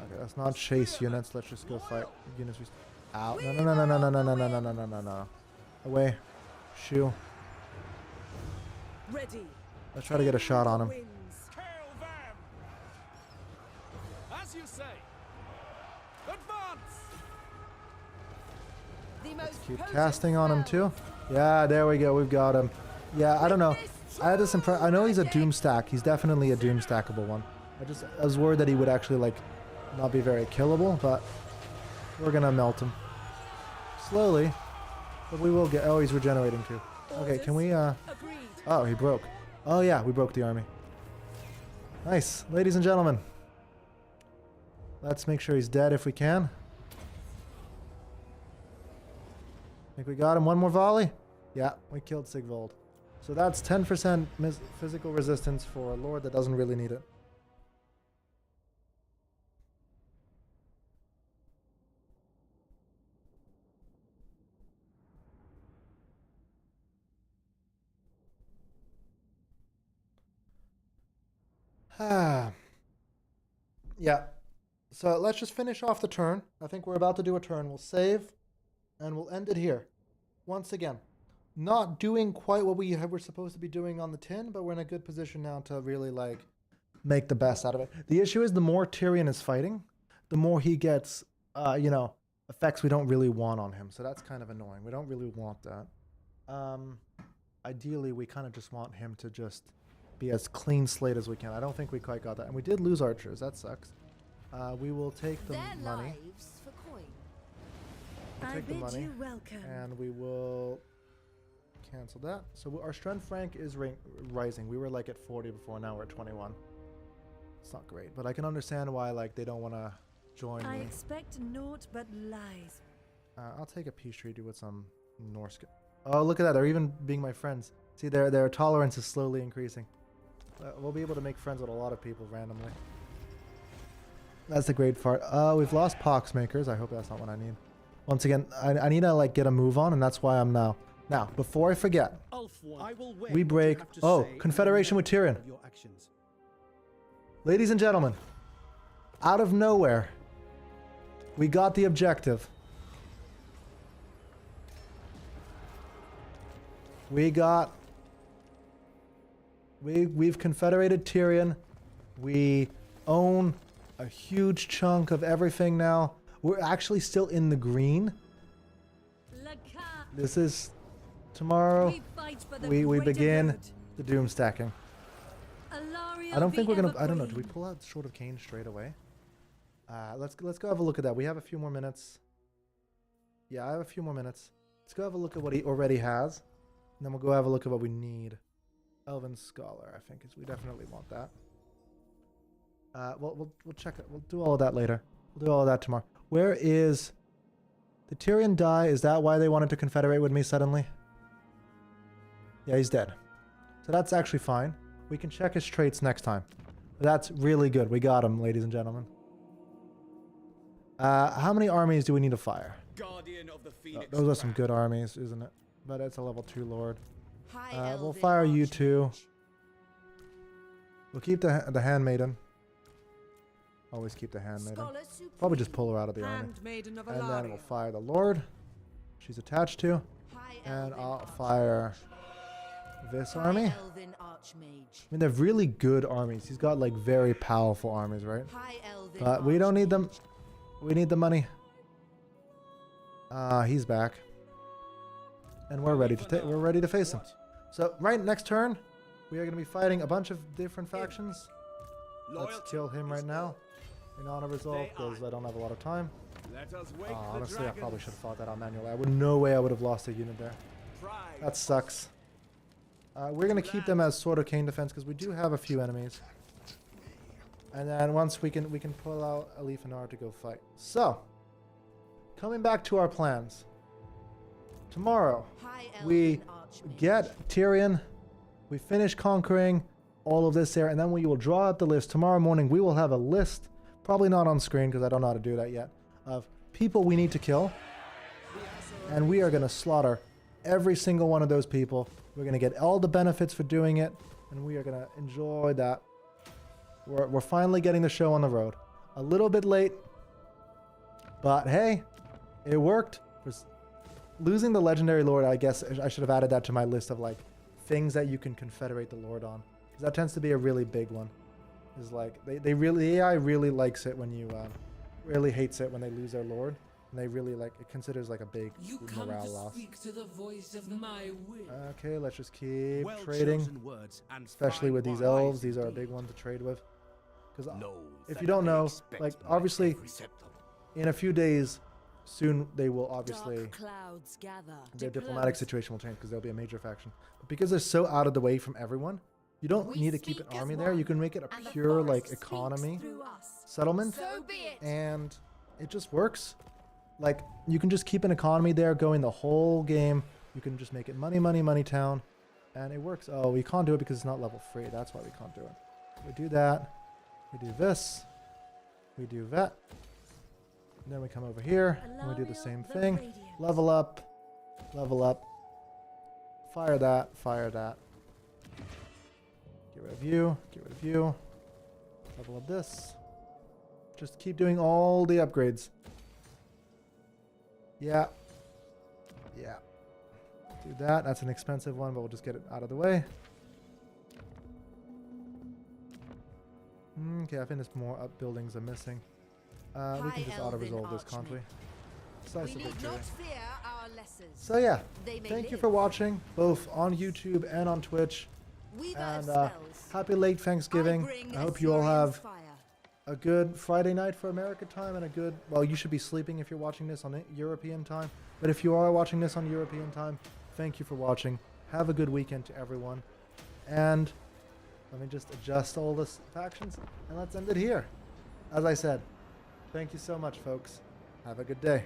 Okay, let's not chase units. Let's just go fight units. Out. No, no, no, no, no, no, no, no, no, no, no, no, no. Away. Shoo. Ready. Let's try to get a shot on him. Wins. Kill them. As you say. Advance. Let's keep casting on him too. Yeah, there we go. We've got him. Yeah, I don't know. I had this I know he's a doom stack. He's definitely a doom stackable one. I was worried that he would actually like not be very killable, but we're gonna melt him slowly. But we will get. Oh, he's regenerating too. Okay, can we? Agreed. Oh, he broke. Oh yeah, we broke the army. Nice, ladies and gentlemen. Let's make sure he's dead if we can. Think we got him. One more volley? Yeah, we killed Sigvald. So that's 10% physical resistance for a lord that doesn't really need it. Yeah. So let's just finish off the turn. I think we're about to do a turn. We'll save, and we'll end it here. Once again, not doing quite what we were supposed to be doing on the tin, but we're in a good position now to really like make the best out of it. The issue is the more Tyrion is fighting, the more he gets, effects we don't really want on him. So that's kind of annoying. We don't really want that. Ideally, we kind of just want him to just be as clean slate as we can. I don't think we quite got that. And we did lose archers. That sucks. We will take the Their money. lives for coin. We'll I take the bid money. you welcome. And we will cancel that. So our strength rank is rising. We were like at 40 before. Now we're at 21. It's not great. But I can understand why like they don't want to join I me. expect naught but lies. I'll take a peace treaty with some Norse. Oh, look at that. They're even being my friends. See, their tolerance is slowly increasing. We'll be able to make friends with a lot of people randomly. That's the great part. We've lost Poxmakers. I hope that's not what I need. Once again, I need to like get a move on, and that's why I'm now. Now, before I forget, we break. Oh, Confederation with Tyrion. Ladies and gentlemen, out of nowhere, we got the objective. We've confederated Tyrion. We own a huge chunk of everything now. We're actually still in the green. This is tomorrow. We begin the doom stacking. I don't think we're gonna. I don't know. Do we pull out Sword of Cain straight away? Let's go have a look at that. We have a few more minutes. Yeah, I have a few more minutes. Let's go have a look at what he already has, and then we'll go have a look at what we need. Elven Scholar, I think is we definitely want that. We'll check it. We'll do all of that later. We'll do all of that tomorrow. Where is... Did Tyrion die? Is that why they wanted to confederate with me suddenly? Yeah, he's dead. So that's actually fine. We can check his traits next time. That's really good. We got him, ladies and gentlemen. How many armies do we need to fire? Guardian of the Phoenix. Those are some good armies, isn't it? But it's a level 2 lord. High We'll Elven fire you two. Archmage. We'll keep the handmaiden. Always keep the handmaiden. Scholar Probably just Supreme. pull her out of the army. Handmaiden of And then Alaria. we'll fire the lord. She's attached to. High And Elven I'll Archmage. fire this High army. Elven Archmage. I mean, they're really good armies. He's got like very powerful armies, right? High Elven But we don't need them. Archmage. We need the money. He's back. And we're ready to face him. So right next turn, we are going to be fighting a bunch of different factions. Let's kill him right now. In honor resolve, because I don't have a lot of time. Let us wake the Honestly, I probably dragons. should have fought that out manually. No way I would have lost a unit there. Pride That sucks. We're going to keep them as sort of cane defense because we do have a few enemies. And then once we can pull out a Leaf and R to go fight. So, coming back to our plans. Tomorrow, High we Elven Archmage. get Tyrion. We finish conquering all of this there, and then we will draw out the list. Tomorrow morning, we will have a list, probably not on screen because I don't know how to do that yet, of people we need to kill. And we are going to slaughter every single one of those people. We're going to get all the benefits for doing it, and we are going to enjoy that. We're finally getting the show on the road. A little bit late, but hey, it worked. Losing the legendary lord, I guess I should have added that to my list of like things that you can confederate the lord on, because that tends to be a really big one. Is like the AI really likes it when you really hates it when they lose their lord, and they really like it considers like a big You come morale to loss. speak to the voice of my will. Okay, let's just keep well trading, chosen words and especially fine with these wise elves. These are a indeed. big one to trade with. Because Know if that you don't they know, expect like my obviously every symptom. in a few days, soon they will obviously. Dark clouds gather. Their diplomatic situation will change because there'll be a major faction. But because they're so out of the way from everyone, you don't We need to keep an speak as army there. You one, can make it a and the pure forest like speaks economy through us. settlement, So be it. and it just works. Like you can just keep an economy there going the whole game. You can just make it money, money, money town, and it works. Oh, we can't do it because it's not level 3. That's why we can't do it. We do that. We do this. We do that. And then we come over here and we do the Alaria same the thing. Radiant. Level up. Level up. Fire that. Fire that. Get rid of you. Get rid of you. Level up this. Just keep doing all the upgrades. Yeah. Yeah. Do that. That's an expensive one, but we'll just get it out of the way. Okay, I think there's more up buildings are missing. We High can just Elven auto-resolve this, can't we? Archmage. We Decisive need victory. not fear our lessons. So yeah, They may thank you live. for watching, both on YouTube and on Twitch. Weaver And of spells. happy late I Thanksgiving. bring I hope you all Assyrian's have fire. a good Friday night for American time and a good, well, you should be sleeping if you're watching this on European time. But if you are watching this on European time, thank you for watching. Have a good weekend to everyone. And let me just adjust all the factions and let's end it here. As I said, thank you so much, folks. Have a good day.